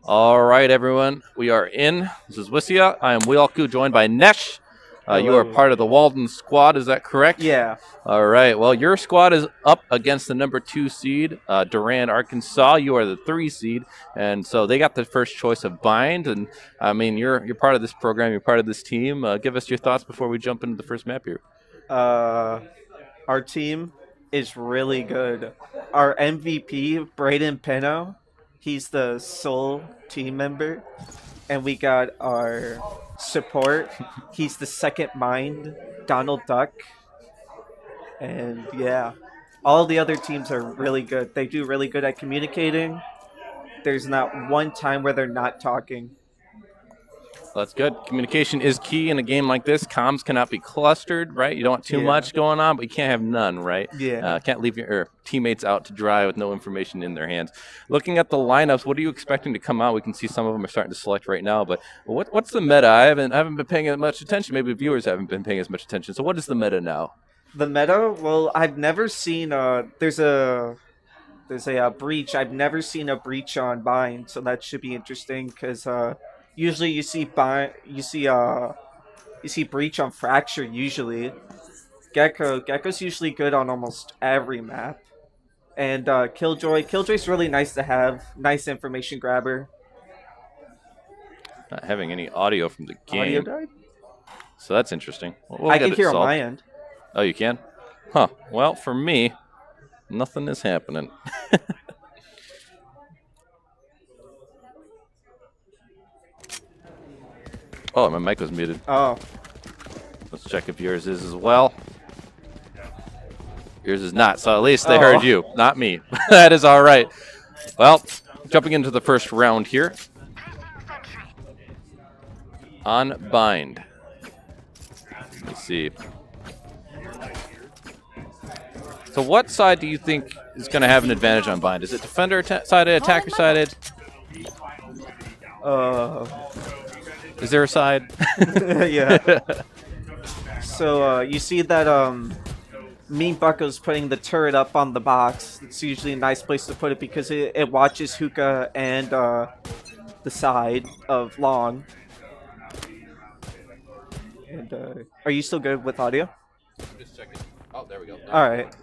All right, everyone. We are in. This is WIHSEA. I am Wheelku, joined by Nesh. You are Hello. part of the Walden squad. Is that correct? Yeah. All right. Well, your squad is up against the number 2 seed, Durand, Arkansas. You are the 3 seed, and so they got the first choice of Bind. And I mean, you're part of this program. You're part of this team. Give us your thoughts before we jump into the first map here. Uh, our team is really good. Our MVP, Braden Peno, he's the sole team member. And we got our support. He's the second mind, Donald Duck. And yeah, all the other teams are really good. They do really good at communicating. There's not one time where they're not talking. That's good. Communication is key in a game like this. Comms cannot be clustered, right? You don't want too Yeah. much going on, but you can't have none, right? Yeah. Can't leave your teammates out to dry with no information in their hands. Looking at the lineups, what are you expecting to come out? We can see some of them are starting to select right now, but what's the meta? I haven't been paying as much attention. Maybe viewers haven't been paying as much attention. So what is the meta now? The meta? Well, I've never seen there's a breach. I've never seen a breach on bind, so that should be interesting because usually you see breach on fracture. Usually, Gecko's usually good on almost every map, and Killjoy's really nice to have. Nice information grabber. Not having any audio from the Audio game, died. so that's interesting. We'll I get can it hear on solved. my end. Oh, you can? Huh. Well, for me, nothing is happening. Oh, my mic was muted. Oh, Let's check if yours is as well. Yours is not, so at least they Oh. heard you, not me. That is all right. Well, jumping into the first round here. On bind. Let's see. So what side do you think is going to have an advantage on bind? Is it defender sided, attacker sided? uh, Is there a side? yeah. So you see that Mean Bucko's putting the turret up on the box. It's usually a nice place to put it because it watches Hookah and the side of Long. And are you still good with audio? Just checking. Oh, there we go. All right.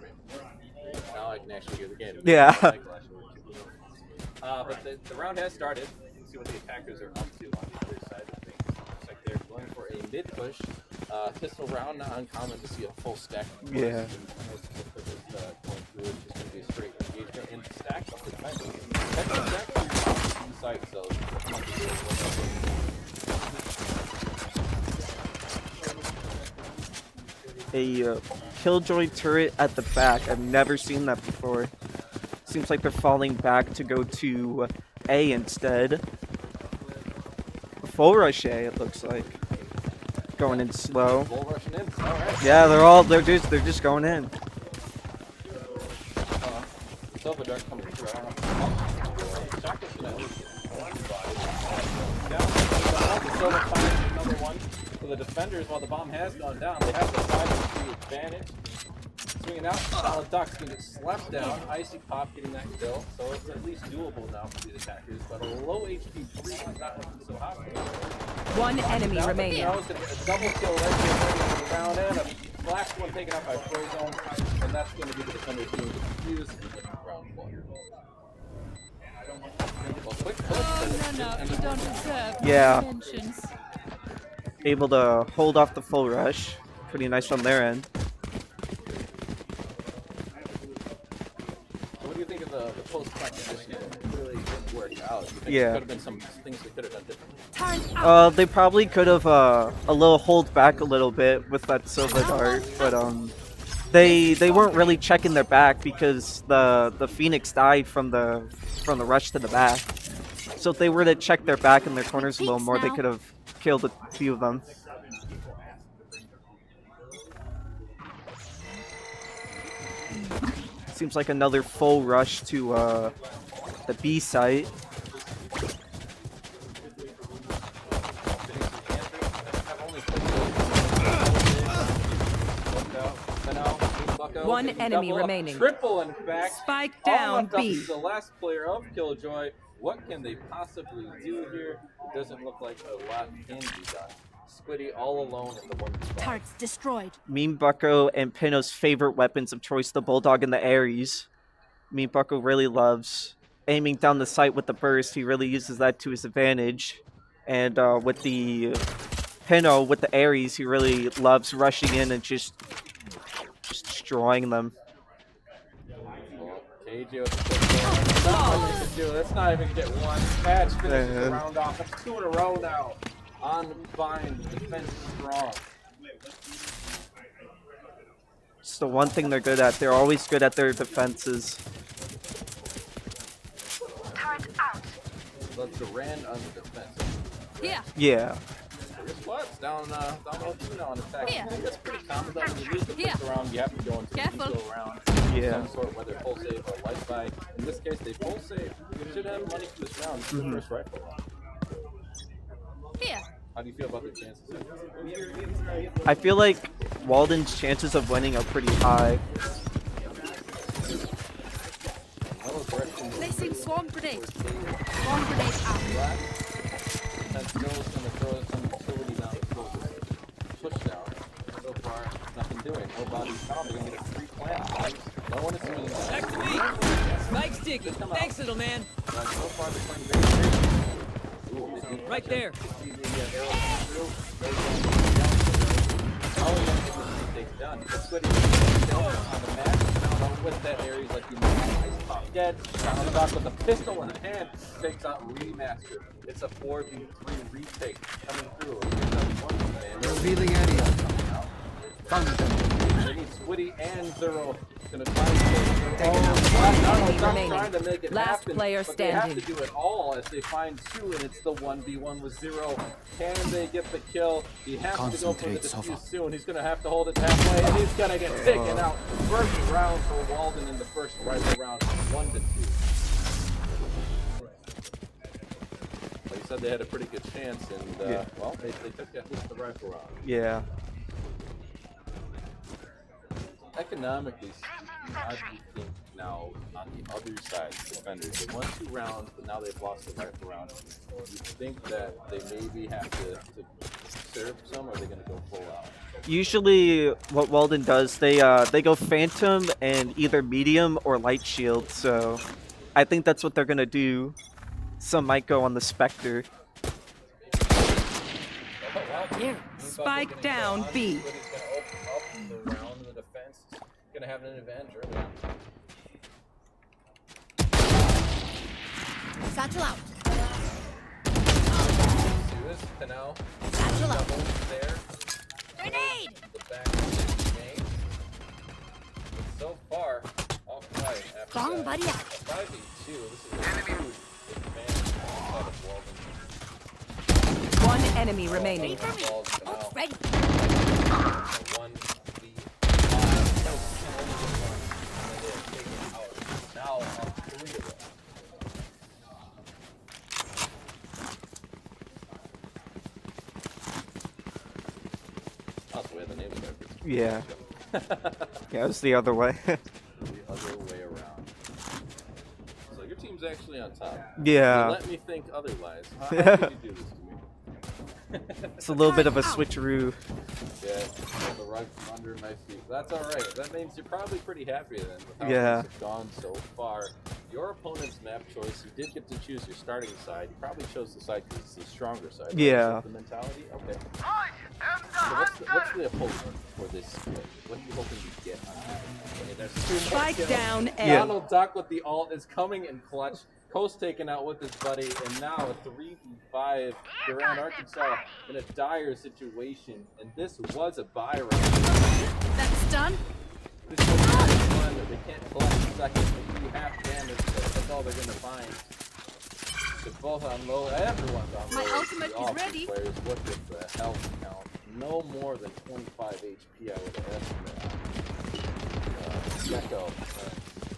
Now I can actually hear the game. Yeah. But the round has started. You can see what the attackers are up to on the other side of things. Looks like they're going for a mid push. Pistol round, not uncommon to see a full stack. Yeah. Going through, it's just going to be a straight engagement in the stack. Up to the side, so A Killjoy turret at the back. I've never seen that before. Seems like they're falling back to go to A instead. Full rush A, it looks like. Going in slow. full rushing in. All right. Yeah, they're just going in. Silver Dark coming through. I don't know. Another one for the defenders. While the bomb has gone down, they have the side advantage. Swinging out, Solid Duck's going to get slapped down. Icy Pop getting that kill, so it's at least doable now for these attackers. But a low HP 3 is not looking so hot. One enemy Now remaining. Now is going to get a double kill right here, ready in the round and a last one taken out by Frozone, and that's going to be the defenders being confused in round one. Well, quick push. No, you don't deserve Yeah. mentions. Able to hold off the full rush. Pretty nice on their end. So what do you think of the post-fight position? It really didn't work out. You think Yeah. there could have been some things they could have done differently? They probably could have a little hold back a little bit with that silver dart, but they weren't really checking their back because the Phoenix died from the rush to the back. So if they were to check their back and their corners a little more, they could have killed a few of them. Seems like another full rush to the B site. One enemy remaining. Triple, in fact. Spike All down left up B. is the last player of Killjoy. What can they possibly do here? It doesn't look like a lot can be done. Squiddy all alone in the 1v5. Targets destroyed. Mean Bucko and Pinno's favorite weapons of choice, the Bulldog and the Ares. Mean Bucko really loves aiming down the sight with the burst. He really uses that to his advantage. And with the Pinno, with the Ares, he really loves rushing in and just destroying them. KJ with the pistol. Not what they can do. Let's not even get one. Patch finishes the round off. That's 2 in a row now. On Vine, the defense is strong. It's the one thing they're good at. They're always good at their defenses. But Durand on the defense. Yeah. Yeah. Your squad's down 0-2 now on attack. Yeah. I think that's pretty common though. When you lose the Yeah. first round, you have to go into Careful. the eco round. Yeah. Some sort, whether full save or life buy. In this case, they full save. You should have money for this round. It's the first rifle round. Here. How do you feel about their chances? I feel like Walden's chances of winning are pretty high. Placing swarm grenade. Swarm grenade out. And Skill's gonna throw some utility down the push down. So far, nothing doing. Nobody found. They're gonna get a free plant. No one is seeing that. Back to me. Spike sticky. Thanks, little man. So far, they're playing very great. Ooh, they did Right catch there. up. See the arrow coming through. They're going how are we gonna get this mistake done? That's what he's doing on the match. Now with that area, he's like, you know, nice pop dead. Down on the back with a pistol in hand, takes out Remaster. It's a 4v3 retake coming through. Revealing area. Found them. They need Squiddy and Zero. Gonna try and trying to make it Last happen, player but they have standing. to do it all as they find 2, and it's the 1v1 with Zero. Can they get the kill? He has to go for the Concentrate, Sova. defuse soon. He's gonna have to hold it halfway, and he's gonna get taken out. First round for Walden in the first rifle round, 1-2. Like you said, they had a pretty good chance, and well, they took at least the rifle round. Yeah. Economically speaking, how do you think now on the other side, defenders, they won 2 rounds, but now they've lost the rifle round. Do you think that they maybe have to serve some, or are they going to go full out? Usually, what Walden does, they go Phantom and either medium or light shield. So, I think that's what they're gonna do. Some might go on the Spectre. Here. Spike down B. But he's going to open up the round in the defense. He's going to have an advantage early on. Satchel out. Do this, Canal. Satchel out. Double there. Grenade. The back of the game. But so far, all quiet after Bomb that. buddy out. 5v2. This is a huge advantage outside of Walden. One enemy remaining. Balls Canal. Ready. 1v5. Now on 3 of them. That's the way the name is. Yeah. Yeah, it was the other way. The other way around. So your team's actually on top. Yeah. You let me think otherwise. How did you do this to me? It's a little bit of a switcheroo. Yeah, pulled the rug from under my feet. That's alright. That means you're probably pretty happy then with how Yeah. things have gone so far. Your opponent's map choice, you did get to choose your starting side. You probably chose the side because it's the stronger side. right? Yeah. Is that the mentality? Okay. So what's the hope for this split? What are you hoping to get on this? I mean, there's 2 more Spike kills. down A. Donald Duck with the ult is coming in clutch. Coast taken out with his buddy, and now a 3v5. Durand, Arkansas in a dire situation, and this was a buy round. That's done. This is one that they can't collect in seconds. They do half damage, but that's all they're going to find. They're both on low. Everyone's on low. My ultimate The is offense ready. Players, look at the health count. No more than 25 HP, I would estimate. Gecko.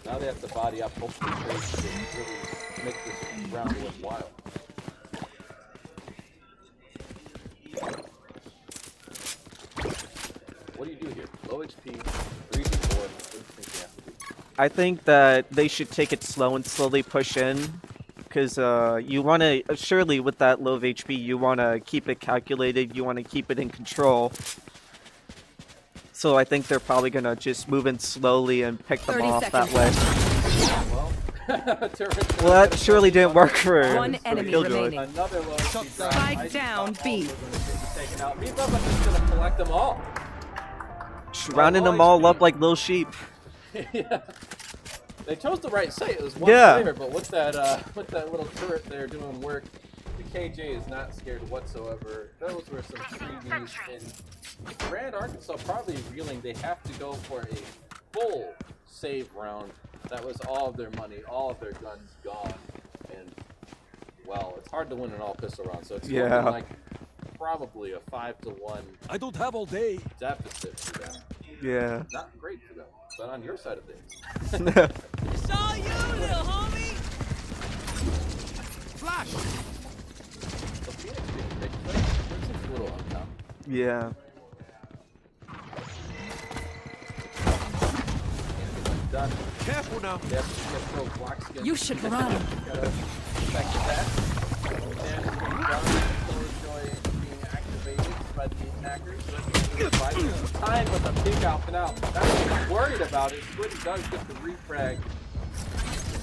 Now they have to body up, hopefully trade to really make this round worthwhile. What do you do here? Low HP, 3v4. What do you think they have to do? I think that they should take it slow and slowly push in, because you want to surely with that low of HP, you want to keep it calculated. You want to keep it in control. So I think they're probably gonna just move in slowly and pick them 30 off that seconds way. Well, that surely didn't work for One for enemy Killjoy. remaining. Another low HP drop. Spike Icy down, Pop B. also gonna get taken out. Reaper, but just gonna collect them all. Just rounding them all up like little sheep. Yeah. They chose the right site. It was one Yeah. player, but with that little turret there doing work, the KJ is not scared whatsoever. Those were some freebies, and Grand Arkansas probably reeling. They have to go for a full save round. That was all of their money, all of their guns gone, and well, it's hard to win an all pistol round. So it's looking like probably a 5-1 I don't have all day. deficit for them. Yeah. Not great for them, but on your side of things. It's all you, little homie. Flash. So Phoenix being big play, this is a little on top. Yeah. Done. Careful now. They have to get throw black skin. You should run. Gotta respect that. And Killjoy being activated by the attackers. Time with a big out and out. That's what I'm worried about. Is Squiddy does get the refrag.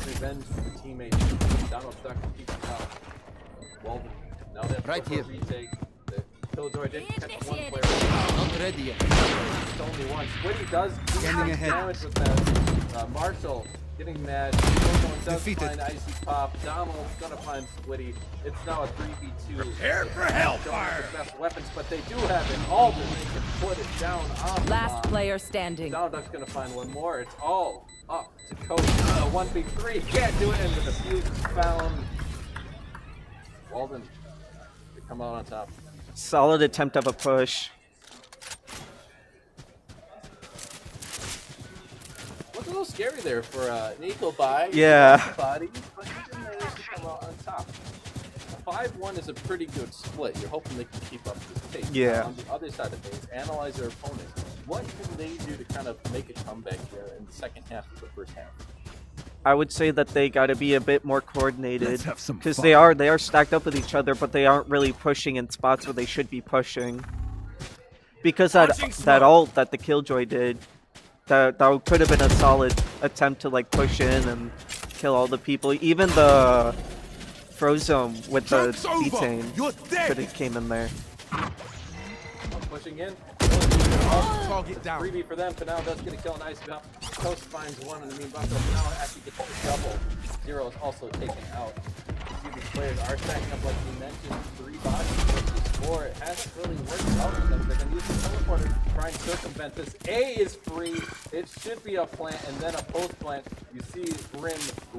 Revenge for the teammates. Donald Duck keeps him out. Walden. Now they have to Right go for a here. retake. The Killjoy did catch one player. Not ready yet. It's only one. Squiddy does do Scanning some ahead. damage with that. Marshall getting mad. Someone does Defeated. find Icy Pop. Donald's gonna find Squiddy. It's now a 3v2. Prepare for hellfire. The best weapons, but they do have an Alden. They can put it down on the Last bomb. player standing. Donald Duck's gonna find one more. It's all up to Coach. 1v3. Can't do it, and the defuse is found. Walden, they come out on top. Solid attempt of a push. Looked a little scary there for an equal buy. Yeah. Body, but he did manage to come out on top. 5-1 is a pretty good split. You're hoping they can keep up this pace. Yeah. Now, on the other side of things, analyze their opponent. What can they do to kind of make a comeback here in the second half of the first half? I would say that they got to be a bit more coordinated Let's have some because fun. they are stacked up with each other, but they aren't really pushing in spots where they should be pushing. Because that ult that the Killjoy did, that could have been a solid attempt to like push in and kill all the people. Even the Frozone with the Joke's over. Butane You're dead. could have came in there. I'm pushing in. Target down. 3v for them. Pinal does get a kill. Nice jump. Coast finds one in the mean bucket. Pinal actually gets the double. Zero is also taken out. You see these players are stacking up like we mentioned. 3 bodies versus 4. It hasn't really worked out for them. They're going to use the teleporter to try and circumvent this. A is free. It should be a plant and then a post plant. You see Grim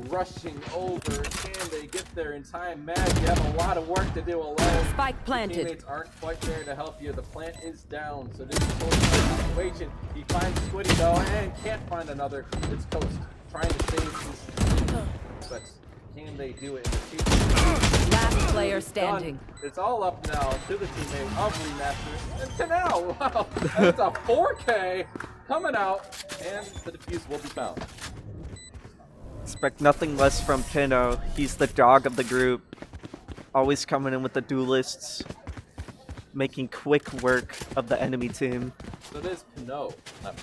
rushing over. Can they get there in time? Mad, you have a lot of work to do alone. Spike planted. Teammates aren't quite there to help you. The plant is down, so this is a totally situation. He finds Squiddy though, and can't find another. It's Coast trying to save this, but can they do it in the future? Last player It's standing. done. It's all up now to the teammate of Remaster and Canal. Wow, that's a 4K coming out, and the defuse will be found. Expect nothing less from Pino. He's the dog of the group. Always coming in with the duelists. Making quick work of the enemy team. So there's Pinot, not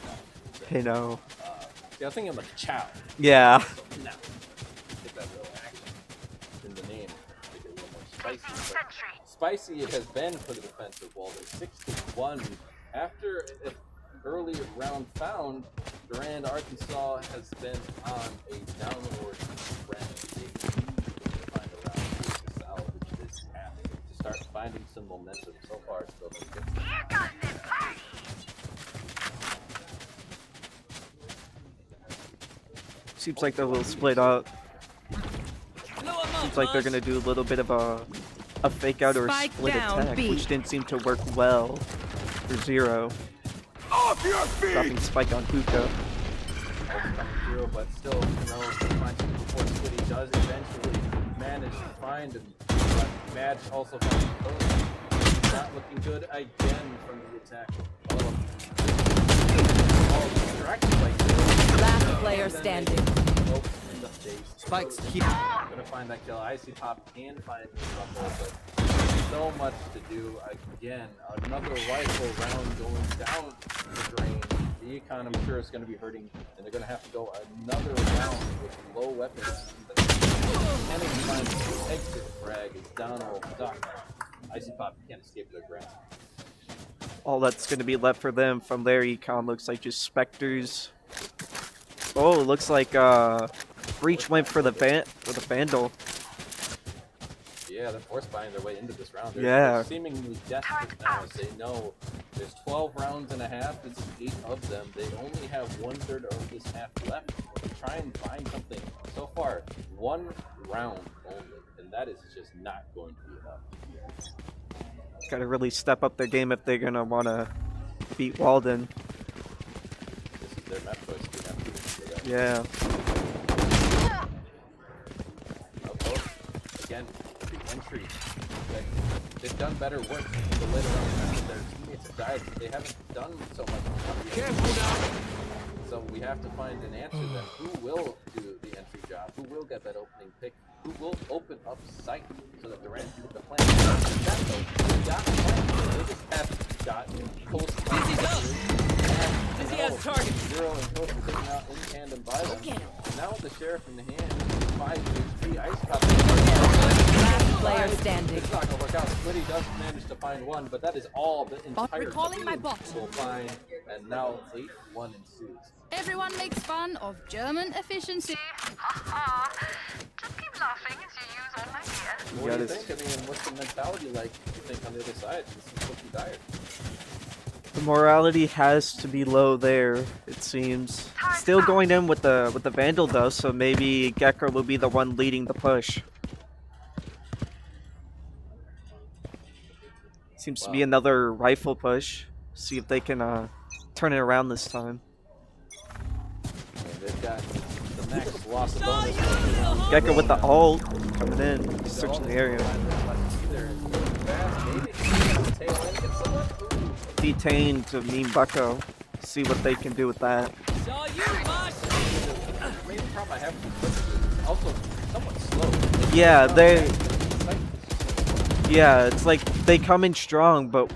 Pinot. Pino. Yeah, I was thinking like Chow. Yeah. No. Get that real action in the name. Make it a little more spicy. But spicy it has been for the defensive wall. They're 6-1. After an early round found, Grand Arkansas has been on a downward trend. They need to find a round to salvage this half to start finding some momentum. So far, still no good. Seems like they're a little split up. Blow 'em up, Seems like they're Mons. gonna do a little bit of a fake out or a Spike split down, attack, B. which didn't seem to work well for Zero. Off your feet. Dropping Spike on Hookah. Through, but still, you know, finds him before Squiddy does eventually manage to find him. But Madge also finds him close. Not looking good again from the attack. All distracted like this. Last player And then standing. they- nope, in the Spikes here. Gonna find that kill. Icy Pop can find the trouble, but so much to do. Again, another rifle round going down the drain. The Econ, I'm sure, is going to be hurting, and they're going to have to go another round with low weapons. Can't even find the exit frag is down all duck. Icy Pop can't escape their grasp. All that's going to be left for them from their econ looks like just specters. Oh, looks like Breach went for the Vandal. Yeah, they're force buying their way into this round. They're seemingly desperate now as they know there's 12 rounds and a half. This is 8 of them. They only have 1/3 of this half left to try and find something. So far, 1 round only, and that is just not going to be enough. Got to really step up their game if they're going to want to beat Walden. This is their map choice. We have to do that. Yeah. Again, the entry. They've done better work the later rounds. Their teammates have died. They haven't done so much. Careful now. So we have to find an answer then. Who will do the entry job? Who will get that opening pick? Who will open up sight so that Durant can get the plan? That though, they got the plan. They just haven't gotten close to Dizzy's up. Dizzy has target. Zero and Coach are taken out in tandem by them. And now with the sheriff in the hand, 5 HP Ice Pop. Last player standing. It's not gonna work out. Squiddy does manage to find one, but that is all the entire recalling my team bot. will find. And now 8-1 ensues. Everyone makes fun of German efficiency. Just keep laughing as you use all my gear. What do you think? I mean, what's the mentality like, you think, on the other side? This is looking dire. The morality has to be low there, it seems. Still going in with the Vandal though, so maybe Gekko will be the one leading the push. Seems to be another rifle push. See if they can turn it around this time. And they've got the max loss of bonus. Gekko with the ult coming in, searching the area. Detained to Meme Bucko. See what they can do with that. Saw you, Bosh. The main problem I have with this is also somewhat slow. Yeah, it's like they come in strong, but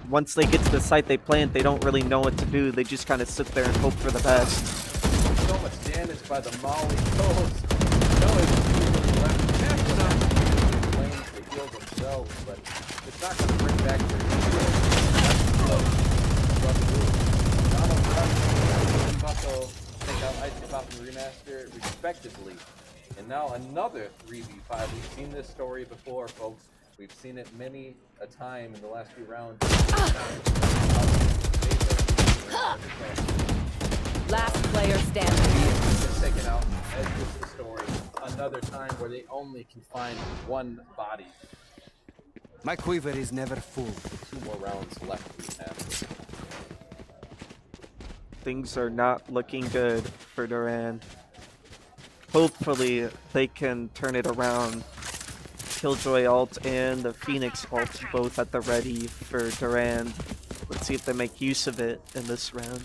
once they get to the site they plant, they don't really know what to do. They just kind of sit there and hope for the best. So much damage by the Molly Coast. No, it's left. Claims they heal themselves, but it's not going to bring back their Donald Bucko take out Icy Pop and Remaster respectively. And now another 3v5. We've seen this story before, folks. We've seen it many a time in the last few rounds. Last player standing. Taken out, as is the story. Another time where they only can find one body. My quiver is never full. 2 more rounds left we have. Things are not looking good for Duran. Hopefully they can turn it around. Killjoy ult and the Phoenix ult both at the ready for Duran. Let's see if they make use of it in this round.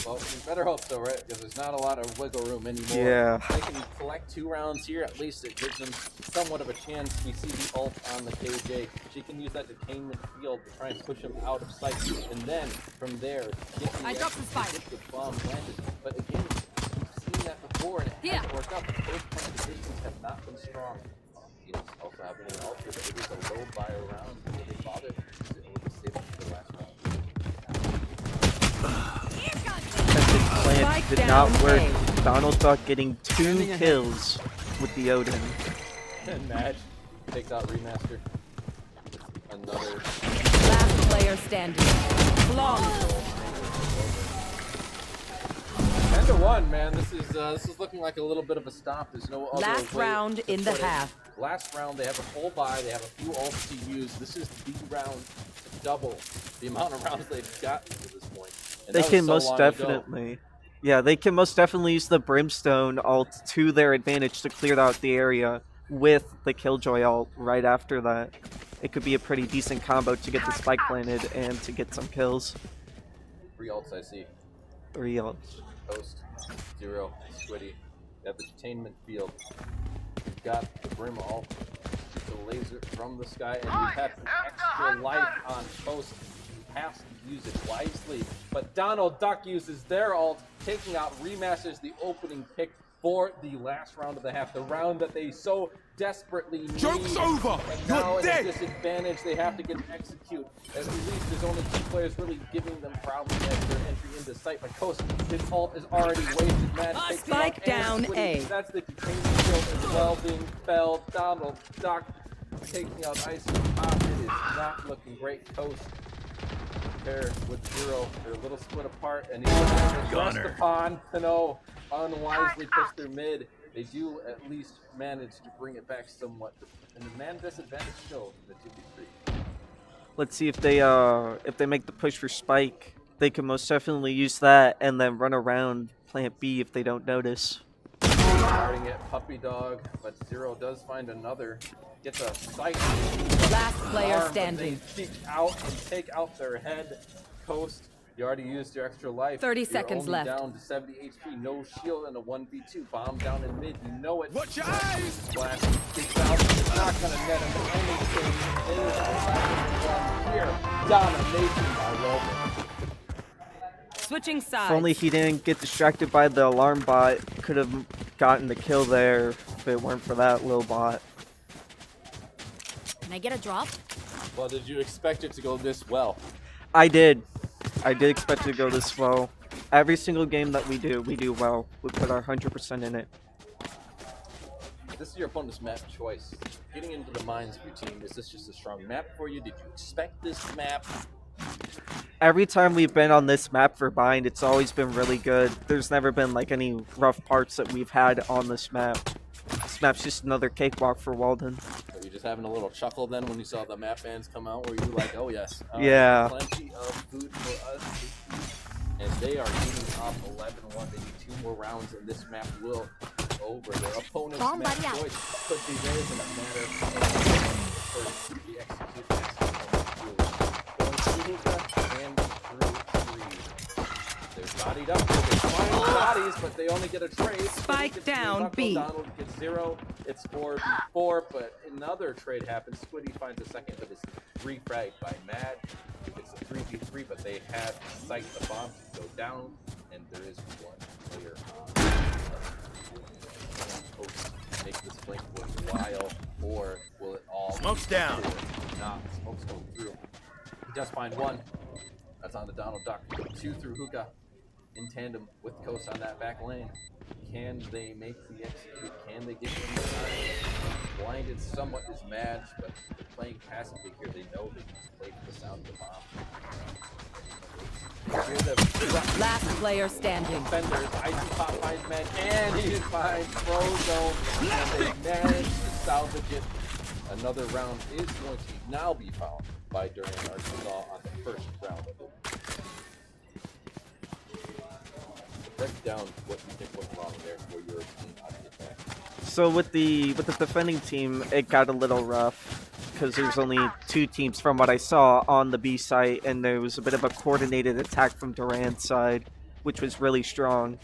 Well, we better hope so, right? Because there's not a lot of wiggle room anymore. Yeah. If they can collect 2 rounds here, at least it gives them somewhat of a chance. We see the ult on the KJ. She can use that detainment field to try and push him out of sight. And then, from there, get the bomb landed. But again, we've seen that before, and it hasn't worked out. The first point positions have not been strong. Phoenix also having an ult, but it is a low buy round. They bother to save up for the last round. Plan did not work. Donald Duck getting 2 kills with the Odin. And Madge takes out Remaster. Another. Last player standing. Flawless. 10-1, man. This is looking like a little bit of a stop. There's no other Last way round to in the put it. half. Last round, they have a full buy. They have a few ults to use. This is the round to double the amount of rounds they've gotten to this point. And They that was can so most long ago. definitely. Yeah, they can most definitely use the Brimstone ult to their advantage to clear out the area with the Killjoy ult right after that. It could be a pretty decent combo to get the spike planted and to get some kills. 3 ults I see. 3 ults. Toast, Zero, Squiddy. You have the containment field. You've got the Brim ult. Shoot the laser from the sky, and you have extra life on Toast. You have to use it wisely. But Donald Duck uses their ult, taking out Remasters the opening pick for the last round of the half, the round that they so desperately need. Joke's over! And You're now dead! at a disadvantage, they have to get an execute. At least there's only 2 players really giving them problems as their entry into sight. But Coast, his ult is already wasted. Mad takes him Spike out, down and A. That's the containment field as well being felled. Donald Duck taking out Icy Pop. It is not looking great. Coast pair with Zero. They're a little split apart, and he's just upon Pinot unwisely pushed through mid. They do at least manage to bring it back somewhat. And the man disadvantage still in the 2v3. Let's see if they make the push for Spike. They can most definitely use that and then run around plant B if they don't notice. Starting at Puppy Dog, but Zero does find another. Gets a sight. Last player Arm, but standing. They peek out and take out their head. Coast, you already used your extra life. 30 You're seconds only left. Down to 70 HP, no shield, and a 1v2. Bomb down in mid, you know it. Watch your eyes! Blast kicks out. It's not gonna net him anything. It is a here. Domination by Roman. Switching If sides. only he didn't get distracted by the alarm bot, could have gotten the kill there if it weren't for that little bot. Can I get a drop? Well, did you expect it to go this well? I did. I did expect it to go this well. Every single game that we do well. We put our 100% in it. This is your opponent's map choice. Getting into the minds of your team, is this just a strong map for you? Did you expect this map? Every time we've been on this map for Bind, it's always been really good. There's never been like any rough parts that we've had on this map. This map's just another cakewalk for Walden. Were you just having a little chuckle then when you saw the map bans come out? Where you were like, oh yes, Yeah. plenty of food for us to eat. And they are eating up 11-1. They need 2 more rounds, and this map will be over. Their opponent's Bomb map buddy out. choice could be theirs in a matter of for the execution. Going through Hookah and through 3. They're bodied up. They're flying bodies, but they only get a trade. Spike Squiddy gets down, Buckle, B. Donald gets 0. It's 4v4, but another trade happens. Squiddy finds a second, but it's 3 fragged by Mad. It's a 3v3, but they have sight the bomb to go down, and there is 1 player on. Hopes to make this blink worthwhile, or will it all? Smoke's down. Nah, smoke's going through. He does find 1. That's on the Donald Duck. 2 through Hookah in tandem with Coast on that back lane. Can they make the execute? Can they get him the time? Blinded somewhat is Mad, but they're playing passively here. They know they can just play for the sound of the bomb. Here's the Last player standing. defenders. Icy Pop finds Mad, and he finds Frozone, and they manage to salvage it. Another round is going to now be found by Durant Arkansas on the first round of it. Break down what you think went wrong there for your team on the attack. So with the defending team, it got a little rough because there's only 2 teams from what I saw on the B site, and there was a bit of a coordinated attack from Durant's side, which was really strong.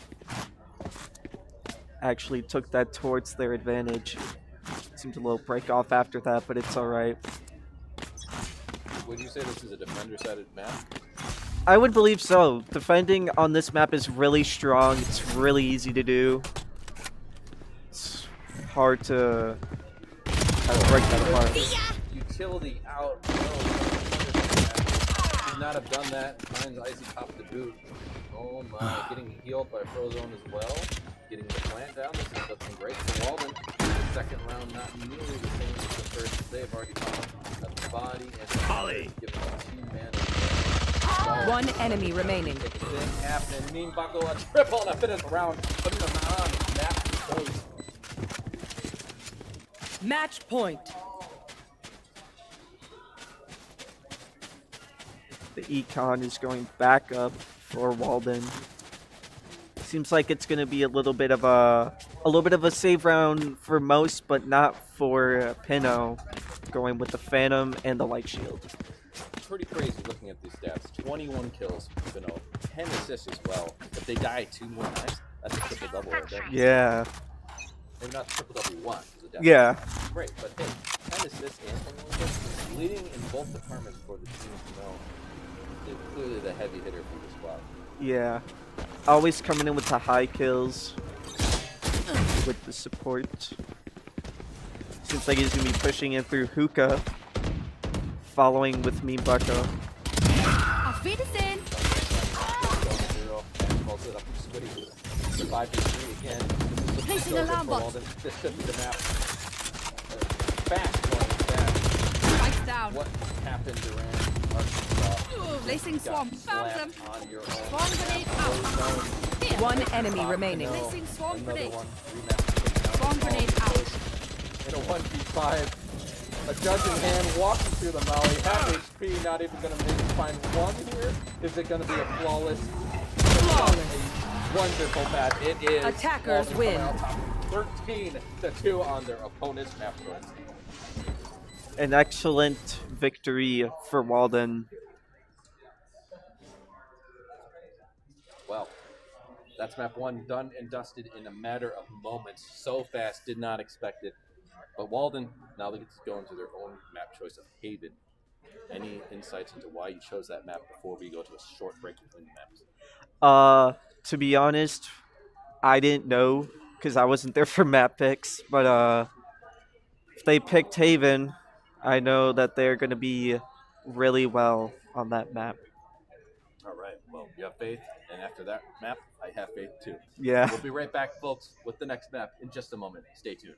Actually took that towards their advantage. Seemed a little break off after that, but it's all right. Would you say this is a defender-sided map? I would believe so. Defending on this map is really strong. It's really easy to do. It's hard to break that apart. Utility out. No, should not have done that. Finds Icy Pop the boot. Oh my, getting healed by Frozone as well. Getting the plant down. This is looking great for Walden. The second round not nearly the same as the first. They've already found a body and Holly. giving a 2-man. 1 enemy remaining. It didn't happen. Mean Buckle a triple and a finish round. Putting them on map choice. Match point. The econ is going back up for Walden. Seems like it's going to be a little bit of a save round for most, but not for Pinot. Going with the Phantom and the Light Shield. pretty crazy looking at these stats. 21 kills, 10 assists as well. If they die 2 more times, that's a triple double right there. Yeah. Maybe not the triple double you want, because the Yeah. death great, but hey, 10 assists and 21 kills, leading in both departments for the team. They're clearly the heavy hitter for the squad. Yeah. Always coming in with the high kills with the support. Seems like he's gonna be pushing in through hookah, following with me Bucko. Auf Wiedersehen. 0, and calls it up to Squiddy. The 5v3 again. This is Placing so good alarm for bot. Walden. This should be the map. Fast one, fast. Spikes down. What happened, Durant? Arkansas. Placing Got swamp. Found them. slapped on your own. Swarm grenade out. Here. One enemy remaining. Placing swarm Another grenade. one. Rematch. Swarm grenade out. In a 1v5. A judge in hand walking through the Molly. Half HP, not even going to maybe find one here. Is it going to be a flawless? A wonderful match. It is. Attackers Walden win. coming out top 13-2 on their opponent's map choice. An excellent victory for Walden. Well, that's map 1 done and dusted in a matter of moments. So fast, did not expect it. But Walden, now they get to go into their own map choice of Haven. Any insights into why you chose that map before we go to a short break between the maps? To be honest, I didn't know because I wasn't there for map picks. But if they picked Haven, I know that they're gonna be really well on that map. All right, well, you have faith, and after that map, I have faith too. Yeah. We'll be right back, folks, with the next map in just a moment. Stay tuned.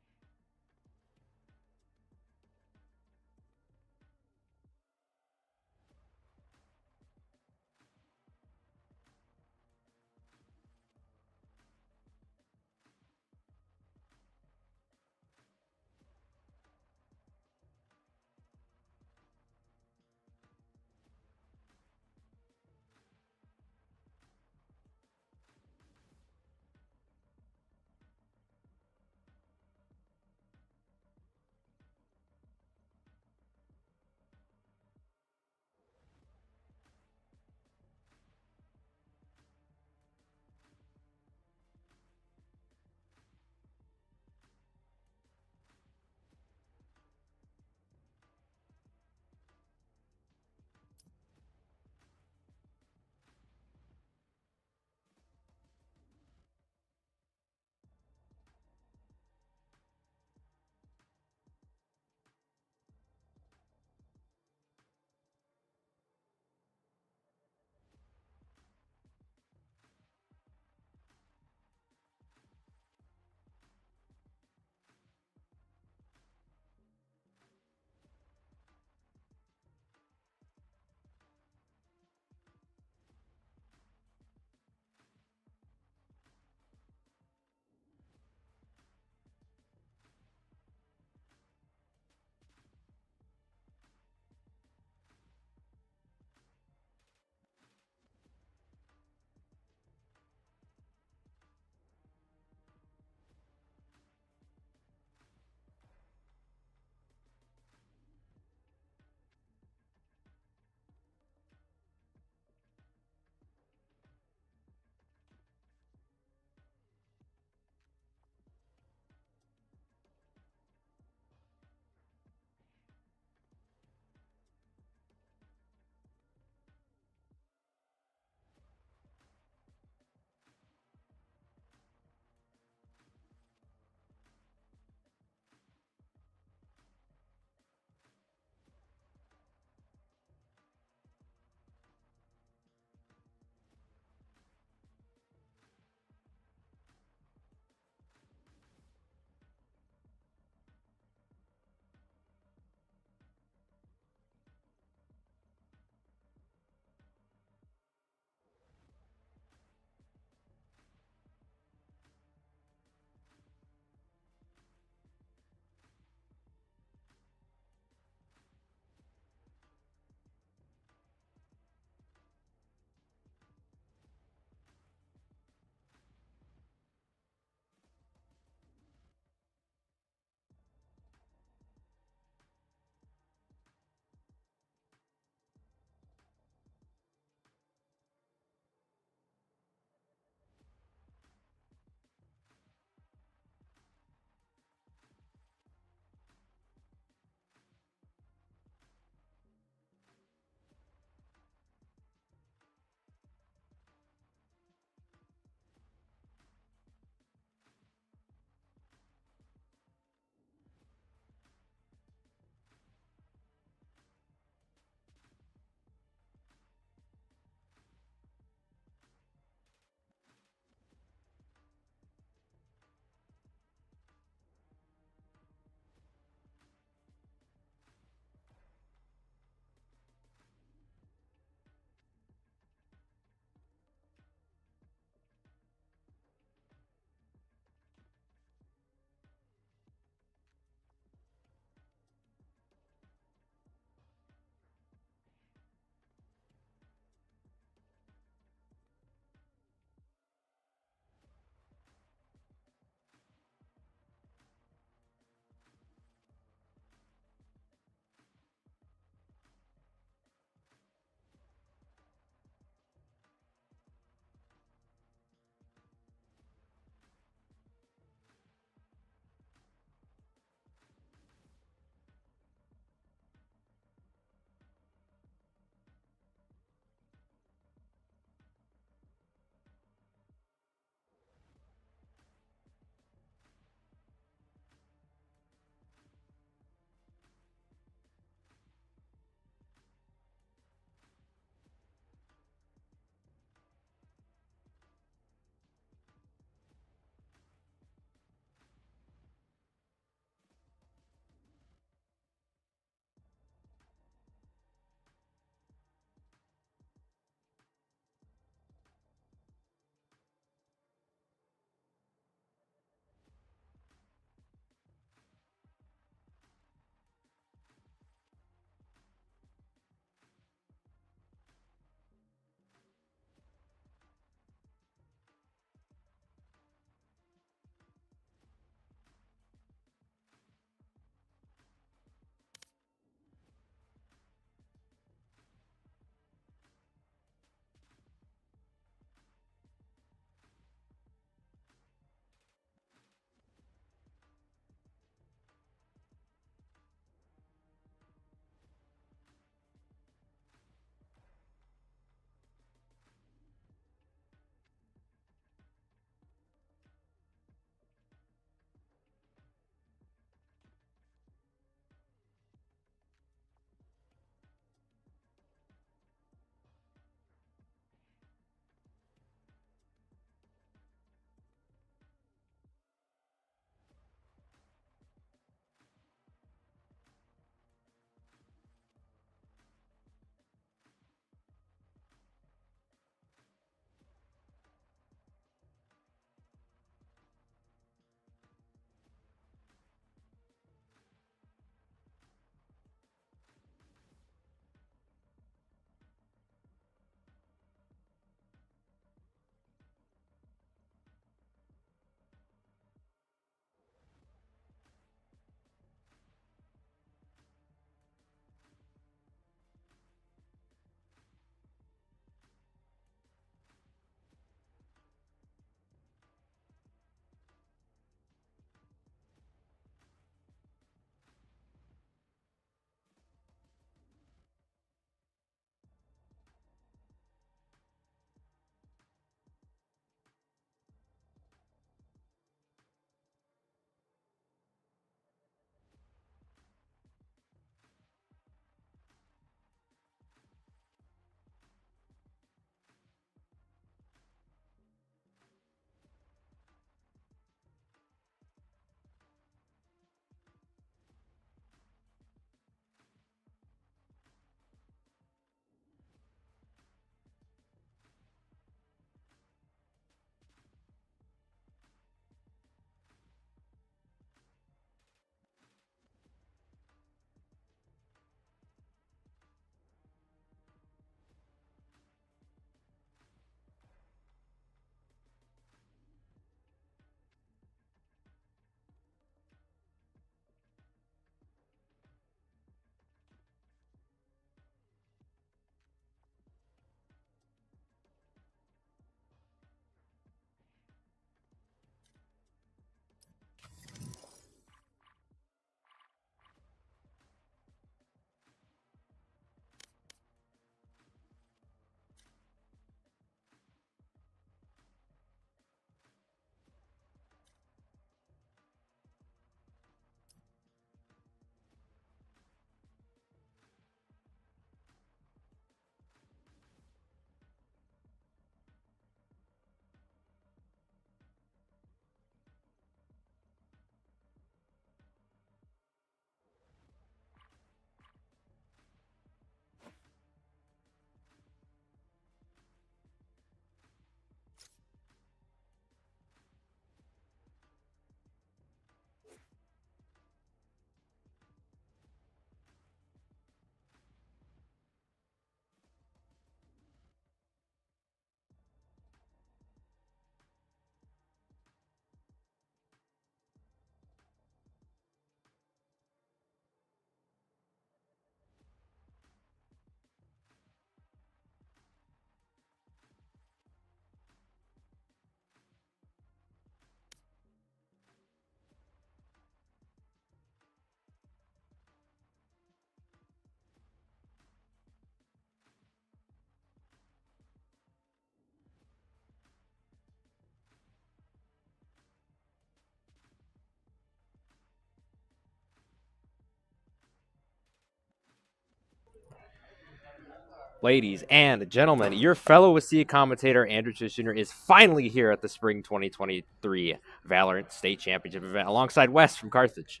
Ladies and gentlemen, your fellow WIHSEA commentator, Andrew Tisch Jr., is finally here at the Spring 2023 Valorant State Championship event alongside Wes from Carthage.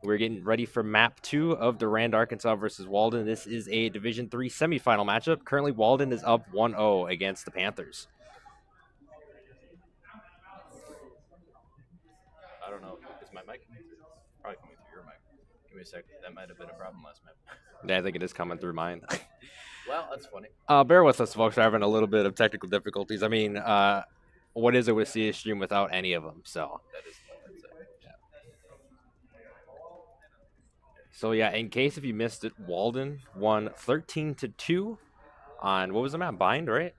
We're getting ready for Map 2 of Durand, Arkansas versus Walden. This is a Division 3 semifinal matchup. Currently, Walden is up 1-0 against the Panthers. I don't know. Is my mic probably coming through your mic? Give me a sec. That might have been a problem last map. Yeah, I think it is coming through mine. Well, that's funny. Bear with us, folks. We're having a little bit of technical difficulties. I mean, what is it with WIHSEA stream without any of them? So. That is yeah. So yeah, in case if you missed it, Walden won 13-2 on what was the map? Bind, right?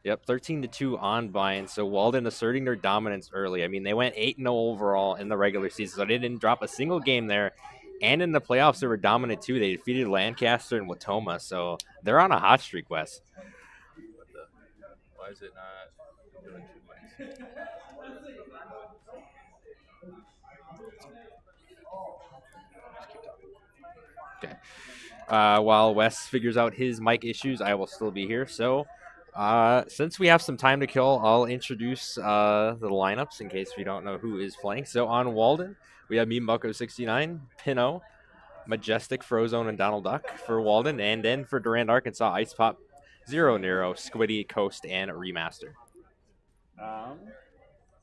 Yep, 13-2 on Bind. So Walden asserting their dominance early. I mean, they went 8-0 overall in the regular season, so they didn't drop a single game there. And in the playoffs, they were dominant too. They defeated Lancaster and Watoma, so they're on a hot streak, Wes. Why is it not doing 2 points? Okay. While Wes figures out his mic issues, I will still be here. So, since we have some time to kill, I'll introduce the lineups in case we don't know who is playing. So on Walden, we have Mebucko69, Pino, Majestic, Frozone, and Donald Duck for Walden. And then for Durand, Arkansas, Ice Pop, Zero Nero, Squiddy, Coast, and Remaster.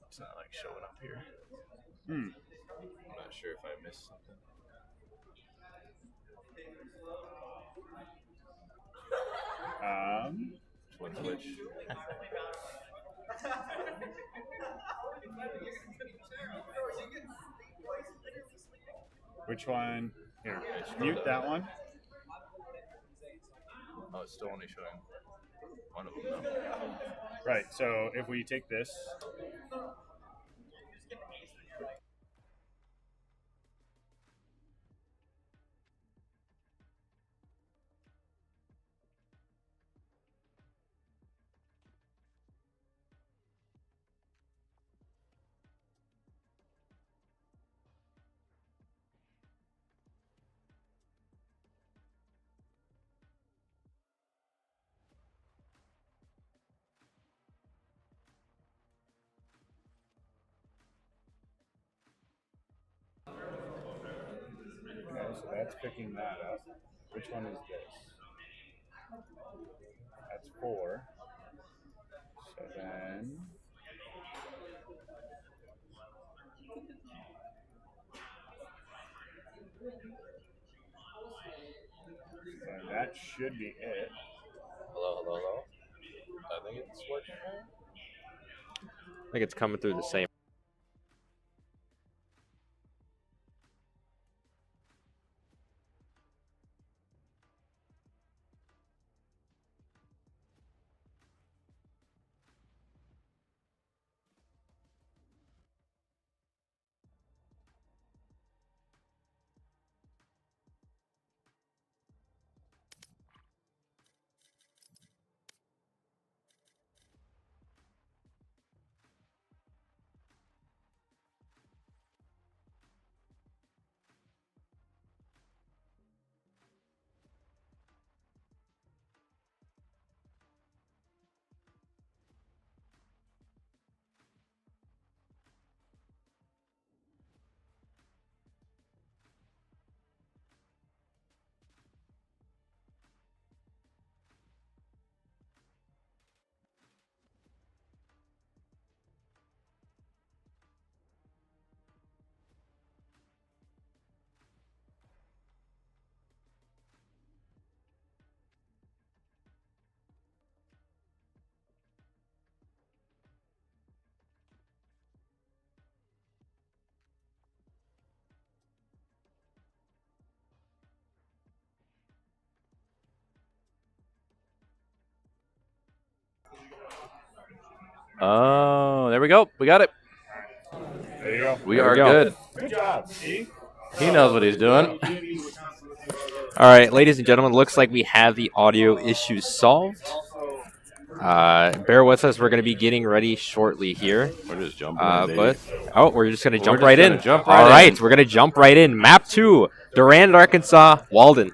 It's not like showing up here. Hmm. I'm not sure if I missed something. Which? Which one? Here, mute that one. Oh, it's still only showing one of them now. Right, so if we take this. Okay, so that's picking that up. Which one is this? That's 4. So then. So that should be it. Hello. I think it's working. I think it's coming through the same. Oh, there we go. We got it. There you go. We are good. Good job. See? He knows what he's doing. All right, ladies and gentlemen, looks like we have the audio issues solved. Bear with us. We're going to be getting ready shortly here. We're just jumping in, We're just going to jump just right gonna in. jump right All right, in. we're going to jump right in. Map 2, Durand, Arkansas, Walden.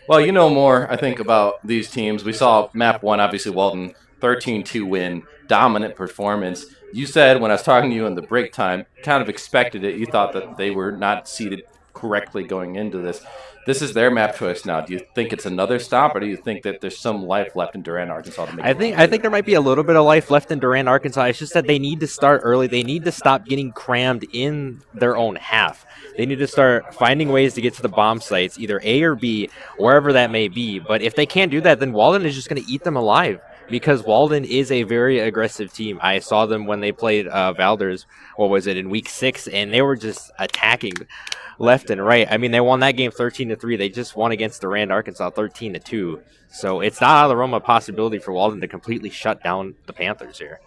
Well, you know more, I think, about these teams. We saw map 1, obviously, Walden, 13-2 win, dominant performance. You said, when I was talking to you in the break time, kind of expected it. You thought that they were not seeded correctly going into this. This is their map choice now. Do you think it's another stop, or do you think that there's some life left in Durant, Arkansas to make I think there might be a little bit of life left in Durant, Arkansas. It's just that they need to start early. They need to stop getting crammed in their own half. They need to start finding ways to get to the bomb sites, either A or B, wherever that may be. But if they can't do that, then Walden is just going to eat them alive, because Walden is a very aggressive team. I saw them when they played Valders, what was it, in week 6, and they were just attacking left and right. I mean, they won that game 13-3. They just won against Durant, Arkansas 13-2. So it's not out of the realm of possibility for Walden to completely shut down the Panthers here.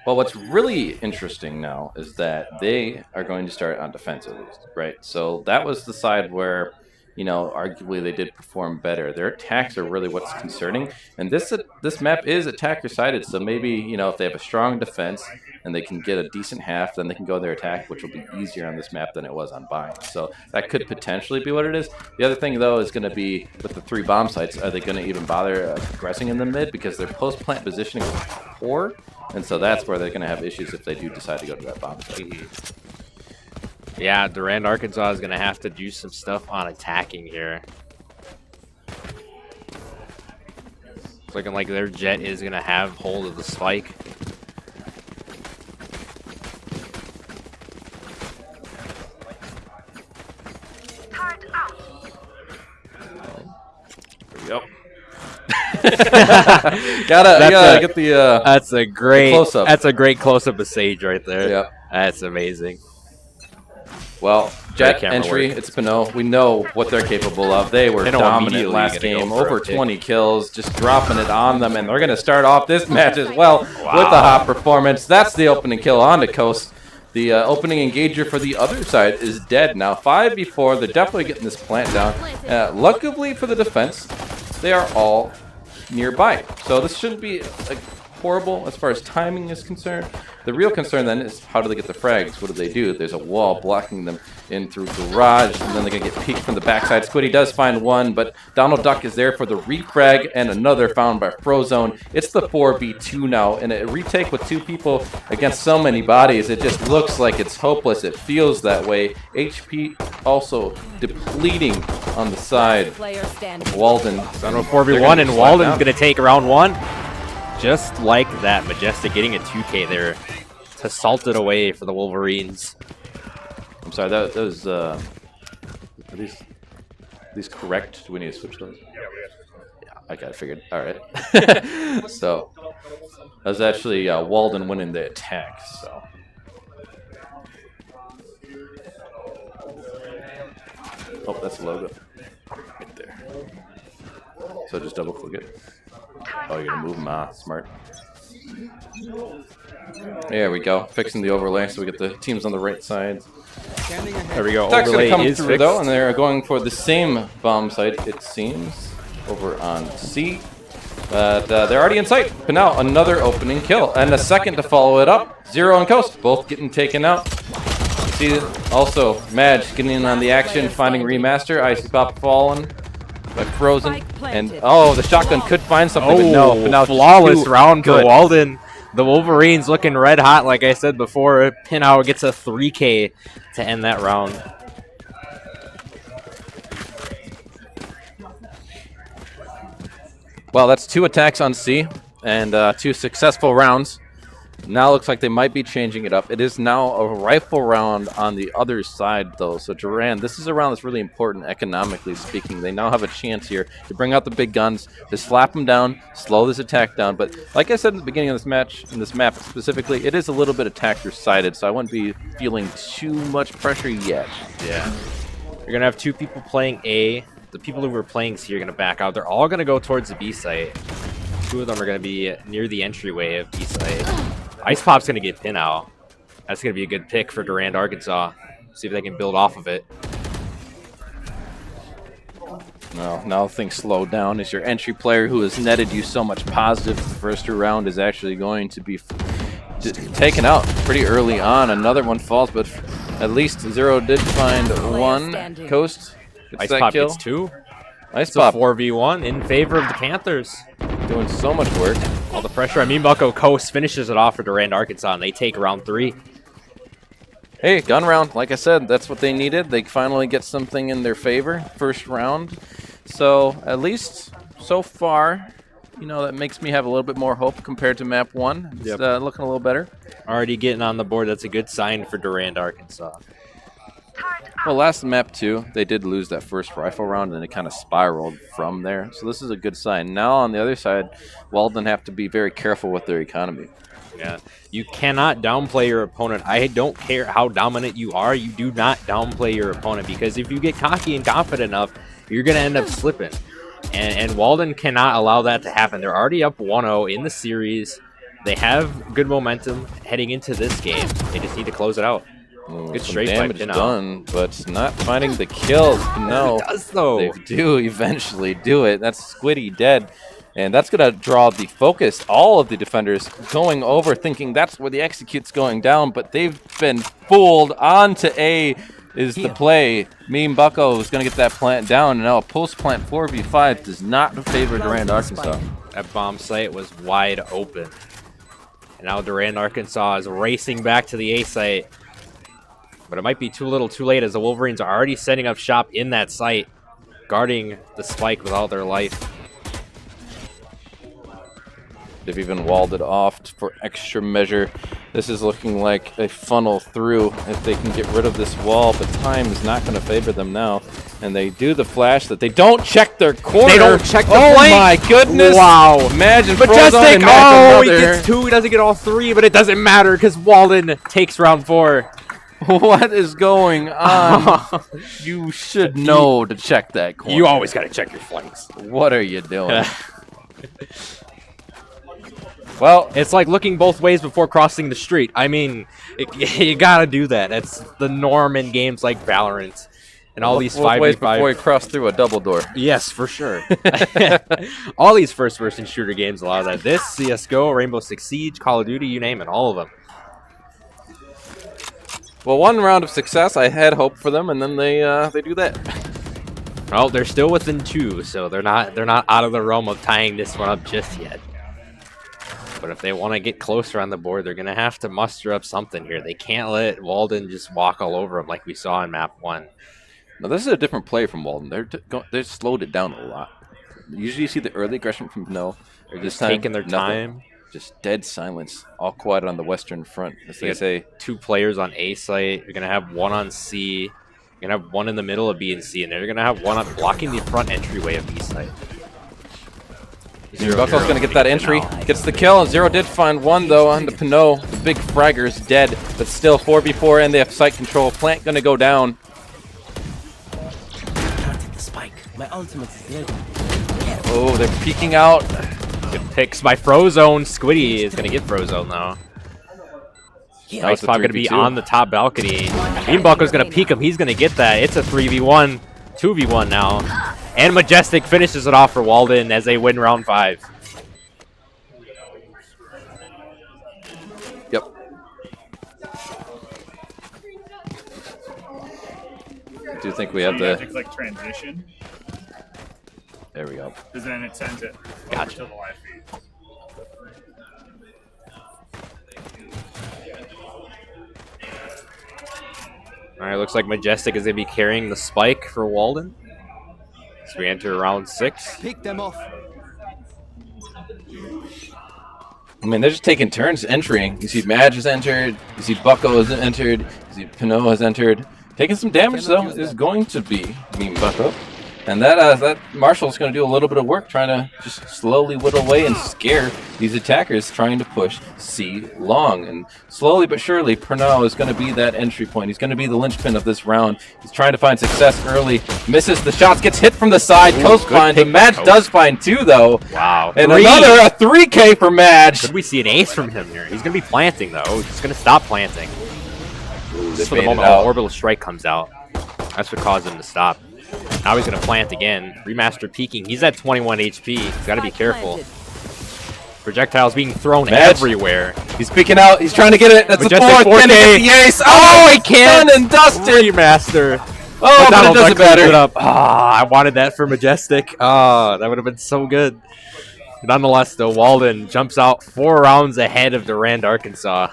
Well, what's really interesting now is that they are going to start on defense at least, right? So that was the side where, you know, arguably they did perform better. Their attacks are really what's concerning, and this map is attacker-sided, so maybe, you know, if they have a strong defense and they can get a decent half, then they can go their attack, which will be easier on this map than it was on Bind. So that could potentially be what it is. The other thing, though, is going to be with the 3 bomb sites, are they going to even bother aggressing in the mid? Because their post-plant positioning is poor, and so that's where they're going to have issues if they do decide to go to that bomb site. Yeah, Durant, Arkansas is going to have to do some stuff on attacking here. It's looking like their Jet is going to have hold of the spike. Yep. gotta get the that's a great close-up. That's a great close-up of Sage right there. Yep. That's amazing. Well, Jet entry, it's Pinot. We know what they're capable of. They were dominant last game, over 20 kills, just dropping it on them, and they're going to start off this match as well with a hot performance. That's the opening kill on the coast. The opening engager for the other side is dead now. 5v4, they're definitely getting this plant down. Luckily for the defense, they are all nearby. So this shouldn't be horrible as far as timing is concerned. The real concern then is how do they get the frags? What do? There's a wall blocking them in through garage, and then they're going to get peeked from the backside. Squiddy does find one, but Donald Duck is there for the refrag, and another found by Frozone. It's the 4v2 now, and a retake with 2 people against so many bodies, it just looks like it's hopeless. It feels that way. HP also depleting on the side. Walden. So 4v1, and Walden's going to take round 1. Just like that, Majestic getting a 2K there to salt it away for the Wolverines. I'm sorry, that was, are these correct? Do we need to switch those? Yeah, I got it figured. All right. So, that was actually Walden winning the attack, so. Oh, that's the logo. Right there. So just double click it. Oh, you're going to move them? Ah, smart. There we go. Fixing the overlay so we get the teams on the right side. There we go. Ducks Overlay gonna come is through fixed. though, and they're going for the same bomb site, it seems, over on C. But they're already in sight. But now another opening kill, and a second to follow it up. 0 and Coast, both getting taken out. See, also Madge getting in on the action, finding remaster. Icy Pop fallen. Like Frozen, and the shotgun could find something, but no. But now flawless round for Walden. The Wolverines looking red hot, like I said before. Pinau gets a 3K to end that round. Well, that's 2 attacks on C and 2 successful rounds. Now looks like they might be changing it up. It is now a rifle round on the other side, though. So Duran, this is a round that's really important economically speaking. They now have a chance here to bring out the big guns, to slap them down, slow this attack down. But like I said in the beginning of this match, in this map specifically, it is a little bit attacker-sided, so I wouldn't be feeling too much pressure yet. Yeah. You're going to have 2 people playing A. The people who were playing C are going to back out. They're all going to go towards the B site. 2 of them are going to be near the entryway of B site. Ice Pop's going to get pin out. That's going to be a good pick for Durant, Arkansas. See if they can build off of it. No, now things slow down as your entry player who has netted you so much positive the first round is actually going to be taken out pretty early on. Another one falls, but at least 0 did find 1. Coast gets Ice that Pop kill. gets 2. Nice It's a pop. 4v1 in favor of the Panthers. Doing so much work. All the pressure on Bucko Coast finishes it off for Durand, Arkansas, and they take round 3. Hey, gun round. Like I said, that's what they needed. They finally get something in their favor. First round. So, at least so far, you know, that makes me have a little bit more hope compared to map 1. It's looking a little better. Already getting on the board. That's a good sign for Durand, Arkansas. Well, last map 2, they did lose that first rifle round, and it kind of spiraled from there. So this is a good sign. Now, on the other side, Walden have to be very careful with their economy. Yeah, you cannot downplay your opponent. I don't care how dominant you are. You do not downplay your opponent, because if you get cocky and confident enough, you're going to end up slipping. And Walden cannot allow that to happen. They're already up 1-0 in the series. They have good momentum heading into this game. They just need to close it out. Good straight damage fight done, but not finding the kills. No, it does though. They do eventually do it. That's Squiddy dead. And that's going to draw the focus, all of the defenders going over, thinking that's where the execute's going down, but they've been fooled. On to A is the play. Bucko is going to get that plant down, and now a post-plant 4v5 does not favor Durand, Arkansas. That bomb site was wide open. And now Durand, Arkansas is racing back to the A site. But it might be too little too late, as the Wolverines are already setting up shop in that site, guarding the spike with all their life. They've even walled it off for extra measure. This is looking like a funnel through if they can get rid of this wall, but time is not going to favor them now. And they do the flash that they don't check their corner. They don't check the Oh flank. my goodness. Wow. Imagine Majestic. Frozone and Oh, he another. gets 2. He doesn't get all 3, but it doesn't matter because Walden takes round 4. What is going on? You should know to check that corner. You always got to check your flanks. What are you doing? Well, it's like looking both ways before crossing the street. I mean, you got to do that. That's the norm in games like Valorant and all these 5v5. Ways before you cross through a double door. Yes, for sure. All these first-person shooter games allow that. This, CSGO, Rainbow Six Siege, Call of Duty, you name it, all of them. Well, one round of success, I had hope for them, and then they do that. Well, they're still within 2, so they're not out of the realm of tying this one up just yet. But if they want to get closer on the board, they're going to have to muster up something here. They can't let Walden just walk all over them like we saw in map 1. Now, this is a different play from Walden. They're slowed it down a lot. Usually you see the early aggression from No. They're just taking their time. Just dead silence. All quiet on the western front, as they say. 2 players on A site. You're going to have 1 on C. You're going to have 1 in the middle of B and C. And they're going to have 1 blocking the front entryway of B site. Bucko's going to get that entry. Gets the kill. And Zero did find 1, though, on the Pinot. The big fragger's dead, but still 4v4, and they have site control. Plant going to go down. My ultimate is dead. Oh, they're peeking out. Good picks by Frozone. Squiddy is going to get Frozone, though. Yeah, Nice pop going to be on the top balcony. Bucko's going to peek him. He's going to get that. It's a 3v1. 2v1 now. And Majestic finishes it off for Walden as they win round 5. Yep. I do think we have the... Magic, like, transition. There we go. Because then it sends it Gotcha. to the live feed. All right, looks like Majestic is going to be carrying the spike for Walden. So we enter round 6. Pick them off. I mean, they're just taking turns entering. You see Madge has entered. You see Bucko has entered. You see Pinot has entered. Taking some damage, though, is going to be Bucko. And that Marshall's going to do a little bit of work trying to just slowly whittle away and scare these attackers trying to push C long. And slowly but surely, Pernod is going to be that entry point. He's going to be the linchpin of this round. He's trying to find success early. Misses the shots, gets hit from the side. Coast finds him. Madge does find 2, though. Wow. And another, a 3K for Madge. Could we see an ace from him here? He's going to be planting, though. He's going to stop planting. Just for the moment Orbital Strike comes out. That's what caused him to stop. Now he's going to plant again. Remaster peeking. He's at 21 HP. He's got to be careful. Projectiles being thrown everywhere. He's peeking out. He's trying to get it. That's a 4th. 4K. Can he get the ace? Oh, he can't. Done and dusted. Remaster. Oh, but it Donald doesn't Duck cleans it matter. up. I wanted that for Majestic. That would have been so good. Nonetheless, though, Walden jumps out 4 rounds ahead of Durand, Arkansas.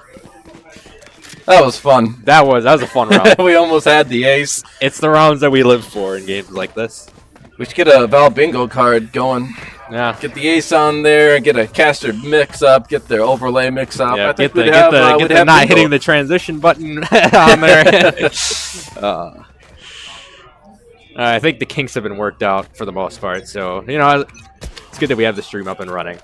That was fun. That was a fun round. We almost had the ace. It's the rounds that we live for in games like this. We should get a Val Bingo card going. Yeah. Get the ace on there, get a caster mix up, get their overlay mix up. Yeah, I think get we'd the have not bingo. hitting the transition button on there. I think the kinks have been worked out for the most part, so it's good that we have the stream up and running.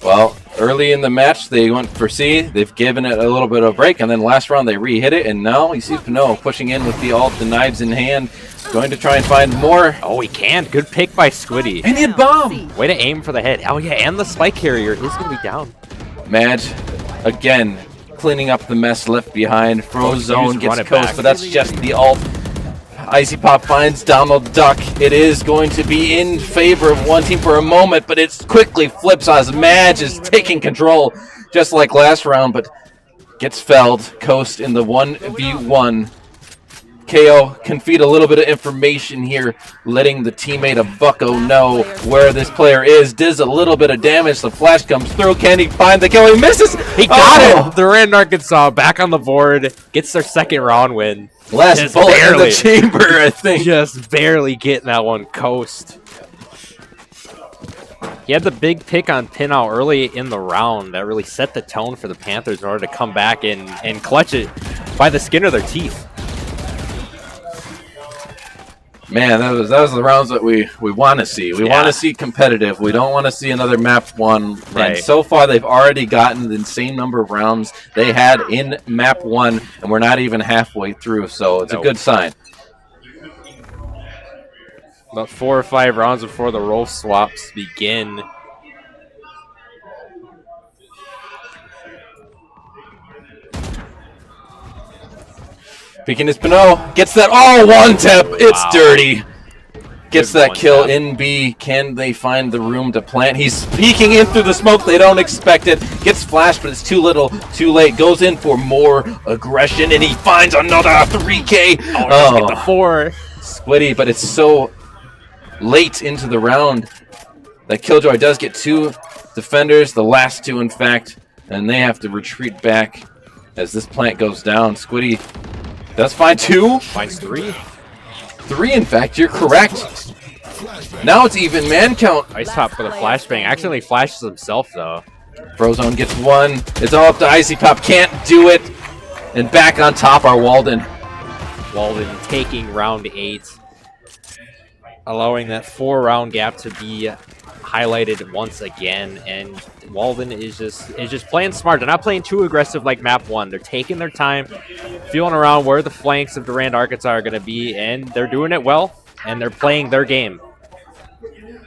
Well, early in the match, they went for C. They've given it a little bit of a break, and then last round they re-hit it, and now you see Pinot pushing in with the ult, the knives in hand, going to try and find more. Oh, he can. Good pick by Squiddy. And he had bomb. Way to aim for the head. Oh, yeah, and the spike carrier is going to be down. Madge, again, cleaning up the mess left behind. Frozone gets run it coast, back. but that's just the ult. Icy Pop finds Donald Duck. It is going to be in favor of one team for a moment, but it quickly flips as Madge is taking control, just like last round, but gets felled. Coast in the 1v1. KO can feed a little bit of information here, letting the teammate of Bucko know where this player is. Does a little bit of damage. The flash comes through. Can he find the kill? He misses. He got it. Durand, Arkansas back on the board. Gets their second round win. Last Just bullet barely. in the chamber, I think. Just barely getting that one coast. He had the big pick on Pinot early in the round that really set the tone for the Panthers in order to come back and clutch it by the skin of their teeth. Man, that was the rounds that we want to see. We want to see competitive. We don't want to see another map 1. Right. And so far, they've already gotten the same number of rounds they had in map 1, and we're not even halfway through, so it's a good sign. About 4 or 5 rounds before the role swaps begin. Peeking his Pinot, gets that one tap. It's dirty. Gets Good that one kill tap. in B. Can they find the room to plant? He's peeking in through the smoke. They don't expect it. Gets flashed, but it's too little, too late. Goes in for more aggression, and he finds another 3K. Get the 4. Squiddy, but it's so late into the round that Killjoy does get 2 defenders, the last 2 in fact, and they have to retreat back as this plant goes down. Squiddy does find 2. Finds 3. 3 in fact, you're correct. Now it's even man count. Ice Top for the flashbang. Accidentally flashes himself though. Frozone gets 1. It's all up to Icy Pop. Can't do it. And back on top are Walden. Walden taking round 8. Allowing that 4-round gap to be highlighted once again, and Walden is just playing smart. They're not playing too aggressive like map 1. They're taking their time, feeling around where the flanks of Durand, Arkansas are going to be, and they're doing it well, and they're playing their game.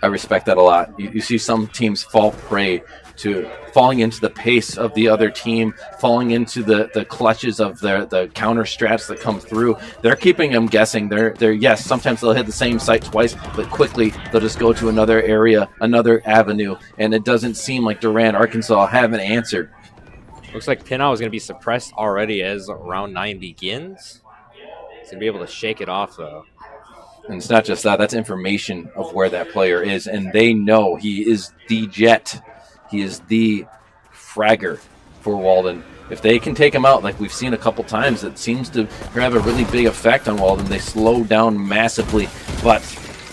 I respect that a lot. You see some teams fall prey to falling into the pace of the other team, falling into the clutches of the counter strats that come through. They're keeping them guessing. They're yes, sometimes they'll hit the same site twice, but quickly they'll just go to another area, another avenue, and it doesn't seem like Durand, Arkansas have an answer. Looks like Pinot is going to be suppressed already as round 9 begins. He's going to be able to shake it off though. And it's not just that, that's information of where that player is, and they know he is the jet. He is the fragger for Walden. If they can take him out, like we've seen a couple times, it seems to have a really big effect on Walden. They slow down massively, but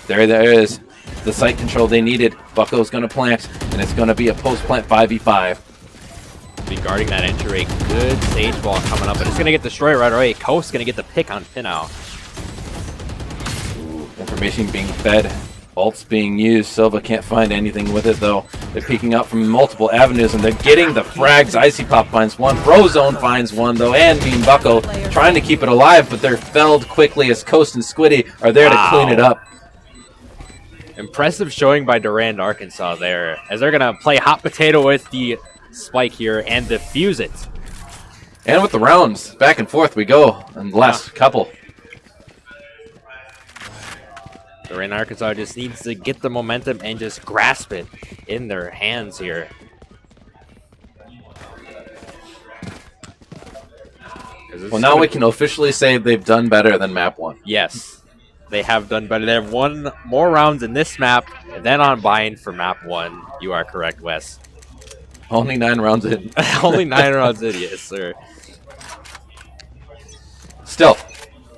there is the site control they needed. Bucko's going to plant, and it's going to be a post-plant 5v5. Be guarding that entry. Good sage ball coming up, but it's going to get destroyed right away. Coast's going to get the pick on Pinot. Information being fed. Ult's being used. Silva can't find anything with it, though. They're peeking out from multiple avenues, and they're getting the frags. Icy Pop finds 1. Frozone finds 1, though, and Mean Bucko trying to keep it alive, but they're felled quickly as Coast and Squiddy are there to clean it up. Impressive showing by Durand, Arkansas there, as they're going to play hot potato with the spike here and defuse it. And with the rounds, back and forth we go in the last couple. Durand, Arkansas just needs to get the momentum and just grasp it in their hands here. Well, now we can officially say they've done better than map 1. Yes, they have done better. They have won more rounds in this map than on Bind for map 1. You are correct, Wes. Only 9 rounds in. Only 9 rounds in, yes, sir. Still,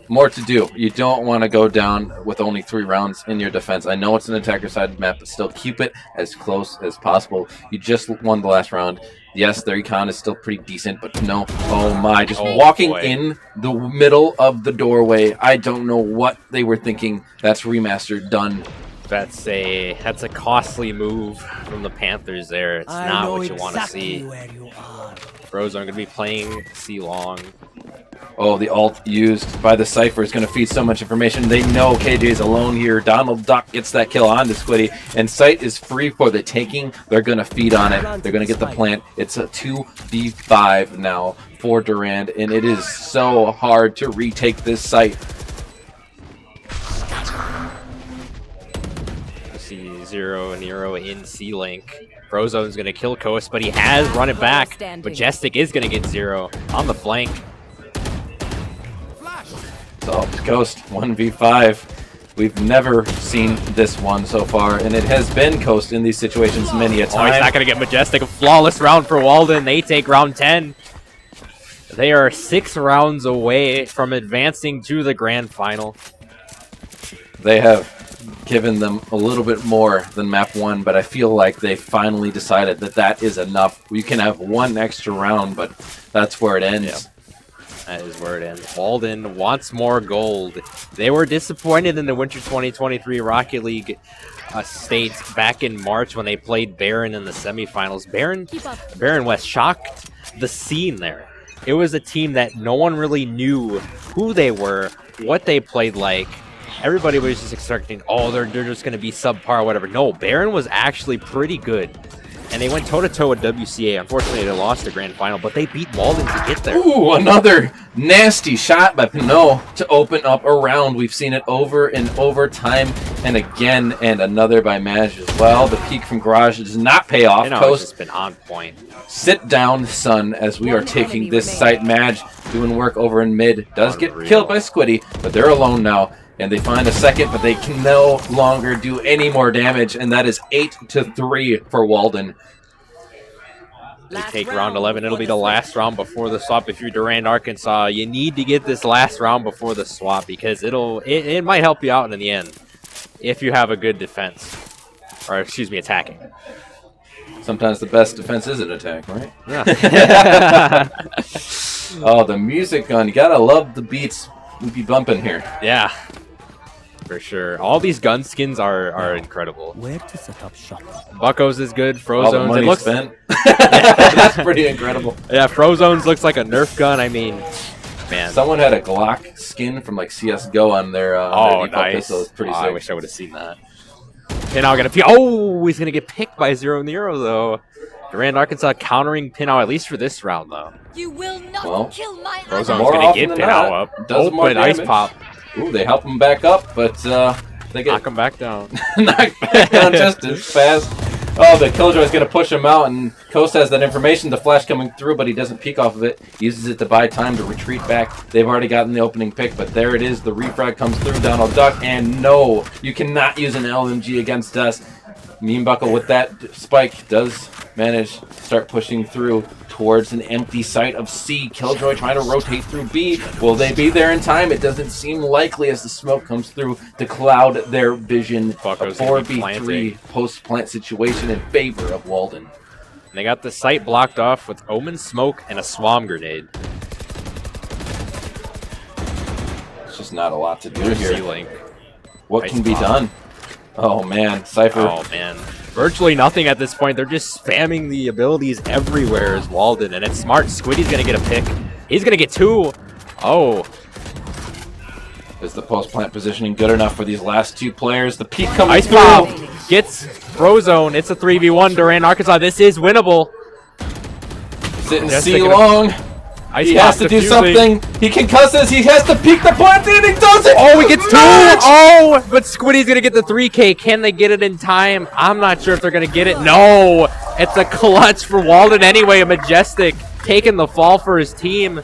more to do. You don't want to go down with only 3 rounds in your defense. I know it's an attacker side map, but still keep it as close as possible. You just won the last round. Yes, their econ is still pretty decent, but no. Oh my, just walking in the middle of the doorway. I don't know what they were thinking. That's remastered, done. That's a costly move from the Panthers there. It's not what you want to see. Frozone going to be playing C long. Oh, the ult used by the Cypher is going to feed so much information. They know KJ's alone here. Donald Duck gets that kill onto Squiddy, and Sight is free for the taking. They're going to feed on it. They're going to get the plant. It's a 2v5 now for Durand, and it is so hard to retake this site. You see Zero Nero in C-Link. Frozone's going to kill Coast, but he has run it back. Majestic is going to get Zero on the flank. So, Ghost 1v5. We've never seen this one so far, and it has been Ghost in these situations many a time. Oh, he's not going to get Majestic. A flawless round for Walden. They take round 10. They are 6 rounds away from advancing to the grand final. They have given them a little bit more than map 1, but I feel like they finally decided that that is enough. You can have 1 extra round, but that's where it ends. Yep. That is where it ends. Walden wants more gold. They were disappointed in the Winter 2023 Rocket League states back in March when they played Baron in the semifinals. Baron West shocked the scene there. It was a team that no one really knew who they were, what they played like. Everybody was just expecting, oh, they're just going to be subpar or whatever. No, Baron was actually pretty good. And they went toe-to-toe with WCA. Unfortunately, they lost the grand final, but they beat Walden to get there. Ooh, another nasty shot by Pinot to open up a round. We've seen it over and over time and again, and another by Maj as well. The peek from Garage does not pay off. Coast has been on point. Sit down, son, as we are taking this site. Maj doing work over in mid. Does get killed by Squiddy, but they're alone now. And they find a second, but they can no longer do any more damage, and that is 8-3 for Walden. They take round 11. It'll be the last round before the swap. If you're Durand, Arkansas, you need to get this last round before the swap because it might help you out in the end if you have a good defense, or excuse me, attacking. Sometimes the best defense is an attack, right? Yeah. Oh, the music on. You gotta love the beats we be bumping here. Yeah. For sure. All these gun skins are incredible. Where to set up shop? Bucko's is good. All the Frozone's money it looks spent. That's pretty incredible. Yeah, Frozone's looks like a Nerf gun. I mean, man. Someone had a Glock skin from like CS:GO on their oh, default nice. pistol. It's pretty sick. I wish I would have seen that. Pinau gonna he's gonna get picked by Zero Nero though. Durand, Arkansas countering Pinau at least for this round though. You will not kill my Frozone's gonna get Pinau up. Does more ice damage. pop. Ooh, they help him back up, but they get Knock him back down. knocked back down just as fast. Oh, the Killjoy's going to push him out, and Coast has that information, the flash coming through, but he doesn't peek off of it. He uses it to buy time to retreat back. They've already gotten the opening pick, but there it is. The refrag comes through, Donald Duck, and no, you cannot use an LMG against us. Mean Buckle with that spike does manage to start pushing through towards an empty site of C. Killjoy trying to rotate through B. Will they be there in time? It doesn't seem likely as the smoke comes through to cloud their vision. A 4v3 post-plant situation in favor of Walden. And they got the site blocked off with Omen Smoke and a Swam Grenade. It's just not a lot to do here. C-Link. What can be done? Oh man, Cypher. Oh man. Virtually nothing at this point. They're just spamming the abilities everywhere as Walden, and it's smart. Squiddy's gonna get a pick. He's gonna get 2. Oh. Is the post-plant positioning good enough for these last 2 players? The peek coming Ice through. Pop gets Frozone. It's a 3v1. Durand, Arkansas. This is winnable. Sitting C long. Ice he Pop has to do defusing. something. He can cuss this. He has to peek the plant and he does it. Oh, he gets 2. Match! Oh, but Squiddy's going to get the 3K. Can they get it in time? I'm not sure if they're going to get it. No. It's a clutch for Walden anyway. A Majestic taking the fall for his team.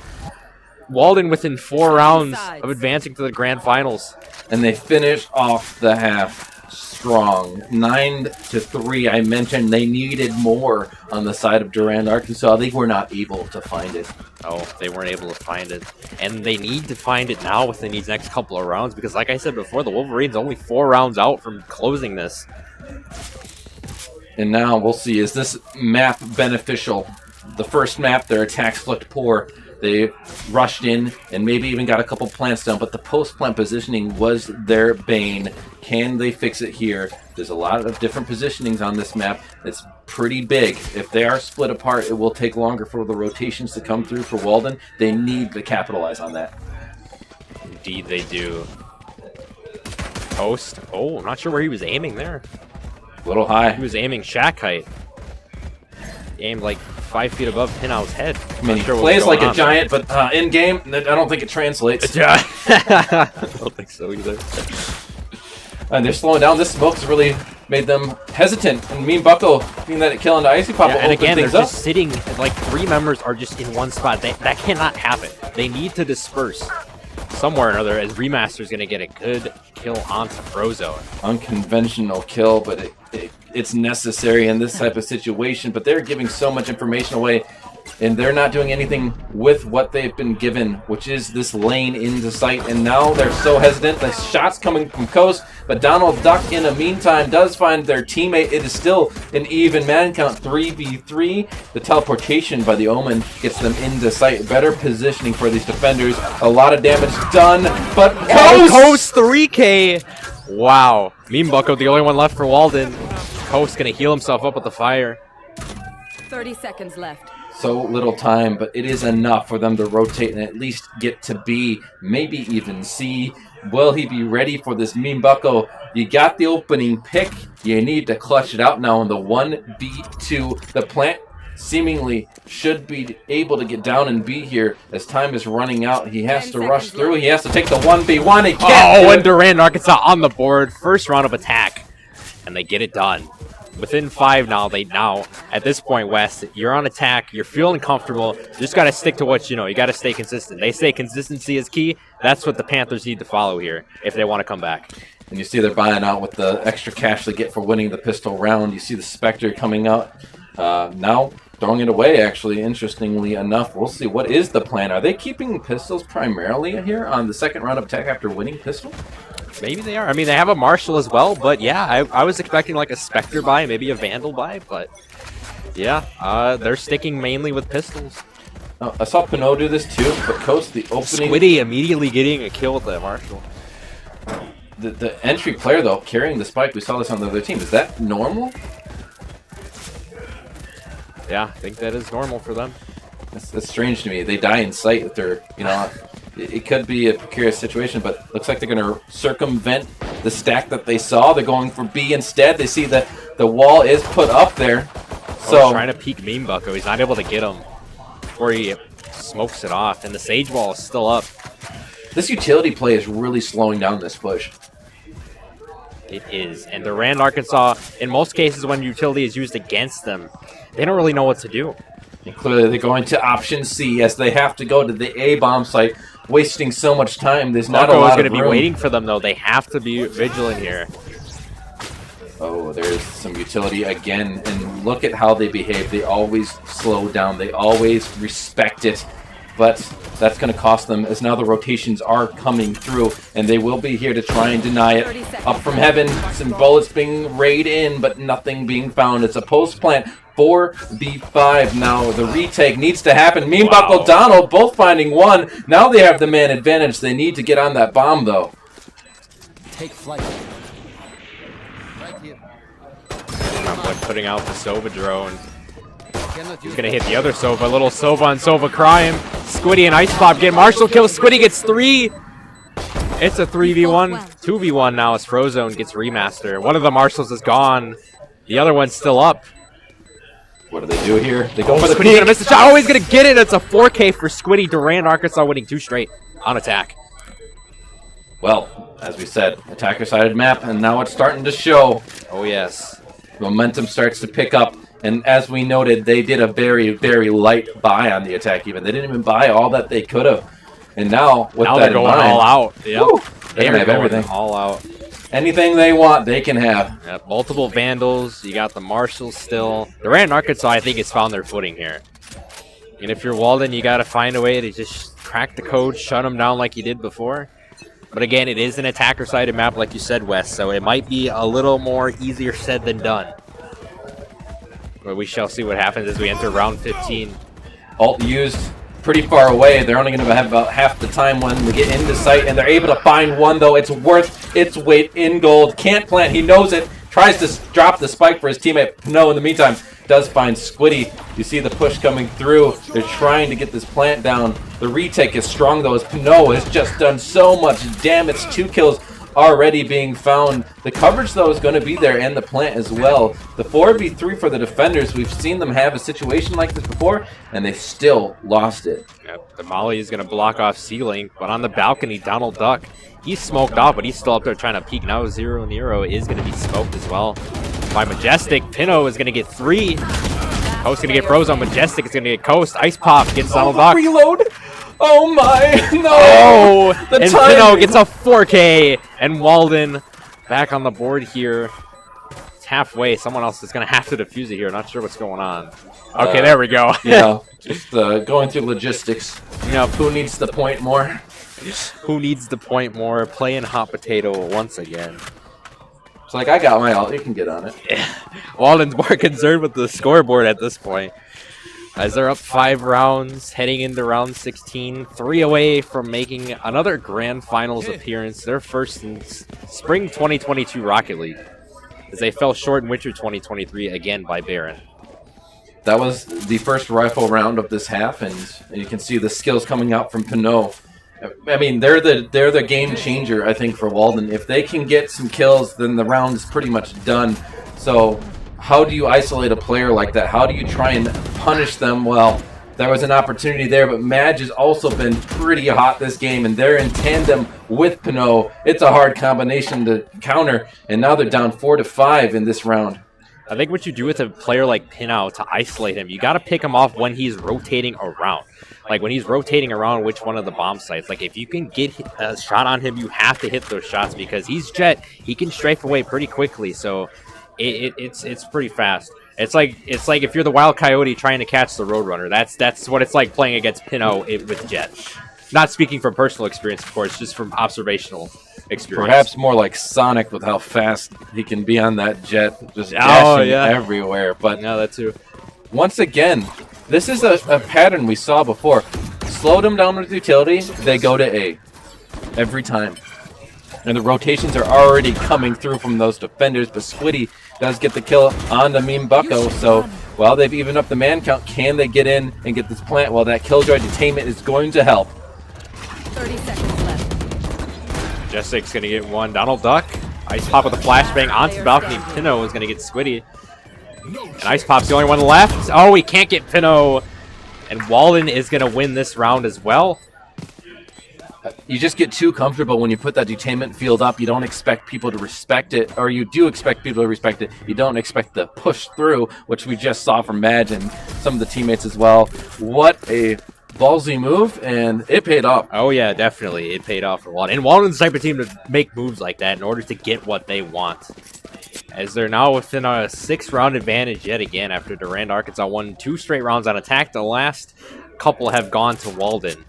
Walden within 4 rounds of advancing to the grand finals. And they finish off the half strong. 9-3. I mentioned they needed more on the side of Durand, Arkansas. They were not able to find it. Oh, they weren't able to find it. And they need to find it now within these next couple of rounds because, like I said before, the Wolverines only 4 rounds out from closing this. And now we'll see, is this map beneficial? The first map, their attacks looked poor. They rushed in and maybe even got a couple plants down, but the post-plant positioning was their bane. Can they fix it here? There's a lot of different positionings on this map. It's pretty big. If they are split apart, it will take longer for the rotations to come through for Walden. They need to capitalize on that. Indeed they do. Post. Oh, I'm not sure where he was aiming there. A little high. He was aiming shack height. He aimed like 5 feet above Pinow's head. I mean, he plays like a giant, but in-game, I don't think it translates. I don't think so either. And they're slowing down. This smoke's really made them hesitant. And Mean Bucko, being that killing the Icy Pop, and again, they're things up. just sitting, like 3 members are just in one spot. That cannot happen. They need to disperse somewhere or another, as Remaster's going to get a good kill onto Frozone. Unconventional kill, but it's necessary in this type of situation. But they're giving so much information away, and they're not doing anything with what they've been given, which is this lane into sight. And now they're so hesitant. The shot's coming from Coast, but Donald Duck in the meantime does find their teammate. It is still an even man count, 3v3. The teleportation by the Omen gets them into sight. Better positioning for these defenders. A lot of damage done, but Coast! Coast 3K! Wow. Mean Bucko, the only one left for Walden. Coast gonna heal himself up with the fire. 30 seconds left. So little time, but it is enough for them to rotate and at least get to B, maybe even C. Will he be ready for this Mean Bucko? You got the opening pick. You need to clutch it out now in the 1v2. The plant seemingly should be able to get down and B here as time is running out. He has to rush through. He has to take the 1v1. He can't do it. And Durand, Arkansas on the board. First round of attack. And they get it done. Within 5 now, at this point, West, you're on attack, you're feeling comfortable, you just got to stick to what you know, you got to stay consistent. They say consistency is key. That's what the Panthers need to follow here if they want to come back. And you see they're buying out with the extra cash they get for winning the pistol round. You see the Spectre coming out, now throwing it away, actually, interestingly enough. We'll see. What is the plan? Are they keeping pistols primarily here on the second round of attack after winning pistol? Maybe they are. I mean, they have a Marshall as well, but yeah, I was expecting like a Spectre buy, maybe a Vandal buy, but yeah, they're sticking mainly with pistols. I saw Pinot do this too, but Coast, the opening... Squiddy immediately getting a kill with the Marshall. The entry player, though, carrying the spike, we saw this on the other team. Is that normal? Yeah, I think that is normal for them. That's strange to me. They die in sight if they're, you know... It could be a precarious situation, but looks like they're going to circumvent the stack that they saw. They're going for B instead. They see that the wall is put up there. So trying to peek Mean Bucko. He's not able to get him before he smokes it off, and the Sage Wall is still up. This utility play is really slowing down this push. It is, and Durand, Arkansas, in most cases when utility is used against them, they don't really know what to do. And clearly they're going to option C as they have to go to the A bomb site. Wasting so much time. There's not a lot of room. Bucko is going to be waiting for them, though. They have to be vigilant here. Oh, there's some utility again. And look at how they behave. They always slow down. They always respect it. But that's going to cost them as now the rotations are coming through. And they will be here to try and deny it. Up from heaven, some bullets being rayed in, but nothing being found. It's a post-plant. 4v5 now. The retake needs to happen. Mean Bucko, Donald both finding one. Now they have the man advantage. They need to get on that bomb, though. Take flight. Right here. Putting out the Sova drone. He's going to hit the other Sova. Little Sova on Sova crime. Squiddy and Ice Pop get Marshall kills. Squiddy gets 3. It's a 3v1. 2v1 now as Frozone gets Remaster. One of the Marshalls is gone. The other one's still up. What do they do here? They go for the Squiddy gonna miss the shot. Oh, he's gonna get it. It's a 4K for Squiddy. Durand, Arkansas winning 2 straight on attack. Well, as we said, attacker-sided map, and now it's starting to show. Oh, yes. Momentum starts to pick up, and as we noted, they did a very, very light buy on the attack even. They didn't even buy all that they could have. And now, with Now that they're going in mind, all out. Yep. they're going to have going everything. all out. Anything they want, they can have. Yep, multiple Vandals. You got the Marshals still. Durant and Arkansas, I think, has found their footing here. And if you're Walden, you got to find a way to just crack the code, shut them down like you did before. But again, it is an attacker-sided map, like you said, Wes, so it might be a little more easier said than done. But we shall see what happens as we enter round 15. Ult used pretty far away. They're only going to have about half the time when we get into sight, and they're able to find one, though. It's worth its weight in gold. Can't plant. He knows it. Tries to drop the spike for his teammate. No, in the meantime, does find Squiddy. You see the push coming through. They're trying to get this plant down. The retake is strong, though, as Pinot has just done so much damage. 2 kills already being found. The coverage, though, is going to be there, and the plant as well. The 4v3 for the defenders, we've seen them have a situation like this before, and they still lost it. Yep, the Molly is going to block off Ceiling, but on the balcony, Donald Duck, he's smoked off, but he's still up there trying to peek. Now Zero Nero is going to be smoked as well by Majestic. Pinot is going to get 3. Coast going to get Frozone. Majestic is going to get Coast. Ice Pop gets Donald Duck. Reload! Oh my! No! Oh! The And timing. Pinot gets a 4K. And Walden back on the board here. It's halfway. Someone else is going to have to defuse it here. Not sure what's going on. Okay, there we go. Yeah, just going through logistics. You know, who needs the point more? Who needs the point more? Playing hot potato once again. It's like, I got my ult. You can get on it. Yeah. Walden's more concerned with the scoreboard at this point. As they're up 5 rounds, heading into round 16, 3 away from making another Grand Finals appearance, their first in Spring 2022 Rocket League, as they fell short in Winter 2023 again by Baron. That was the first rifle round of this half, and you can see the skills coming out from Pinot. I mean, they're the game changer, I think, for Walden. If they can get some kills, then the round is pretty much done. So how do you isolate a player like that? How do you try and punish them? Well, there was an opportunity there, but Madge has also been pretty hot this game, and they're in tandem with Pinot. It's a hard combination to counter, and now they're down 4-5 in this round. I think what you do with a player like Pinot to isolate him, you got to pick him off when he's rotating around. Like when he's rotating around which one of the bomb sites. Like if you can get a shot on him, you have to hit those shots because he's Jet. He can strafe away pretty quickly, so it's pretty fast. It's like if you're the Wild Coyote trying to catch the Roadrunner. That's what it's like playing against Pinot with Jet. Not speaking from personal experience, of course, just from observational experience. Perhaps more like Sonic with how fast he can be on that Jet, just dashing everywhere. But no, that too. Once again, this is a pattern we saw before. Slow them down with utility, they go to A. Every time. And the rotations are already coming through from those defenders, but Squiddy does get the kill on the Meme Bucko, so while they've evened up the man count, can they get in and get this plant? Well, that Killjoy detainment is going to help. 30 seconds left. Majestic's going to get 1. Donald Duck. Ice Pop with a flashbang onto the balcony. Pinot is going to get Squiddy. And Ice Pop's the only one left. Oh, he can't get Pinot. And Walden is going to win this round as well. You just get too comfortable when you put that detainment field up. You don't expect people to respect it, or you do expect people to respect it. You don't expect the push through, which we just saw from Madge and some of the teammates as well. What a ballsy move, and it paid off. Oh, yeah, definitely. It paid off for Walden. And Walden's the type of team to make moves like that in order to get what they want. As they're now within a 6-round advantage yet again after Durand Arkansas won 2 straight rounds on attack. The last couple have gone to Walden.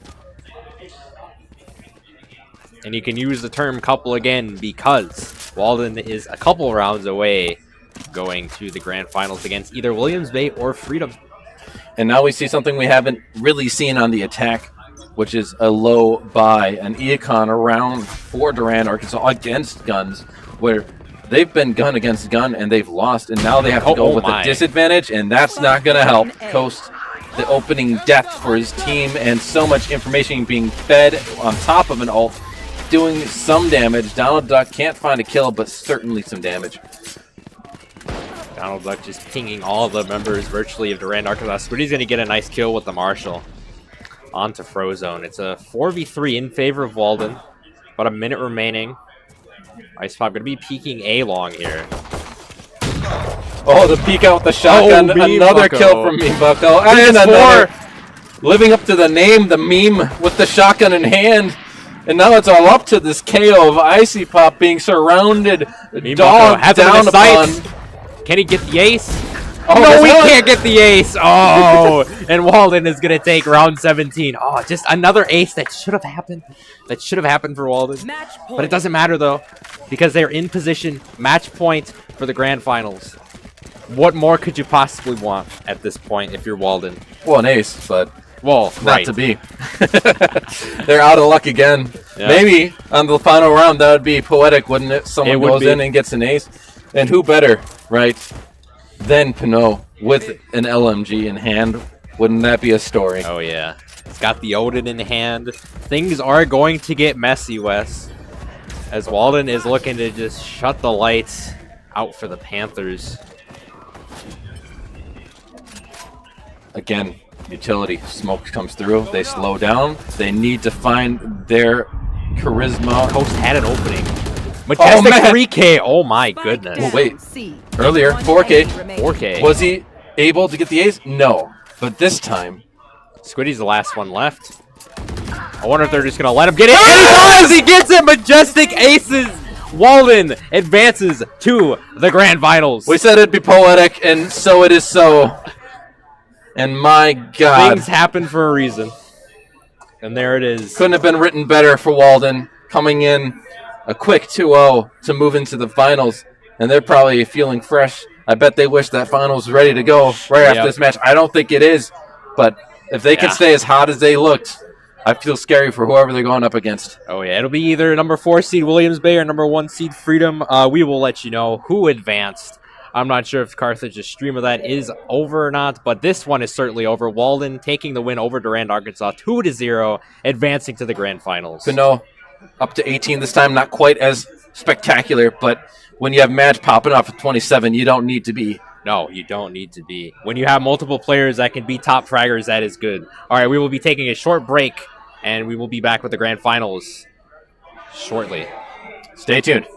And you can use the term couple again because Walden is a couple rounds away going to the grand finals against either Williams Bay or Freedom. And now we see something we haven't really seen on the attack, which is a low buy, an Econ around for Durand Arkansas against Guns, where they've been gun against gun and they've lost, and now they have to go with a disadvantage, and that's not going to help. Coast the opening death for his team, and so much information being fed on top of an ult, doing some damage. Donald Duck can't find a kill, but certainly some damage. Donald Duck just pinging all the members virtually of Durand Arkansas. But he's going to get a nice kill with the Marshal onto Frozone. It's a 4v3 in favor of Walden. About a minute remaining. Ice Pop going to be peeking A long here. Oh, the peek out with the shotgun. Another kill from me, Bucko. And another. living up to the name, the meme with the shotgun in hand. And now it's all up to this KO of Icy Pop being surrounded, dogged down upon. Can he get the ace? Oh, no, he can't get the ace. Oh, and Walden is going to take round 17. Oh, just another ace that should have happened. That should have happened for Walden. Match point. But it doesn't matter, though, because they're in position. Match point for the grand finals. What more could you possibly want at this point if you're Walden? Well, an ace, but well, not to be. They're out of luck again. Yeah. Maybe on the final round that would be poetic, wouldn't it? Someone goes in and gets an ace. And who better, right, than Pinot with an LMG in hand? Wouldn't that be a story? Oh, yeah. He's got the Odin in hand. Things are going to get messy, Wes. As Walden is looking to just shut the lights out for the Panthers. Again, utility. Smoke comes through. They slow down. They need to find their charisma. Coast had an opening. Majestic 3K. Oh, my goodness. Oh, wait. Earlier, 4K. 4K. Was he able to get the ace? No. But this time, Squiddy's the last one left. I wonder if they're just going to let him get it. And he does! He gets it! Majestic aces! Walden advances to the grand finals. We said it'd be poetic, and so it is so. And my God. Things happen for a reason. And there it is. Couldn't have been written better for Walden. Coming in a quick 2-0 to move into the finals. And they're probably feeling fresh. I bet they wish that finals was ready to go right after this match. I don't think it is. But if they can stay as hot as they looked, I feel scary for whoever they're going up against. Oh, yeah. It'll be either number 4 seed Williams Bay or number 1 seed Freedom. We will let you know who advanced. I'm not sure if Carthage's stream of that is over or not, but this one is certainly over. Walden taking the win over Durand, Arkansas, 2-0, advancing to the grand finals. Pinot up to 18 this time, not quite as spectacular, but when you have match popping off at 27, you don't need to be. No, you don't need to be. When you have multiple players that can be top fraggers, that is good. All right, we will be taking a short break, and we will be back with the grand finals shortly. Stay tuned.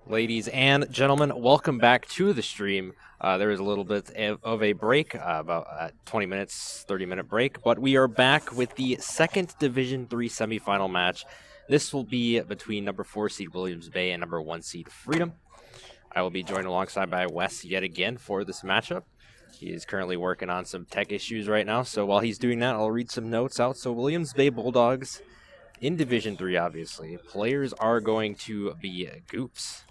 Ladies and gentlemen, welcome back to the stream. There was a little bit of a break, about 20 minutes, 30-minute break, but we are back with the second Division III semifinal match. This will be between number 4 seed Williams Bay and number 1 seed Freedom. I will be joined alongside by Wes yet again for this matchup. He is currently working on some tech issues right now, so while he's doing that, I'll read some notes out. So Williams Bay Bulldogs in Division III, obviously. Players are going to be Goops,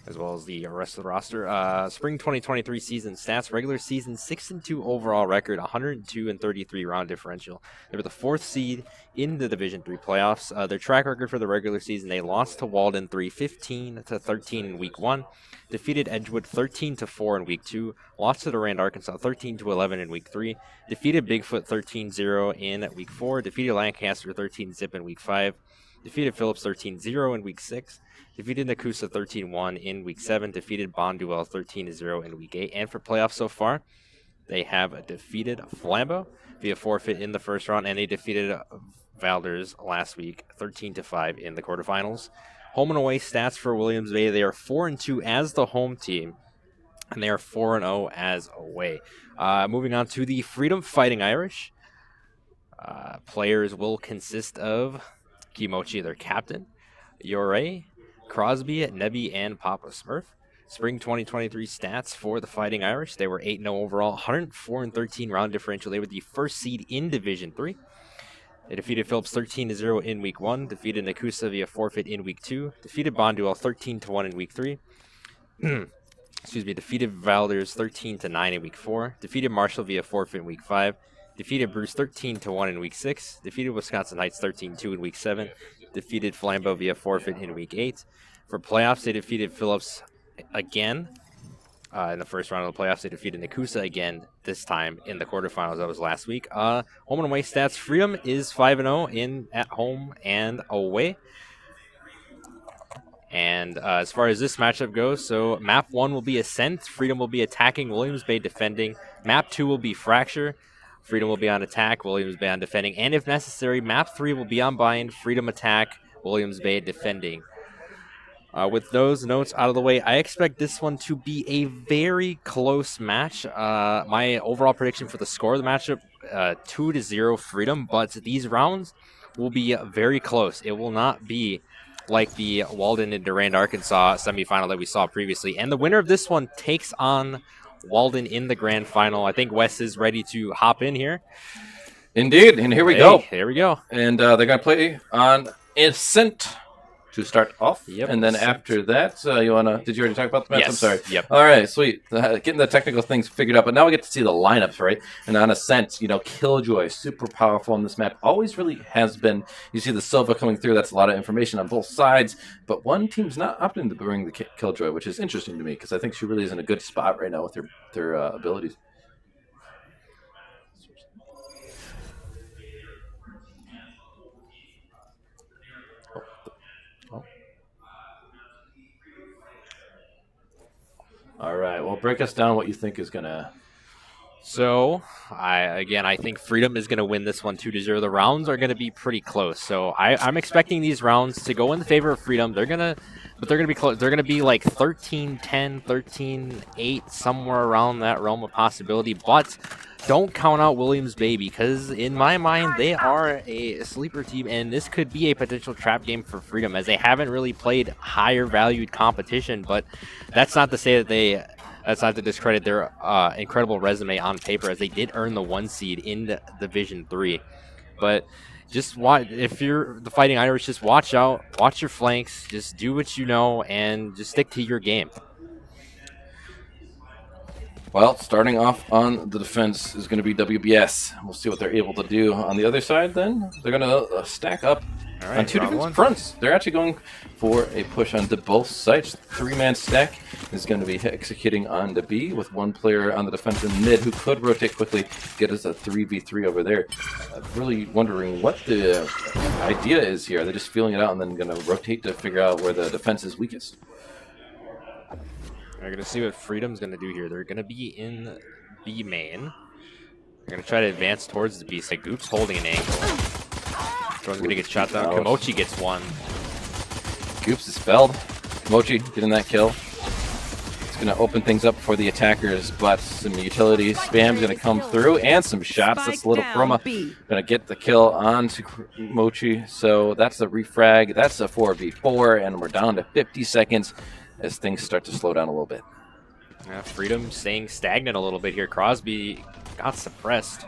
as well as the rest of the roster. Spring 2023 season stats: regular season 6-2 overall record, 102-33 round differential. They were the 4th seed in the Division III playoffs. Their track record for the regular season: they lost to Walden 15-13 in week 1, defeated Edgewood 13-4 in week 2, lost to Durand, Arkansas 13-11 in week 3, defeated Bigfoot 13-0 in week 4, defeated Lancaster 13-0 in week 5, defeated Phillips 13-0 in week 6, defeated Nakusa 13-1 in week 7, defeated Bonduel 13-0 in week 8. And for playoffs so far, they have defeated Flambeau via forfeit in the first round, and they defeated Valders last week 13-5 in the quarterfinals. Home and away stats for Williams Bay: they are 4-2 as the home team, and they are 4-0 as away. Moving on to the Freedom Fighting Irish. Players will consist of Kimochi, their captain, Yore, Crosby, Nebby, and Papa Smurf. Spring 2023 stats for the Fighting Irish: they were 8-0 overall, 104-13 round differential. They were the 1st seed in Division III. They defeated Phillips 13-0 in week 1, defeated Nakusa via forfeit in week 2, defeated Bonduel 13-1 in week 3. Defeated Valders 13-9 in week 4, defeated Marshall via forfeit in week 5, defeated Bruce 13-1 in week 6, defeated Wisconsin Heights 13-2 in week 7, defeated Flambeau via forfeit in week 8. For playoffs, they defeated Phillips again in the first round of the playoffs. They defeated Nakusa again, this time in the quarterfinals. That was last week. Home and away stats: Freedom is 5-0 at home and away. And as far as this matchup goes, so map 1 will be Ascent. Freedom will be attacking, Williams Bay defending. Map 2 will be Fracture. Freedom will be on attack, Williams Bay on defending. And if necessary, map 3 will be on bind, Freedom attack, Williams Bay defending. With those notes out of the way, I expect this one to be a very close match. My overall prediction for the score of the matchup, 2-0 Freedom, but these rounds will be very close. It will not be like the Walden and Durand, Arkansas semifinal that we saw previously. And the winner of this one takes on Walden in the grand final. I think Wes is ready to hop in here. Indeed, and here we go. Here we go. And they're going to play on Ascent to start off. Yep. And then after that, did you already talk about the match? Yes. I'm sorry. Yep. All right, sweet. Getting the technical things figured out, but now we get to see the lineups, right? And on Ascent, Killjoy, super powerful on this map. Always really has been. You see the Silva coming through. That's a lot of information on both sides. But one team's not opting to bring the Killjoy, which is interesting to me because I think she really is in a good spot right now with her abilities. All right, well, break us down what you think is going to... So, I think Freedom is going to win this one 2-0. The rounds are going to be pretty close. So, I'm expecting these rounds to go in the favor of Freedom. They're going to be close. They're going to be like 13-10, 13-8, somewhere around that realm of possibility. But don't count out Williams Bay because, in my mind, they are a sleeper team, and this could be a potential trap game for Freedom as they haven't really played higher valued competition. But that's not to say that that's not to discredit their incredible resume on paper, as they did earn the 1 seed in Division III. But just watch, if you're the Fighting Irish, just watch out, watch your flanks, just do what you know, and just stick to your game. Well, starting off on the defense is going to be WBS. We'll see what they're able to do. On the other side, then, they're going to stack up on 2 different fronts. They're actually going for a push onto both sides. 3-man stack is going to be executing on the B with 1 player on the defensive mid who could rotate quickly, get us a 3v3 over there. Really wondering what the idea is here. They're just feeling it out and then going to rotate to figure out where the defense is weakest. We're going to see what Freedom's going to do here. They're going to be in B main. They're going to try to advance towards the B side. Goop's holding an angle. Drone's going to get shot down. Kimochi gets 1. Goops is spelled. Mochi getting that kill. It's going to open things up for the attackers, but some utility spam is going to come through and some shots. That's a little Chroma. Going to get the kill onto Mochi. So that's a refrag. That's a 4v4, and we're down to 50 seconds as things start to slow down a little bit. Yeah, Freedom staying stagnant a little bit here. Crosby got suppressed.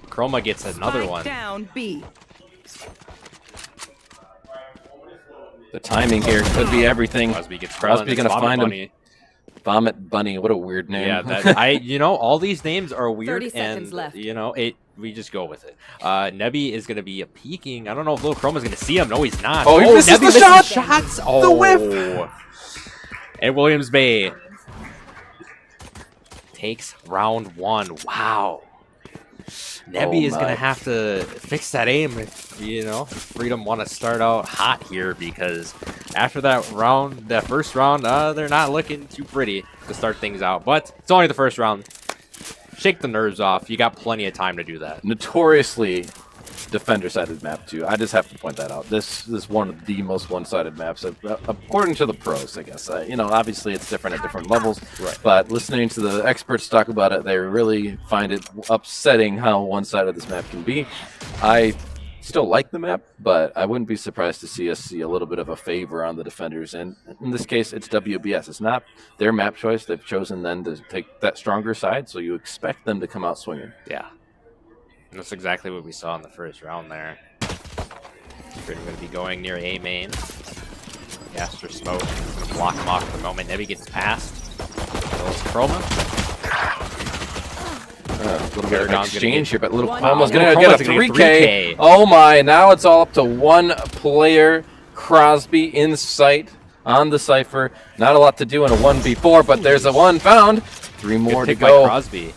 Chroma gets another one. Down B. The timing here could be everything. Crosby gets going to find Bunny. him. Vomit Bunny, what a weird name. Yeah, that, you know, all these names are weird, 30 seconds and left. you know, we just go with it. Nebby is going to be peeking. I don't know if Lil Chroma's going to see him. No, he's not. Oh, he misses Nebby the shot! Shots. The Oh. whiff! And Williams Bay takes round 1. Wow. Nebby is going to have to fix that aim if, you know, Freedom want to start out hot here, because after that round, that first round, they're not looking too pretty to start things out. But it's only the first round. Shake the nerves off. You got plenty of time to do that. Notoriously defender-sided map, too. I just have to point that out. This is one of the most one-sided maps, according to the pros, I guess. You know, obviously it's different at different levels, right. But listening to the experts talk about it, they really find it upsetting how one-sided this map can be. I still like the map, but I wouldn't be surprised to see us see a little bit of a favor on the defenders. And in this case, it's WBS. It's not their map choice. They've chosen then to take that stronger side, so you expect them to come out swinging. Yeah. That's exactly what we saw in the first round there. Freedom going to be going near A main. Gaster smoke. Going to block him off for the moment. Nebby gets past. Kills Chroma. A little bit of an exchange here, but little One- Chroma's Little going to get a Chroma's gonna 3K. get 3K. Oh my, now it's all up to one player. Crosby in sight on the Cypher. Not a lot to do in a 1v4, but there's a one found. 3 more Good to pick by go. Crosby.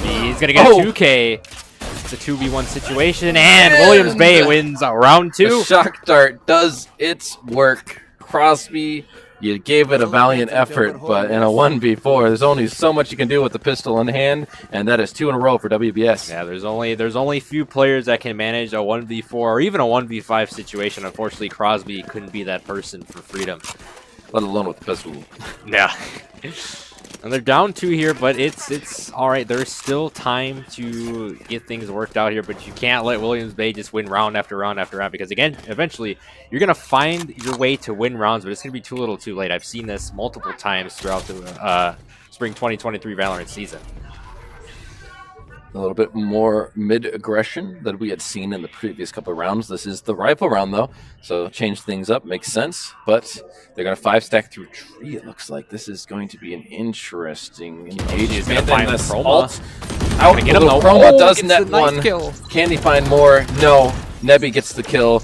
He's going to get a 2K. It's a 2v1 situation, and Williams Bay wins round 2. The shock dart does its work. Crosby, you gave it a valiant effort, but in a 1v4, there's only so much you can do with the pistol in hand, and that is 2 in a row for WBS. Yeah, there's only few players that can manage a 1v4 or even a 1v5 situation. Unfortunately, Crosby couldn't be that person for Freedom. Let alone with the pistol. Yeah. And they're down 2 here, but it's all right. There's still time to get things worked out here, but you can't let Williams Bay just win round after round after round, because, again, eventually you're going to find your way to win rounds, but it's going to be too little too late. I've seen this multiple times throughout the spring 2023 Valorant season. A little bit more mid-aggression than we had seen in the previous couple of rounds. This is the rifle round, though, so change things up. Makes sense, but they're going to 5-stack through tree, it looks like. This is going to be an interesting engagement. He's going to find Chroma. Out, Get him, though. Chroma does Gets net the nice one. kill. Can he find more? No. Nebby gets the kill.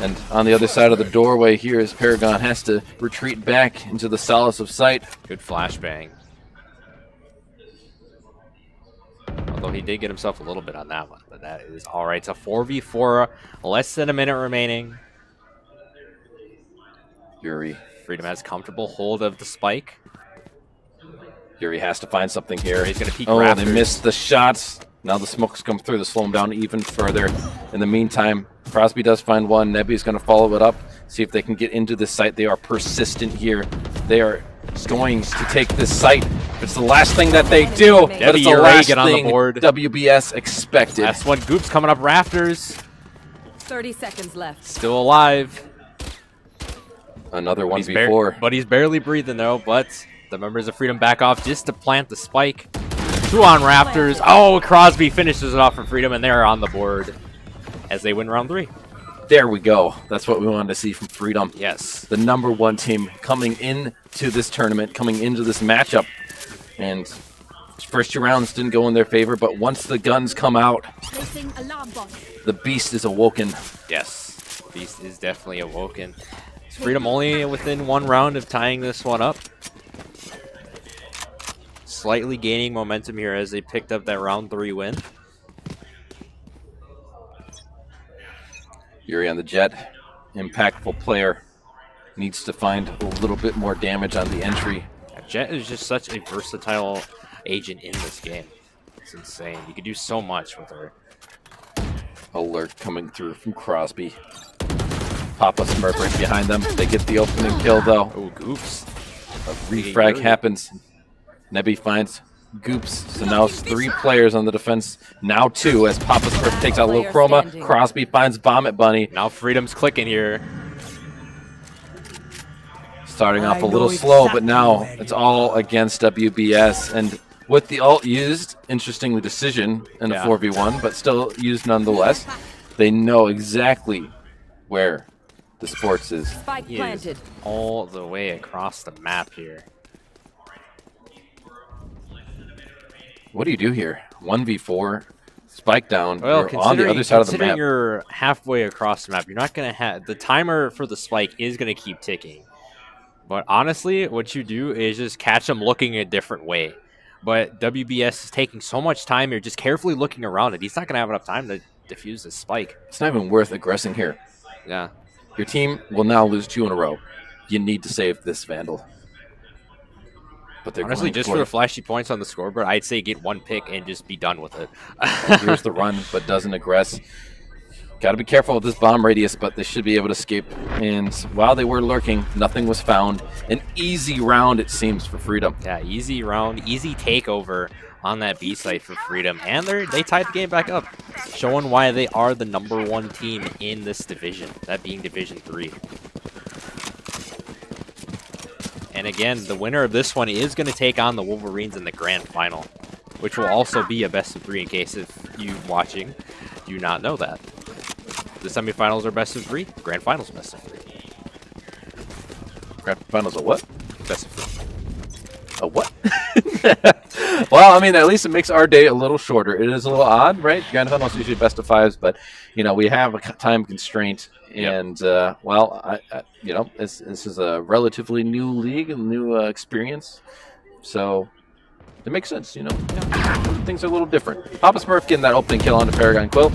And on the other side of the doorway here is Paragon has to retreat back into the solace of sight. Good flashbang. Although he did get himself a little bit on that one, but that is all right. It's a 4v4, less than a minute remaining. Yuri. Freedom has comfortable hold of the spike. Yuri has to find something here. He's going to peek Oh, Raptors. they missed the shots. Now the smokes come through to slow him down even further. In the meantime, Crosby does find one. Nebby's going to follow it up, see if they can get into this site. They are persistent here. They are going to take this site. It's the last thing that they do, but it's the last get on the thing board. WBS expected. That's one. Goop's coming up Rafters. 30 seconds left. Still alive. Another 1v4. But he's barely breathing, though. But the members of Freedom back off just to plant the spike. 2 on Raptors. Oh, Crosby finishes it off for Freedom, and they're on the board as they win round 3. There we go. That's what we wanted to see from Freedom. Yes. The #1 team coming into this tournament, coming into this matchup. And first 2 rounds didn't go in their favor, but once the guns come out, Placing alarm bot. the beast is awoken. Yes. Beast is definitely awoken. Is Freedom only within 1 round of tying this one up. Slightly gaining momentum here as they picked up that round 3 win. Yuri on the jet, impactful player, needs to find a little bit more damage on the entry. Jet is just such a versatile agent in this game. It's insane. You can do so much with her. Alert coming through from Crosby. Papa Smurf right behind them. They get the opening kill though. Oh, Goops. A refrag happens. Nebby finds Goops. So now it's 3 players on the defense. Now 2 as Papa Smurf takes out Lil Chroma. Crosby finds Vomit Bunny. Now Freedom's clicking here. Starting off a little slow, but now it's all against WBS. And with the ult used, interestingly decision in a 4v1, but still used nonetheless, they know exactly where the sports is. Spike planted. All the way across the map here. What do you do here? 1v4, spike down. Well, you're on the other side of the map. You're halfway across the map, you're not going to have... The timer for the spike is going to keep ticking. But honestly, what you do is just catch them looking a different way. But WBS is taking so much time. You're just carefully looking around it. He's not going to have enough time to defuse this spike. It's not even worth aggressing here. Yeah. Your team will now lose 2 in a row. You need to save this Vandal. But they're honestly, just for the flashy points on the scoreboard, I'd say get 1 pick and just be done with it. Here's the run, but doesn't aggress. Got to be careful with this bomb radius, but they should be able to escape. And while they were lurking, nothing was found. An easy round, it seems, for Freedom. Yeah, easy round, easy takeover on that B site for Freedom. And they tied the game back up, showing why they are the #1 team in this division, that being Division 3. And again, the winner of this one is going to take on the Wolverines in the grand final, which will also be a best of 3 in case if you watching do not know that. The semifinals are best of 3, grand finals best of 3. Grand finals are what? Best of 3. A what? Well, I mean, at least it makes our day a little shorter. It is a little odd, right? Grand finals usually best of 5s, but you know we have a time constraint, and well, you know, this is a relatively new league, a new experience, so it makes sense. You know, things are a little different. Papa Smurf getting that opening kill onto Paragon Quill.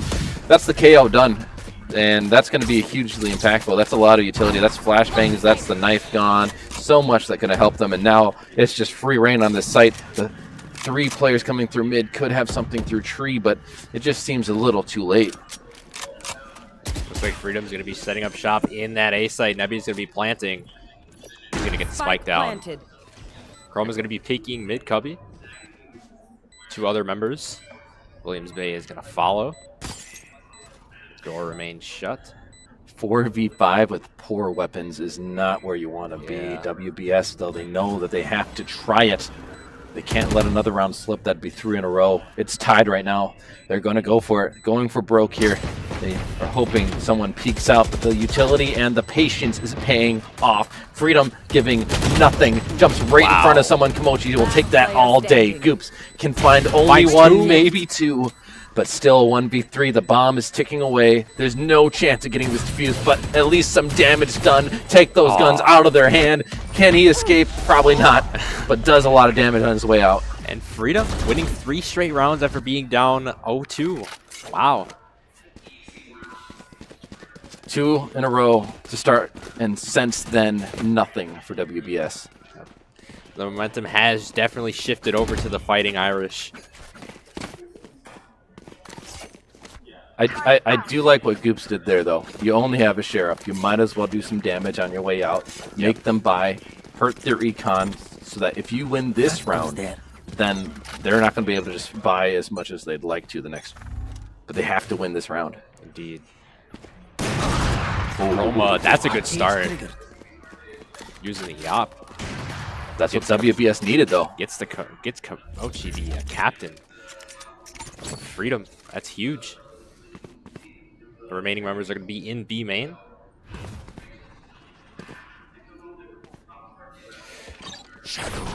That's the KO done. And that's going to be hugely impactful. That's a lot of utility. That's flashbangs. That's the knife gone. So much that could have helped them. And now it's just free reign on this site. The 3 players coming through mid could have something through tree, but it just seems a little too late. Looks like Freedom's going to be setting up shop in that A site. Nebby's going to be planting. He's going to get the spike down. Chroma's going to be peeking mid cubby. 2 other members. Williams Bay is going to follow. Door remains shut. 4v5 with poor weapons is not where you want to be. WBS, though, they know that they have to try it. They can't let another round slip. That'd be 3 in a row. It's tied right now. They're going to go for it. Going for broke here. They are hoping someone peeks out, but the utility and the patience is paying off. Freedom giving nothing. Jumps right in front of someone. Komochi will take that all day. Goops can find only 1, maybe 2. But still 1v3, the bomb is ticking away. There's no chance of getting this defused, but at least some damage done. Take those guns out of their hand. Can he escape? Probably not, but does a lot of damage on his way out. And Freedom winning 3 straight rounds after being down 0-2. Wow. 2 in a row to start, and since then, nothing for WBS. The momentum has definitely shifted over to the Fighting Irish. I do like what Goops did there, though. You only have a Sheriff. You might as well do some damage on your way out. Make them buy, hurt their econ, so that if you win this round, then they're not going to be able to just buy as much as they'd like to the next. But they have to win this round. Indeed. Chroma, that's a good start. Using the Yop. That's what WBS needed, though. Gets Komochi the captain. Freedom, that's huge. The remaining members are going to be in B main.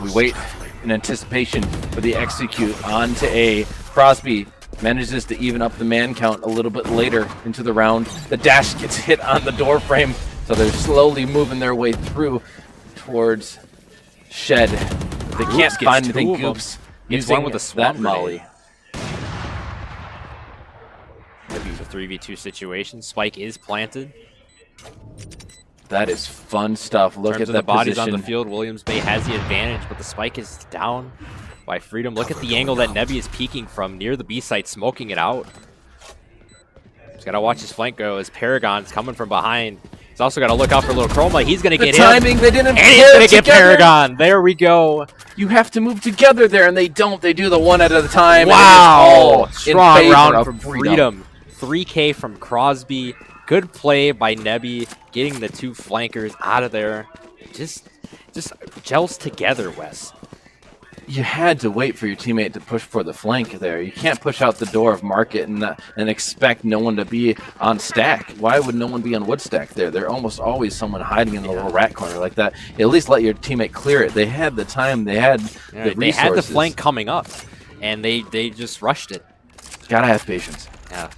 We wait in anticipation for the execute onto A. Crosby manages to even up the man count a little bit later into the round. The dash gets hit on the door frame, so they're slowly moving their way through towards Shed. They can't find anything. Goops using with a that molly. Maybe a 3v2 situation. Spike is planted. That is fun stuff. Look at the bodies on the field. Williams Bay has the advantage, but the spike is down by Freedom. Look at the angle that Nebby is peeking from near the B site, smoking it out. He's got to watch his flank go as Paragon's coming from behind. He's He's also got to look out for little Chroma. He's going to get timing, him. they didn't And he's going to get together. Paragon. There we go. You have to move together there, and they don't. They do the one at a time. Wow. And it is all in Strong favor round of from Freedom. 3K from Crosby. Good play by Nebby, getting the 2 flankers out of there. Just gels together, Wes. You had to wait for your teammate to push for the flank there. You can't push out the door of Market and expect no one to be on stack. Why would no one be on wood stack there? There's almost always someone hiding in the little rat corner like that. At least let your teammate clear it. They had the time. They had the resources. They had the flank coming up, and they just rushed it. Gotta have patience. Yeah.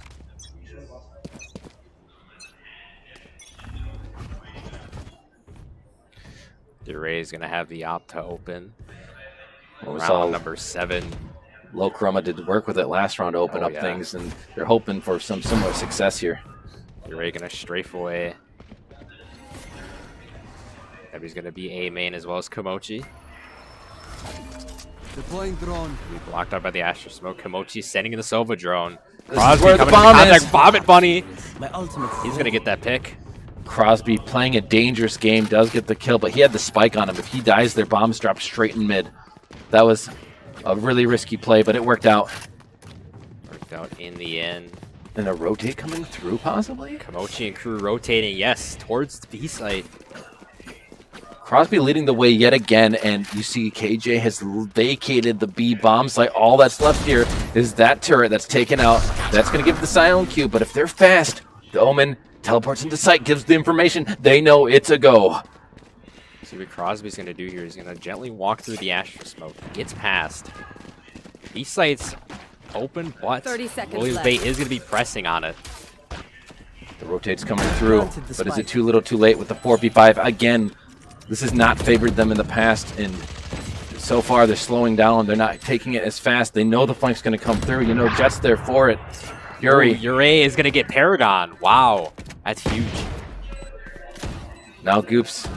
DeRay is going to have the Opta open. Round number 7. Low Chroma did work with it last round to open up things, and they're hoping for some similar success here. DeRay going to strafe away. Nebby's going to be A main as well as Komochi. Deploying drone. Blocked out by the Astro Smoke. Komochi sending in the Sova drone. This is where the bomb is. Vomit Bunny. My ultimate. He's going to get that pick. Crosby playing a dangerous game, does get the kill, but he had the spike on him. If he dies, their bombs drop straight in mid. That was a really risky play, but it worked out. Worked out in the end. And a rotate coming through, possibly? Komochi and crew rotating, yes, towards the B site. Crosby leading the way yet again, and you see KJ has vacated the B bomb site. All that's left here is that turret that's taken out. That's going to give the silent cue, but if they're fast, the Omen teleports into sight, gives the information. They know it's a go. See what Crosby's going to do here. He's going to gently walk through the Astro Smoke. Gets past. B site's open, but 30 seconds Williams left. Bay is going to be pressing on it. The rotate's coming through, but is it too little too late with the 4v5? Again, this has not favored them in the past, and so far they're slowing down. They're not taking it as fast. They know the flank's going to come through. You know, Jet's there for it. Yuri. Yuri is going to get Paragon. Wow, that's huge. Now Goops,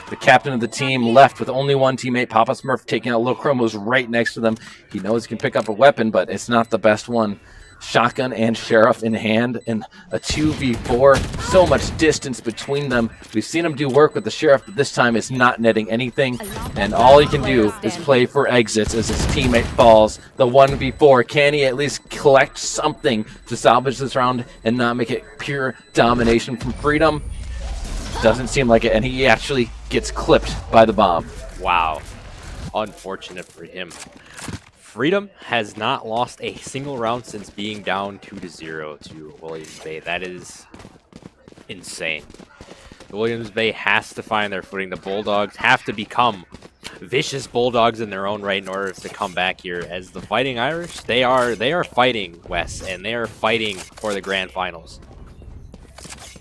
the captain of the team, left with only one teammate. Papa Smurf taking out Lil Chromo's right next to them. He knows he can pick up a weapon, but it's not the best one. Shotgun and Sheriff in hand, and a 2v4. So much distance between them. We've seen him do work with the Sheriff, but this time it's not netting anything. And all he can do is play for exits as his teammate falls. The 1v4. Can he at least collect something to salvage this round and not make it pure domination from Freedom? Doesn't seem like it, and he actually gets clipped by the bomb. Wow. Unfortunate for him. Freedom has not lost a single round since being down 2-0 to Williams Bay. That is insane. The Williams Bay has to find their footing. The Bulldogs have to become vicious Bulldogs in their own right in order to come back here. As the Fighting Irish, they are fighting, Wes, and they are fighting for the grand finals.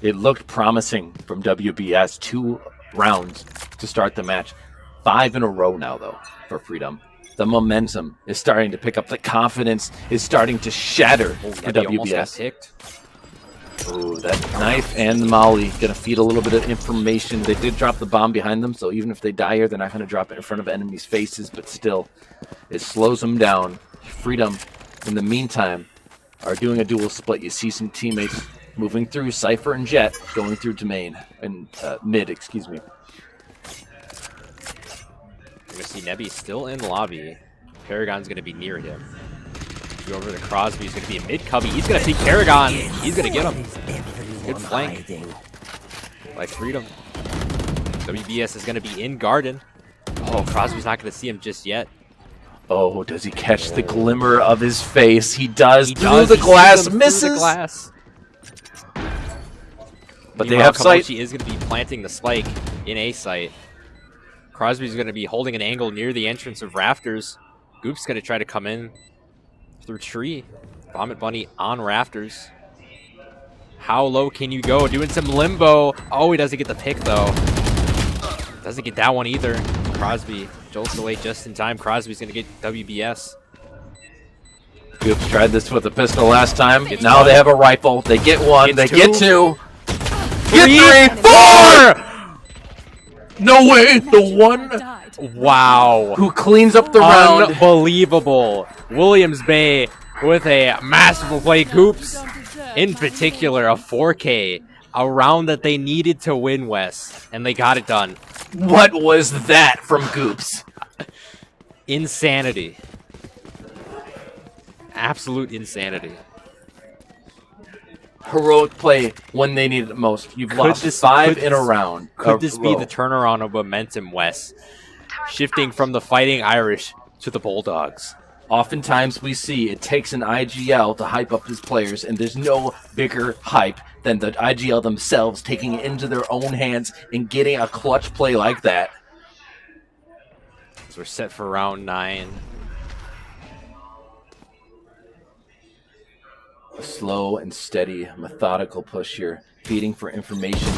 It looked promising from WBS. 2 rounds to start the match. 5 in a row now, though, for Freedom. The momentum is starting to pick up. The confidence is starting to shatter for WBS. Oh, that knife and the Molly going to feed a little bit of information. They did drop the bomb behind them, so even if they die here, they're not going to drop it in front of enemies' faces, but still, it slows them down. Freedom, in the meantime, are doing a dual split. You see some teammates moving through, Cypher and Jet going through to main, and mid, excuse me. You're going to see Nebby still in the lobby. Paragon's going to be near him. Go over to Crosby. He's going to be a mid-cubby. He's going to see Paragon. He's going to get him. Good flank by Freedom. WBS is going to be in Garden. Oh, Crosby's not going to see him just yet. Oh, does he catch the glimmer of his face? He does. Through the glass, misses. Through the glass. But they have sight. Komochi is going to be planting the spike in A site. Crosby's going to be holding an angle near the entrance of Rafters. Goop's going to try to come in through tree. Vomit Bunny on Rafters. How low can you go? Doing some limbo. Oh, he doesn't get the pick, though. Doesn't get that one either. Crosby jolts away just in time. Crosby's going to get WBS. Goops tried this with a pistol last time. Now they have a rifle. They get one. They get 2. Get 3, 4! No way! The one Wow. who cleans up the round. Unbelievable. Williams Bay with a masterful play. Goops, in particular, a 4K A round that they needed to win, Wes, and they got it done. What was that from Goops? Insanity. Absolute insanity. Heroic play when they needed it most. You've lost 5 in a round. Could this be the turnaround of momentum, Wes? Shifting from the Fighting Irish to the Bulldogs. Oftentimes we see it takes an IGL to hype up his players, and there's no bigger hype than the IGL themselves taking it into their own hands and getting a clutch play like that. So we're set for round 9. A slow and steady, methodical push here, feeding for information.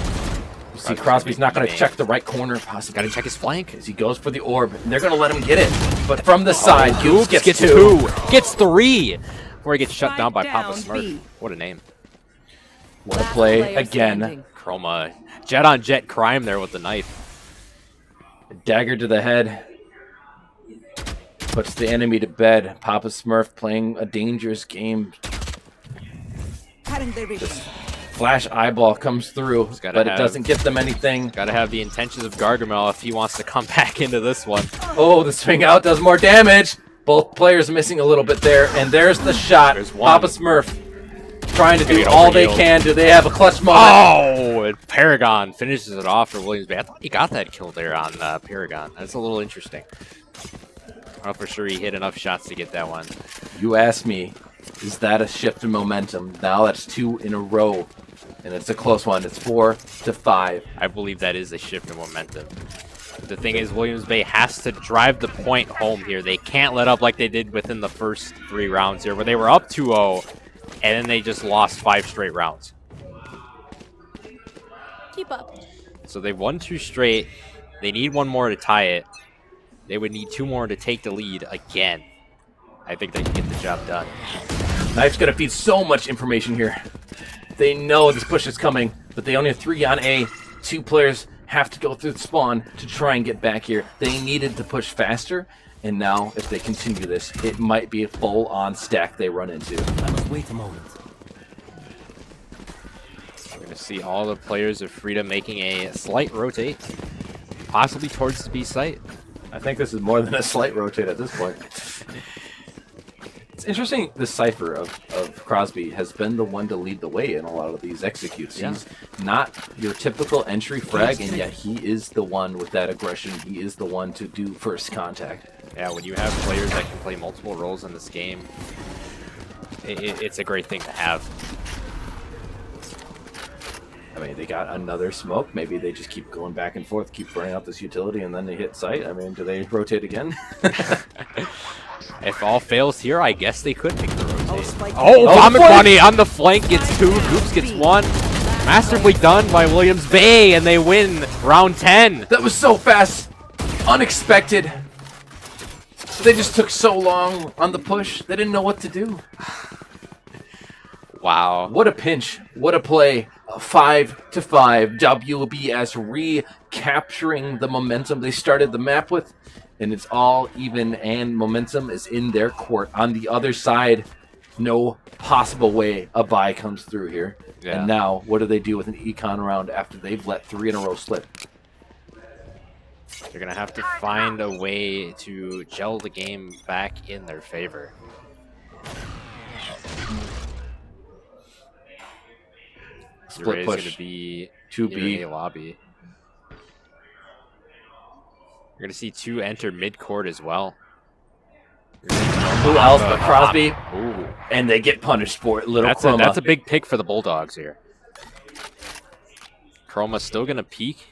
You see Crosby's not going to check the right corner, possibly. Got to check his flank. As he goes for the orb, and they're going to let him get it. But from the side, Goops gets 2. Gets 3. Before he gets shut down by Papa down, Smurf. B. What a name. What a play again. Standing. Chroma. Jet on jet crime there with the knife. A dagger to the head. Puts the enemy to bed. Papa Smurf playing a dangerous game. Flash eyeball comes through, but it doesn't get them anything. Got to have the intentions of Gargamel if he wants to come back into this one. Oh, the swing out does more damage. Both players missing a little bit there, and there's the shot. Papa Smurf trying to do all they can. Do they have a clutch moment? Oh, and Paragon finishes it off for Williams Bay. I thought he got that kill there on Paragon. That's a little interesting. I'm not for sure he hit enough shots to get that one. You asked me, is that a shift in momentum? Now that's 2 in a row, and it's a close one. It's 4-5. I believe that is a shift in momentum. The thing is, Williams Bay has to drive the point home here. They can't let up like they did within the first 3 rounds here, where they were up 2-0, and then they just lost 5 straight rounds. Keep up. So they've won 2 straight. They need 1 more to tie it. They would need 2 more to take the lead again. I think they can get the job done. Knife's going to feed so much information here. They know this push is coming, but they only have 3 on A. 2 players have to go through the spawn to try and get back here. They needed to push faster, and now if they continue this, it might be a full-on stack they run into. I must wait a moment. We're going to see all the players of Freedom making a slight rotate, possibly towards the B site. I think this is more than a slight rotate at this point. It's interesting, the Cypher of Crosby has been the one to lead the way in a lot of these executes. Yeah. He's not your typical entry frag, and yet he is the one with that aggression. He is the one to do first contact. Yeah, when you have players that can play multiple roles in this game, it's a great thing to have. I mean, they got another smoke. Maybe they just keep going back and forth, keep burning out this utility, and then they hit site. I mean, do they rotate again? If all fails here, I guess they could make the rotate. Oh, Vomit Bunny on the flank gets 2. Goops gets 1. Masterfully done by Williams Bay, and they win round 10. That was so fast. Unexpected. They just took so long on the push. They didn't know what to do. Wow. What a pinch. What a play. 5-5. WBS recapturing the momentum they started the map with. And it's all even, and momentum is in their court. On the other side, no possible way a bye comes through here. Yeah. And now, what do they do with an econ round after they've let 3 in a row slip? They're going to have to find a way to gel the game back in their favor. Split push. Going to be 2B lobby. You're going to see 2 enter mid-court as well. Who else but Crosby? Ooh. And they get punished for it. That's a big pick for the Bulldogs here. Chroma's still going to peek.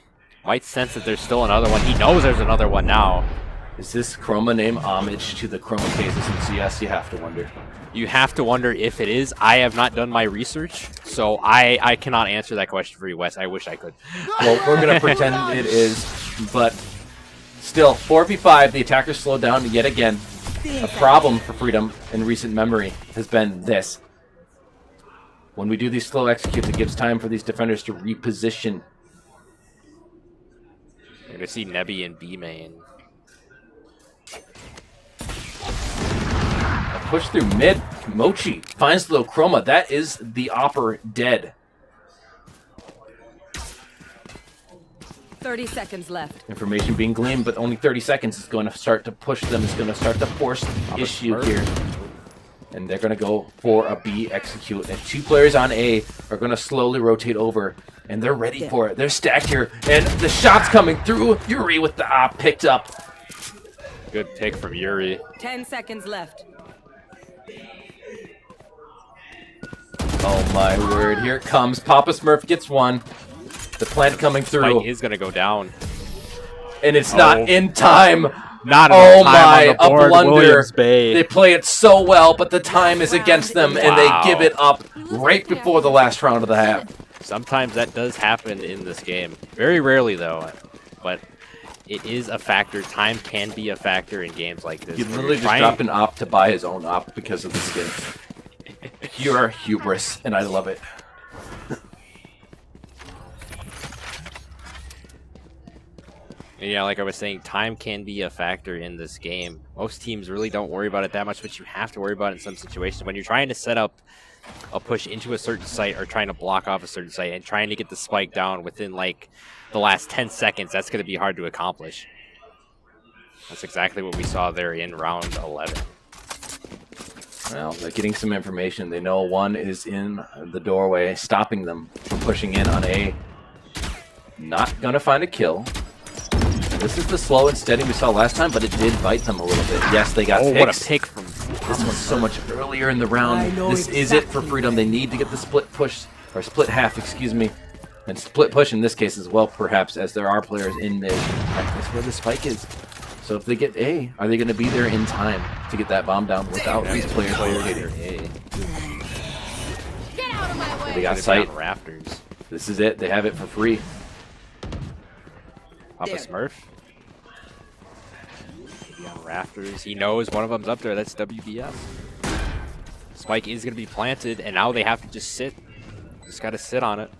Might sense that there's still another one. He knows there's another one now. Is this Chroma name homage to the Chroma cases in CS? You have to wonder. You have to wonder if it is. I have not done my research, so I cannot answer that question for you, Wes. I wish I could. Well, we're going to pretend it is, but still, 4v5, the attackers slowed down yet again. A problem for Freedom in recent memory has been this. When we do these slow executes, it gives time for these defenders to reposition. You're going to see Nebby and B main. A push through mid. Mochi finds the little Chroma. That is the Opper dead. 30 seconds left. Information being gleaned, but only 30 seconds is going to start to push them. It's going to start to force the issue here. And they're going to go for a B execute. And 2 players on A are going to slowly rotate over. And they're ready for it. They're stacked here. And the shot's coming through. Yuri with the op picked up. Good pick from Yuri. 10 seconds left. Oh my word. Here it comes. Papa Smurf gets one. The plant coming through. Spike is going to go down. And it's not in time. Not oh time my, on the board. a blunder. Williams Bay. They play it so well, but the time is against them, and they give it up right before the last round of the half. Sometimes that does happen in this game. Very rarely, though. But it is a factor. Time can be a factor in games like this. He literally just dropped an op to buy his own op because of the skin. Pure hubris, and I love it. Yeah, like I was saying, time can be a factor in this game. Most teams really don't worry about it that much, but you have to worry about it in some situations. When you're trying to set up a push into a certain site or trying to block off a certain site and trying to get the spike down within like the last 10 seconds, that's going to be hard to accomplish. That's exactly what we saw there in round 11. Well, they're getting some information. They know one is in the doorway, stopping them from pushing in on A. Not going to find a kill. This is the slow and steady we saw last time, but it did bite them a little bit. Yes, they got picks. What a pick from... This one's so much earlier in the round. This is it for Freedom. They need to get the split push, or split half, excuse me. And split push in this case as well, perhaps, as there are players in mid. That's where the spike is. So if they get A, are they going to be there in time to get that bomb down without these players locating A? Get out of my way. They got sight. Rafters. This is it. They have it for free. Papa Smurf. Maybe on rafters. He knows one of them's up there. That's WBS. Spike is going to be planted, and now they have to just sit. Just got to sit on it.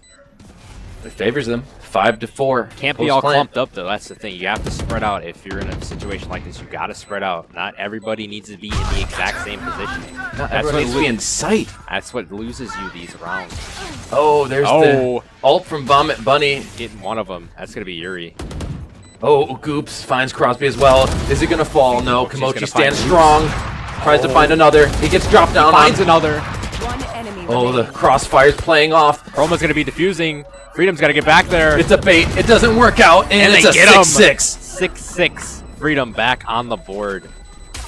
It favors them. 5-4. Can't be all clumped up, though. That's the thing. You have to spread out. If you're in a situation like this, you got to spread out. Not everybody needs to be in the exact same position. Not everybody needs to be in sight. That's what loses you these rounds. Oh, there's the ult from Vomit Bunny. Getting one of them. That's going to be Yuri. Oh, Goops finds Crosby as well. Is it going to fall? No. Kimochi stands strong. Tries to find another. He gets dropped down. Finds another. One enemy Oh, the crossfire's playing off. Chroma's going to be diffusing. Freedom's got to get back there. It's a bait. It doesn't work out, and it's a 6-6. 6-6. Freedom back on the board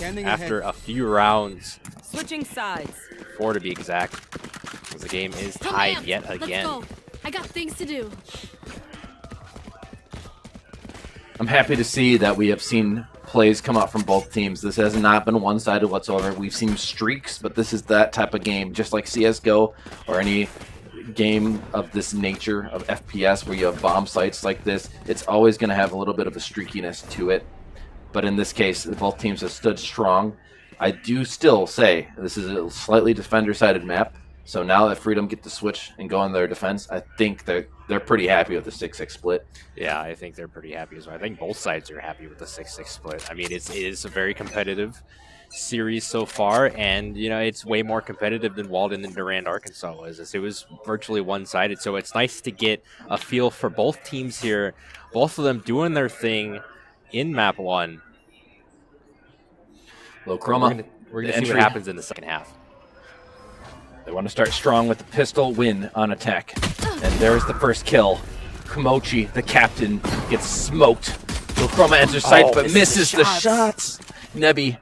after a few rounds. Switching sides. 4 to be exact. Because the game is tied yet again. Let's go. I got things to do. I'm happy to see that we have seen plays come out from both teams. This has not been one-sided whatsoever. We've seen streaks, but this is that type of game, just like CSGO or any game of this nature of FPS where you have bomb sites like this. It's always going to have a little bit of a streakiness to it. But in this case, both teams have stood strong. I do still say this is a slightly defender-sided map. So now that Freedom get to switch and go on their defense, I think they're pretty happy with the 6-6 split. Yeah, I think they're pretty happy as well. I think both sides are happy with the 6-6 split. I mean, it is a very competitive series so far, and you know it's way more competitive than Walden and Durand, Arkansas was. It was virtually one-sided, so it's nice to get a feel for both teams here. Both of them doing their thing in map 1. Low Chroma. We're gonna see what happens in the second half. They want to start strong with the pistol win on attack. And there's the first kill. Kimochi, the captain, gets smoked. Low Chroma enters sight, but misses the shots. Nebby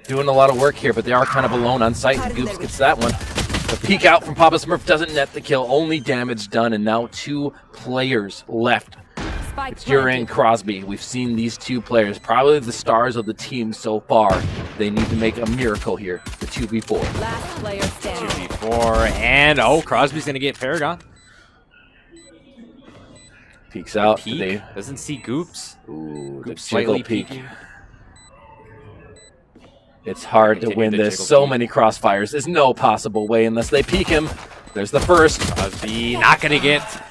doing a lot of work here, but they are kind of alone on site, and Goops gets that one. The peek out from Papa Smurf doesn't net the kill, only damage done, and now 2 players left. It's Yuri and Crosby. We've seen these 2 players, probably the stars of the team so far. They need to make a miracle here, the 2v4. Last player standing. 2v4, and Crosby's going to get Paragon. Peeks out. Doesn't see Goops. Ooh, the slightly peek. peeking. It's hard to win this. So many crossfires. There's no possible way unless they peek him. There's the first. Crosby not going to get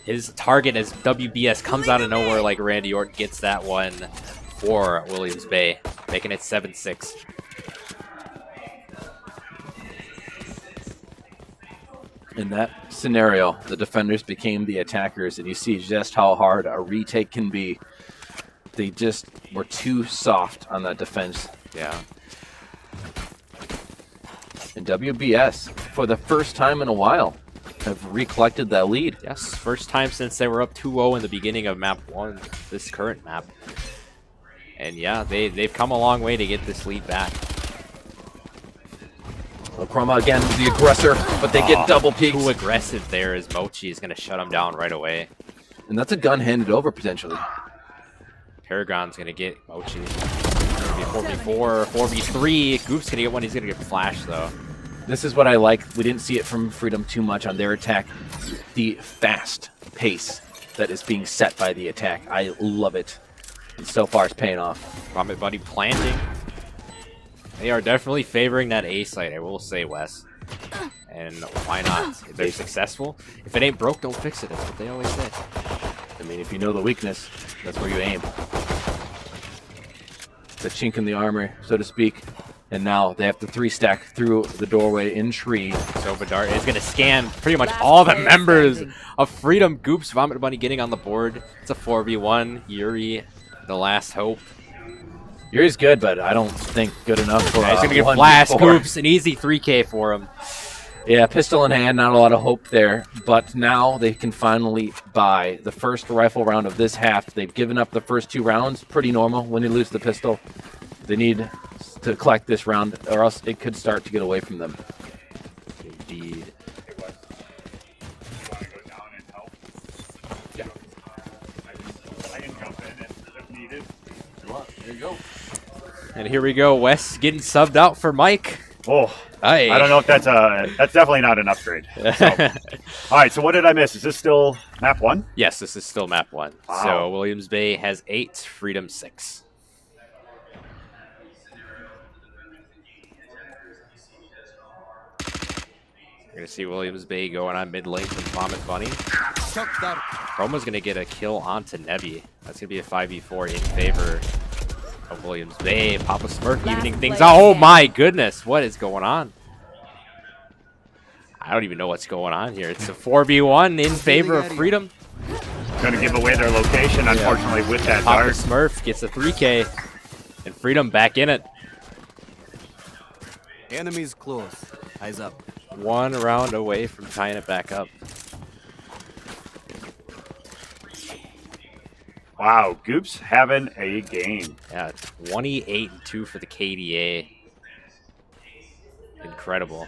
his target as WBS comes out of nowhere like Randy Orton gets that one for Williams Bay, making it 7-6. In that scenario, the defenders became the attackers, and you see just how hard a retake can be. They just were too soft on that defense. Yeah. And WBS, for the first time in a while, have recollected that lead. Yes, first time since they were up 2-0 in the beginning of map 1, this current map. And yeah, they've come a long way to get this lead back. Chroma again, the aggressor, but they get double peeks. Too aggressive there as Mochi is going to shut him down right away. And that's a gun handed over potentially. Paragon's going to get Mochi. 4v4, 4v3. Goof's going to get one. He's going to get flashed though. This is what I like. We didn't see it from Freedom too much on their attack. The fast pace that is being set by the attack. I love it. And so far it's paying off. Vomit Buddy planting. They are definitely favoring that A site, I will say, Wes. And why not? If they're successful, if it ain't broke, don't fix it. That's what they always say. I mean, if you know the weakness, that's where you aim. The chink in the armor, so to speak. And now they have to 3-stack through the doorway in tree. So Bedard is going to scan pretty much all the members of Freedom. Goops, Vomit Bunny getting on the board. It's a 4v1. Yuri, the last hope. Yuri's good, but I don't think good enough for he's going to get flashed. Goops, an easy 3K for him. Yeah, pistol in hand, not a lot of hope there. But now they can finally buy the first rifle round of this half. They've given up the first 2 rounds. Pretty normal when you lose the pistol. They need to collect this round, or else it could start to get away from them. Indeed. There you go. And here we go. Wes getting subbed out for Mike. Oh, Aye. I don't know if that's definitely not an upgrade. So. All right, so what did I miss? Is this still map 1? Yes, this is still map 1. Wow. So Williams Bay has 8, Freedom 6. We're going to see Williams Bay going on mid lane from Vomit Bunny. Chroma's going to get a kill onto Nebi. That's going to be a 5v4 in favor of Williams Bay. Papa Smurf evening things out. Oh my goodness, what is going on? I don't even know what's going on here. It's a 4v1 in favor of Freedom. Going to give away their location, unfortunately, with that Papa dart. Smurf gets a 3K, and Freedom back in it. Enemies close. Eyes up. 1 round away from tying it back up. Wow, Goop's having a game. Yeah, 28-2 for the KDA. Incredible.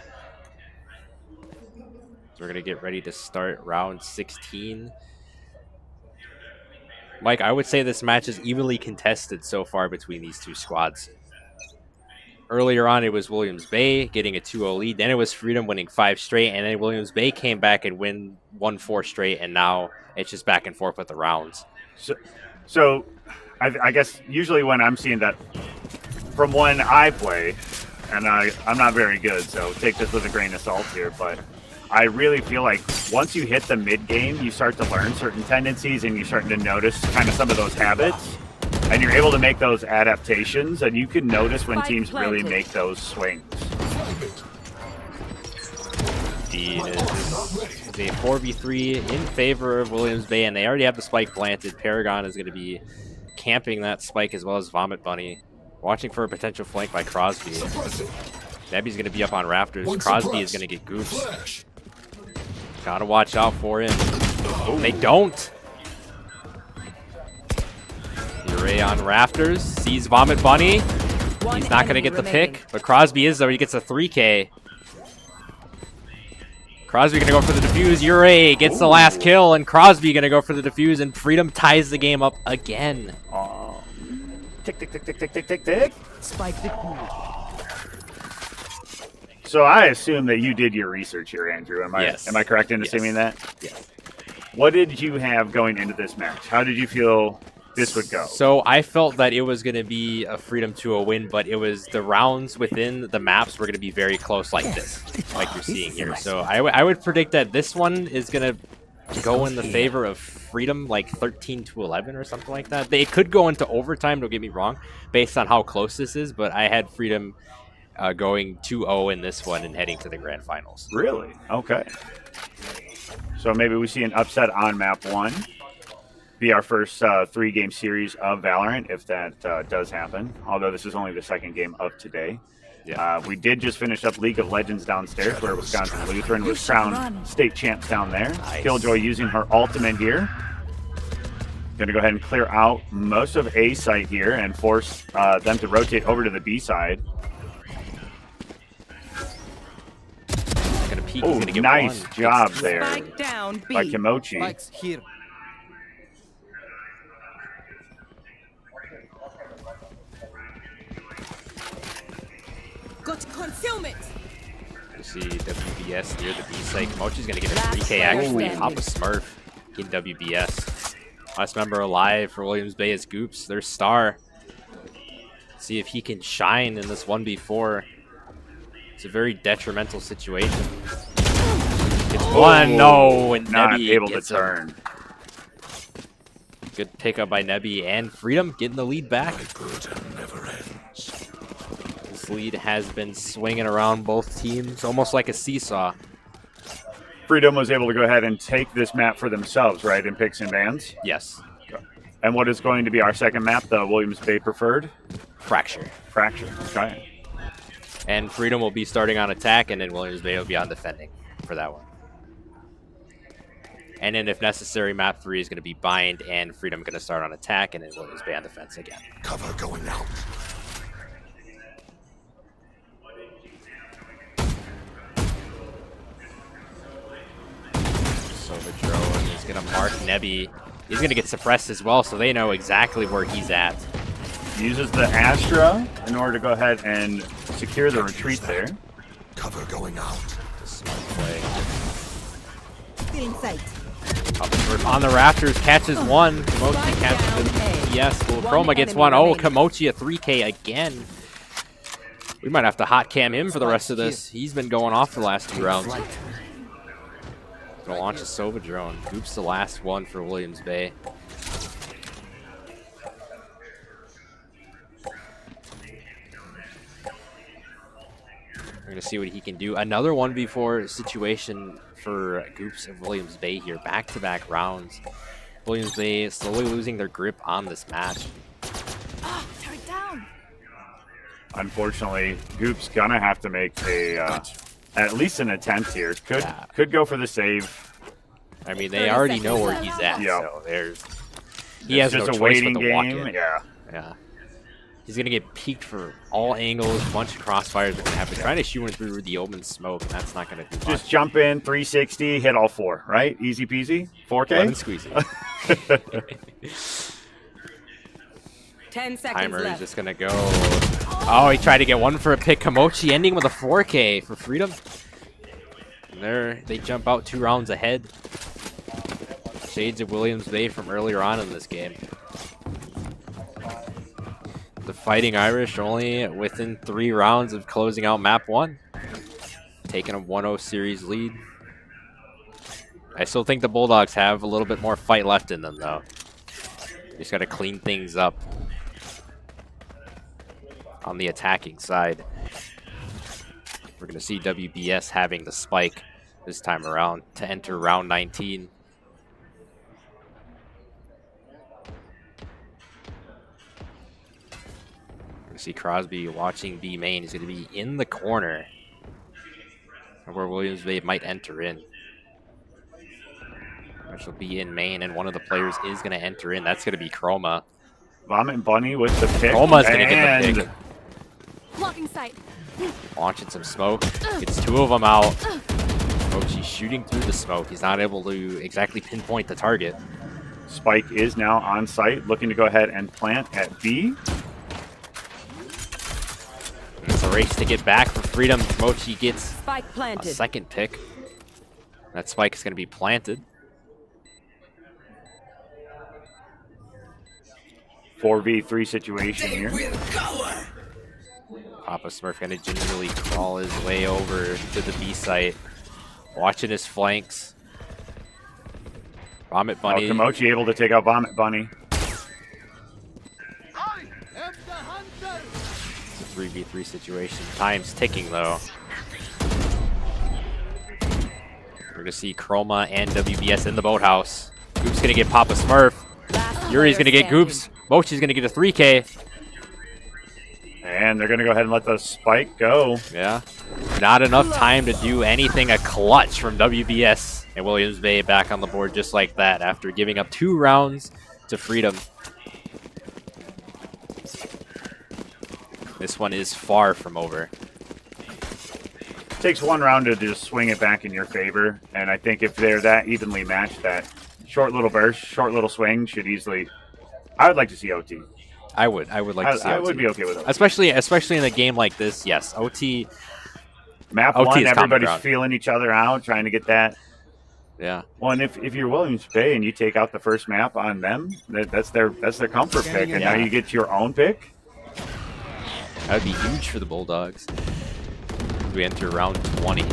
So we're going to get ready to start round 16. Mike, I would say this match is evenly contested so far between these two squads. Earlier on, it was Williams Bay getting a 2-0 lead. Then it was Freedom winning 5 straight. And then Williams Bay came back and won 4 straight. And now it's just back and forth with the rounds. So I guess usually when I'm seeing that from when I play, and I'm not very good, so take this with a grain of salt here, but I really feel like once you hit the mid-game, you start to learn certain tendencies and you're starting to notice kind of some of those habits. And you're able to make those adaptations, and you can notice when teams really make those swings. Indeed, it's a 4v3 in favor of Williams Bay, and they already have the spike planted. Paragon is going to be camping that spike as well as Vomit Bunny. Watching for a potential flank by Crosby. Nebi's going to be up on Rafters. Crosby is going to get goofed. Gotta watch out for him. Oh, they don't. Ray on Rafters, sees Vomit Bunny. He's not going to get the pick, but Crosby is, though. He gets a 3K. Crosby going to go for the defuse. Ure gets the last kill, and Crosby going to go for the defuse, and Freedom ties the game up again. Tick, tick, tick, tick, tick, tick, tick, tick. Spike So I assume that you did your research here, Andrew. Am I correct in assuming that? Yes. What did you have going into this match? How did you feel this would go? So I felt that it was going to be a Freedom 2-0 win, but it was the rounds within the maps were going to be very close like this, like you're seeing here. So I would predict that this one is going to go in the favor of Freedom, like 13-11 or something like that. They could go into overtime, don't get me wrong, based on how close this is, but I had Freedom going 2-0 in this one and heading to the grand finals. Really? Okay. So maybe we see an upset on map 1. Be our first 3-game series of Valorant if that does happen. Although this is only the 2nd game of today. Yeah. We did just finish up League of Legends downstairs where Wisconsin Lutheran was crowned state champs down there. Nice. Killjoy using her ultimate here. Going to go ahead and clear out most of A site here and force them to rotate over to the B side. Gonna peek. Oh, He's gonna get nice one. job there Spike down B. by Kimochi. Spikes here. Got concealment. You see WBS near the B site. Kimochi's gonna get a Last 3K player actually. standing. Papa Smurf getting WBS. Last member alive for Williams Bay is Goops, their star. See if he can shine in this 1v4. It's a very detrimental situation. It's one, no, and Not Nebby able to gets him. turn. Good pickup by Nebby and Freedom getting the lead back. This lead has been swinging around both teams, almost like a seesaw. Freedom was able to go ahead and take this map for themselves, right, in picks and bans? Yes. And what is going to be our second map, the Williams Bay preferred? Fracture. Fracture. Okay. And Freedom will be starting on attack, and then Williams Bay will be on defending for that one. And then, if necessary, map 3 is going to be Bind, and Freedom going to start on attack, and then Williams Bay on defense again. Cover going out. So the drone is going to mark Nebby. He's going to get suppressed as well, so they know exactly where he's at. Uses the Astra in order to go ahead and secure the retreat there. Cover going out. Smart play. In sight. On the rafters, catches one. Kimochi catches the yes. Well, Chroma gets one. Oh, Kimochi a 3K again. We might have to hot cam him for the rest of this. He's been going off the last 2 rounds. Gonna launch a Sova drone. Oops, the last one for Williams Bay. We're gonna see what he can do. Another 1v4 situation for Goops and Williams Bay here. Back-to-back rounds. Williams Bay slowly losing their grip on this match. Turn it down. Unfortunately, Goop's gonna have to make a at least an attempt here. Could go for the save. I mean, they already know where he's at. Yeah. So he has just no a choice waiting but to walk game. in. Yeah. He's gonna get peeked for all angles. A bunch of crossfires are gonna happen. Trying to shoot him through the open smoke, and that's not gonna do much. Just jump in, 360, hit all 4, right? Easy peasy. 4K. Lemon squeezy. 10 seconds Timer is left. just gonna go. Oh, he tried to get one for a pick. Kimochi ending with a 4K for Freedom. And they jump out 2 rounds ahead. Shades of Williams Bay from earlier on in this game. The Fighting Irish only within 3 rounds of closing out map 1. Taking a 1-0 series lead. I still think the Bulldogs have a little bit more fight left in them, though. Just got to clean things up on the attacking side. We're going to see WBS having the spike this time around to enter round 19. We're going to see Crosby watching B main. He's going to be in the corner where Williams Bay might enter in. Which will be in main, and one of the players is going to enter in. That's going to be Chroma. Vomit Bunny with the pick. Chroma's going to get the pick. Blocking sight. Launching some smoke. Gets 2 of them out. Mochi's shooting through the smoke. He's not able to exactly pinpoint the target. Spike is now on site, looking to go ahead and plant at B. It's a race to get back for Freedom. Mochi gets Spike a planted. second pick. That spike is going to be planted. 4v3 situation here. Papa Smurf going to gingerly crawl his way over to the B site. Watching his flanks. Vomit Bunny. Kimochi able to take out Vomit Bunny. It's a 3v3 situation. Time's ticking, though. We're going to see Chroma and WBS in the boathouse. Goop's going to get Papa Smurf. Yuri's going to get Goops. Mochi's going to get a 3K. And they're going to go ahead and let the spike go. Yeah. Not enough time to do anything. A clutch from WBS. And Williams Bay back on the board just like that after giving up 2 rounds to Freedom. This one is far from over. Takes 1 round to just swing it back in your favor. And I think if they're that evenly matched, that short little burst, short little swing should easily... I would like to see OT. I would like to see OT. I would be okay with OT. Especially in a game like this, yes. OT. Map OT 1, everybody's feeling each other out, trying to get that. Yeah. Well, and if you're Williams Bay and you take out the first map on them, that's their comfort pick, and now you get your own pick. That would be huge for the Bulldogs. We enter round 20.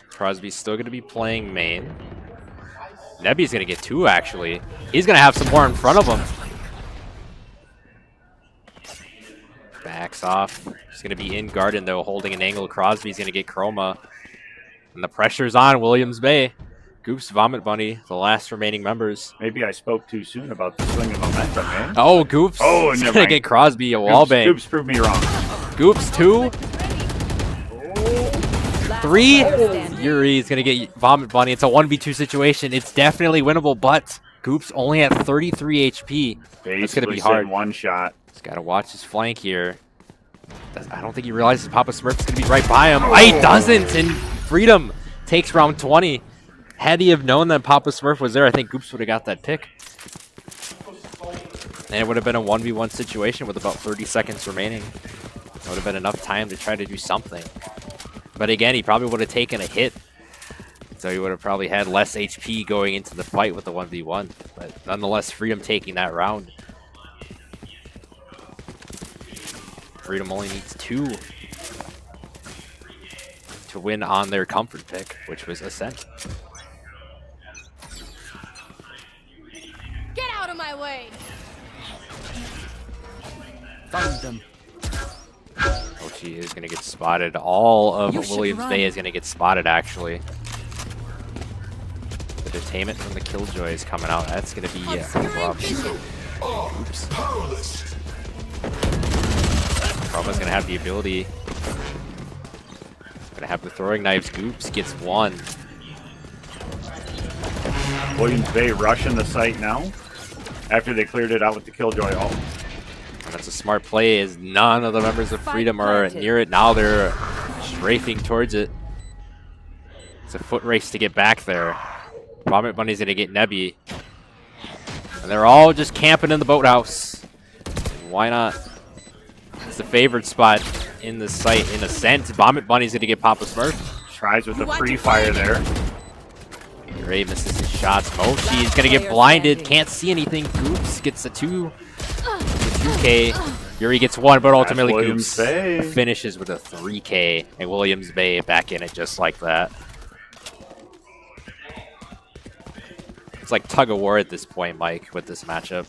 Crosby's still going to be playing main. Nebby's going to get 2, actually. He's going to have some more in front of him. Backs off. He's going to be in garden, though, holding an angle. Crosby's going to get Chroma. And the pressure's on Williams Bay. Goops, Vomit Bunny, the last remaining members. Maybe I spoke too soon about the swing of momentum, man. Oh, Goops. Oh, he's going to get Crosby a wall bang. Goops proved me wrong. Goops, 2. 3. Yuri's going to get Vomit Bunny. It's a 1v2 situation. It's definitely winnable, but Goops only at 33 HP. It's going to be hard. One shot. He's got to watch his flank here. I don't think he realizes Papa Smurf's going to be right by him. Oh, he doesn't, and Freedom takes round 20. Had he have known that Papa Smurf was there, I think Goops would have got that pick. And it would have been a 1v1 situation with about 30 seconds remaining. It would have been enough time to try to do something. But again, he probably would have taken a hit. So he would have probably had less HP going into the fight with the 1v1. But nonetheless, Freedom taking that round. Freedom only needs 2 to win on their comfort pick, which was Ascent. Get out of my way! Found them. Ochi is going to get spotted. All of Williams Bay is going to get spotted, actually. The detainment from the Killjoy is coming out. That's going to be rough. Oops. Chroma's going to have the ability. Going to have the throwing knives. Goops gets 1. Williams Bay rushing the site now after they cleared it out with the Killjoy ult. And that's a smart play, as none of the members of Freedom are near it. Now they're strafing towards it. It's a foot race to get back there. Vomit Bunny's going to get Nebby. And they're all just camping in the boathouse. Why not? It's the favored spot in the site in Ascent. Vomit Bunny's going to get Papa Smurf. Tries with the pre-fire there. Ray misses his shots. Mochi is going to get blinded. Can't see anything. Goops gets a 2K. Yuri gets 1, but ultimately Goops finishes with a 3K. And Williams Bay back in it just like that. It's like tug of war at this point, Mike, with this matchup.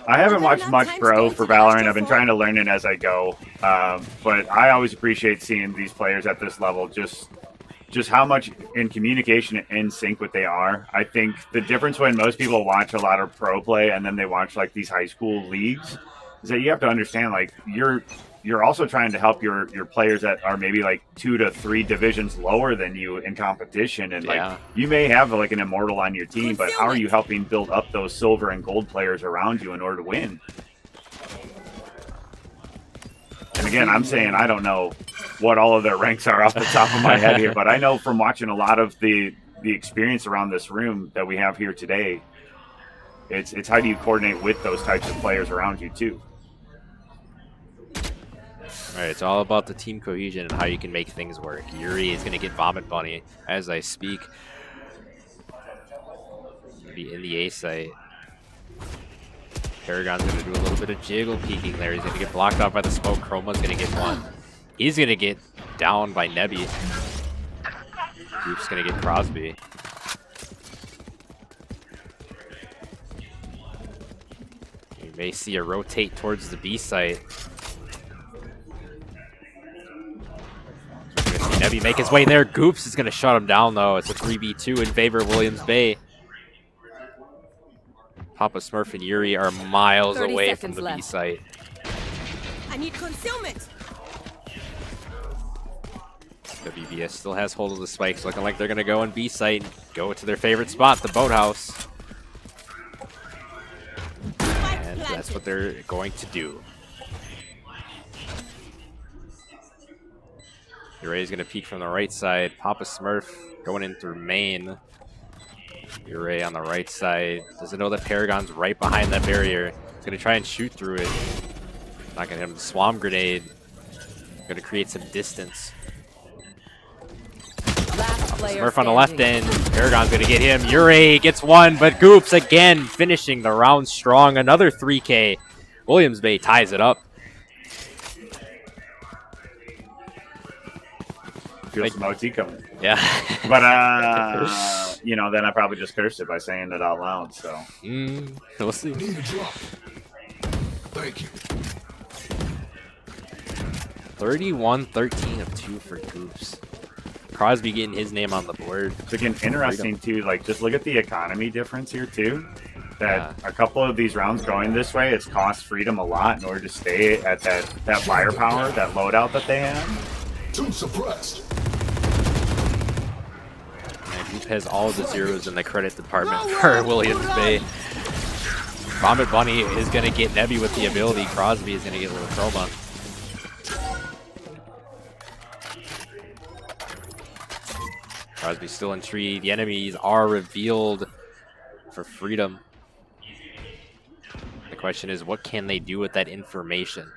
I haven't watched much pro for Valorant. I've been trying to learn it as I go. But I always appreciate seeing these players at this level, just how much in communication and in sync what they are. I think the difference when most people watch a lot of pro play and then they watch like these high school leagues is that you have to understand, like, you're also trying to help your players that are maybe like 2 to 3 divisions lower than you in competition, and like you may have like an immortal on your team, but how are you helping build up those silver and gold players around you in order to win? And again, I'm saying I don't know what all of their ranks are off the top of my head here, but I know from watching a lot of the experience around this room that we have here today, it's how do you coordinate with those types of players around you too. All right, it's all about the team cohesion and how you can make things work. Yuri is going to get Vomit Bunny as I speak. Be in the A site. Paragon's going to do a little bit of jiggle peeking there. He's going to get blocked off by the smoke. Chroma's going to get 1. He's going to get down by Nebby. Group's going to get Crosby. You may see a rotate towards the B site. Nebby make his way there. Goops is going to shut him down, though. It's a 3v2 in favor of Williams Bay. Papa Smurf and Yuri are miles 30 away from seconds the left. B site. I need concealment. WBS still has hold of the spikes, looking like they're going to go on B site and go to their favorite spot, the boathouse. And that's what they're going to do. Uray's going to peek from the right side. Papa Smurf going in through main. Uray on the right side. Doesn't know that Paragon's right behind that barrier. He's going to try and shoot through it. Not going to hit him. Swamp grenade. Going to create some distance. Smurf on the left end. Paragon's going to get him. Uray gets one, but Goops again finishing the round strong. Another 3K. Williams Bay ties it up. Feel some OT coming. Yeah. But, you know, then I probably just cursed it by saying it out loud, so. We'll see. Need a drop. Thank you. 31-13 of 2 for Goops. Crosby getting his name on the board. So again, interesting too, like just look at the economy difference here too. That a couple of these rounds going this way, it's cost Freedom a lot in order to stay at that firepower, that loadout that they have. Too suppressed. And Goop has all of the zeros in the credit department for Williams Bay. Vomit Bunny is going to get Nebby with the ability. Crosby is going to get Little Chroma. Crosby's still in tree. The enemies are revealed for Freedom. The question is, what can they do with that information?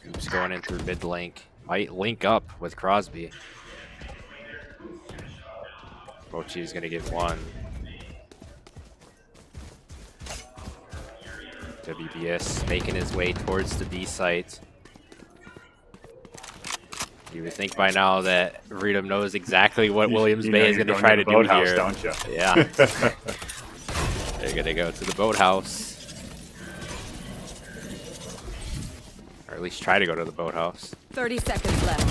Oops, going in through mid link. Might link up with Crosby. Bochi is going to get one. WBS making his way towards the B site. You would think by now that Freedom knows exactly what Williams Bay is going to try to do here. Don't you? Yeah. They're going to go to the boathouse. Or at least try to go to the boathouse. 30 seconds left.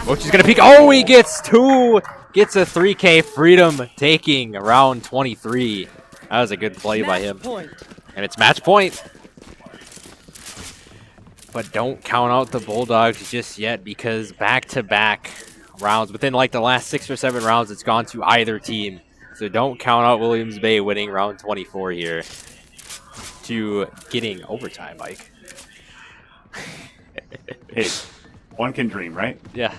Bochi's going to peek. Oh, he gets 2! Gets a 3K. Freedom taking round 23. That was a good play by him. And it's match point. But don't count out the Bulldogs just yet, because back-to-back rounds, within like the last 6 or 7 rounds, it's gone to either team. So don't count out Williams Bay winning round 24 here to getting overtime, Mike. Hey, one can dream, right? Yeah.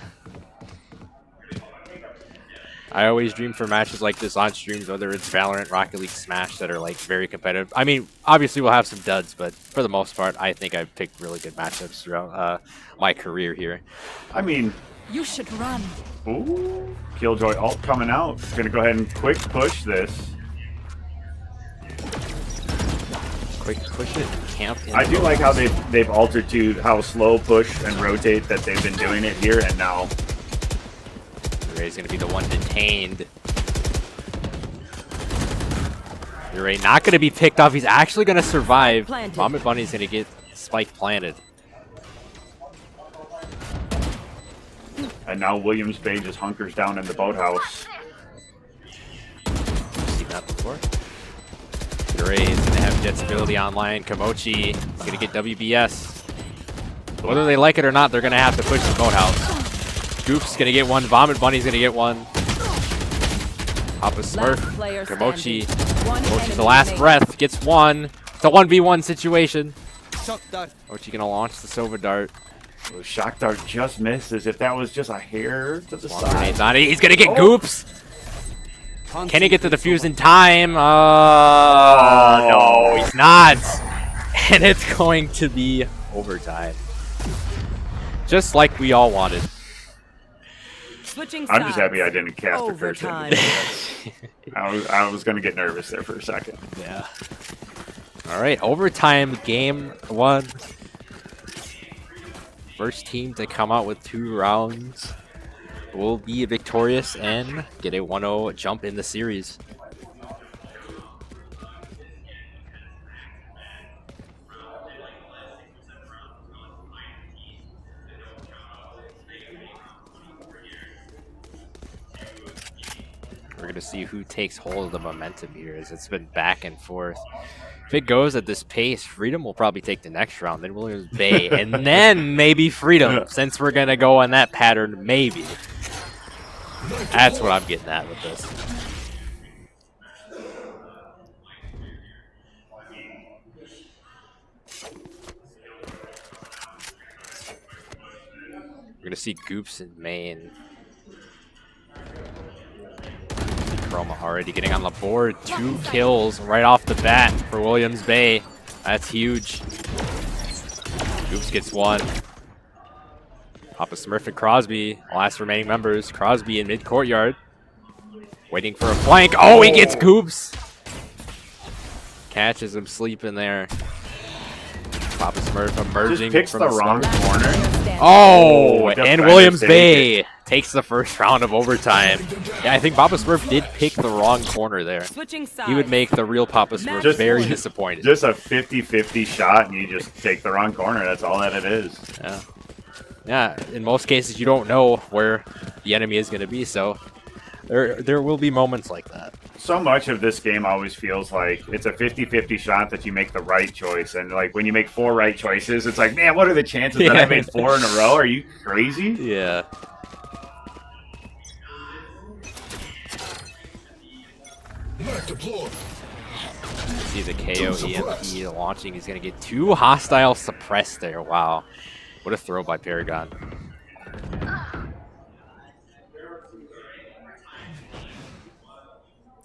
I always dream for matches like this on streams, whether it's Valorant, Rocket League, Smash, that are like very competitive. I mean, obviously we'll have some duds, but for the most part, I think I've picked really good matchups throughout my career here. I mean, You should run. ooh, Killjoy ult coming out. Gonna go ahead and quick push this. Quick push it, camp. I do like how they've altered to how slow push and rotate that they've been doing it here, and now Uray's going to be the one detained. Uray not going to be picked off. He's actually going to survive. Vomit Bunny's going to get spike planted. And now Williams Bay just hunkers down in the boathouse. Seen that before. Uray is going to have Jet's ability online. Kamochi is going to get WBS. Whether they like it or not, they're going to have to push the boathouse. Goop's gonna get one. Vomit Bunny's gonna get one. Papa Smurf. Kamochi. Kamochi's the last breath. Gets one. It's a 1v1 situation. Kamochi gonna launch the Sova Dart. Oh, Shock Dart just misses. If that was just a hair to the side. On it. He's gonna get Goops. Can he get the defuse in time? No, he's not. And it's going to be overtime. Just like we all wanted. I'm just happy I didn't cast a curse. I was going to get nervous there for a second. Yeah. All right, overtime game 1. First team to come out with 2 rounds will be victorious and get a 1-0 jump in the series. We're going to see who takes hold of the momentum here, as it's been back and forth. If it goes at this pace, Freedom will probably take the next round, then Williams Bay, and then maybe Freedom, since we're going to go on that pattern, maybe. That's what I'm getting at with this. We're going to see Goops in main. Chroma already getting on the board. 2 kills right off the bat for Williams Bay. That's huge. Goops gets 1. Papa Smurf and Crosby, last remaining members. Crosby in mid courtyard, waiting for a flank. Oh, he gets Goops. Catches him sleeping there. Papa Smurf emerging. Just picks from the wrong corner. Oh, and Williams Bay takes the first round of overtime. Yeah, I think Papa Smurf did pick the wrong corner there. He would make the real Papa Smurf very disappointed. Just a 50-50 shot, and you just take the wrong corner. That's all that it is. Yeah. Yeah, in most cases, you don't know where the enemy is going to be, so there will be moments like that. So much of this game always feels like it's a 50-50 shot that you make the right choice. And like when you make 4 right choices, it's like, man, what are the chances that I made 4 in a row? Are you crazy? Yeah. See the KO EMP launching. He's going to get 2 hostile suppressed there. Wow. What a throw by Paragon.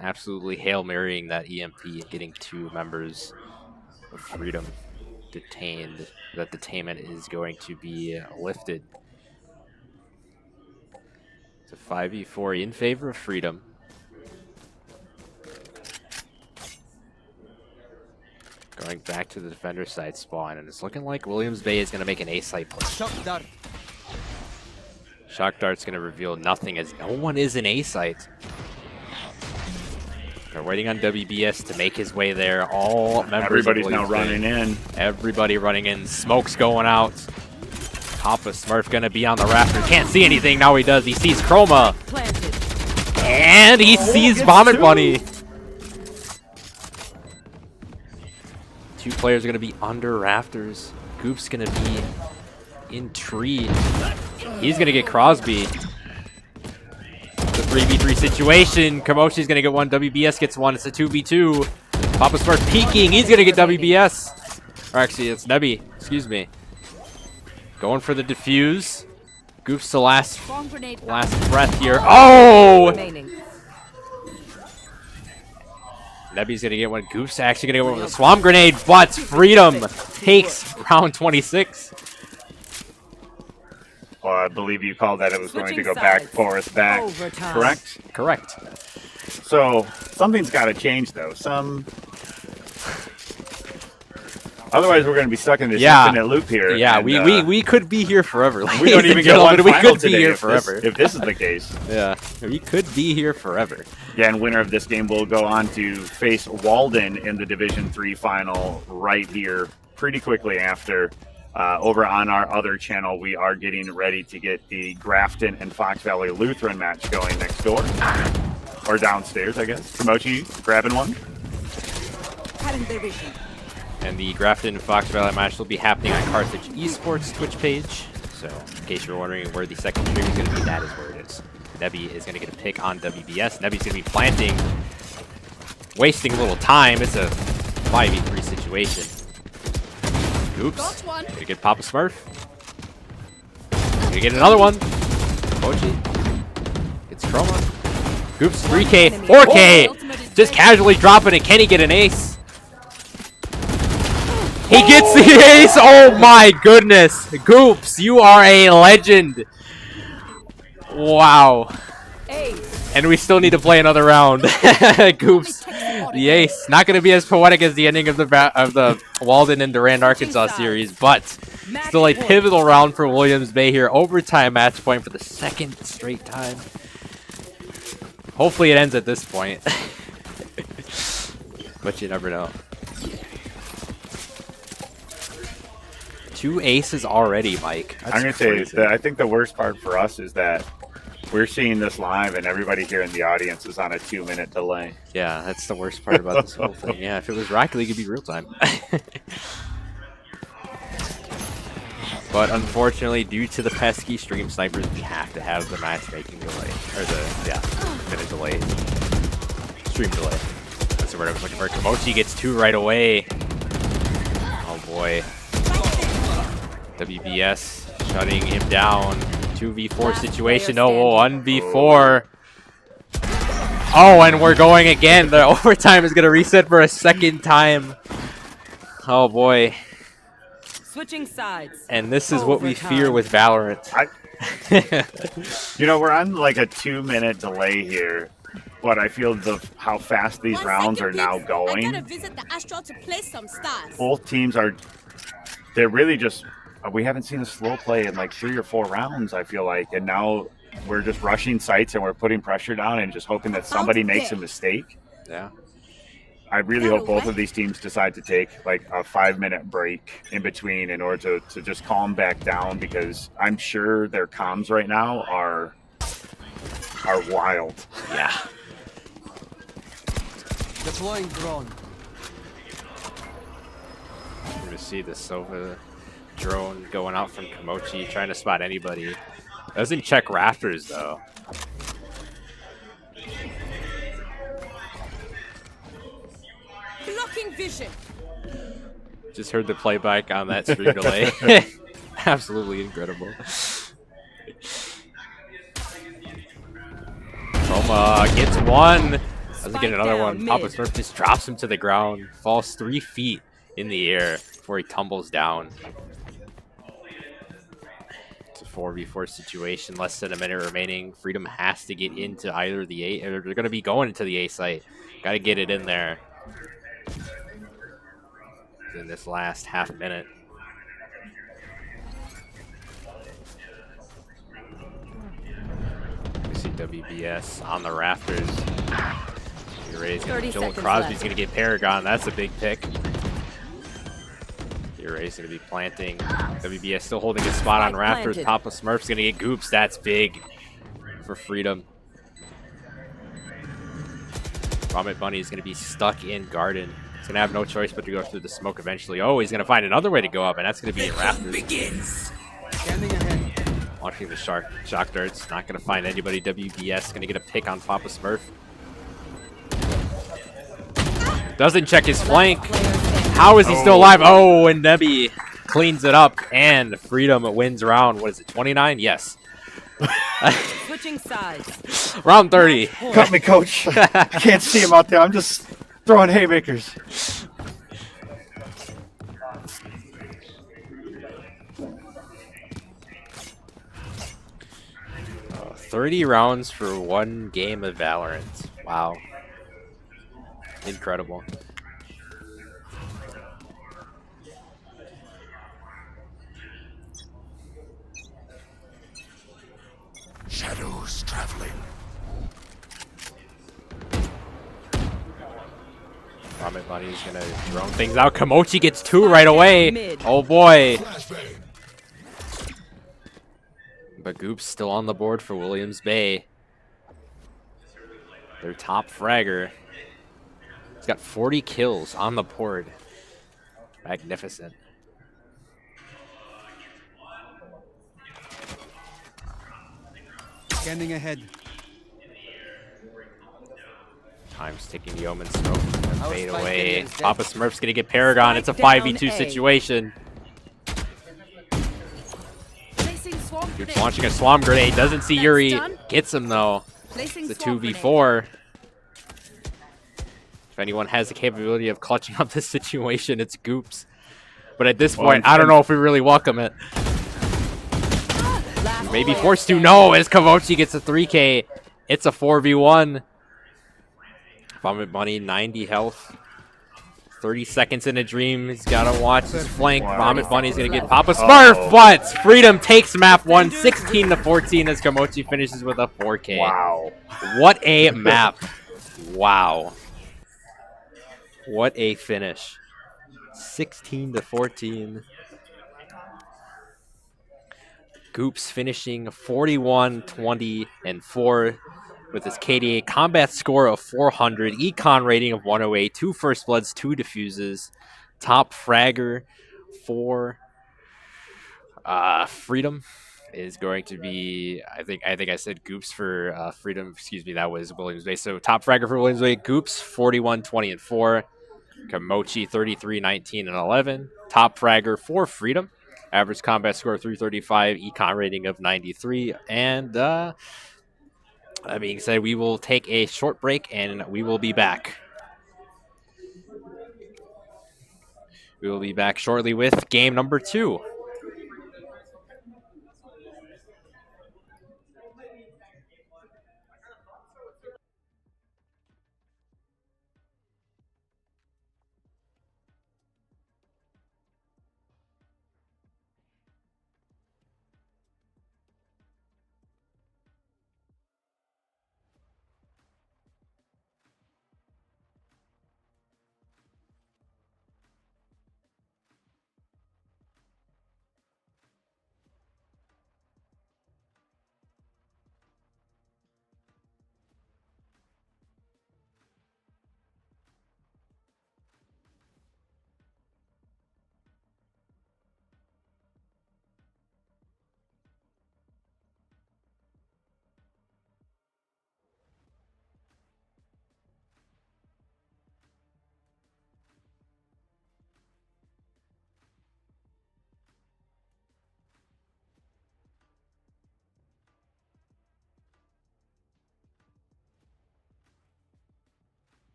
Absolutely Hail Marying that EMP and getting 2 members of Freedom detained. That detainment is going to be lifted. It's a 5v4 in favor of Freedom. Going back to the defender side spawn, and it's looking like Williams Bay is going to make an A-site play. Shock Dart's going to reveal nothing, as no one is in A-site. They're waiting on WBS to make his way there. All members Everybody's of now running in. Everybody running in. Smoke's going out. Papa Smurf going to be on the rafter. Can't see anything. Now he does. He sees Chroma. And he sees Vomit Bunny. 2 players are going to be under rafters. Goop's going to be in tree. He's going to get Crosby. It's a 3v3 situation. Kamoshi's going to get 1. WBS gets 1. It's a 2v2. Papa Smurf peeking. He's going to get WBS. Or actually, it's Nebby. Excuse me. Going for the defuse. Goop's the last breath here. Oh! Nebby's going to get 1. Goof's actually going to get 1 with a Swamp Grenade, but Freedom takes round 26. Well, I believe you called that it was going to go back, forth, back. Overtime. Correct? Correct. So, something's got to change, though. Otherwise, we're going to be stuck in this infinite loop here. Yeah, and, we could be here forever. We don't even get one We final could be today here if forever. if this is the case. Yeah, we could be here forever. Yeah, and winner of this game will go on to face Walden in the Division 3 final right here pretty quickly after. Over on our other channel, we are getting ready to get the Grafton and Fox Valley Lutheran match going next door. Or downstairs, I guess. Promochi grabbing one. And the Grafton and Fox Valley match will be happening on Carthage Esports Twitch page. So, in case you're wondering where the second stream is going to be, that is where it is. Nebby is going to get a pick on WBS. Nebby's going to be planting, wasting a little time. It's a 5v3 situation. Oops. Gonna get Papa Smurf. Gonna get another one. Mochi. Gets Chroma. Goops 3K, 4K. Just casually dropping it. Can he get an ace? He gets the ace! Oh my goodness! Goops, you are a legend! Wow. And we still need to play another round. Goops, the ace. Not going to be as poetic as the ending of the Walden and Durand, Arkansas series, but still a pivotal round for Williams Bay here. Overtime match point for the 2nd straight time. Hopefully it ends at this point. But you never know. 2 aces already, Mike. That's I'm going to say, I think the worst part for us is that we're seeing this live, and everybody here in the audience is on a 2-minute delay. Yeah, that's the worst part about this whole thing. Yeah, if it was Rocket League, it'd be real time. But unfortunately, due to the pesky stream snipers, we have to have the matchmaking delay. Or minute delay. Stream delay. That's the word I was looking for. Komochi gets 2 right away. Oh boy. WBS shutting him down. 2v4 situation. Oh, 1v4. Oh, and we're going again. The overtime is going to reset for a second time. Oh boy. Switching sides. And this is what we fear with Valorant. You know, we're on like a 2-minute delay here, but I feel how fast these rounds are now going. I gotta visit the Astral to play some stars. Both teams they're really just, we haven't seen a slow play in like 3 or 4 rounds, I feel like, and now we're just rushing sites and we're putting pressure down and just hoping that somebody makes a mistake. Yeah. I really hope both of these teams decide to take like a 5-minute break in between in order to just calm back down, because I'm sure their comms right now are wild. Yeah. Deploying drone. You're going to see the Sova drone going out from Komochi, trying to spot anybody. Doesn't check rafters though. Blocking vision. Just heard the playback on that stream delay. Absolutely incredible. Roma gets 1. Doesn't get another one. Papa Smurf just drops him to the ground. Falls 3 feet in the air before he tumbles down. It's a 4v4 situation. Less than a minute remaining. Freedom has to get into either the A, or they're going to be going into the A site. Got to get it in there in this last half minute. We see WBS on the rafters. Joel Crosby's going to get Paragon. That's a big pick. Uray's going to be planting. WBS still holding his spot on rafters. Papa Smurf's going to get Goops. That's big for Freedom. Vomit Bunny is going to be stuck in Garden. He's going to have no choice but to go through the smoke eventually. Oh, he's going to find another way to go up, and that's going to be in rafters. Begins. Standing ahead. Launching the shock darts. Not going to find anybody. WBS going to get a pick on Papa Smurf. Doesn't check his flank. How is he still alive? Oh, and Nebby cleans it up, and Freedom wins round. What is it, 29? Yes. Switching sides. Round 30. Cut me, coach. I can't see him out there. I'm just throwing haymakers. 30 rounds for 1 game of Valorant. Wow. Incredible. Shadows traveling. Vomit Bunny's gonna drone things out. Komochi gets 2 right away. Oh boy. But Goop's still on the board for Williams Bay. Their top fragger. He's got 40 kills on the board. Magnificent. Scanning ahead. Time's ticking. The Omen smoke. Fade away. Papa Smurf's gonna get Paragon. It's a 5v2 situation. Dude's launching a swarm grenade. Doesn't see Yuri. Gets him though. It's a 2v4. If anyone has the capability of clutching up this situation, it's Goops. But at this point, I don't know if we really welcome it. Maybe forced to. No, as Komochi gets a 3K. It's a 4v1. Vomit Bunny, 90 health. 30 seconds in a dream. He's got to watch his flank. Vomit Bunny's going to get Papa Smurf, but Freedom takes map 1, 16-14 as Komochi finishes with a 4K. Wow. What a map. Wow. What a finish. 16-14. Goops finishing 41, 20, and 4 with his KDA combat score of 400, econ rating of 108, 2 first bloods, 2 defuses, top fragger for Freedom is going to be, I think I said Goops for Freedom. Excuse me, that was Williams Bay. So top fragger for Williams Bay, Goops 41, 20, and 4. Kamochi 33, 19, and 11. Top fragger for Freedom. Average combat score 335, econ rating of 93. And that being said, we will take a short break and we will be back. We will be back shortly with game number 2.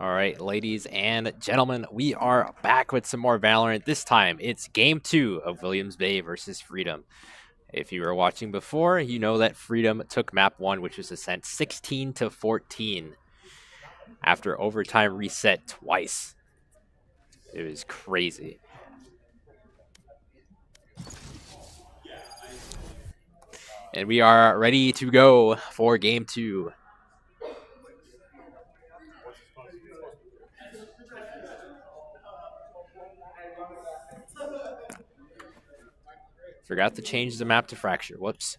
All right, ladies and gentlemen, we are back with some more Valorant. This time, it's Game 2 of Williams Bay versus Freedom. If you were watching before, you know that Freedom took map 1, which was Ascent 16-14 after overtime reset twice. It was crazy. And we are ready to go for Game 2. Forgot to change the map to Fracture. Whoops.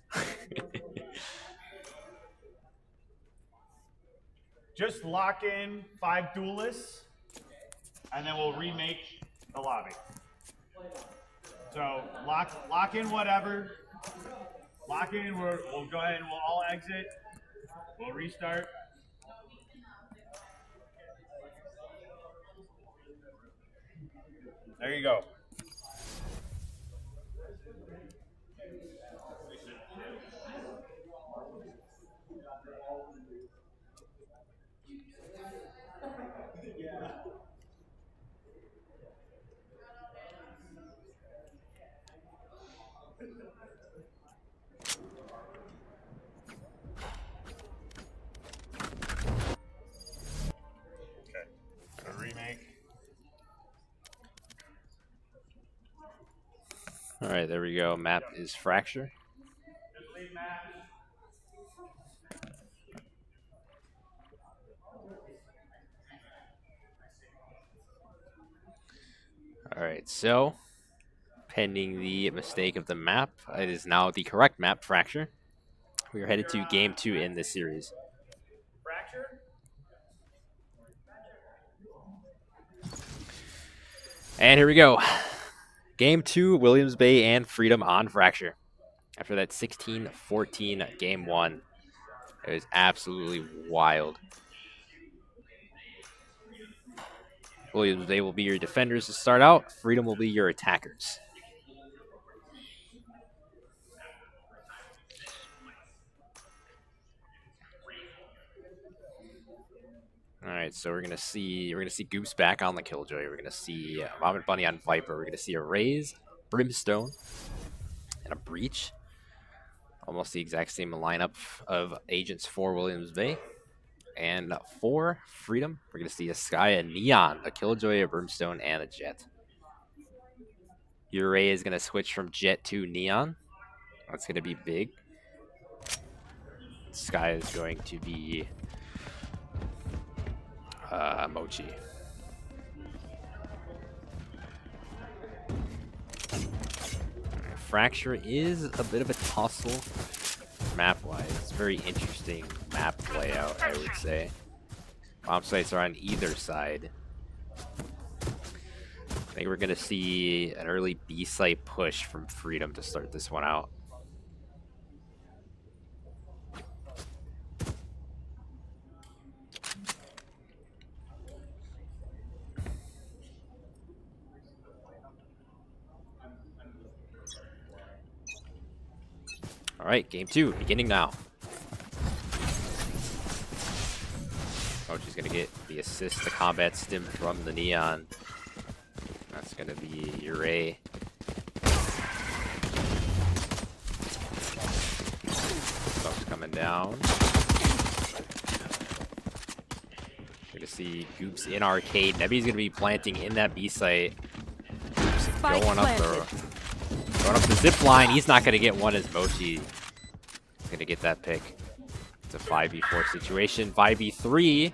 Just lock in 5 duelists, and then we'll remake the lobby. So lock in whatever. Lock in. We'll go ahead and we'll all exit. We'll restart. There you go. All right, there we go. Map is Fracture. All right, so pending the mistake of the map, it is now the correct map, Fracture. We are headed to Game 2 in this series. Fracture? And here we go. Game 2, Williams Bay and Freedom on Fracture. After that 16-14 Game 1. It was absolutely wild. Williams Bay will be your defenders to start out. Freedom will be your attackers. All right, so we're gonna see Goose back on the Killjoy. We're gonna see Vomit Bunny on Viper. We're gonna see a Raze, Brimstone, and a Breach. Almost the exact same lineup of agents for Williams Bay. And for Freedom, we're gonna see a Sky, a Neon, a Killjoy, a Brimstone, and a Jet. Your Ray is gonna switch from Jet to Neon. That's gonna be big. Sky is going to be Mochi. Fracture is a bit of a tussle map-wise. It's a very interesting map layout, I would say. Bomb sites are on either side. I think we're going to see an early B site push from Freedom to start this one out. All right, Game 2, beginning now. Oh, she's going to get the assist, the combat stim from the Neon. That's going to be Ure. Stuff's coming down. Going to see Goops in arcade. Nebby's going to be planting in that B site. Goops going up the zip line. He's not going to get one as Mochi. He's going to get that pick. It's a 5v4 situation. 5v3.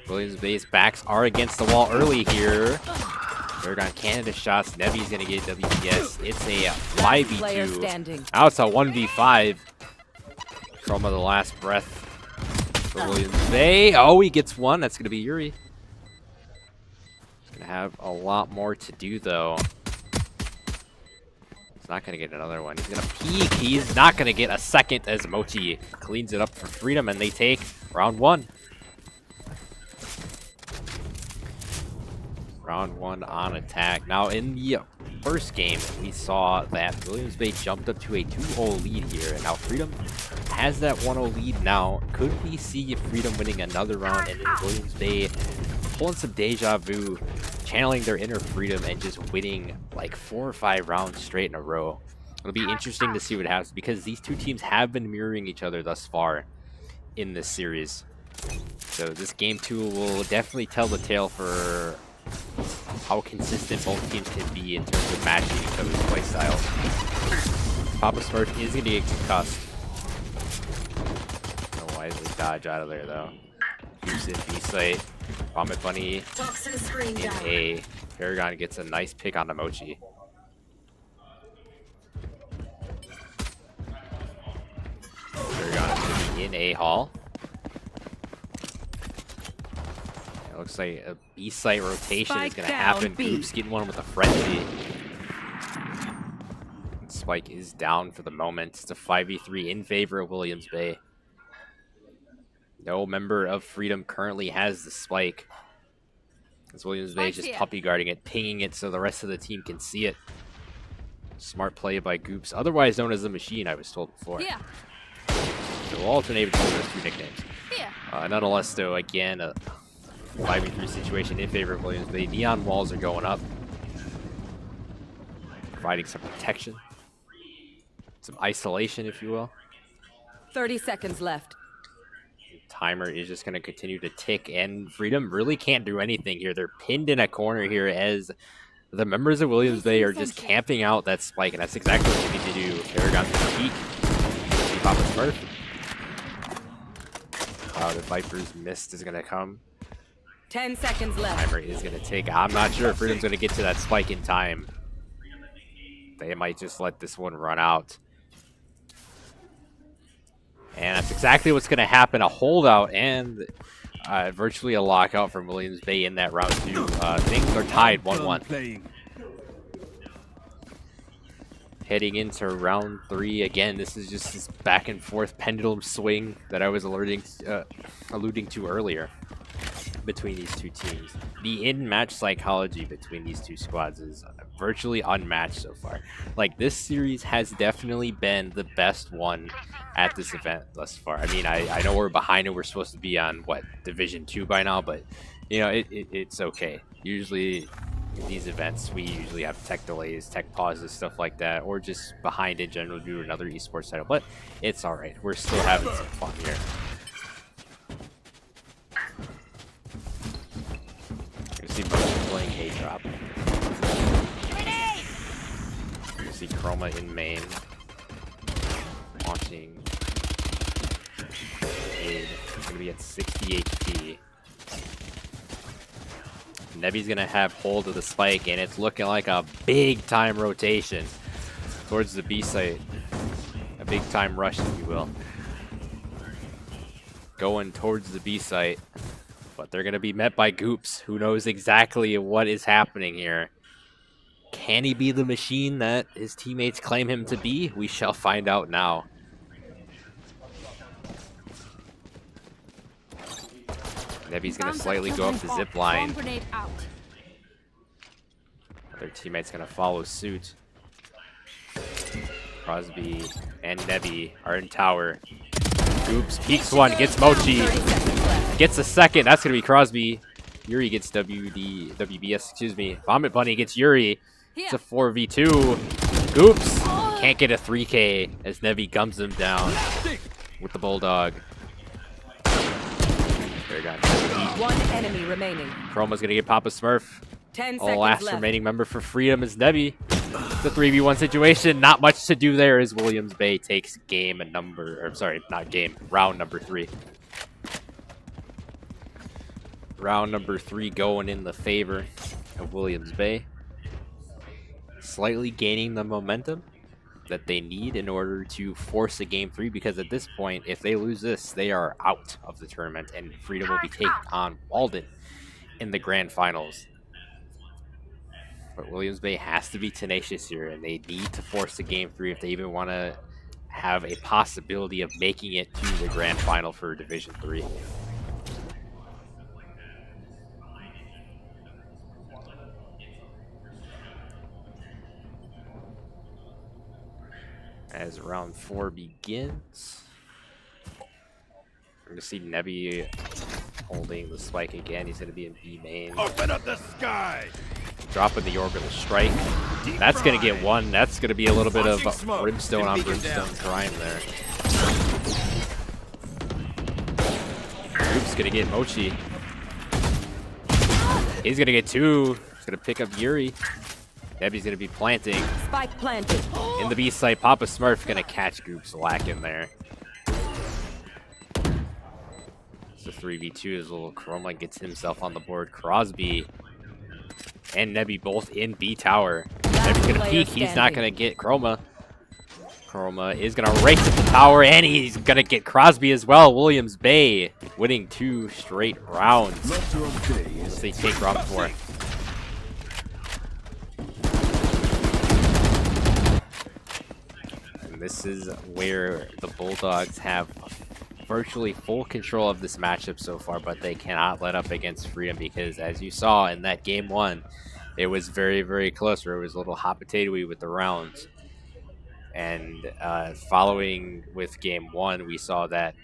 Williams Bay's backs are against the wall early here. Third on Canada shots. Nevy's going to get WPS. It's a 5v2. Now it's a 1v5. Trauma the last breath for Williams Bay. Oh, he gets one. That's going to be Yuri. He's going to have a lot more to do, though. He's not going to get another one. He's going to peek. He's not going to get a second as Mochi cleans it up for Freedom, and they take round 1. Round 1 on attack. Now, in the first game, we saw that Williams Bay jumped up to a 2-0 lead here, and now Freedom has that 1-0 lead now. Could we see Freedom winning another round and then Williams Bay pulling some deja vu, channeling their inner freedom, and just winning like 4 or 5 rounds straight in a row. It'll be interesting to see what happens because these two teams have been mirroring each other thus far in this series. So this game 2 will definitely tell the tale for how consistent both teams can be in terms of matching each other's play styles. Papa Smurf is going to get concussed. No wisely dodge out of there though. Goose in B site. Vomit Bunny in A. Paragon gets a nice pick on the Mochi. Paragon is going to be in A hall. It looks like a B site rotation is going to happen. Goops getting one with a frenzy. Spike is down for the moment. It's a 5v3 in favor of Williams Bay. No member of Freedom currently has the spike. As Williams Bay is just puppy guarding it, pinging it so the rest of the team can see it. Smart play by Goops, otherwise known as the Machine, I was told before. Yeah. So we'll alternate between those two nicknames. Yeah. Nonetheless, though, again, a 5v3 situation in favor of Williams Bay. Neon walls are going up, providing some protection, some isolation, if you will. 30 seconds left. Timer is just going to continue to tick, and Freedom really can't do anything here. They're pinned in a corner here as the members of Williams Bay are just camping out that spike, and that's exactly what you need to do. Paragon's going to peek. See Papa Smurf. Wow, the Viper's mist is going to come. 10 seconds left. Timer is going to take. I'm not sure if Freedom's going to get to that spike in time. They might just let this one run out. And that's exactly what's going to happen. A holdout and virtually a lockout from Williams Bay in that round 2. Things are tied 1-1. Heading into round 3. Again, this is just this back and forth pendulum swing that I was alluding to earlier between these two teams. The in-match psychology between these two squads is virtually unmatched so far. Like, this series has definitely been the best one at this event thus far. I mean, I know we're behind and we're supposed to be on, what, Division 2 by now, but, you know, it's okay. Usually, in these events, we usually have tech delays, tech pauses, stuff like that, or just behind in general due to another esports title, but it's alright. We're still having some fun here. See Mochi playing A-drop. You see Chroma in main. Launching. It's gonna be at 60 HP. Nebi's gonna have hold of the spike, and it's looking like a big time rotation towards the B site. A big time rush, if you will. Going towards the B site. But they're going to be met by Goops, who knows exactly what is happening here. Can he be the machine that his teammates claim him to be? We shall find out now. Nebi's going to slightly go up the zip line. Their teammate's going to follow suit. Crosby and Nebi are in tower. Goops peeks one, gets Mochi. Gets a second. That's going to be Crosby. Yuri gets WBS, excuse me. Vomit Bunny gets Yuri. It's a 4v2. Goops can't get a 3K as Nebi gums him down with the Bulldog. One enemy remaining. Chroma's going to get Papa Smurf. 10 The seconds last left. remaining member for Freedom is Nebi. It's a 3v1 situation. Not much to do there as Williams Bay takes round number 3. Round number 3 going in the favor of Williams Bay. Slightly gaining the momentum that they need in order to force a game 3, because at this point, if they lose this, they are out of the tournament, and Freedom will be taking on Walden in the grand finals. But Williams Bay has to be tenacious here, and they need to force a game 3 if they even want to have a possibility of making it to the grand final for Division 3. As round 4 begins, we're going to see Nebi holding the spike again. He's going to be in B main. Open up the sky. Dropping the orbital strike. That's going to get one. That's going to be a little bit of brimstone on brimstone crime there. Oops, going to get Mochi. He's going to get two. He's going to pick up Yuri. Debbie's going to be planting. Spike planted. In the B site, Papa Smurf going to catch Goop's lack in there. It's a 3v2 as little Chroma gets himself on the board. Crosby and Nebby both in B tower. Nebby's going to peek. He's not going to get Chroma. Chroma is going to race at the tower, and he's going to get Crosby as well. Williams Bay winning 2 straight rounds. As they take round 4. And this is where the Bulldogs have virtually full control of this matchup so far, but they cannot let up against Freedom because, as you saw in that game 1, it was very, very close, where it was a little hot potato-y with the rounds. And following with game 1, we saw that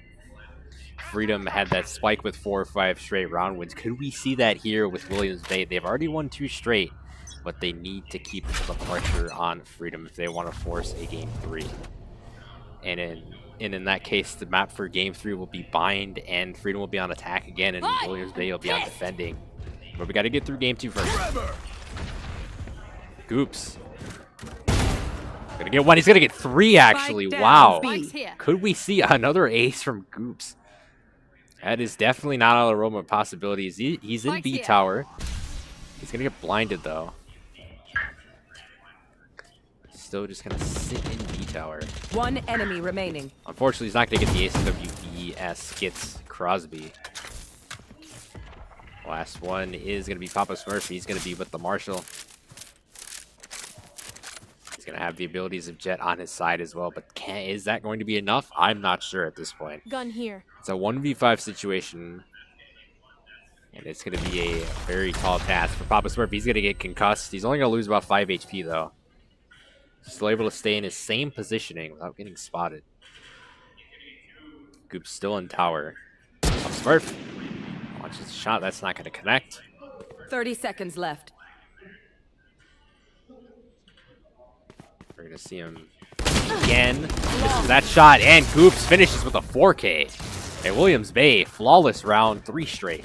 Freedom had that spike with 4 or 5 straight round wins. Could we see that here with Williams Bay? They've already won 2 straight, but they need to keep the pressure on Freedom if they want to force a game 3. And in that case, the map for game 3 will be bind, and Freedom will be on attack again, and Williams Bay will be on defending. But we got to get through game 2 first. Goops. Gonna get 1. He's gonna get 3 actually. Wow. Could we see another ace from Goops? That is definitely not out of the realm of possibilities. He's in B tower. He's gonna get blinded though. Still just gonna sit in B tower. 1 enemy remaining. Unfortunately, he's not gonna get the ace. WBS gets Crosby. Last one is gonna be Papa Smurf. He's gonna be with the Marshall. He's going to have the abilities of Jet on his side as well, but is that going to be enough? I'm not sure at this point. Gun here. It's a 1v5 situation, and it's going to be a very tall task for Papa Smurf. He's going to get concussed. He's only going to lose about 5 HP, though. Still able to stay in his same positioning without getting spotted. Goop's still in tower. Papa Smurf launches a shot. That's not going to connect. 30 seconds left. We're going to see him again. Misses that shot, and Goops finishes with a 4K. And Williams Bay, flawless round, 3 straight.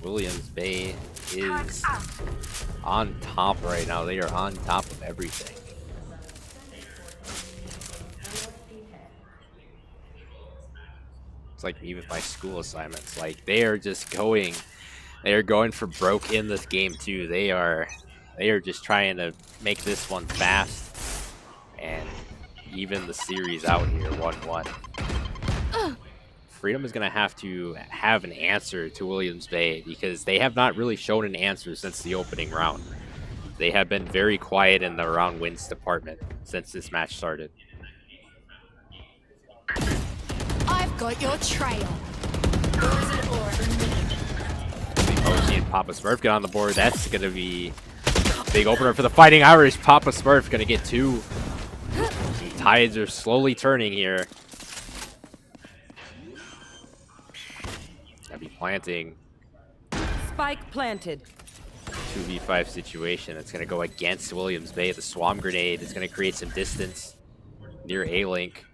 Williams Bay is on top right now. They are on top of everything. It's like me with my school assignments. Like, they are just going, they are going for broke in this game too. They are just trying to make this one fast and even the series out here 1-1. Freedom is going to have an answer to Williams Bay because they have not really shown an answer since the opening round. They have been very quiet in the round wins department since this match started. I've got your trail. Mochi and Papa Smurf get on the board. That's going to be a big opener for the Fighting Irish. Papa Smurf going to get 2. The tides are slowly turning here. Gonna be planting. Spike planted. 2v5 situation. It's going to go against Williams Bay. The Swarm Grenade is going to create some distance near A-Link.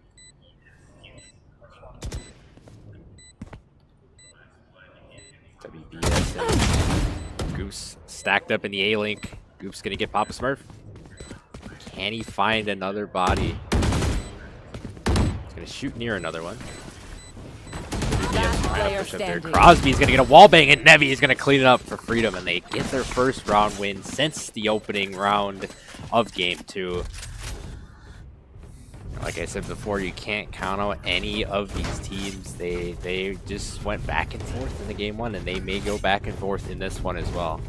WBS and Goose stacked up in the A-Link. Goose going to get Papa Smurf. Can he find another body? He's going to shoot near another one. Crosby's going to get a wallbang, and Nevi is going to clean it up for Freedom, and they get their first round win since the opening round of Game 2. Like I said before, you can't count out any of these teams. They just went back and forth in the Game 1, and they may go back and forth in this one as well.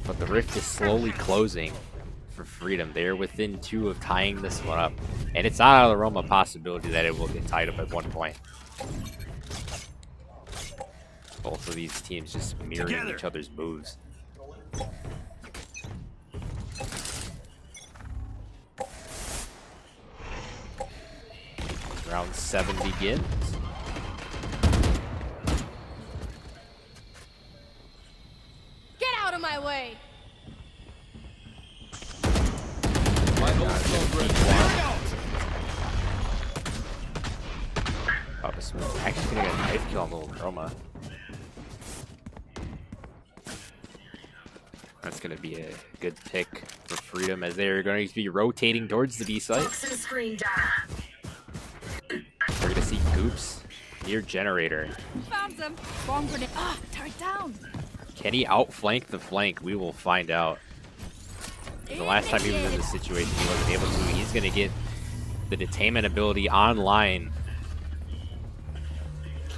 But the rift is slowly closing for Freedom. They're within 2 of tying this one up, and it's not out of the realm of possibility that it will get tied up at one point. Both of these teams just mirroring each other's moves. Round 7 begins. Get out of my way! Papa Smith actually gonna get a knife kill on little Chroma. That's gonna be a good pick for Freedom as they're going to be rotating towards the B site. We're gonna see Goops near Generator. Found them. Bomb grenade. Ah, turret down. Can he outflank the flank? We will find out. The last time he was in this situation, he wasn't able to. He's gonna get the detainment ability online.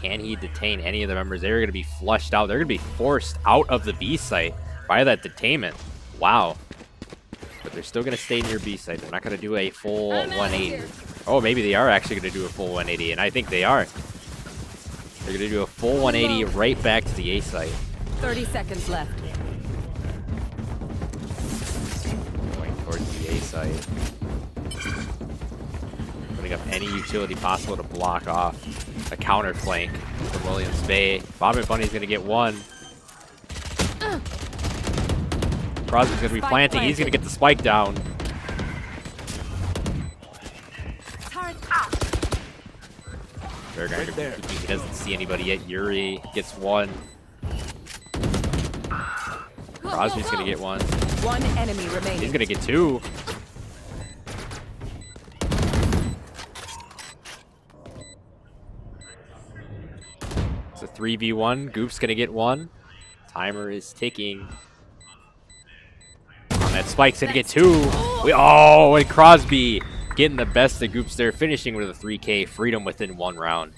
Can he detain any of the members? They're going to be flushed out. They're going to be forced out of the B site by that detainment. Wow. But they're still going to stay near B site. They're not going to do a full 180. Oh, maybe they are actually going to do a full 180, and I think they are. They're going to do a full 180 right back to the A site. 30 seconds left. Going towards the A site. Putting up any utility possible to block off a counter flank for Williams Bay. Vomit Bunny's gonna get one. Crosby's gonna be planting. He's gonna get the spike down. They're gonna he doesn't see anybody yet. Yuri gets one. Crosby's gonna get one. One enemy remaining. He's gonna get two. It's a 3v1. Goop's gonna get one. Timer is ticking. On that Spike's gonna get two. And Crosby getting the best of Goops there, finishing with a 3K. Freedom within 1 round.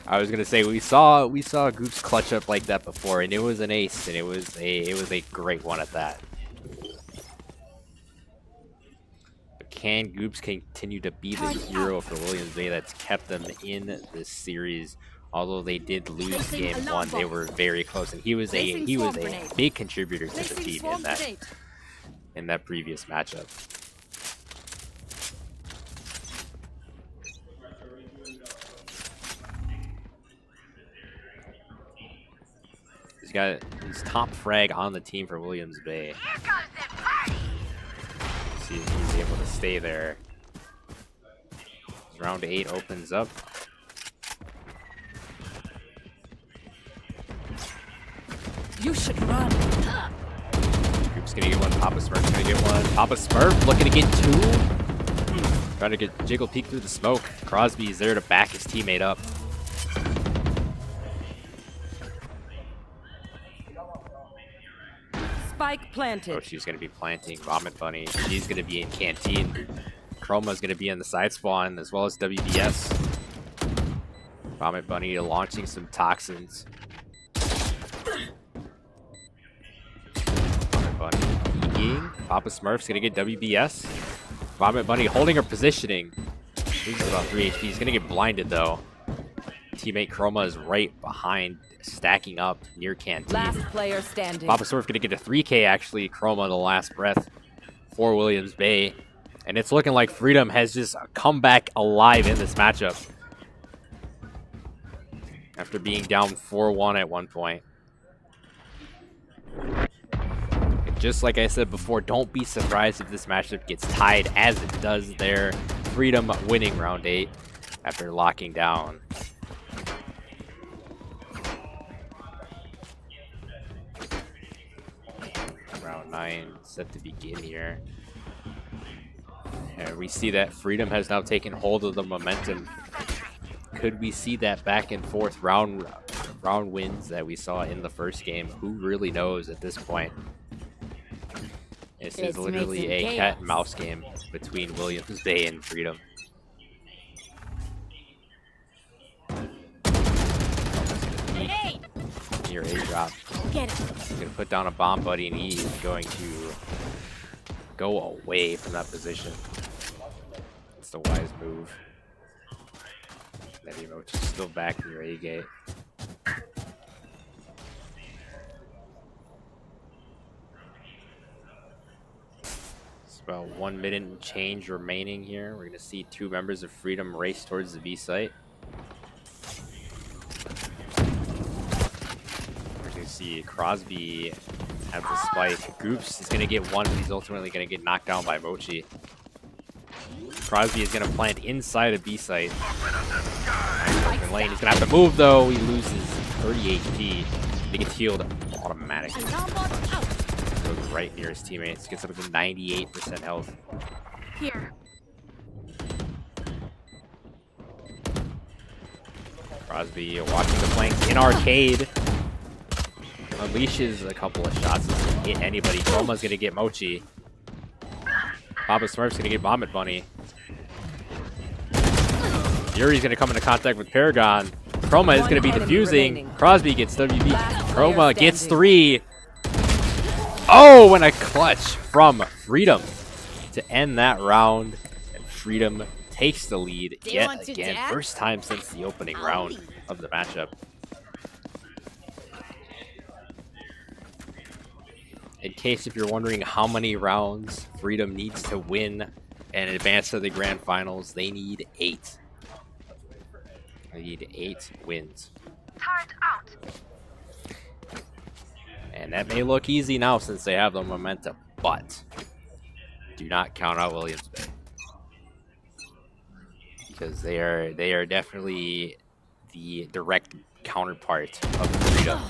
I was gonna say we saw Goops clutch up like that before, and it was an ace, and it was a great one at that. But can Goops continue to be the hero for Williams Bay that's kept them in this series? Although they did lose game 1, they were very close, and he was a big contributor to the team in that previous matchup. He's got his top frag on the team for Williams Bay. See if he's able to stay there. Round 8 opens up. You should run. Group's gonna get one. Papa Smurf's gonna get one. Papa Smurf looking to get two. Trying to get Jiggle peek through the smoke. Crosby's there to back his teammate up. Spike planted. Oh, she's gonna be planting. Vomit Bunny. She's gonna be in Canteen. Chroma's gonna be in the side spawn as well as WBS. Vomit Bunny launching some toxins. Papa Smurf's gonna get WBS. Vomit Bunny holding her positioning. He's about 3 HP. He's gonna get blinded though. Teammate Chroma is right behind, stacking up near Canteen. Last player standing. Papa Smurf gonna get a 3K actually. Chroma the last breath for Williams Bay. And it's looking like Freedom has just come back alive in this matchup. After being down 4-1 at one point. Just like I said before, don't be surprised if this matchup gets tied as it does there. Freedom winning round 8 after locking down. Round 9 set to begin here. And we see that Freedom has now taken hold of the momentum. Could we see that back and forth round wins that we saw in the first game? Who really knows at this point? This is literally a cat and mouse game between Williams Bay and Freedom. Hey! Near A drop. Get it. He's gonna put down a bomb buddy, and he's going to go away from that position. It's the wise move. That emote is still back near A gate. About 1 minute and change remaining here. We're going to see two members of Freedom race towards the B site. We're going to see Crosby have the spike. Goops is going to get one, but he's ultimately going to get knocked down by Mochi. Crosby is going to plant inside a B site. Open lane. He's going to have to move, though. He loses 30 HP. He gets healed automatically. Goes right near his teammates. Gets up to 98% health. Here. Crosby watching the flanks in arcade. Unleashes a couple of shots. Doesn't hit anybody. Chroma's going to get Mochi. Papa Smurf's going to get Vomit Bunny. Yuri's going to come into contact with Paragon. Chroma is going to be defusing. Crosby gets WB. Chroma gets 3. Oh, and a clutch from Freedom to end that round. And Freedom takes the lead yet again. First time since the opening round of the matchup. In case if you're wondering how many rounds Freedom needs to win and advance to the grand finals, they need 8. They need 8 wins. Turret out. And that may look easy now since they have the momentum, but do not count out Williams Bay. Because they are definitely the direct counterpart of Freedom.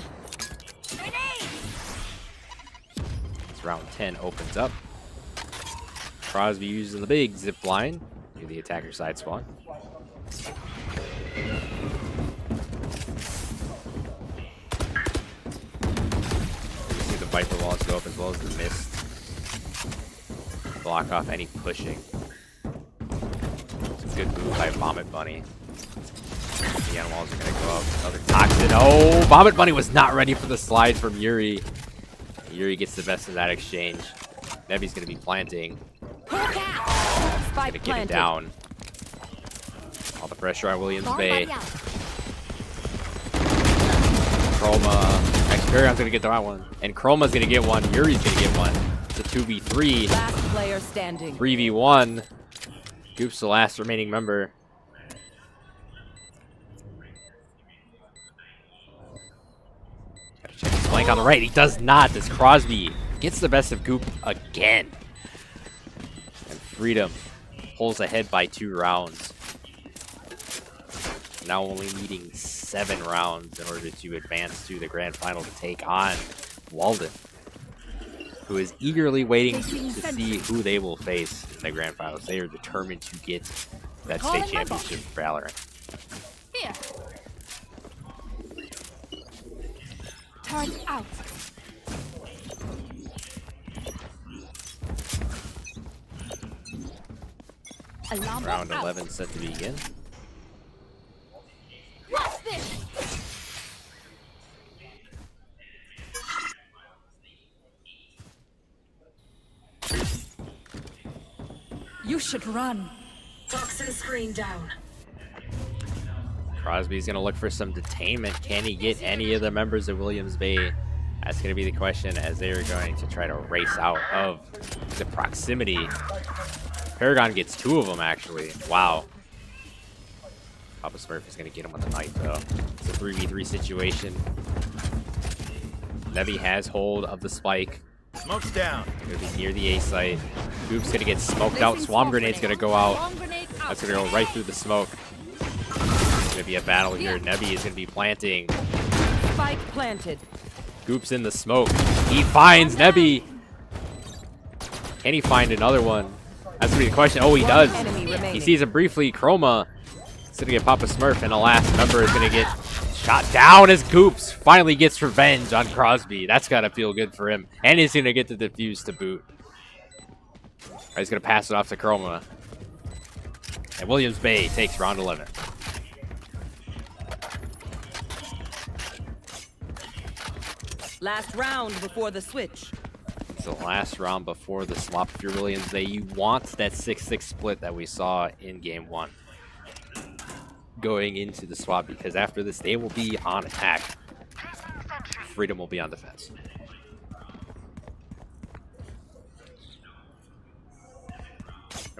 As round 10 opens up. Crosby using the big zip line near the attacker side spawn. Viper walls go up as well as the mist. Block off any pushing. It's a good move by Vomit Bunny. The end walls are going to go up. Another Toxin. Oh, Vomit Bunny was not ready for the slide from Yuri. Yuri gets the best of that exchange. Nebi's going to be planting. Going to get it down. All the pressure on Williams Bay. Chroma. Paragon's gonna get that one, and Chroma's gonna get one. Yuri's gonna get one. It's a 2v3. Last player standing. 3v1. Goop's the last remaining member. Gotta check his flank on the right. He does not. This Crosby gets the best of Goop again. And Freedom pulls ahead by 2 rounds. Now only needing 7 rounds in order to advance to the grand final to take on Walden, who is eagerly waiting to see who they will face in the grand finals. They are determined to get that state championship for Valorant. Here. Turn out. Alarm Round out. 11 set to begin. What's this? You should run. Toxin screen down. Crosby's going to look for some detainment. Can he get any of the members of Williams Bay? That's going to be the question as they are going to try to race out of the proximity. Paragon gets 2 of them, actually. Wow. Papa Smurf is going to get him with the knife, though. It's a 3v3 situation. Nebi has hold of the spike. Smoke's down. Going to be near the A site. Goop's going to get smoked out. Swarm Grenade's going to go out. That's going to go right through the smoke. It's going to be a battle here. Nebi is going to be planting. Spike planted. Goop's in the smoke. He finds Nebi. Can he find another one? That's going to be the question. Oh, he does. He sees him briefly. Chroma is going to get Papa Smurf, and the last member is going to get shot down as Goops finally gets revenge on Crosby. That's got to feel good for him. And he's going to get the defuse to boot. He's going to pass it off to Chroma. And Williams Bay takes round 11. Last round before the switch. It's the last round before the swap. If you're Williams Bay, you want that 6-6 split that we saw in game 1 going into the swap, because after this they will be on attack. Freedom will be on defense.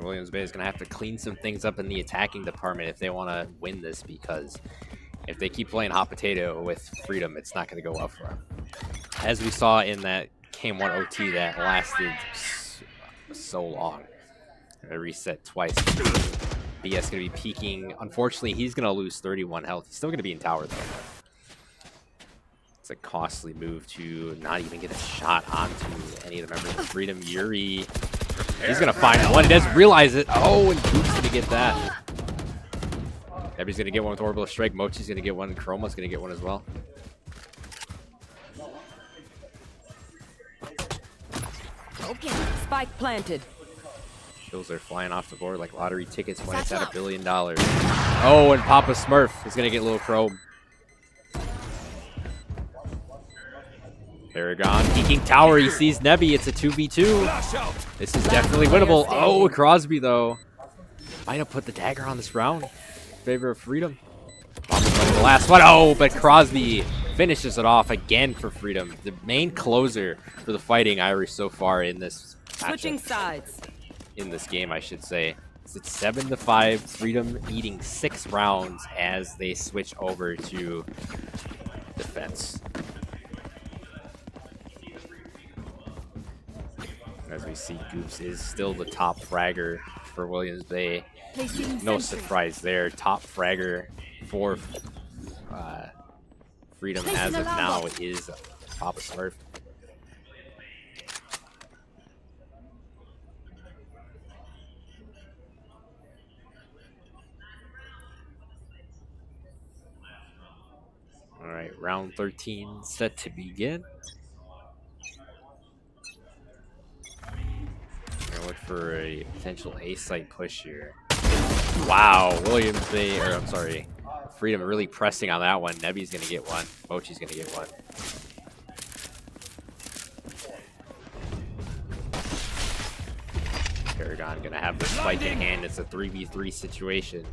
Williams Bay is going to have to clean some things up in the attacking department if they want to win this, because if they keep playing hot potato with Freedom, it's not going to go well for them. As we saw in that Game 1 OT that lasted so long. I reset twice. BS going to be peeking. Unfortunately, he's going to lose 31 health. He's still going to be in tower, though. It's a costly move to not even get a shot onto any of the members of Freedom. Yuri, he's going to find one. He doesn't realize it. Oh, and Goop's going to get that. Debbie's going to get one with Orbital Strike. Mochi's going to get one. And Chroma's going to get one as well. Okay. Spike planted. Kills are flying off the board like lottery tickets when it's at $1 billion. Oh, and Papa Smurf is going to get Little Chrome. Paragon peeking tower. He sees Nebby. It's a 2v2. This is definitely winnable. Oh, Crosby, though. Might have put the dagger on this round in favor of Freedom. The last one. Oh, but Crosby finishes it off again for Freedom. The main closer for the Fighting Irish so far in this matchup. Switching sides. In this game, I should say. It's 7-5. Freedom eating 6 rounds as they switch over to defense. As we see, Goops is still the top fragger for Williams Bay. No surprise there. Top fragger for Freedom as of now is Papa Smurf. All right, round 13 set to begin. Look for a potential A-site push here. Wow, Williams Bay, or I'm sorry, Freedom really pressing on that one. Nebby's gonna get one. Mochi's gonna get one. Paragon gonna have the spike in hand. It's a 3v3 situation.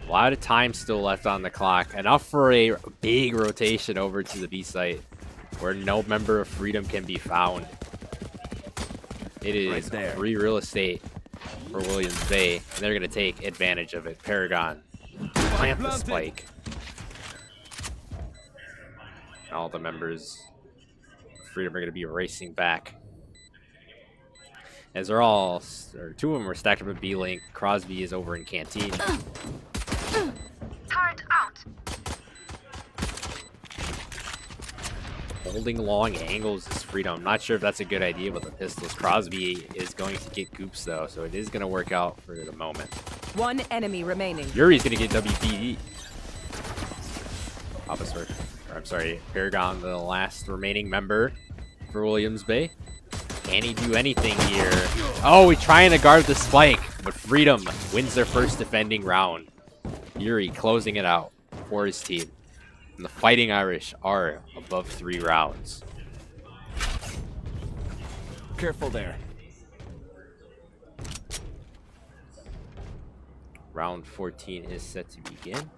A lot of time still left on the clock. Enough for a big rotation over to the B site where no member of Freedom can be found. It is free real estate for Williams Bay, and they're going to take advantage of it. Paragon, plant the spike. All the members of Freedom are going to be racing back. As they're all, or 2 of them are stacked up at B-Link. Crosby is over in Canteen. Turret out. Holding long angles is Freedom. I'm not sure if that's a good idea with the pistols. Crosby is going to get Goops, though, so it is going to work out for the moment. 1 enemy remaining. Yuri's going to get WPE. I'm sorry, Paragon, the last remaining member for Williams Bay. Can he do anything here? Oh, he's trying to guard the spike, but Freedom wins their first defending round. Yuri closing it out for his team. And the Fighting Irish are above 3 rounds. Careful there. Round 14 is set to begin.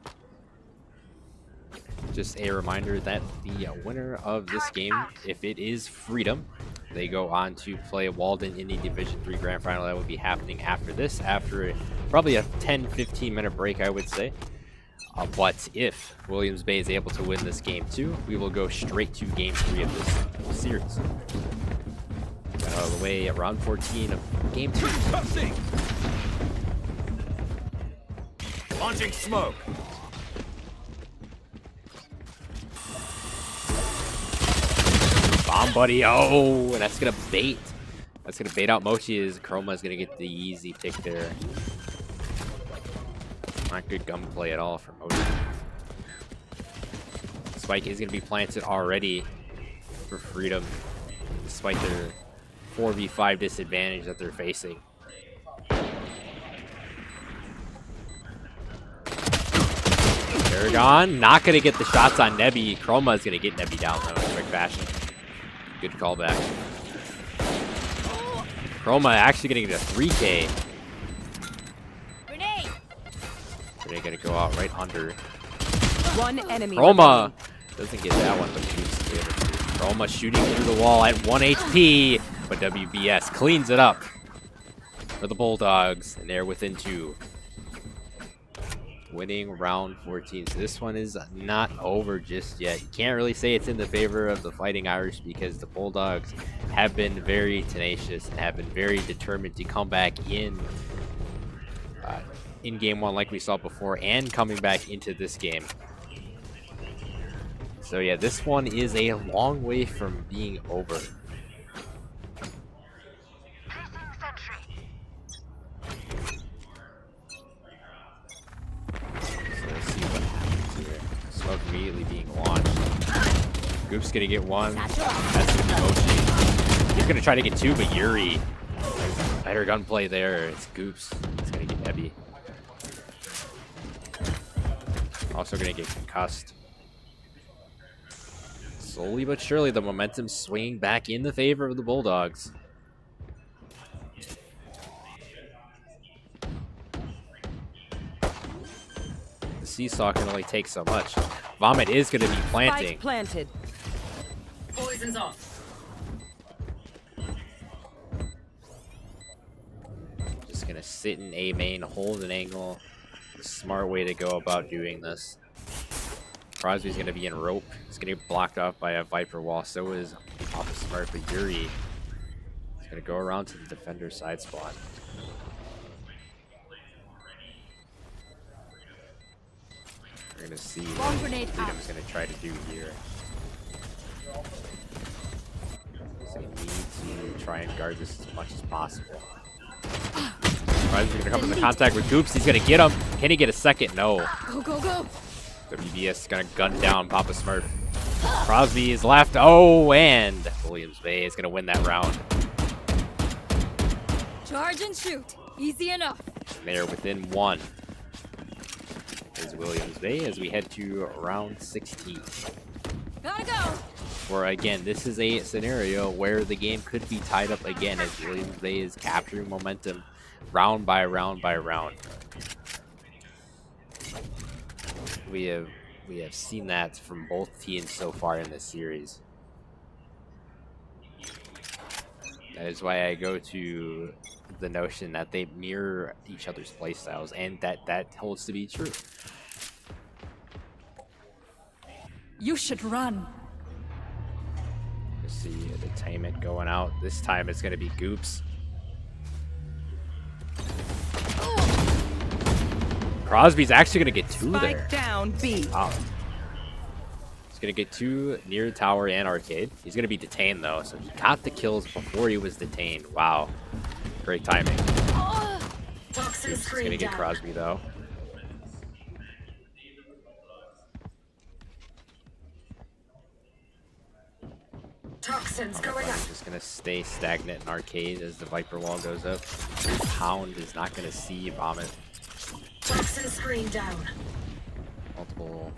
Just a reminder that the winner of this game, if it is Freedom, they go on to play Walden in the Division 3 Grand Final. That will be happening after this, after probably a 10-15 minute break, I would say. But if Williams Bay is able to win this game too, we will go straight to game 3 of this series. Got out of the way at round 14 of game 2. Launching smoke. Bomb buddy, oh, and that's gonna bait. That's gonna bait out Mochi. As Chroma's gonna get the easy pick there. Not good gunplay at all for Mochi. Spike is going to be planted already for Freedom, despite their 4v5 disadvantage that they're facing. Paragon not going to get the shots on Nebby. Chroma is going to get Nebby down though in quick fashion. Good callback. Chroma actually going to get a 3K. They're going to go out right under. 1 enemy. Chroma doesn't get that one, but shoots the other 2. Chroma shooting through the wall at 1 HP, but WBS cleans it up. for the Bulldogs, and they're within 2. Winning round 14. So this one is not over just yet. You can't really say it's in the favor of the Fighting Irish because the Bulldogs have been very tenacious and have been very determined to come back in game 1 like we saw before and coming back into this game. So yeah, this one is a long way from being over. Smoke immediately being launched. Goop's gonna get 1. That's the Mochi. He's gonna try to get 2, but Yuri. Better gunplay there. It's Goops. It's gonna get heavy. Also gonna get concussed. Slowly but surely, the momentum's swinging back in the favor of the Bulldogs. Seesaw can only take so much. Vomit is going to be planting. Spike planted. Poison's off. Just going to sit in A main, hold an angle. A smart way to go about doing this. Crosby's going to be in rope. He's going to get blocked off by a Viper wall. So is Papa Smart, but Yuri is going to go around to the defender side spawn. We're going to see what Freedom's going to try to do here. So he needs to try and guard this as much as possible. Crosby's going to come into contact with Goops. He's going to get him. Can he get a second? No. Go, go, go. WBS is going to gun down Papa Smurf. Crosby is left. Oh, and Williams Bay is going to win that round. Charge and shoot. Easy enough. They're within 1. Is Williams Bay as we head to round 16. Gotta go. Where again, this is a scenario where the game could be tied up again as Williams Bay is capturing momentum round by round by round. We have seen that from both teams so far in this series. That is why I go to the notion that they mirror each other's playstyles, and that holds to be true. You should run. You see the detainment going out. This time it's going to be Goops. Crosby's actually going to get 2 there. Spike down B. Wow. He's going to get 2 near tower and arcade. He's going to be detained though, so he got the kills before he was detained. Wow. Great timing. He's going to get Crosby though. Toxins going up. Just going to stay stagnant in arcade as the Viper wall goes up. Pound is not going to see Vomit. Toxin screen down. Multiple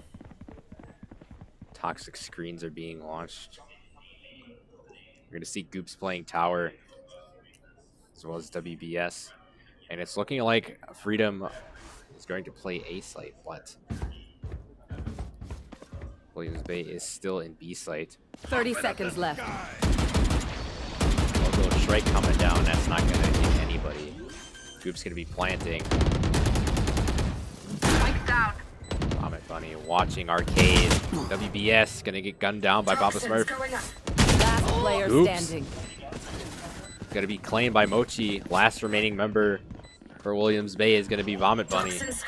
toxic screens are being launched. We're going to see Goops playing tower as well as WBS. And it's looking like Freedom is going to play A site, but Williams Bay is still in B site. 30 seconds left. A little strike coming down. That's not going to hit anybody. Goop's going to be planting. Spike down. Vomit Bunny watching arcade. WBS going to get gunned down by Papa Smurf. Last player standing. Going to be claimed by Mochi. Last remaining member for Williams Bay is going to be Vomit Bunny. Mochi's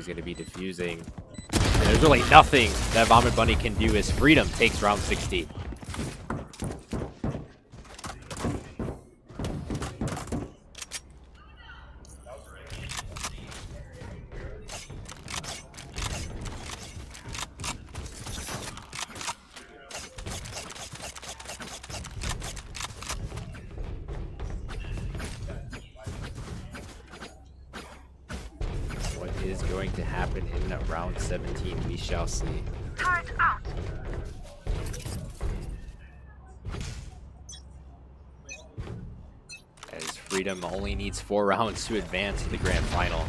going to be defusing. And there's really nothing that Vomit Bunny can do as Freedom takes round 60. Is going to happen in round 17, we shall see. Turret out. As Freedom only needs 4 rounds to advance to the grand final.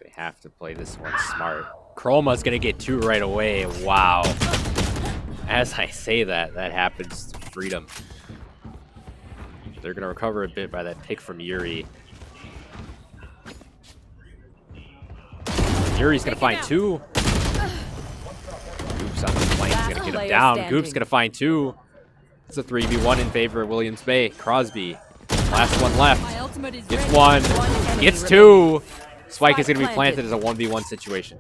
They have to play this one smart. Chroma's gonna get 2 right away. Wow. As I say that, that happens to Freedom. they're going to recover a bit by that pick from Yuri. Yuri's going to find two. Goop's on the flank. He's going to get him down. Goop's going to find two. It's a 3v1 in favor of Williams Bay. Crosby, last one left. Gets one. Gets two. Spike is going to be planted as a 1v1 situation.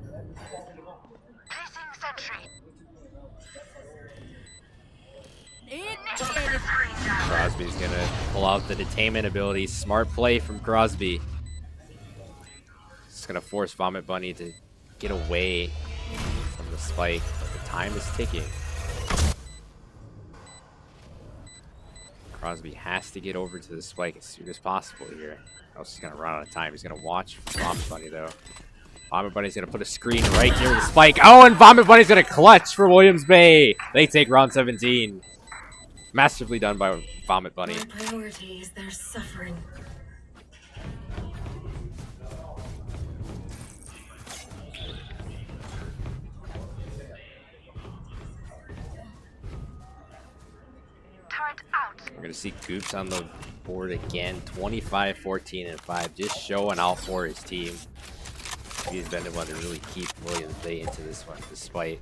Crosby's going to pull out the detainment ability. Smart play from Crosby. It's going to force Vomit Bunny to get away from the spike, but the time is ticking. Crosby has to get over to the spike as soon as possible here. Else he's going to run out of time. He's going to watch Vomit Bunny, though. Vomit Bunny's going to put a screen right near the spike. Oh, and Vomit Bunny's going to clutch for Williams Bay. They take round 17. Masterfully done by Vomit Bunny. My priority is their suffering. We're going to see Goops on the board again. 25, 14, and 5. Just showing out for his team. He's been the one to really keep Williams Bay into this one, despite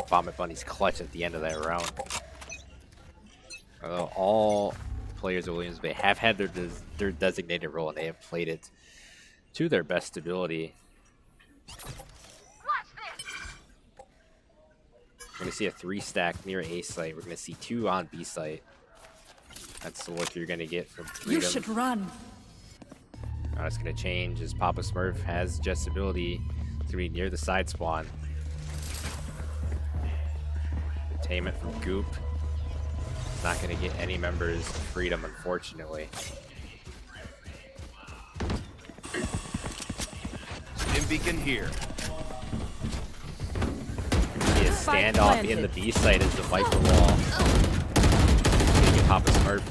Vomit Bunny's clutch at the end of that round. Although all players of Williams Bay have had their designated role, and they have played it to their best ability. We're going to see a 3-stack near A site. We're going to see 2 on B site. That's the look you're going to get from Freedom. You should run. Now it's going to change as Papa Smurf has Jet's ability to be near the side spawn. Detainment from Goop. Not going to get any members of Freedom, unfortunately. Stim beacon here. See a standoff in the B site as the Viper wall. Gonna get Papa Smurf.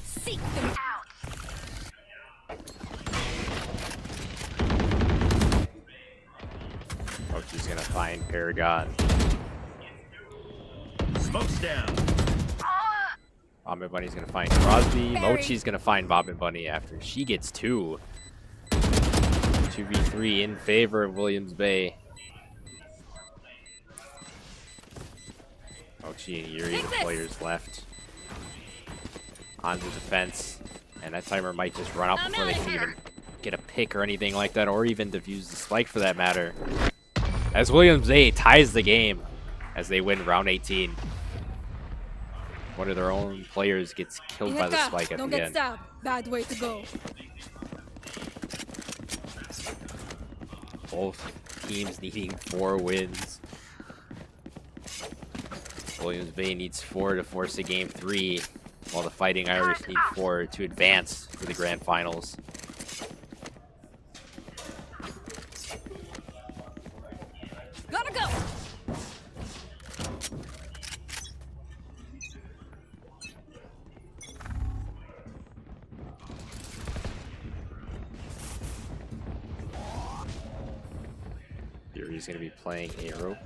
Seek them out. Mochi's gonna find Paragon. Smoke's down. Vomit Bunny's gonna find Crosby. Mochi's gonna find Vomit Bunny after she gets 2. 2v3 in favor of Williams Bay. Mochi and Yuri, the players left. On the defense. And that timer might just run out before they can even get a pick or anything like that, or even defuse the spike for that matter. As Williams Bay ties the game as they win round 18. One of their own players gets killed by the spike at Don't the get end. stabbed. Bad way to go. Both teams needing 4 wins. Williams Bay needs 4 to force a game 3, while the Fighting Irish need 4 to advance to the grand finals. Gotta go. Yuri's going to be playing a rope.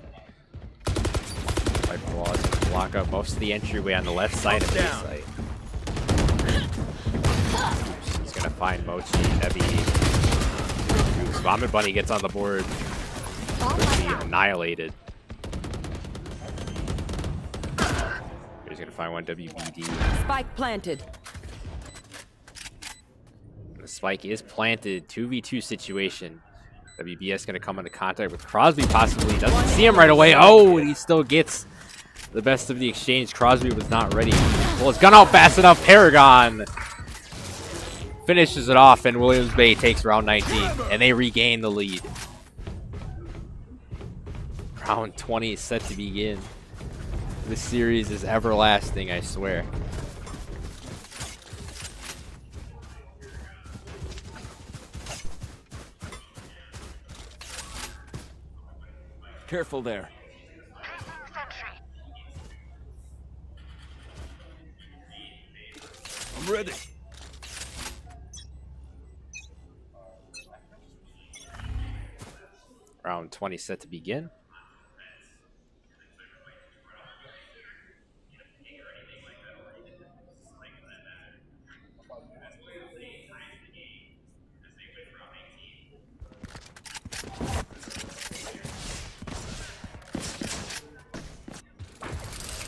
Viper wall is going to block up most of the entryway on the left side of the site. He's going to find Mochi. Nebby. Vomit Bunny gets on the board. Quickly annihilated. He's going to find one WBD. Spike planted. The spike is planted. 2v2 situation. WBS going to come into contact with Crosby possibly. Doesn't see him right away. Oh, and he still gets the best of the exchange. Crosby was not ready. Well, it's gone out fast enough. Paragon finishes it off, and Williams Bay takes round 19, and they regain the lead. Round 20 is set to begin. This series is everlasting, I swear. Careful there. I'm ready. Round 20 set to begin.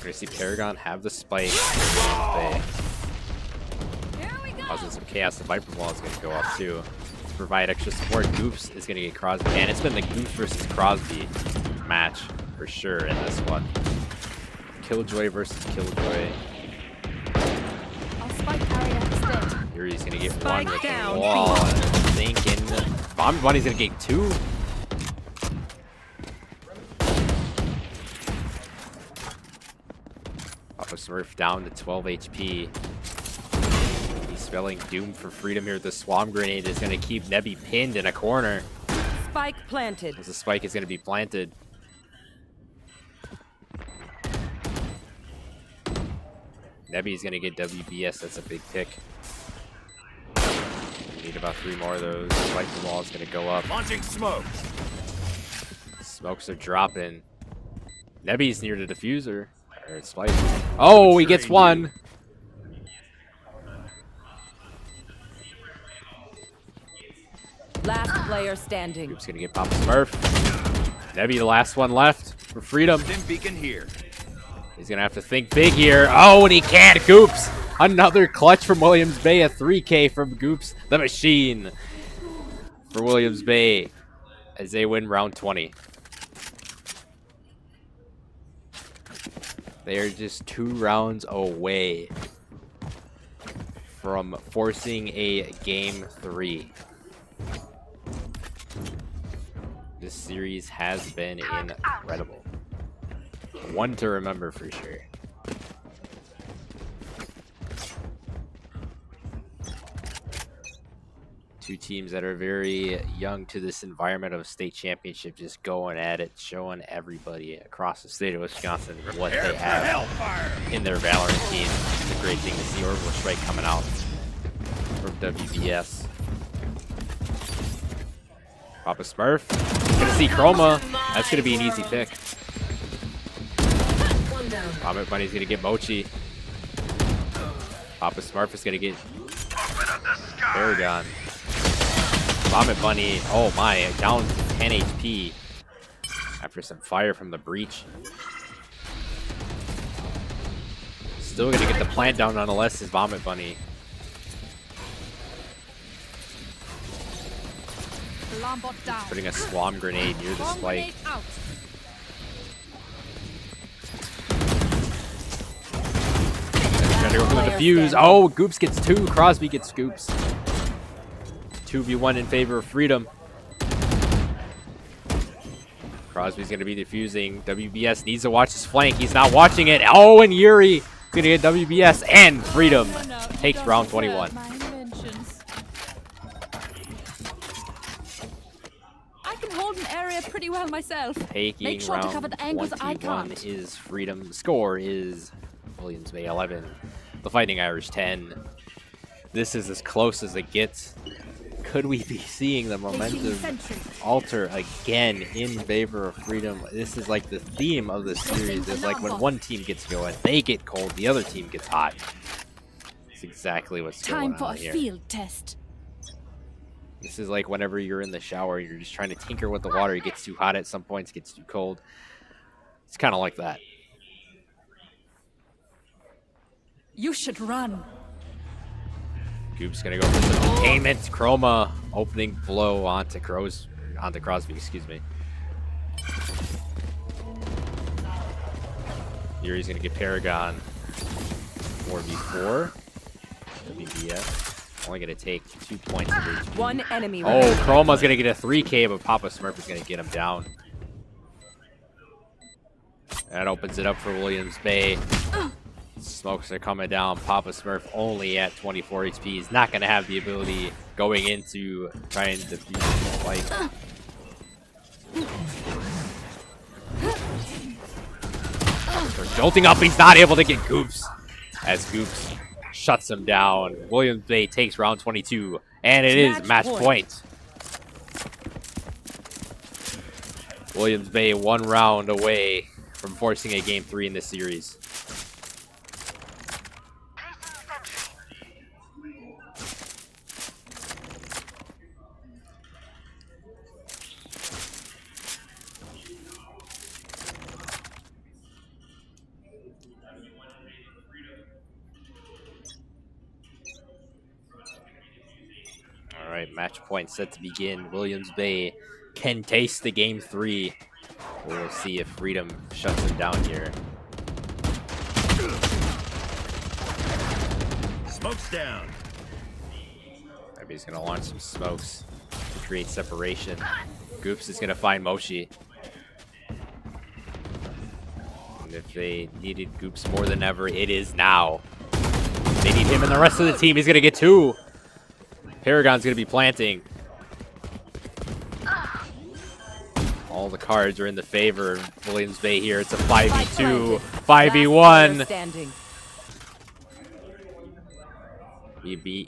We're gonna see Paragon have the spike. Causing some chaos. The Viper Wall is gonna go up too. To provide extra support, Goops is gonna get Crosby. And it's been the Goops versus Crosby match for sure in this one. Killjoy versus Killjoy. I'll spike area instead. Yuri's gonna get Spike one with down, the wall. Thinking Bomb Bunny's gonna get 2. Papa Smurf down to 12 HP. He's spelling doom for freedom here. The Swarm Grenade is gonna keep Nebby pinned in a corner. Spike planted. As the spike is gonna be planted. Nebby's gonna get WBS. That's a big pick. We need about 3 more of those. Spike the wall is gonna go up. Launching smoke. Smokes are dropping. Nebby's near the diffuser. Or it's spike. Oh, he gets 1. Last player standing. Goop's gonna get Papa Smurf. Nebby, the last one left for freedom. Stim beacon here. He's gonna have to think big here. Oh, and he can't. Goops. Another clutch from Williams Bay. A 3K from Goops, the machine, for Williams Bay as they win round 20. They are just 2 rounds away from forcing a game 3. This series has been incredible. One to remember for sure. Two teams that are very young to this environment of state championship, just going at it, showing everybody across the state of Wisconsin what they have in their Valorant team. It's a great thing to see. Orbital Strike coming out from WBS. Papa Smurf. Gonna see Chroma. That's gonna be an easy pick. Vomit Bunny's gonna get Mochi. Papa Smurf is gonna get Paragon. Vomit Bunny, oh my, down to 10 HP after some fire from the breach. Still gonna get the plant down nonetheless, is Vomit Bunny. Alarm bot down. Putting a Swarm Grenade near the spike. Out. Trying to go for the defuse. Oh, Goops gets 2. Crosby gets Scoops. 2v1 in favor of freedom. Crosby's going to be defusing. WBS needs to watch his flank. He's not watching it. Oh, and Yuri is going to get WBS and freedom. Takes round 21. I can hold an area pretty well myself. Taking Make sure to round cover the angles I 21 can't. is freedom. The score is Williams Bay 11. The Fighting Irish 10. This is as close as it gets. Could we be seeing the momentum alter again in favor of freedom? This is like the theme of this series. It's like when one team gets going, they get cold, the other team gets hot. It's exactly what's going Time for on a here. field test. This is like whenever you're in the shower, you're just trying to tinker with the water. It gets too hot at some points, it gets too cold. It's kind of like that. You should run. Goop's gonna go for some containment. Chroma opening blow onto Crosby, excuse me. Yuri's gonna get Paragon. 4v4. WBS. Only gonna take 2 points of HP. One enemy. Oh, Chroma's gonna get a 3K, but Papa Smurf is gonna get him down. That opens it up for Williams Bay. Smokes are coming down. Papa Smurf only at 24 HP. He's not going to have the ability going into trying to defuse the fight. Jolting up. He's not able to get Goops as Goops shuts him down. Williams Bay takes round 22, and it is match point. Williams Bay 1 round away from forcing a game 3 in this series. Match point set to begin. Williams Bay can taste the game 3. We'll see if Freedom shuts him down here. Smoke's down. Maybe he's gonna launch some smokes to create separation. Goops is gonna find Moshi. And if they needed Goops more than ever, it is now. They need him and the rest of the team. He's gonna get 2. Paragon's gonna be planting. All the cards are in the favor of Williams Bay here. It's a 5v2, 5v1.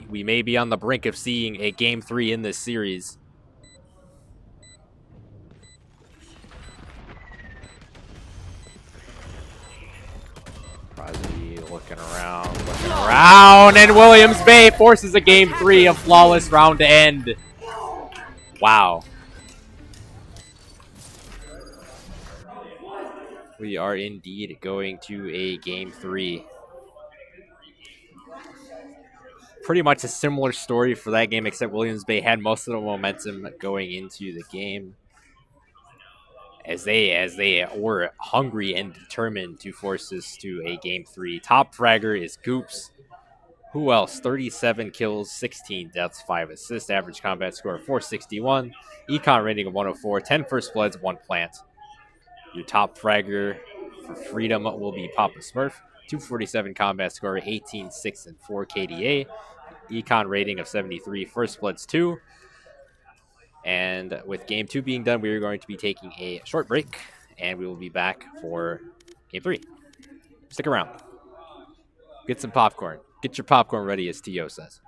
We may be on the brink of seeing a game 3 in this series. Crosby looking around, and Williams Bay forces a game 3, a flawless round to end. Wow. We are indeed going to a game 3. Pretty much a similar story for that game, except Williams Bay had most of the momentum going into the game, as they were hungry and determined to force this to a game 3. Top fragger is Goops. Who else? 37 kills, 16 deaths, 5 assists, average combat score of 461, econ rating of 104, 10 first bloods, 1 plant. Your top fragger for Freedom will be Papa Smurf. 247 combat score, 18, 6, and 4 KDA. Econ rating of 73, first bloods 2. And with game 2 being done, we are going to be taking a short break, and we will be back for game 3. Stick around. Get some popcorn. Get your popcorn ready, as T.O. says.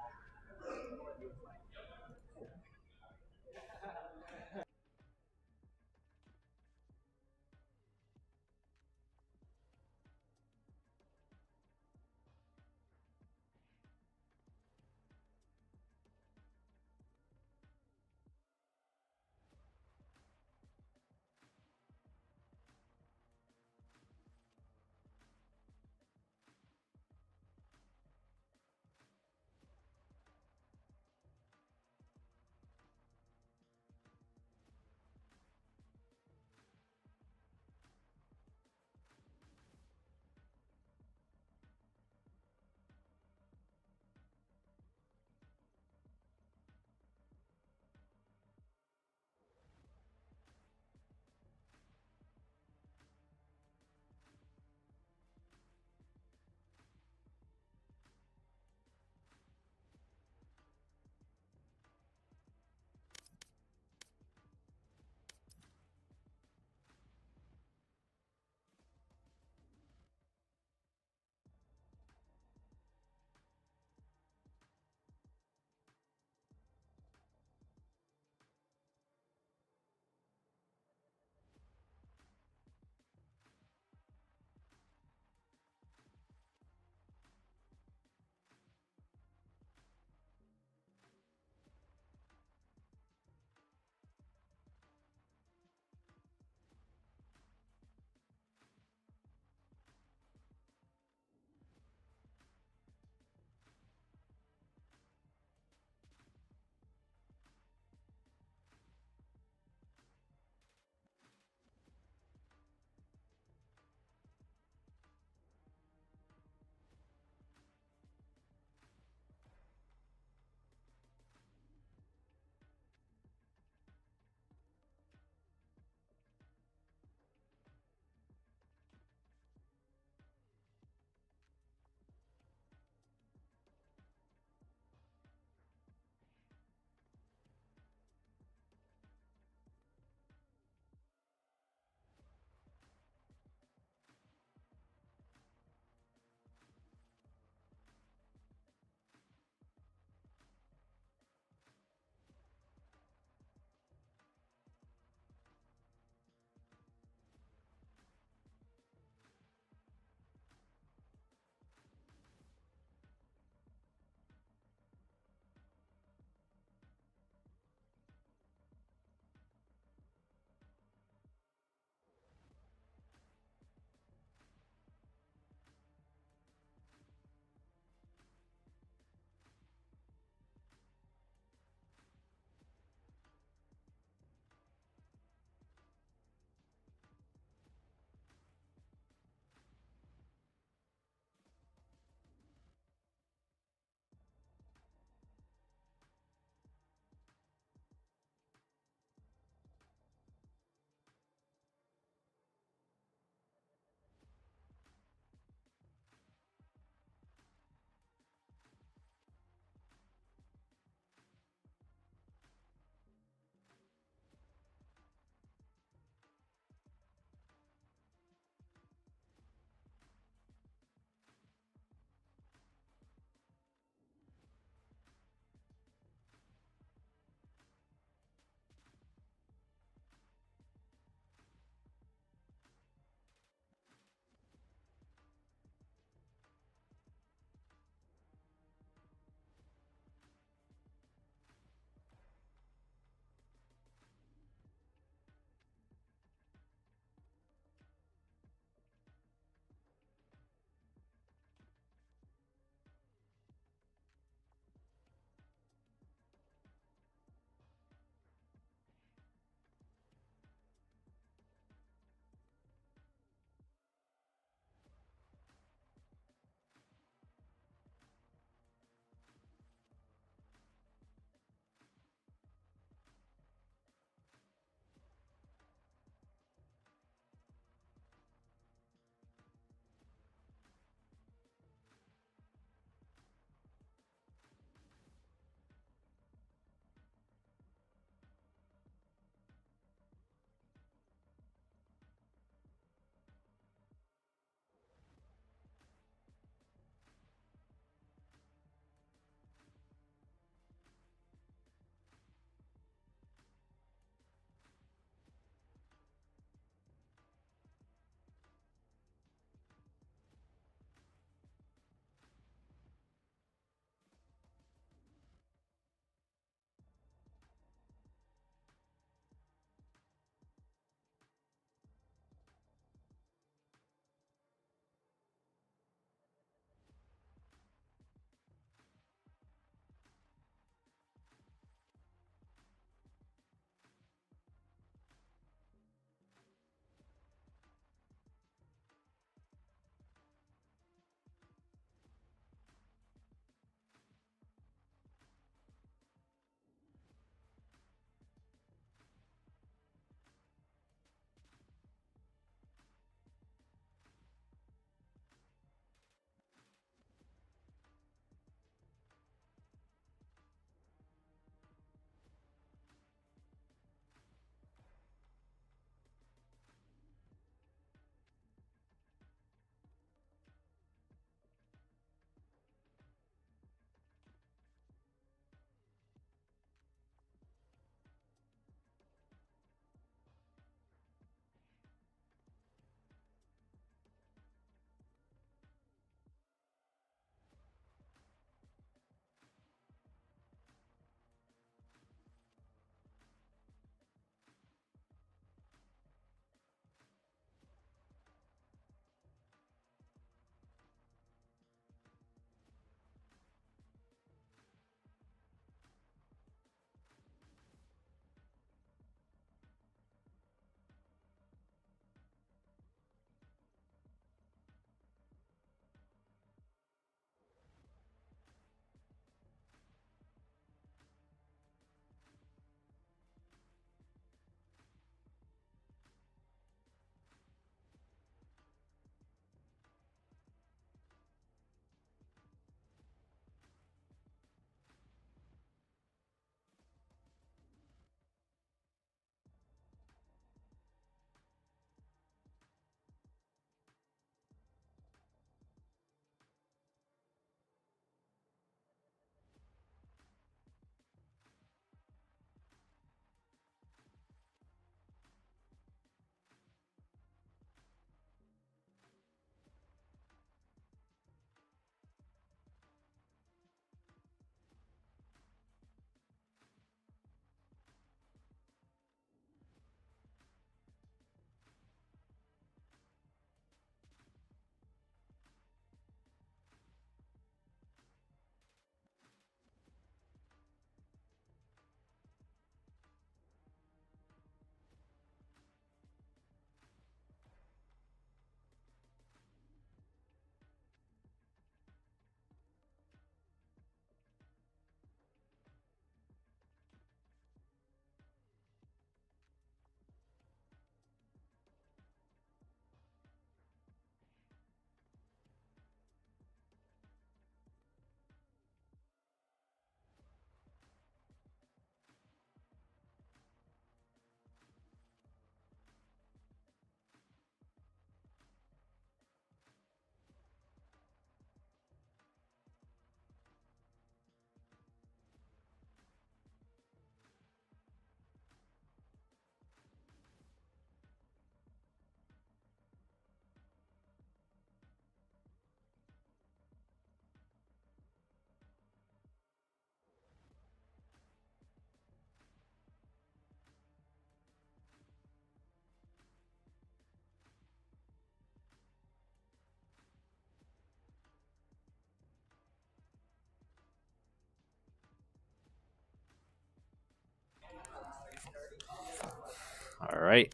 All right,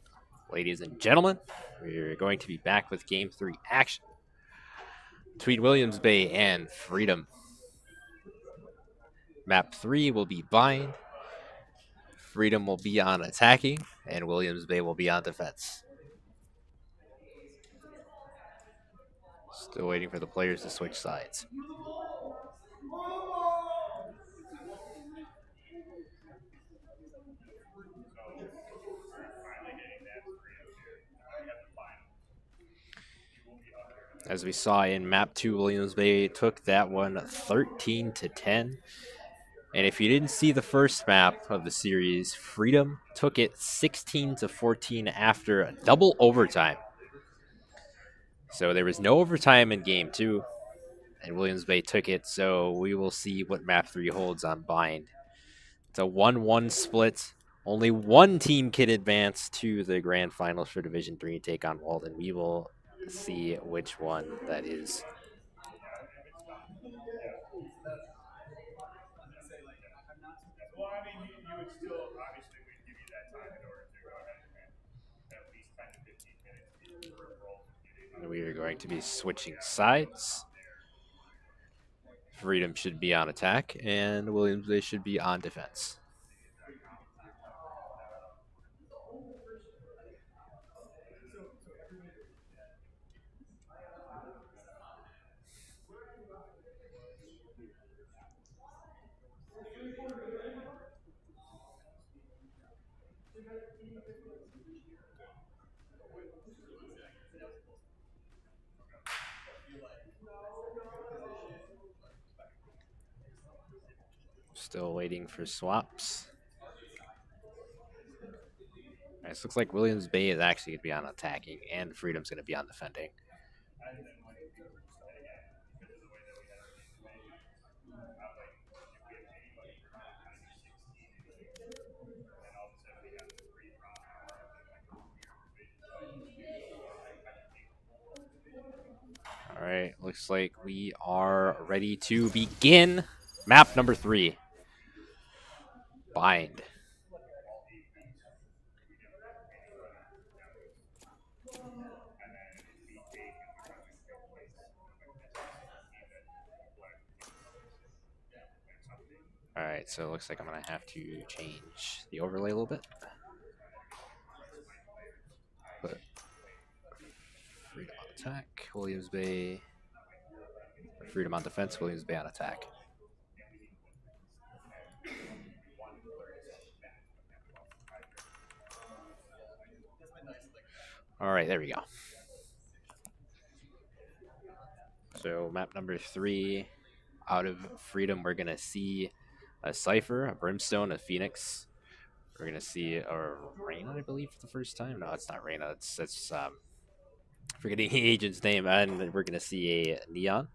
ladies and gentlemen, we're going to be back with Game 3 action between Williams Bay and Freedom. Map 3 will be Bind. Freedom will be on attacking, and Williams Bay will be on defense. Still waiting for the players to switch sides. As we saw in Map 2, Williams Bay took that one 13-10. And if you didn't see the first map of the series, Freedom took it 16-14 after a double overtime. So there was no overtime in Game 2, and Williams Bay took it, so we will see what Map 3 holds on Bind. It's a 1-1 split. Only one team can advance to the grand finals for Division 3 and take on Walden. We will see which one that is. We are going to be switching sides. Freedom should be on attack, and Williams Bay should be on defense. Still waiting for swaps. This looks like Williams Bay is actually going to be on attacking, and Freedom's going to be on defending. All right, looks like we are ready to begin map number 3. Bind. All right, so it looks like I'm going to have to change the overlay a little bit. But Freedom on attack, Williams Bay. Freedom on defense, Williams Bay on attack. All right, there we go. So map number 3, out of Freedom, we're going to see a Cypher, a Brimstone, a Phoenix. We're going to see a Reyna, I believe, for the first time. No, it's not Reyna. It's forgetting the agent's name. And we're going to see a Neon.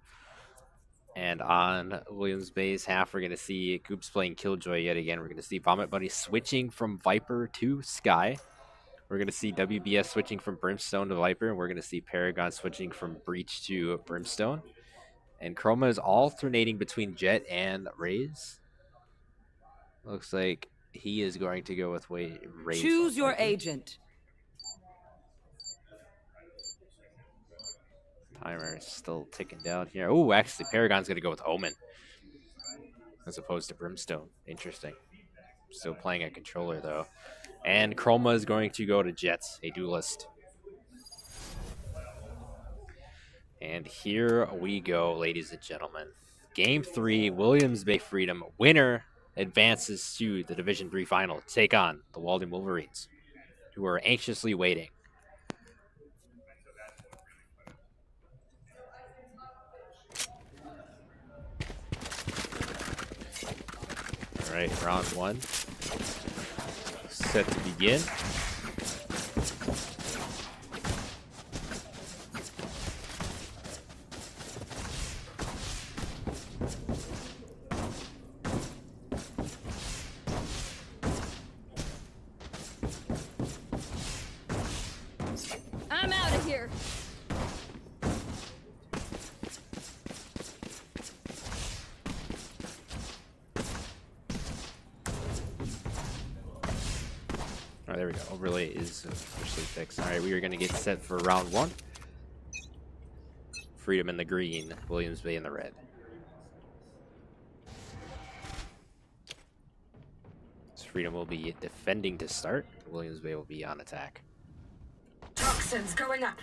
And on Williams Bay's half, we're going to see Goops playing Killjoy yet again. We're going to see Vomit Bunny switching from Viper to Sky. We're going to see WBS switching from Brimstone to Viper. And we're going to see Paragon switching from Breach to Brimstone. And Chroma is alternating between Jet and Raze. Looks like he is going to go with Raze. Choose your agent. Timer is still ticking down here. Oh, actually, Paragon's going to go with Omen as opposed to Brimstone. Interesting. Still playing a controller, though. And Chroma is going to go to Jets, a duelist. And here we go, ladies and gentlemen. Game 3, Williams Bay Freedom. Winner advances to the Division 3 final to take on the Walden Wolverines, who are anxiously waiting. All right, round 1 set to begin. I'm out of here. All right, there we go. overlay is officially fixed. All right, we are going to get set for round 1. Freedom in the green, Williams Bay in the red. So Freedom will be defending to start. Williams Bay will be on attack. Toxins going up.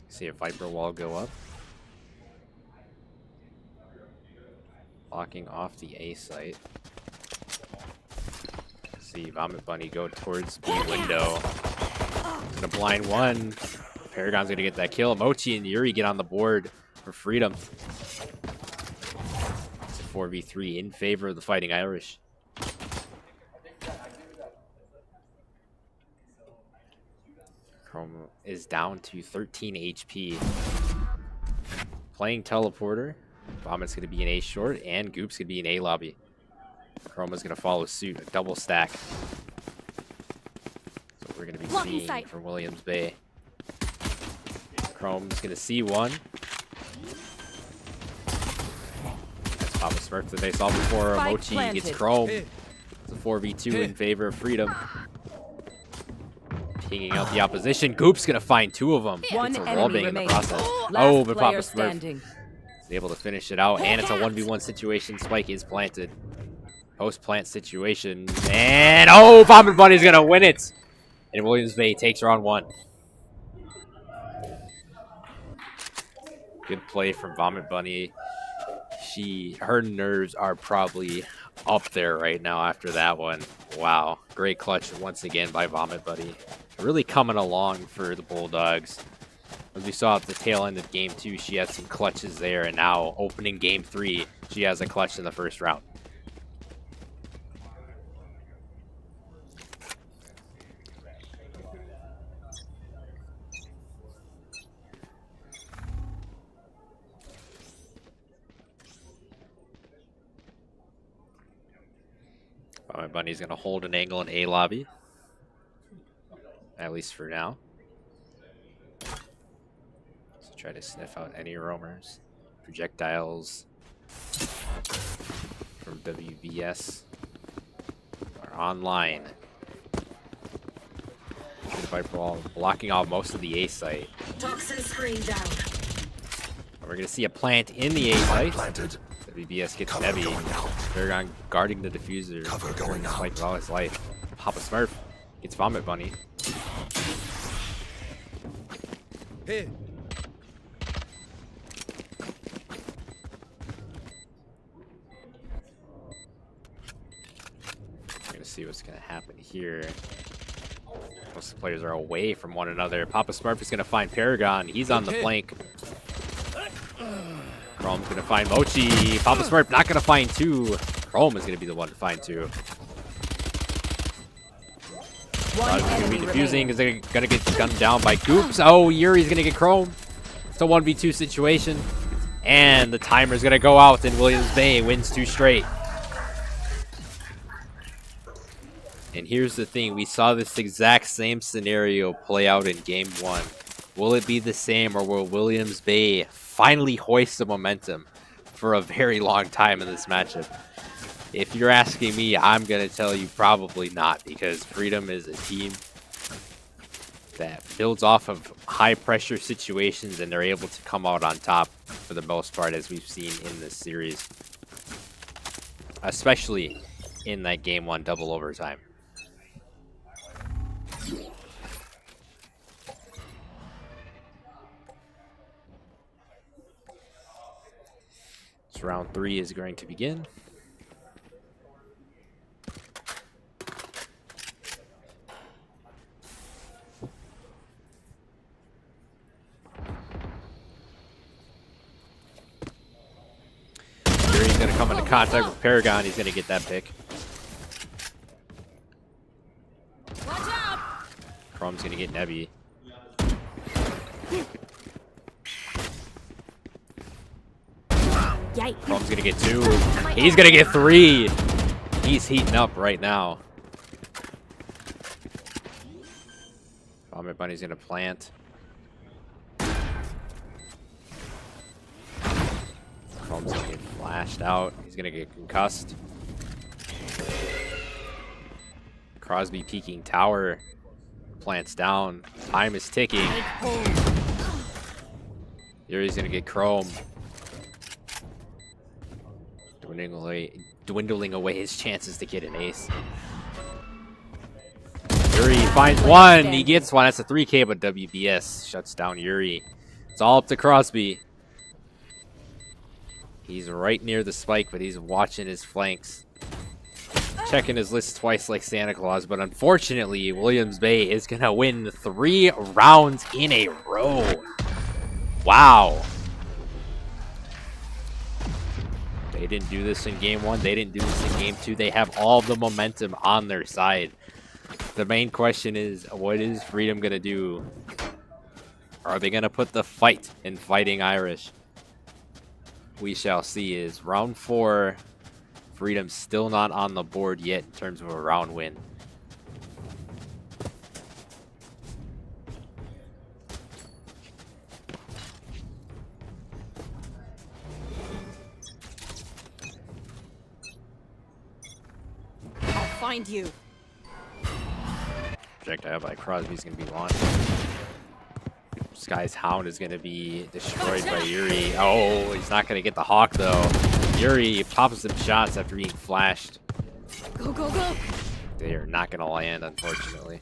See a Viper wall go up. Blocking off the A site. See Vomit Bunny go towards B window. Gonna blind one. Paragon's gonna get that kill. Mochi and Yuri get on the board for Freedom. It's a 4v3 in favor of the Fighting Irish. Chrome is down to 13 HP. Playing Teleporter. Vomit's going to be an A short, and Goop's going to be an A lobby. Chroma's going to follow suit, a double stack. So we're going to be seeing from Williams Bay. Chrome's going to see one. That's Papa Smurf that they saw before. Mochi gets Chrome. It's a 4v2 in favor of Freedom. Pinging out the opposition. Goop's going to find 2 of them. One it's a enemy wallbang in the remains. process. Last but player Papa Smurf standing. is able to finish it out, and it's a 1v1 situation. Spike is planted. Post-plant situation, and Vomit Bunny's gonna win it! And Williams Bay takes round 1. Good play from Vomit Bunny. Her nerves are probably up there right now after that one. Wow, great clutch once again by Vomit Bunny. Really coming along for the Bulldogs. As we saw at the tail end of game 2, she had some clutches there, and now opening game 3, she has a clutch in the first round. Vomit Bunny's going to hold an angle in A lobby, at least for now. So try to sniff out any roamers. Projectiles from WBS are online. Good fight ball, blocking off most of the A site. Toxin screen down. We're going to see a plant in the A site. WBS gets heavy. Paragon guarding the diffuser. Cover going out. Fight with all his life. Papa Smurf gets Vomit Bunny. Hey. We're going to see what's going to happen here. Most of the players are away from one another. Papa Smurf is going to find Paragon. He's on the flank. Chrome's going to find Mochi. Papa Smurf not going to find 2. Chrome is going to be the one to find 2. One enemy Defusing is going to get gunned down by Goops. Oh, Yuri's going to get Chrome. It's a 1v2 situation. And the timer's going to go out, and Williams Bay wins 2 straight. And here's the thing. We saw this exact same scenario play out in game 1. Will it be the same, or will Williams Bay finally hoist the momentum for a very long time in this matchup? If you're asking me, I'm going to tell you probably not, because Freedom is a team that builds off of high-pressure situations, and they're able to come out on top for the most part, as we've seen in this series, especially in that game 1 double overtime. So round 3 is going to begin. Yuri's going to come into contact with Paragon. He's going to get that pick. Watch out! Chrome's going to get Nebby. Yikes. Chrome's gonna get 2. He's gonna get 3. He's heating up right now. Vomit Bunny's gonna plant. Chrome's gonna get flashed out. He's gonna get concussed. Crosby peeking tower. Plants down. Time is ticking. Yuri's gonna get chrome. Dwindling away his chances to get an ace. Yuri finds one. He gets one. That's a 3K, but WBS shuts down Yuri. It's all up to Crosby. He's right near the spike, but he's watching his flanks. Checking his list twice like Santa Claus, but unfortunately, Williams Bay is going to win 3 rounds in a row. Wow. They didn't do this in game 1. They didn't do this in game 2. They have all the momentum on their side. The main question is, what is Freedom going to do? Are they going to put the fight in Fighting Irish? We shall see. Is round 4. Freedom still not on the board yet in terms of a round win. I'll find you. Projectile by Crosby is going to be launched. Sky's Hound is going to be destroyed by Yuri. Oh, he's not going to get the Hawk, though. Yuri pops some shots after being flashed. Go, go, go. They are not going to land, unfortunately.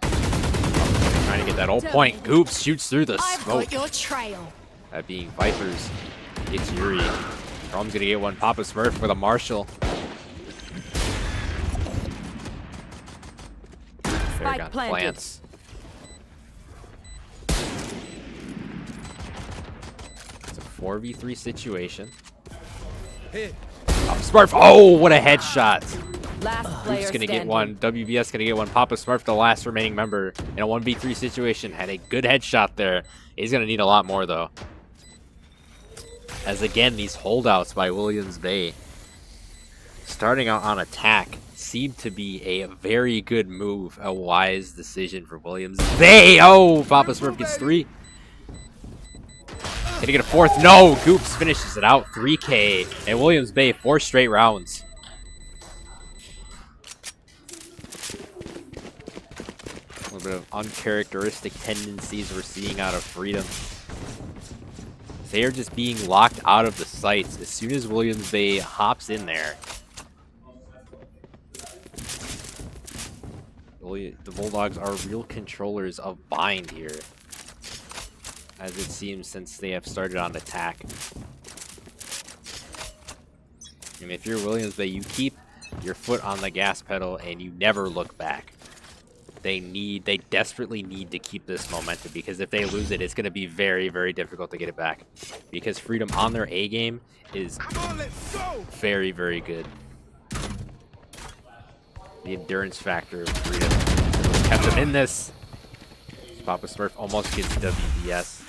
Trying to get that old point. Goops shoots through the smoke. I've got your trail. That being Vipers. It's Yuri. Chrome's going to get one. Papa Smurf with a Marshall. Spike plants. It's a 4v3 situation. Papa Smurf. Oh, what a headshot. Last player Who's going to get standing. one? WBS going to get one. Papa Smurf, the last remaining member in a 1v3 situation, had a good headshot there. He's going to need a lot more, though. As again, these holdouts by Williams Bay, starting out on attack, seemed to be a very good move, a wise decision for Williams Bay. Oh, Papa Smurf gets 3. Can he get a 4th? No, Goops finishes it out. 3K. And Williams Bay, 4 straight rounds. A little bit of uncharacteristic tendencies we're seeing out of Freedom. They are just being locked out of the sights as soon as Williams Bay hops in there. The Bulldogs are real controllers of bind here, as it seems, since they have started on attack. And if you're Williams Bay, you keep your foot on the gas pedal and you never look back. They desperately need to keep this momentum, because if they lose it, it's going to be very, very difficult to get it back. Because Freedom on their A game is very, very good. The endurance factor of Freedom kept them in this. Papa Smurf almost gets WBS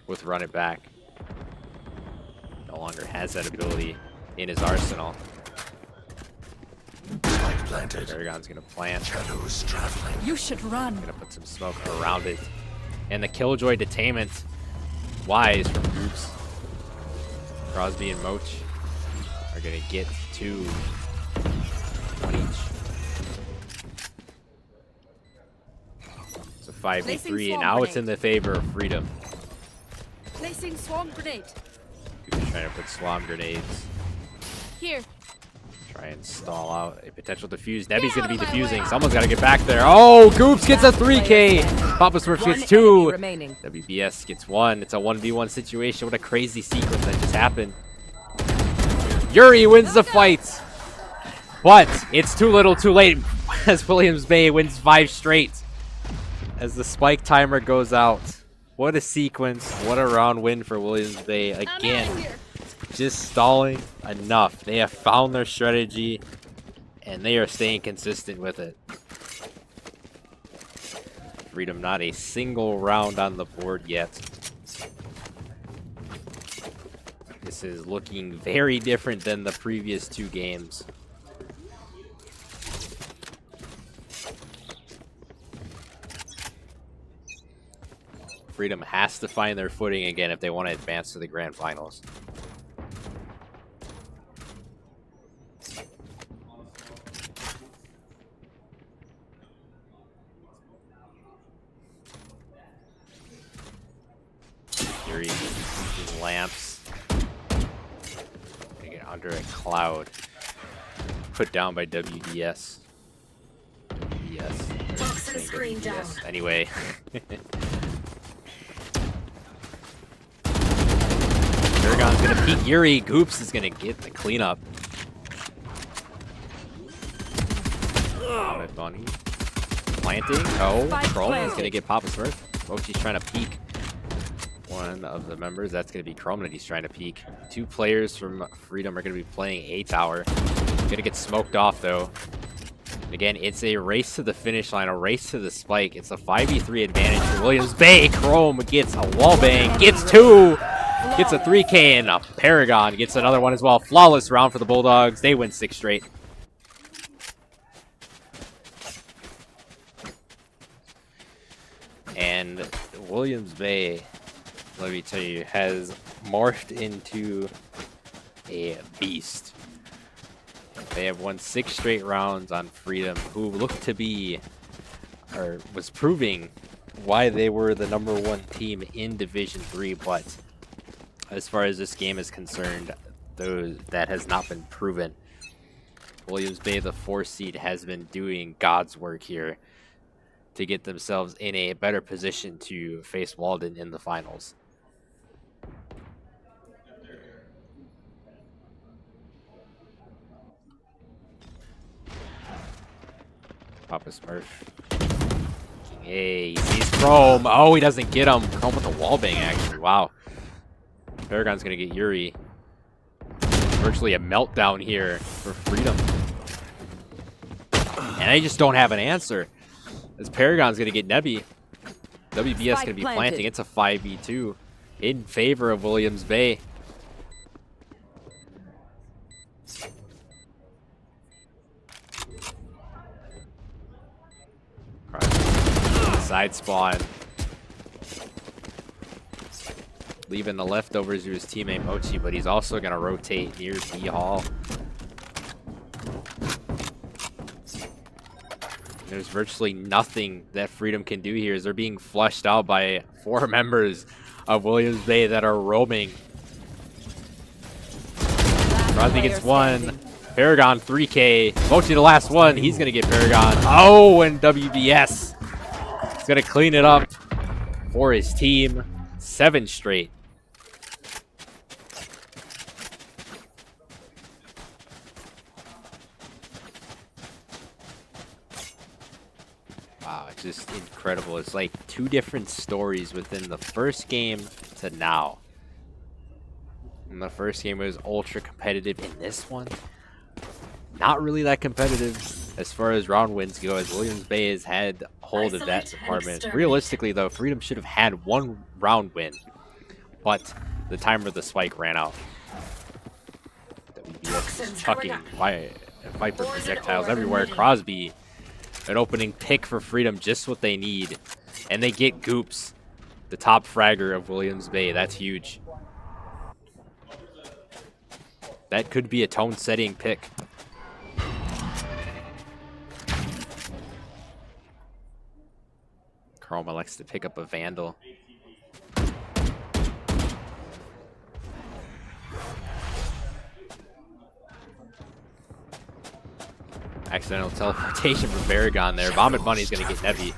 with run it back. No longer has that ability in his arsenal. Paragon's gonna plant. Shadows traveling. You should run. Gonna put some smoke around it. And the Killjoy detainment. Wise from Goops. Crosby and Moch are gonna get 2. 1 each. It's a 5v3, and now it's in the favor of Freedom. Placing swarm grenade. Goops trying to put swarm grenades. Here. Try and stall out a potential defuse. Nebby's going to be defusing. Someone's got to get back there. Oh, Goops gets a 3K. Papa Smurf gets 2. WBS gets 1. It's a 1v1 situation. What a crazy sequence that just happened. Yuri wins the fight. But it's too little too late, as Williams Bay wins 5 straight. As the spike timer goes out. What a sequence. What a round win for Williams Bay. Again, just stalling enough. They have found their strategy, and they are staying consistent with it. Freedom not a single round on the board yet. This is looking very different than the previous 2 games. Freedom has to find their footing again if they want to advance to the grand finals. These lamps. Gonna get under a cloud. Put down by WDS. WDS. Toxin screen down. Anyway. Paragon's gonna peek Yuri. Goops is gonna get the cleanup. Bunny. Planting. Oh, Chrome is gonna get Papa Smurf. Mochi's trying to peek one of the members. That's gonna be Chrome that he's trying to peek. 2 players from Freedom are gonna be playing A tower. Gonna get smoked off though. Again, it's a race to the finish line, a race to the spike. It's a 5v3 advantage for Williams Bay. Chrome gets a wallbang, gets 2, gets a 3K, and a Paragon gets another one as well. Flawless round for the Bulldogs. They win 6 straight. And Williams Bay, let me tell you, has morphed into a beast. They have won 6 straight rounds on Freedom, who looked to be, or was proving why they were the #1 team in Division 3, but as far as this game is concerned, that has not been proven. Williams Bay, the 4 seed, has been doing God's work here to get themselves in a better position to face Walden in the finals. Papa Smurf. Hey, he sees Chrome. Oh, he doesn't get him. Chrome with a wallbang, actually. Wow. Paragon's going to get Yuri. Virtually a meltdown here for Freedom. And they just don't have an answer. As Paragon's going to get Nebby. WBS going to be planting. It's a 5v2 in favor of Williams Bay. Side spawn. Leaving the leftovers to his teammate Mochi, but he's also going to rotate near B Hall. There's virtually nothing that Freedom can do here as they're being flushed out by 4 members of Williams Bay that are roaming. Crosby gets 1. Paragon 3K. Mochi the last one. He's going to get Paragon. Oh, and WBS is going to clean it up for his team. 7 straight. Wow, it's just incredible. It's like 2 different stories within the first game to now. In the first game, it was ultra competitive. In this one, not really that competitive as far as round wins go, as Williams Bay has had hold of that department. Realistically, though, Freedom should have had 1 round win, but the timer of the spike ran out. WBS is chucking Viper projectiles everywhere. Crosby, an opening pick for Freedom, just what they need. And they get Goops, the top fragger of Williams Bay. That's huge. That could be a tone-setting pick. Chroma likes to pick up a Vandal. Accidental teleportation from Paragon there. Vomit Bunny's going to get Nebby.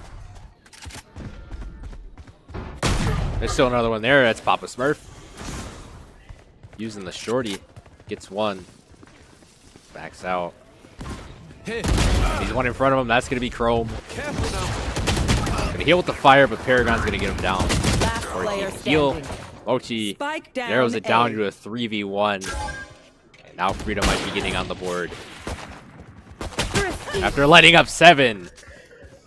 There's still another one there. That's Papa Smurf. Using the shorty. Gets 1. Backs out. He's 1 in front of him. That's going to be Chrome. Going to heal with the fire, but Paragon's going to get him down. Or he can heal. Mochi narrows it down to a 3v1. And now Freedom might be getting on the board. After letting up 7,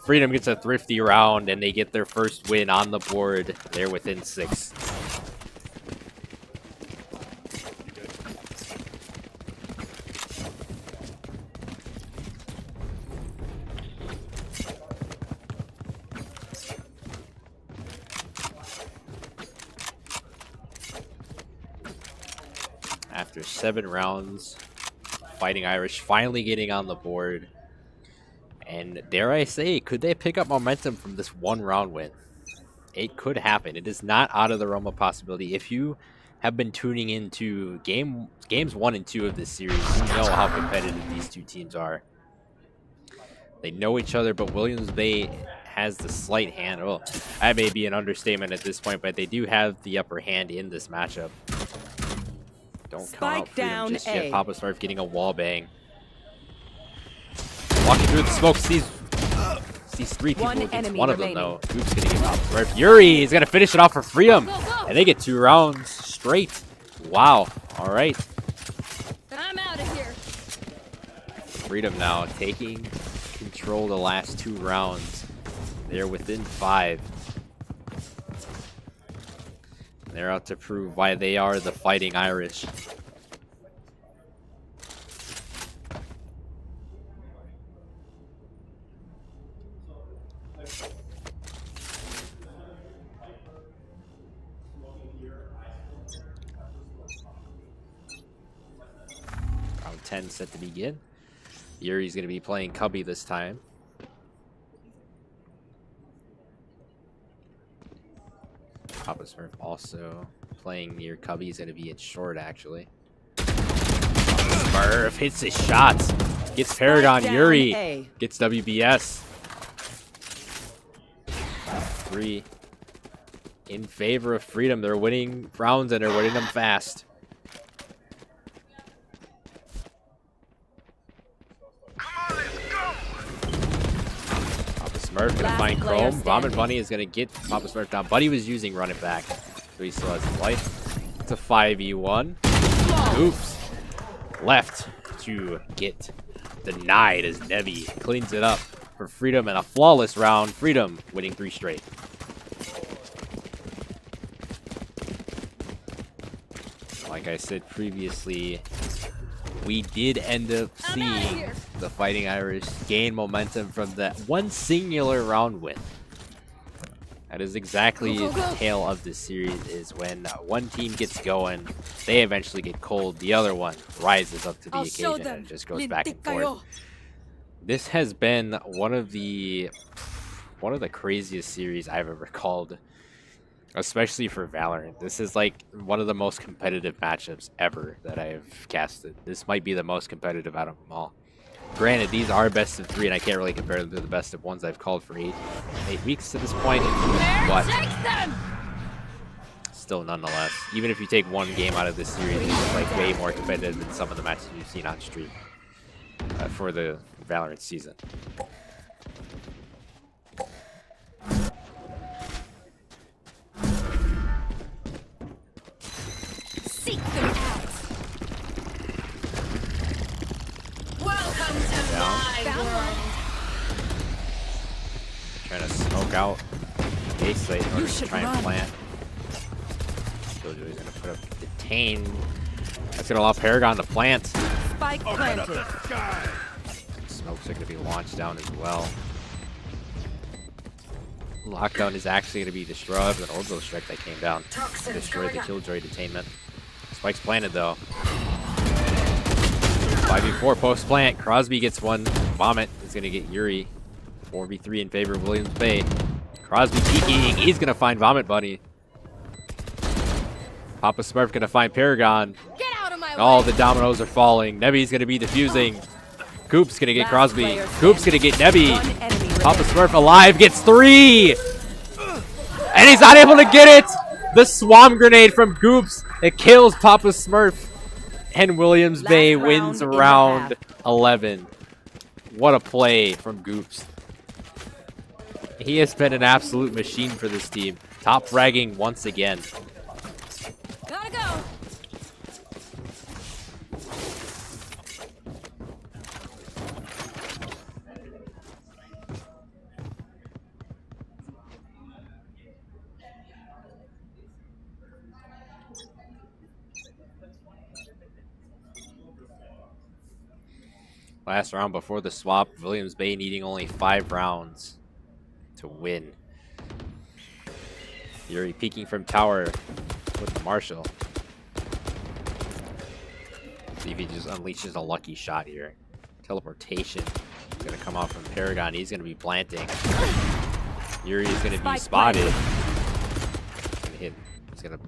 Freedom gets a thrifty round, and they get their first win on the board. They're within 6. After 7 rounds, Fighting Irish finally getting on the board. And dare I say, could they pick up momentum from this 1 round win? It could happen. It is not out of the realm of possibility. If you have been tuning into games 1 and 2 of this series, you know how competitive these two teams are. They know each other, but Williams Bay has the slight hand. Well, that may be an understatement at this point, but they do have the upper hand in this matchup. Don't count out Freedom just yet. Papa Smurf getting a wall bang. Walking through the smoke, sees 3 people against one of them, though. Oops, gonna get Papa Smurf. Yuri is going to finish it off for Freedom. And they get 2 rounds straight. Wow. All right. I'm out of here. Freedom now taking control the last 2 rounds. They're within 5. They're out to prove why they are the Fighting Irish. Round 10 set to begin. Yuri's going to be playing Cubby this time. Papa Smurf also playing near Cubby. He's going to be in short, actually. Smurf hits his shots. Gets Paragon. Yuri gets WBS. 3 in favor of Freedom. They're winning rounds and they're winning them fast. Smurf gonna find Chrome. Vomit Bunny is gonna get Papa Smurf down. Buddy was using Run It Back, so he still has his life. It's a 5v1. Oops. Left to get denied as Nevi cleans it up for Freedom and a flawless round. Freedom winning 3 straight. Like I said previously, we did end up seeing the Fighting Irish gain momentum from that one singular round win. That is exactly the tale of this series, is when one team gets going, they eventually get cold, the other one rises up to the occasion and just goes back and forth. This has been one of the craziest series I've ever called, especially for Valorant. This is like one of the most competitive matchups ever that I've casted. This might be the most competitive out of them all. Granted, these are best of 3, and I can't really compare them to the best of ones I've called for 8 weeks to this point. But still, nonetheless, even if you take one game out of this series, it's like way more competitive than some of the matches you've seen on stream for the Valorant season. Seek them out. Welcome to my world. Trying to smoke out A site in order to try and plant. Killjoy's gonna put up detain. That's gonna allow Paragon to plant. Spike planted. Smokes are gonna be launched down as well. Lockdown is actually gonna be destroyed with an Orbital Strike that came down. Destroyed the Killjoy detainment. Spike's planted though. 5v4 post plant. Crosby gets one. Vomit is gonna get Yuri. 4v3 in favor of Williams Bay. Crosby peeking. He's gonna find Vomit Bunny. Papa Smurf gonna find Paragon. Get out of my way. All the dominoes are falling. Nebby's gonna be defusing. Coop's gonna get Crosby. Coop's gonna get Nebby. Papa Smurf alive gets 3. And he's not able to get it. The Swarm Grenade from Goops. It kills Papa Smurf. And Williams Bay wins round 11. What a play from Goops. He has been an absolute machine for this team. Top fragging once again. Gotta go. Last round before the swap, Williams Bay needing only 5 rounds to win. Yuri peeking from tower with Marshall. See if he just unleashes a lucky shot here. Teleportation is going to come off from Paragon. He's going to be planting. Yuri is going to be spotted. He's going to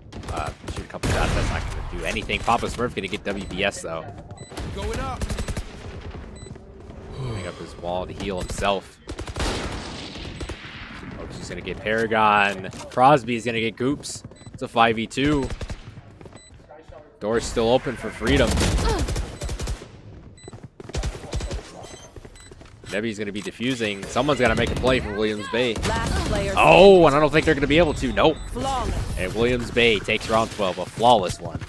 shoot a couple shots. That's not going to do anything. Papa Smurf going to get WBS, though. Going up. Putting up his wall to heal himself. He's going to get Paragon. Crosby's going to get Goops. It's a 5v2. Door's still open for Freedom. Nebby's going to be defusing. Someone's got to make a play for Williams Bay. Oh, and I don't think they're going to be able to. Nope. And Williams Bay takes round 12, a flawless one.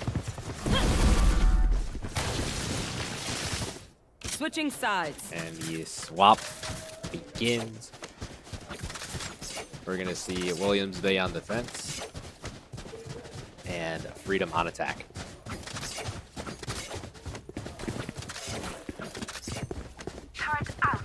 Switching sides. And the swap begins. We're going to see Williams Bay on defense and Freedom on attack. Turret out.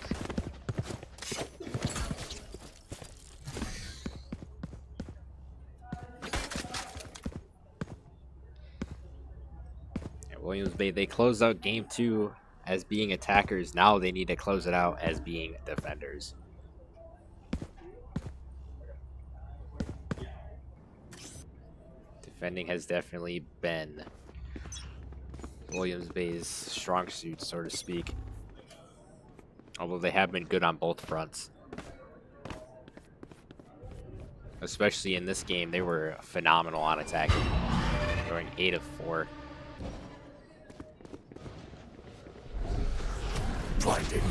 And Williams Bay, they closed out game 2 as being attackers. Now they need to close it out as being defenders. Defending has definitely been Williams Bay's strong suit, so to speak. Although they have been good on both fronts. Especially in this game, they were phenomenal on attacking. Going 8 of 4. Blinding.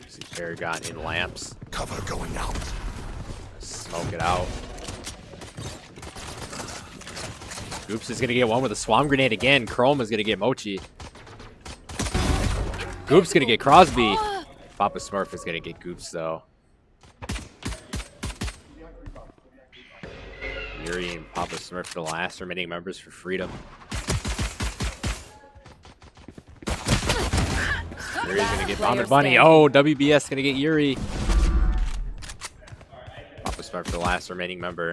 See Paragon in lamps. Cover going out. Smoke it out. Goops is going to get one with a Swarm Grenade again. Chrome is going to get Mochi. Goops going to get Crosby. Papa Smurf is going to get Goops, though. Yuri and Papa Smurf, the last remaining members for Freedom. Yuri's going to get Bounded Bunny. Oh, WBS going to get Yuri. Papa Smurf, the last remaining member.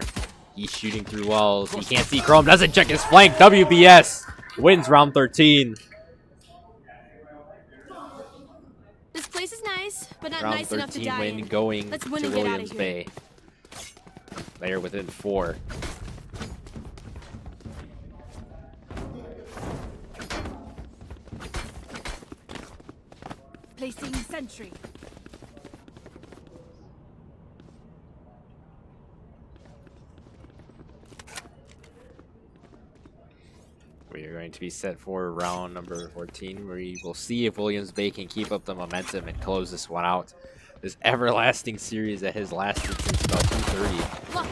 He's shooting through walls. He can't see Chrome. Doesn't check his flank. WBS wins round 13. This place is nice, but not Round nice enough to 13 die win in. going Let's to win and get outta Williams here. Bay. They are within 4. Placing sentry. We are going to be set for round number 14, where we will see if Williams Bay can keep up the momentum and close this one out. This everlasting series that has lasted since about 2:30.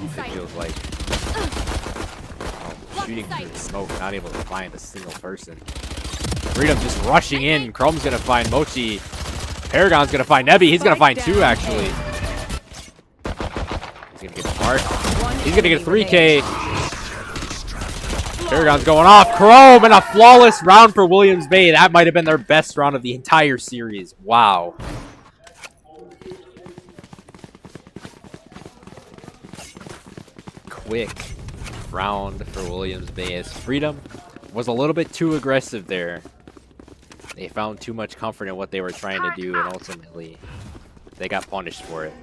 It feels like shooting through the smoke, not able to find a single person. Freedom just rushing in. Chrome's gonna find Mochi. Paragon's gonna find Nebby. He's gonna find 2 actually. He's gonna get Mark. He's gonna get a 3K. Paragon's going off. Chrome and a flawless round for Williams Bay. That might have been their best round of the entire series. Wow. Quick round for Williams Bay as Freedom was a little bit too aggressive there. They found too much comfort in what they were trying to do, and ultimately they got punished for it.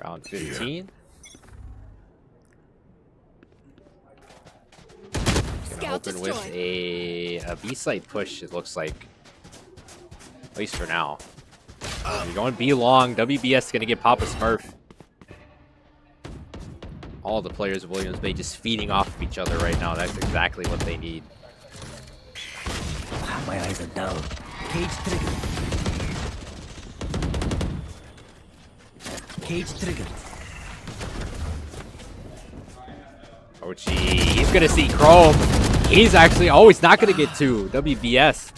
Round 15. Gonna open with a B-side push, it looks like. At least for now. You're going B long. WBS going to get Papa Smurf. All the players of Williams Bay just feeding off of each other right now. That's exactly what they need. My eyes are down. Cage trigger. Cage trigger. Ochi, he's going to see Chrome. He's actually, oh, he's not going to get 2. WBS.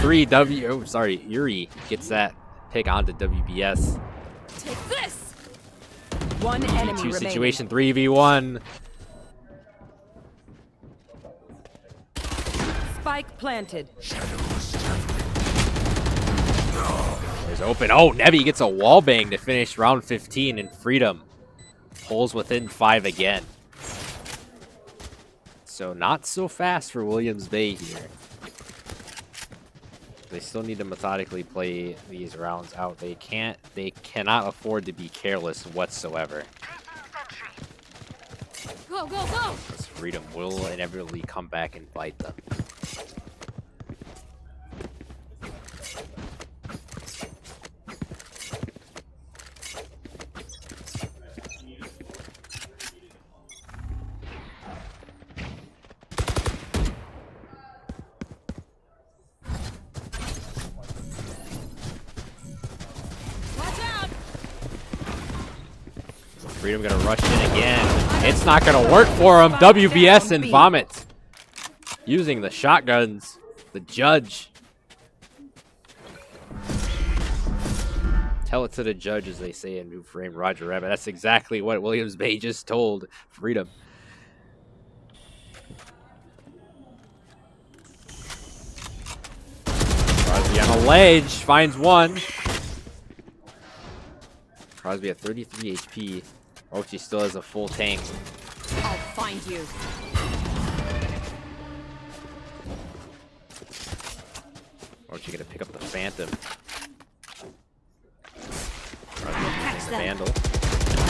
3v3. Yuri gets that pick onto WBS. Take this. One enemy remaining. Situation 3v1. Spike planted. There's open. Oh, Nebby gets a wall bang to finish round 15, and Freedom pulls within 5 again. So not so fast for Williams Bay here. They still need to methodically play these rounds out. They cannot afford to be careless whatsoever. Go, go, go! This Freedom will inevitably come back and bite them. Freedom gonna rush in again. It's not gonna work for him. WBS and Vomit using the shotguns. The judge. Tell it to the judge, as they say in New Frame Roger Rabbit. That's exactly what Williams Bay just told Freedom. Crosby on a ledge, finds one. Crosby at 33 HP. Ochi still has a full tank. I'll find you. Ochi gonna pick up the Phantom. Crosby the Vandal.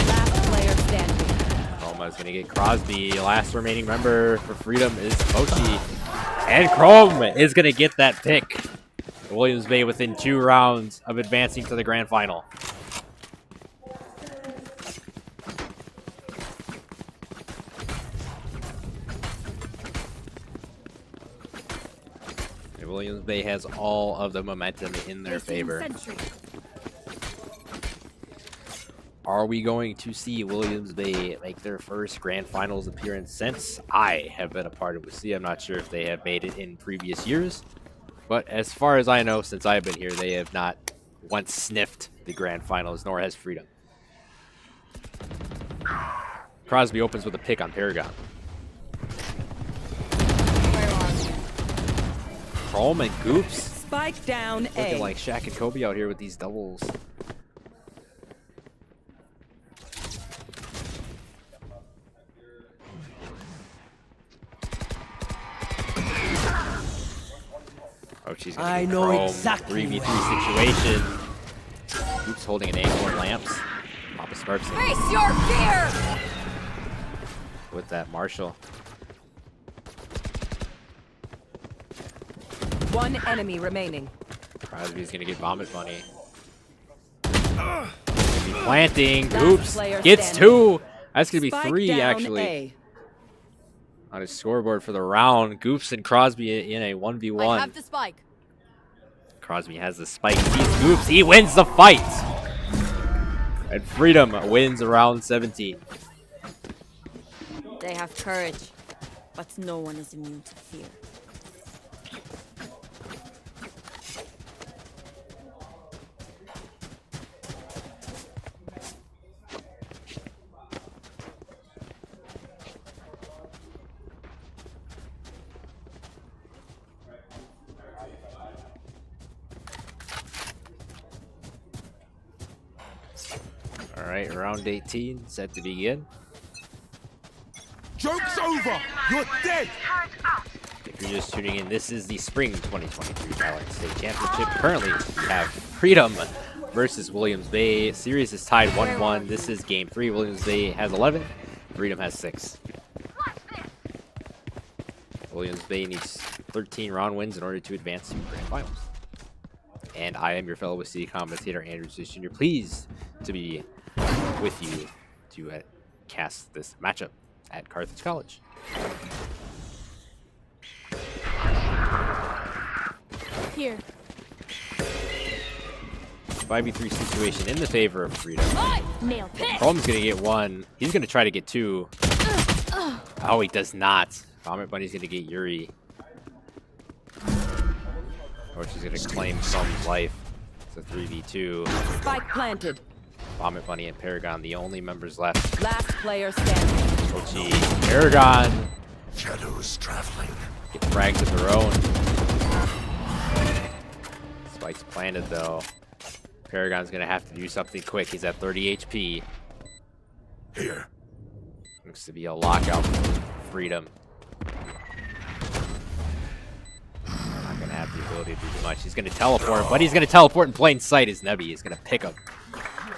Last player standing. Chroma's gonna get Crosby. Last remaining member for Freedom is Ochi. And Chrome is gonna get that pick. Williams Bay within 2 rounds of advancing to the grand final. Williams Bay has all of the momentum in their favor. Are we going to see Williams Bay make their first Grand Finals appearance since I have been a part of WIHSEA? I'm not sure if they have made it in previous years, but as far as I know, since I've been here, they have not once sniffed the Grand Finals, nor has Freedom. Crosby opens with a pick on Paragon. Chrome and Goops. Spike down A. Looking like Shaq and Kobe out here with these doubles. Oh, she's gonna I get know Chrome. exactly 3v3 situation. Goops holding an angle and lamps. Papa Sparks in Face your fear! with that Marshall. One enemy remaining. Crosby's gonna get Vomit Money. Gonna be planting. Last Oops. player Gets standing. 2. That's gonna be Spike 3 down actually. A. On his scoreboard for the round. Goops and Crosby in a 1v1. I have the spike. Crosby has the spike. Sees Goops. He wins the fight. And Freedom wins round 17. They have courage, but no one is immune to fear. All right, round 18 set to begin. Joke's over! You're dead! If you're just tuning in, this is the Spring 2023 Valorant State Championship. Currently, we have Freedom versus Williams Bay. Series is tied 1-1. This is game 3. Williams Bay has 11. Freedom has 6. Williams Bay needs 13 round wins in order to advance to grand finals. And I am your fellow WIHSEA commentator, Andrew Jr. Pleased to be with you to cast this matchup at Carthage College. Here. 5v3 situation in the favor of Freedom. Nailed it. Chrome's gonna get 1. He's gonna try to get 2. Oh, he does not. Vomit Bunny's gonna get Yuri. Or she's gonna claim Chrome's life. It's a 3v2. Spike planted. Vomit Bunny and Paragon, the only members left. Last player standing. Ochi, Paragon. Shadows traveling. Get frags of their own. Spike's planted though. Paragon's gonna have to do something quick. He's at 30 HP. Here. Looks to be a lockout for Freedom. the ability to do much. He's going to teleport, but he's going to teleport in plain sight as Nebby is going to pick him.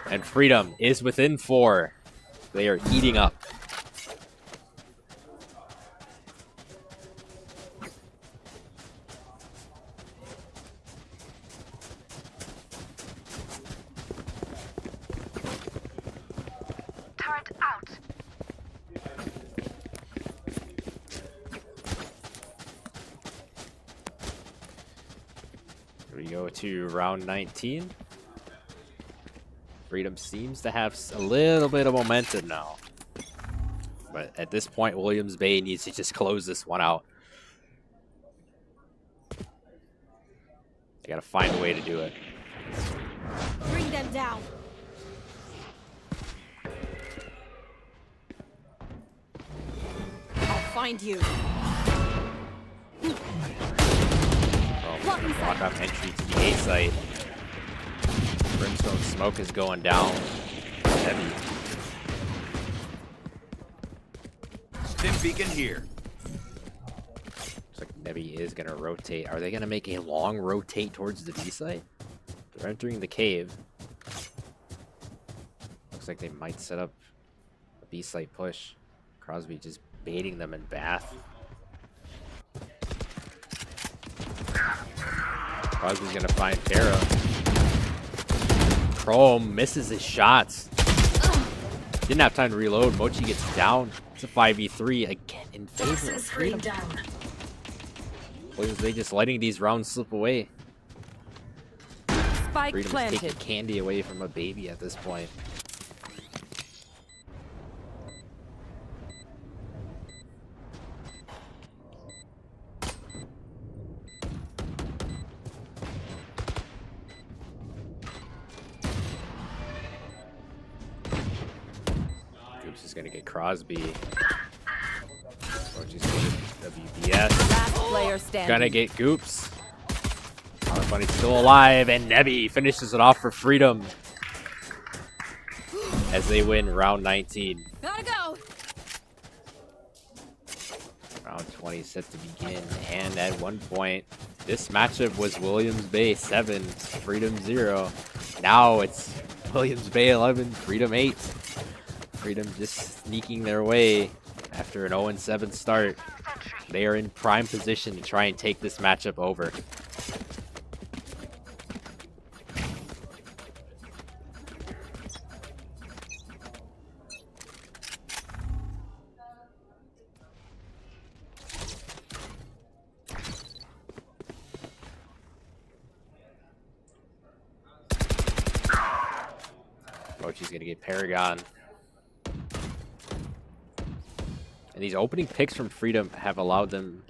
And Freedom is within 4. They are eating up. Turret out. Here we go to round 19. Freedom seems to have a little bit of momentum now. But at this point, Williams Bay needs to just close this one out. They got to find a way to do it. Bring them down. I'll find you. Block off entry to the A site. Brimstone smoke is going down. Heavy. Stim beacon here. Looks like Nebby is going to rotate. Are they going to make a long rotate towards the B site? They're entering the cave. Looks like they might set up a B site push. Crosby just baiting them in Bath. Crosby's going to find Tara. Chrome misses his shots. Didn't have time to reload. Mochi gets down. It's a 5v3 again in favor of Freedom. Williams Bay just letting these rounds slip away. Spike Freedom is planted. taking candy away from a baby at this point. Going to get Crosby. Mochi's going to WBS. Last player standing. Gonna get Goops. Bunny's still alive, and Nebby finishes it off for Freedom as they win round 19. Gotta go. Round 20 set to begin, and at one point, this matchup was Williams Bay 7, Freedom 0. Now it's Williams Bay 11, Freedom 8. Freedom just sneaking their way after an 0-7 start. They are in prime position to try and take this matchup over. Mochi's gonna get Paragon. And these opening picks from Freedom have allowed them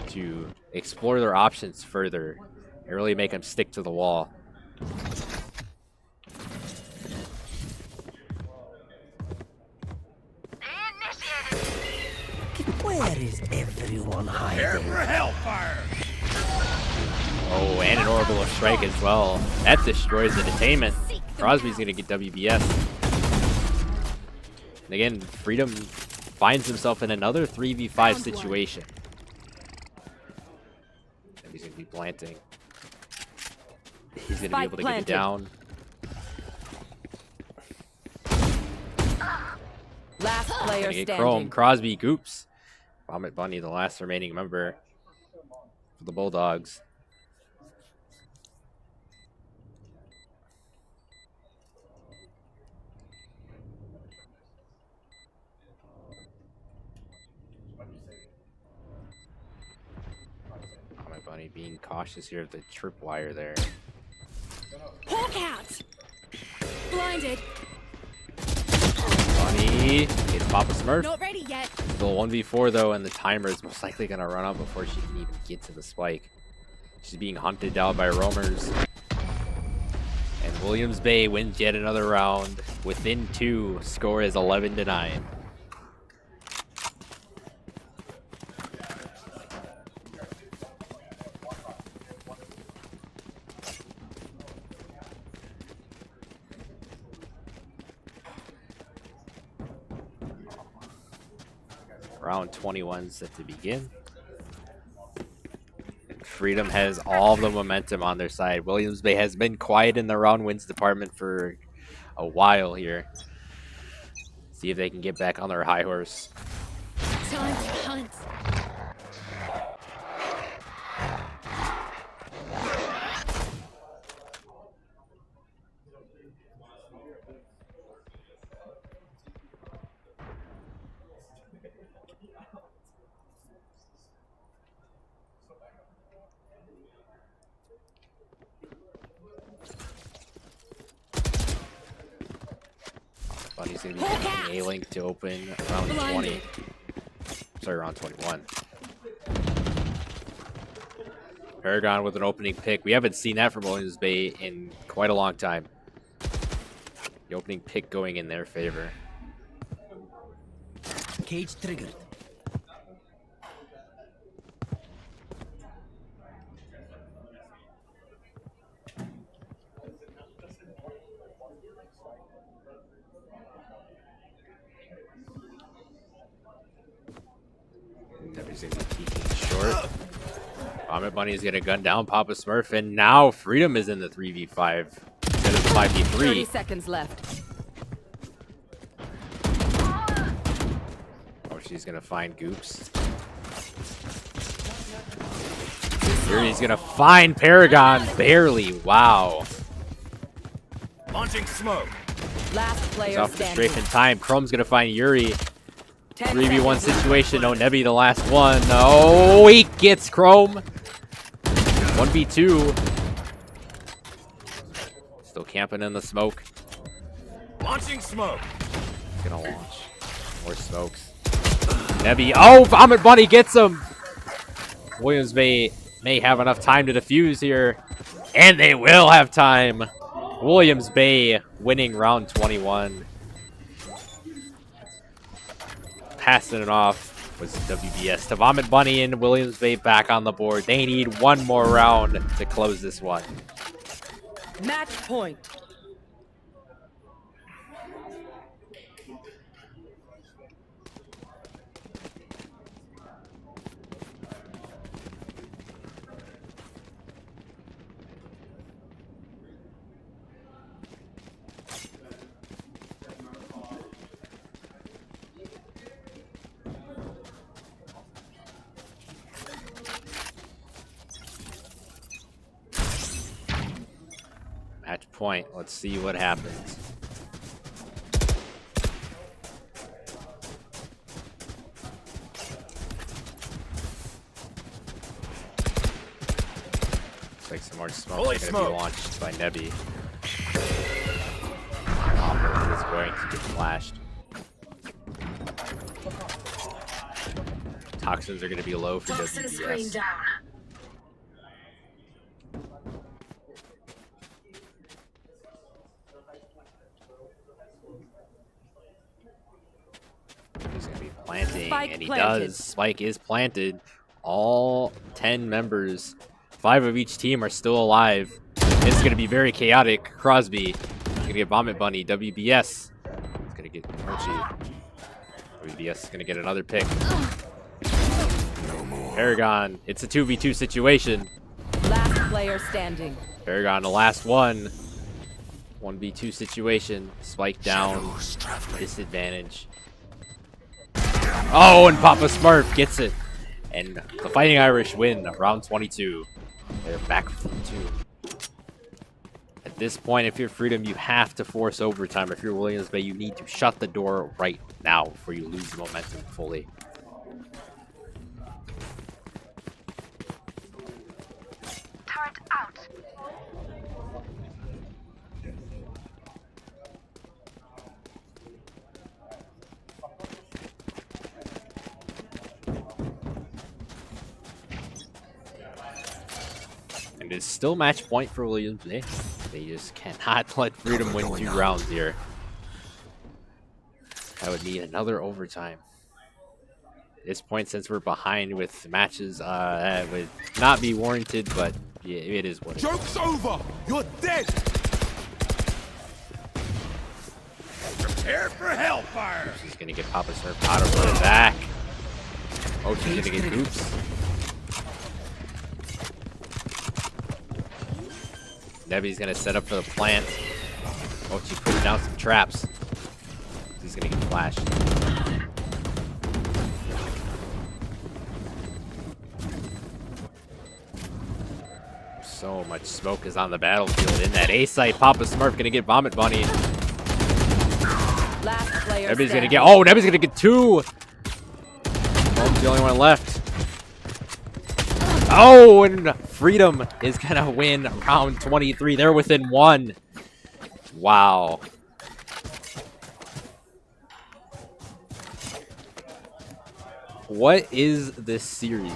to explore their options further and really make them stick to the wall. Where is everyone hiding? For hellfire! Oh, and an orbital strike as well. That destroys the detainment. Crosby's going to get WBS. And again, Freedom finds himself in another 3v5 situation. And he's going to be planting. He's going to be able to get it down. Last player Get standing. Chrome, Crosby, Goops. Vomit Bunny, the last remaining member for the Bulldogs. Vomit Bunny being cautious here of the tripwire there. Hawk out. Blinded. Bunny gets Papa Smurf. Not ready yet. Still 1v4 though, and the timer is most likely going to run out before she can even get to the spike. She's being hunted down by roamers. And Williams Bay wins yet another round. Within 2, score is 11-9. Round 21 set to begin. And Freedom has all the momentum on their side. Williams Bay has been quiet in the round wins department for a while here. See if they can get back on their high horse. Time to hunt. Bunny's going to be taking A-Link to open around 20. Sorry, around 21. Paragon with an opening pick. We haven't seen that from Williams Bay in quite a long time. The opening pick going in their favor. Cage triggered. Never's going to be peeking short. Vomit Bunny is going to gun down Papa Smurf, and now Freedom is in the 3v5 instead of the 5v3. 30 seconds left. Oh, she's going to find Goops. Here he's going to find Paragon, barely. Wow. Launching smoke. Last He's player off the standing. strafe in time. Chrome's going to find Yuri. 10 3v1 seconds. situation. No, Nebby the last one. Oh, he gets Chrome. 1v2. Still camping in the smoke. Launching smoke. He's gonna launch more smokes. Nebby. Oh, Vomit Bunny gets him. Williams may have enough time to defuse here. And they will have time. Williams Bay winning round 21. Passing it off was WBS to Vomit Bunny and Williams Bay back on the board. They need one more round to close this one. Match point. Match point. Let's see what happens. Looks like some more smoke is going to be launched by Nebby. Bomber is going to get flashed. Toxins are going to be low for WBS. He's going to be planting, Spike and he planted. does. Spike is planted. All 10 members, 5 of each team are still alive. This is going to be very chaotic. Crosby is going to get Vomit Bunny. WBS is going to get Archie. WBS is going to get another pick. Paragon, it's a 2v2 situation. Last player standing. Paragon, the last one. 1v2 situation. Spike down. Disadvantage. Oh, and Papa Smurf gets it. And the Fighting Irish win round 22. They're back from 2. At this point, if you're Freedom, you have to force overtime. If you're Williams Bay, you need to shut the door right now before you lose the momentum fully. Turret out. And it's still match point for Williams Bay. They just cannot let Freedom win 2 rounds here. I would need another overtime. At this point, since we're behind with matches, that would not be warranted, but yeah, it is what it is. Joke's over! You're dead! Prepare for hellfire. She's going to get Papa Smurf out of running back. Oh, she's going to get Goops. Nebi's gonna set up for the plant. Oh, she's putting down some traps. He's gonna get flashed. So much smoke is on the battlefield. In that A site, Papa Smurf gonna get Vomit Bunny. Last player Nebi's gonna standing. get. Oh, Nebi's gonna get 2. Home's the only one left. Oh, and Freedom is gonna win round 23. They're within 1. Wow. What is this series?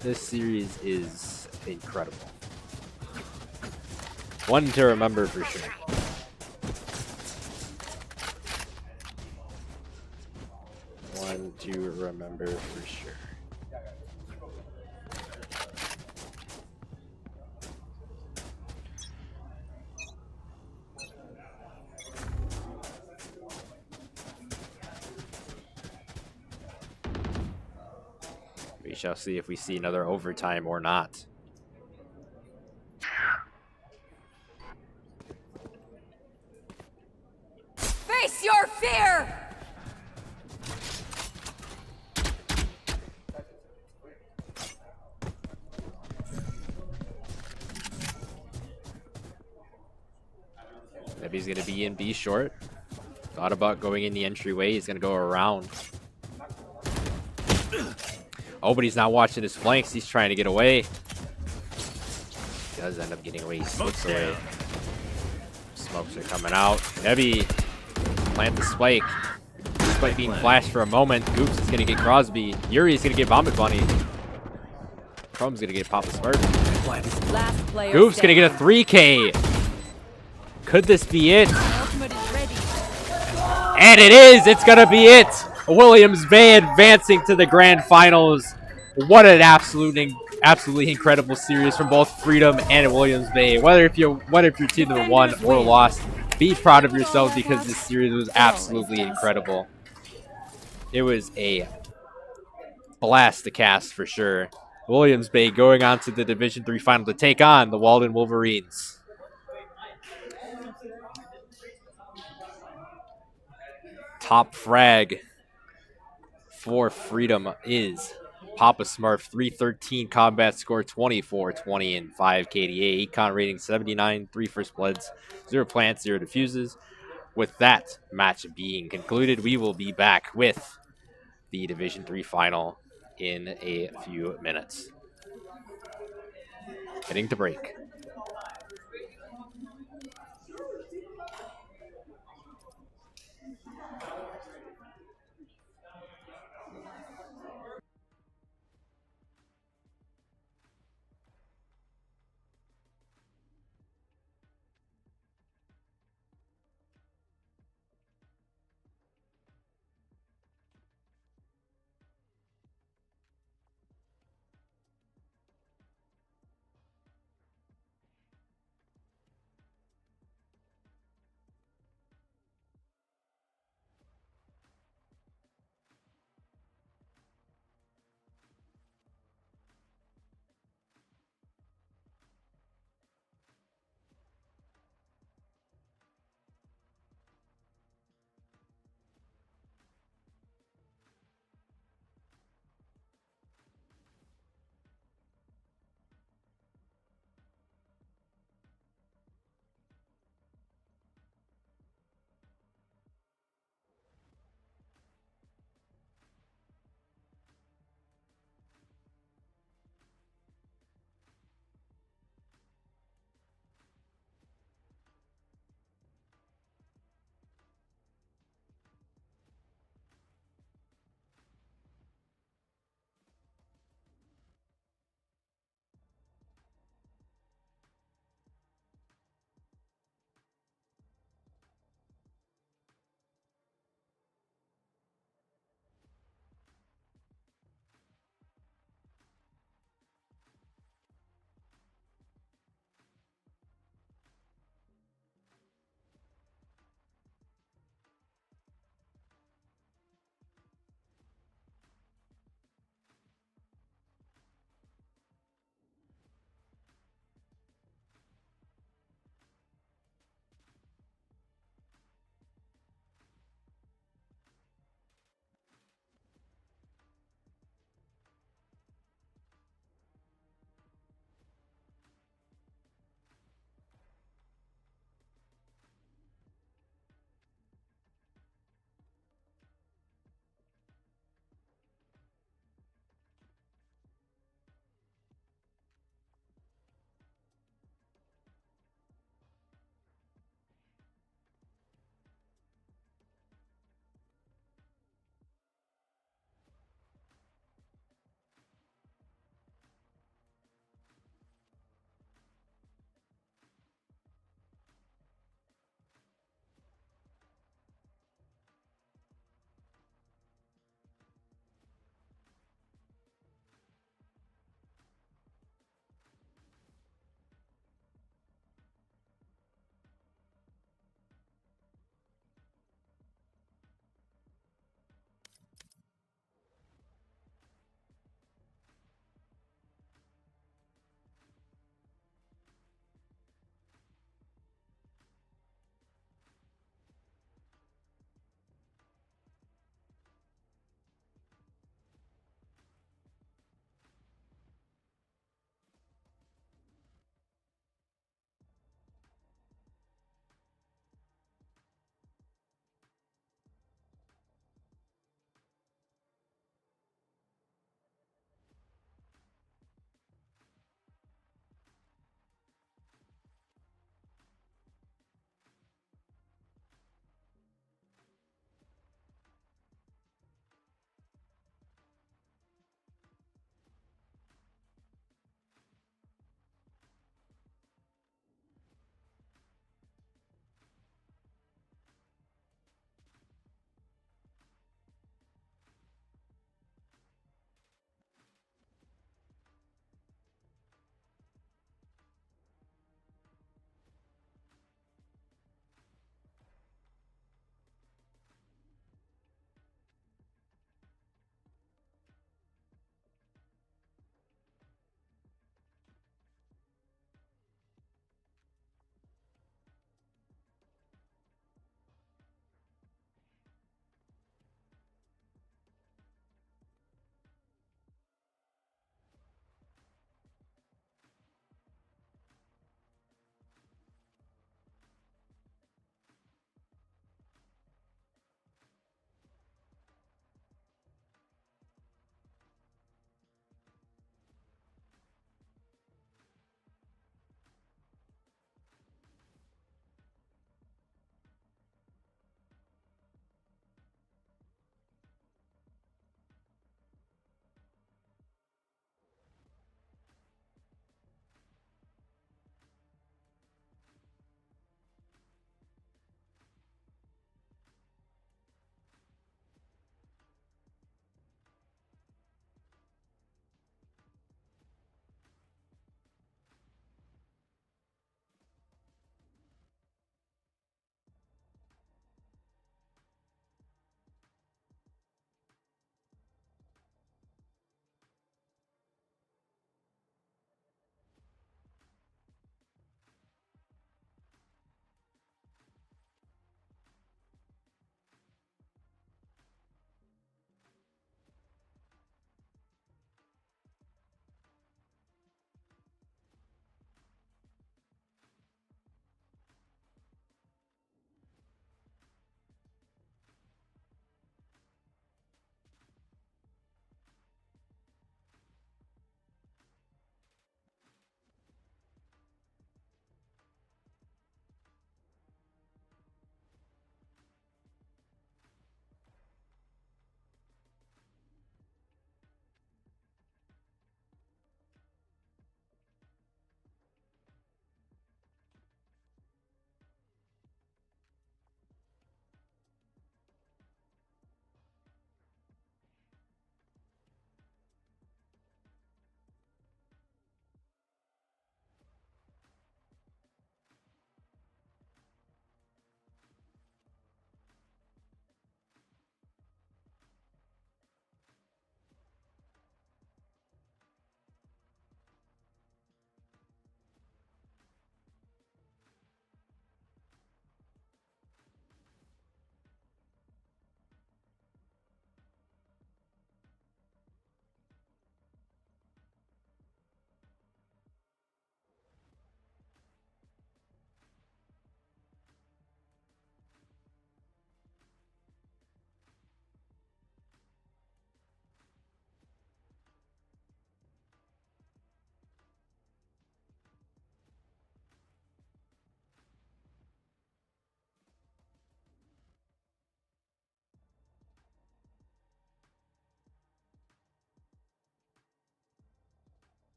This series is incredible. One to remember for sure. One to remember for sure. We shall see if we see another overtime or not. Face your fear! Nebi's gonna be in B short. Thought about going in the entryway. He's gonna go around. Oh, but he's not watching his flanks. He's trying to get away. He does end up getting away. He slips away. Smokes are coming out. Nebi plant the spike. Spike being flashed for a moment. Goops is gonna get Crosby. Yuri's gonna get Vomit Bunny. Chrome's gonna get Papa Smurf. Last player Goof's gonna get a standing. 3K. Could this be it? Ultimate is ready. And it is. It's gonna be it. Williams Bay advancing to the grand finals. What an absolutely incredible series from both Freedom and Williams Bay. Whether if your team won or lost, be proud of yourselves because this series was absolutely incredible. It was a blast to cast for sure. Williams Bay going on to the Division 3 final to take on the Walden Wolverines. Top frag for Freedom is Papa Smurf, 313 combat score, 24, 20, and 5 KDA. Econ rating 79, 3 first bloods, 0 plants, 0 diffuses. With that match being concluded, we will be back with the Division 3 final in a few minutes. Heading to break.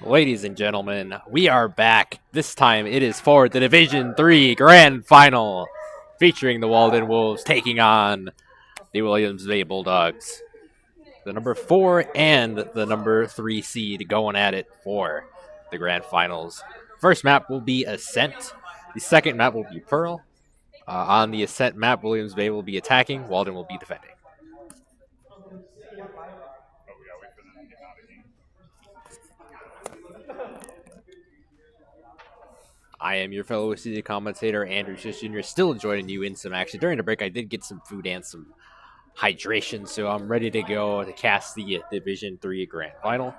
Ladies and gentlemen, we are back. This time it is for the Division 3 Grand Final, featuring the Walden Wolves taking on the Williams Bay Bulldogs. The number 4 and the number 3 seed going at it for the Grand Finals. First map will be Ascent. The second map will be Pearl. On the Ascent map, Williams Bay will be attacking. Walden will be defending. I am your fellow WIHSEA commentator, Andrew Schish Jr., still joining you in some action. During the break, I did get some food and some hydration, so I'm ready to go to cast the Division 3 Grand Final.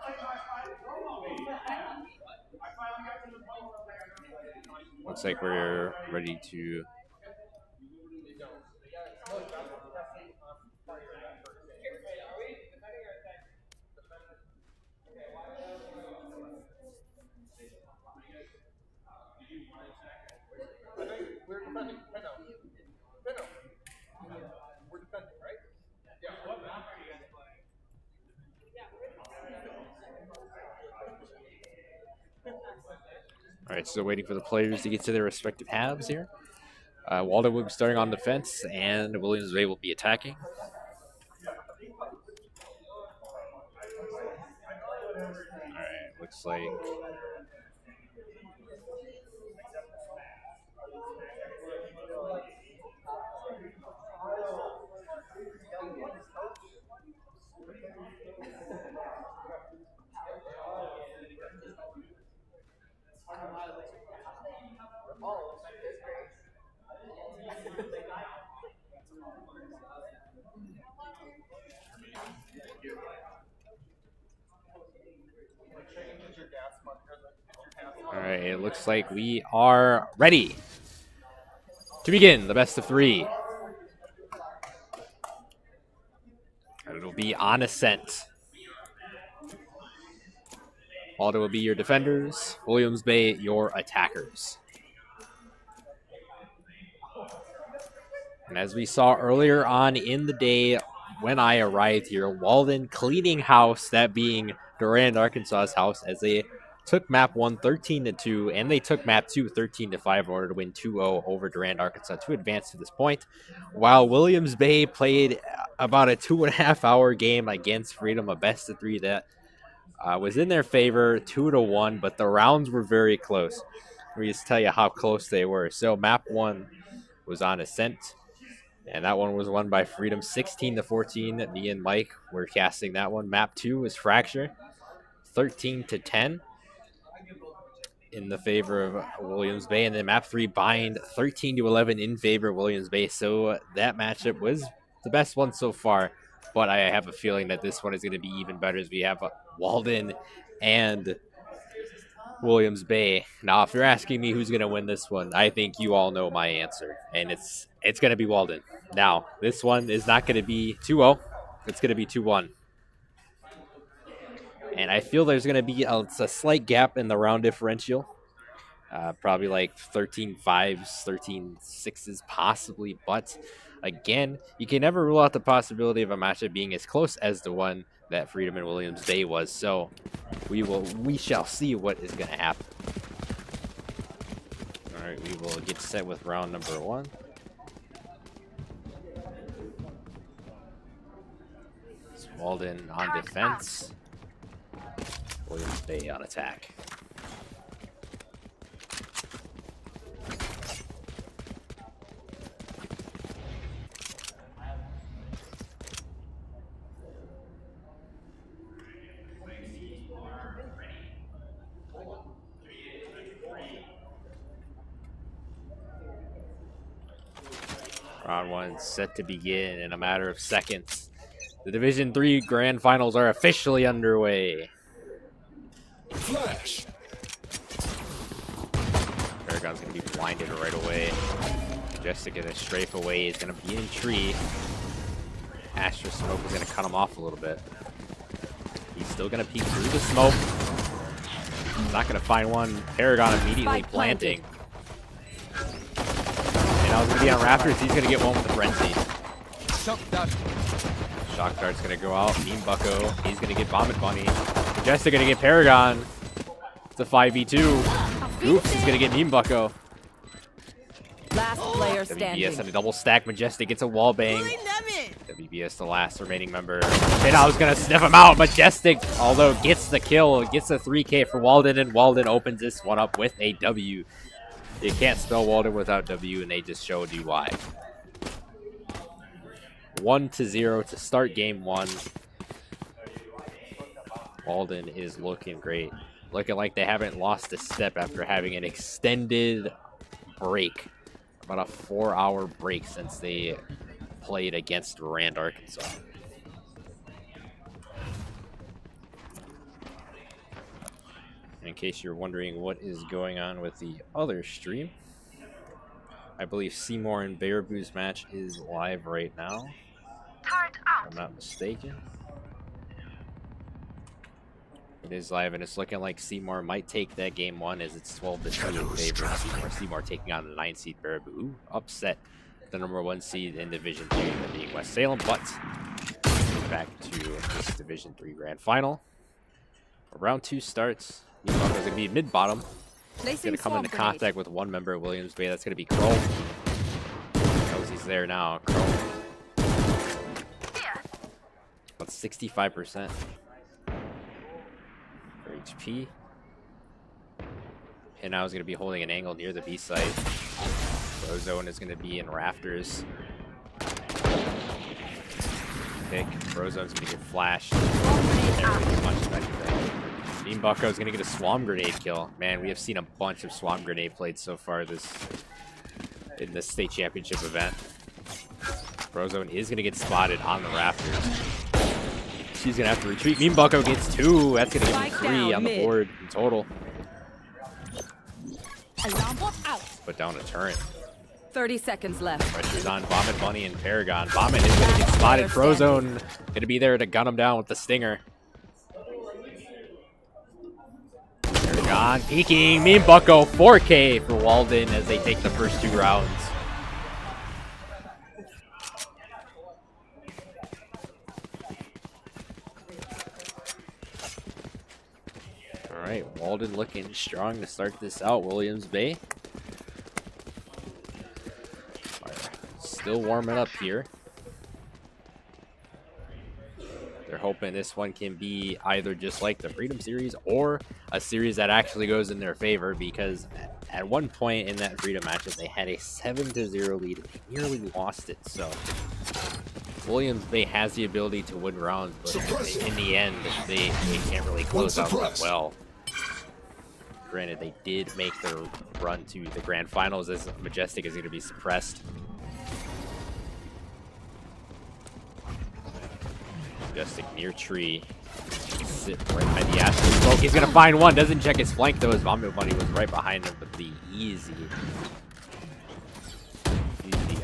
Looks like we're ready to... All right, so waiting for the players to get to their respective halves here. Walden will be starting on defense, and Williams Bay will be attacking. All right, looks like... All right, it looks like we are ready to begin the best of 3. And it'll be on Ascent. Walden will be your defenders. Williams Bay, your attackers. And as we saw earlier on in the day when I arrived here, Walden cleaning house, that being Durand, Arkansas's house, as they took map 1 13-2, and they took map 2 13-5 in order to win 2-0 over Durand, Arkansas to advance to this point. While Williams Bay played about a 2.5-hour game against Freedom, a best of 3 that was in their favor, 2-1, but the rounds were very close. Let me just tell you how close they were. So map 1 was on Ascent, and that one was won by Freedom 16-14. Me and Mike were casting that one. Map 2 was Fracture, 13-10 in the favor of Williams Bay, and then map 3 Bind, 13-11 in favor of Williams Bay. So that matchup was the best one so far, but I have a feeling that this one is going to be even better as we have Walden and Williams Bay. Now, if you're asking me who's going to win this one, I think you all know my answer, and it's going to be Walden. Now, this one is not going to be 2-0. It's going to be 2-1. And I feel there's going to be a slight gap in the round differential. Probably like 13-5s, 13-6s possibly. But again, you can never rule out the possibility of a matchup being as close as the one that Freedom and Williams Bay was. So we shall see what is going to happen. All right, we will get set with round number 1. It's Walden on defense. Williams Bay on attack. Round 1 set to begin in a matter of seconds. The Division 3 Grand Finals are officially underway. Flash. Paragon's going to be blinded right away. Jessica to strafe away is going to be in tree. Astra Smoke is going to cut him off a little bit. He's still going to peek through the smoke. He's not going to find one. Paragon immediately planting. And now he's going to be on Raptors. He's going to get one with the Frenzy. Shock Dart's going to go out. Beam Bucko. He's going to get Vomit Bunny. Jessica going to get Paragon. It's a 5v2. Oops, he's gonna get Meme Bucko. Last player standing. WBS and a double stack. Majestic gets a wall bang. WBS, the last remaining member. And I was gonna sniff him out. Majestic, although gets the kill, gets a 3K for Walden, and Walden opens this one up with a W. You can't spell Walden without W, and they just showed you why. 1-0 to start game 1. Walden is looking great. Looking like they haven't lost a step after having an extended break. About a 4-hour break since they played against Rand, Arkansas. In case you're wondering what is going on with the other stream, I believe Seymour and Baraboo's match is live right now, if I'm not mistaken. It is live, and it's looking like Seymour might take that game 1 as it's 12-2 in favor of Seymour taking on the 9 seed Baraboo. Upset the number 1 seed in Division 3, that being West Salem, but back to this Division 3 grand final. Round 2 starts. He's going to be mid-bottom. He's going to come into contact with one member of Williams Bay. That's going to be Crow. Knows he's there now. Crow. About 65%. HP. And now is going to be holding an angle near the B site. Brozone is going to be in rafters. Pick. Brozone's going to get flashed. Meme Bucko is going to get a Swamp Grenade kill. Man, we have seen a bunch of Swamp Grenade played so far in this state championship event. Brozone is going to get spotted on the rafters. She's going to have to retreat. Meme Bucko gets 2. That's going to be 3 on the board in total. Put down a turret. 30 seconds left. Pressure's on Vomit Bunny and Paragon. Vomit is going to get spotted. Frozone going to be there to gun him down with the Stinger. Paragon peeking. Meme Bucko 4K for Walden as they take the first 2 rounds. All right, Walden looking strong to start this out. Williams Bay still warming up here. They're hoping this one can be either just like the Freedom Series or a series that actually goes in their favor, because at one point in that Freedom matches they had a 7-0 lead and they nearly lost it. So Williams Bay has the ability to win rounds, but in the end they can't really close out that well. Granted, they did make their run to the grand finals as Majestic is going to be suppressed. Majestic near tree. Sit right by the Astro Smoke. He's going to find one. Doesn't check his flank though. His Vomit Bunny was right behind him, but the easy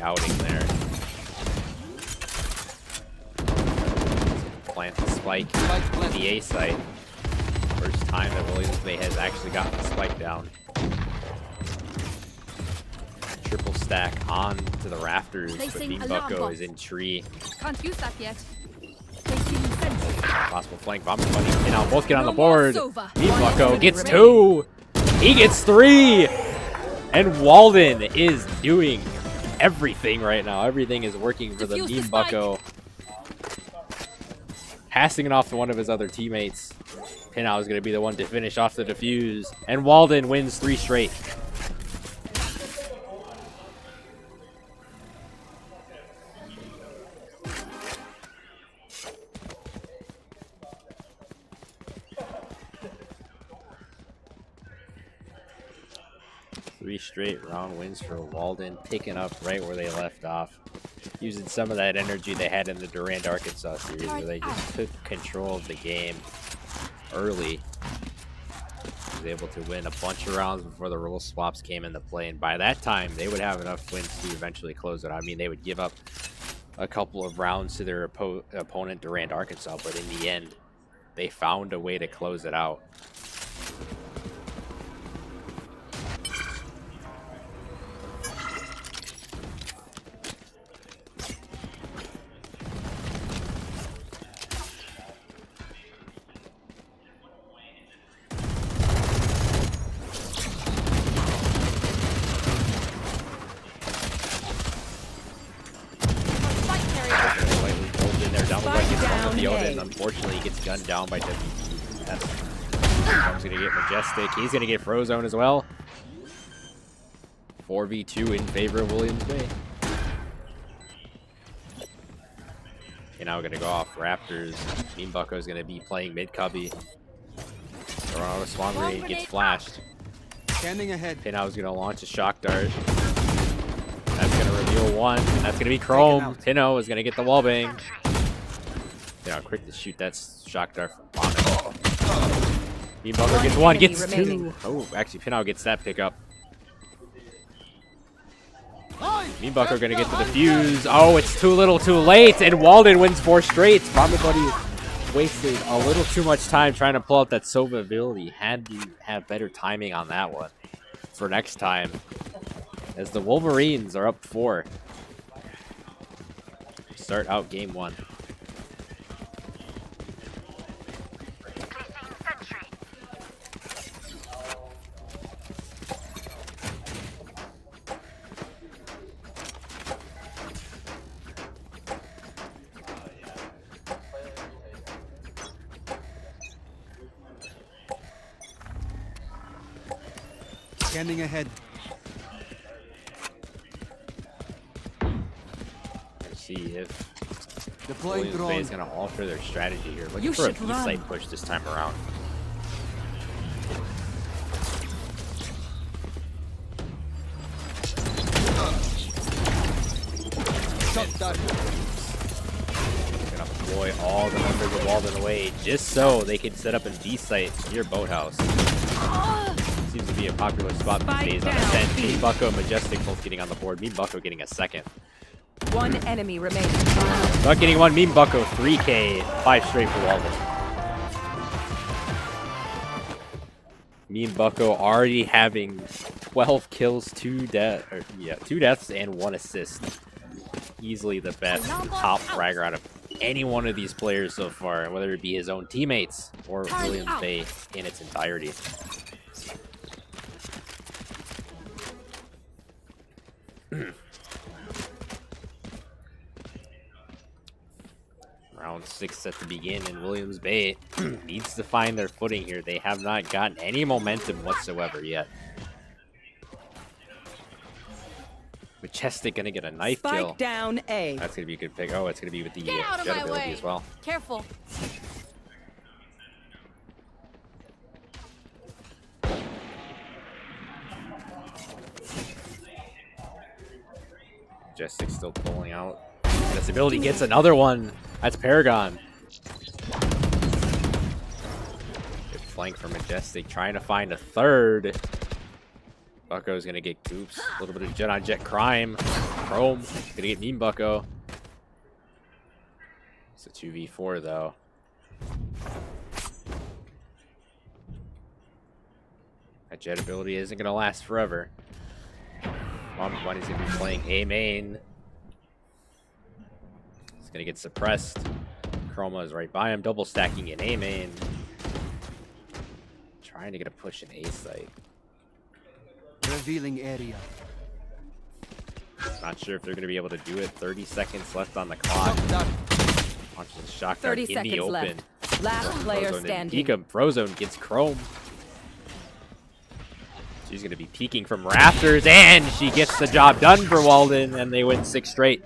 outing there. Plant the spike on the A site. First time that Williams Bay has actually gotten the spike down. Triple stack on to the rafters, but Meme Bucko is in tree. Can't use that yet. Possible flank. Vomit Bunny and I'll both get on the board. Meme Bucko gets 2. He gets 3. And Walden is doing everything right now. Everything is working for the Meme Bucko. Passing it off to one of his other teammates. Pinau is going to be the one to finish off the defuse. And Walden wins 3 straight. Three straight round wins for Walden, picking up right where they left off. Using some of that energy they had in the Durand, Arkansas series where they just took control of the game early. Was able to win a bunch of rounds before the rule swaps came into play, and by that time they would have enough wins to eventually close it. I mean, they would give up a couple of rounds to their opponent Durand, Arkansas, but in the end they found a way to close it out. and unfortunately he gets gunned down by WP. He's gonna get Majestic. He's gonna get Frozone as well. 4v2 in favor of Williams Bay. Okay, now we're gonna go off Raptors. Mean Bucko is gonna be playing mid cubby. Toronto Swan Grenade gets flashed. Standing ahead. Okay, now he's gonna launch a shock dart. That's gonna reveal one, and that's gonna be Chrome. Pinno is gonna get the wallbang. You know, quick to shoot that shock dart from Vomit. Mean Bucko gets one, gets two. Oh, actually, Pinno gets that pickup. Mean Bucko gonna get the defuse. Oh, it's too little, too late, and Walden wins 4 straight. Vomit Buddy wasted a little too much time trying to pull out that Sova ability. Had to have better timing on that one for next time. As the Wolverines are up 4. Start out game 1. Scanning ahead. Let's see if Deploying Williams Bay is going to alter their strategy here. Looking for a B-site push this time around. Gonna deploy all the members of Walden away just so they can set up a B-site near Boathouse. Seems to be a popular spot these days on Ascent. Mean Bucko and Majestic both getting on the board. Mean Bucko getting a second. 1 enemy remaining. Not getting one. Mean Bucko 3K. 5 straight for Walden. Mean Bucko already having 12 kills, 2 deaths, and 1 assist. Easily the best top fragger out of any one of these players so far, whether it be his own teammates or Williams Bay in its entirety. Round 6 set to begin, and Williams Bay needs to find their footing here. They have not gotten any momentum whatsoever yet. Majestic gonna get a knife kill. Down A. That's gonna be a good pick. Oh, it's gonna be with the jet ability as well. Careful. Majestic still pulling out. This ability gets another one. That's Paragon. Good flank for Majestic, trying to find a third. Bucko's gonna get Goops. A little bit of jet on jet crime. Chrome gonna get Mean Bucko. It's a 2v4 though. That jet ability isn't gonna last forever. Money's gonna be playing A main. It's gonna get suppressed. Chroma is right by him, double stacking in A main. Trying to get a push in A site. Revealing area. Not sure if they're gonna be able to do it. 30 seconds left on the clock. Launches a shock dart in the open. Left. Last player standing. Frozone gets Chrome. She's going to be peeking from rafters, and she gets the job done for Walden, and they win 6 straight.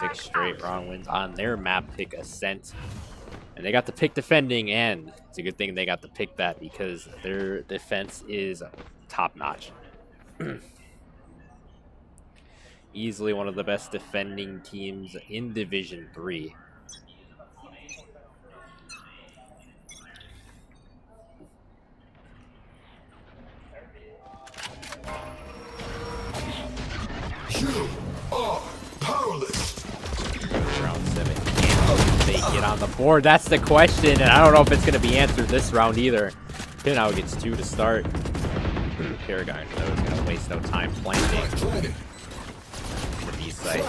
Six straight round wins on their map pick Ascent. And they got the pick defending, and it's a good thing they got to pick that because their defense is top-notch. Easily one of the best defending teams in Division 3. You are powerless. Round 7. Can they get on the board? That's the question, and I don't know if it's going to be answered this round either. Pinnow gets 2 to start. Paragon though is going to waste no time planting. Site.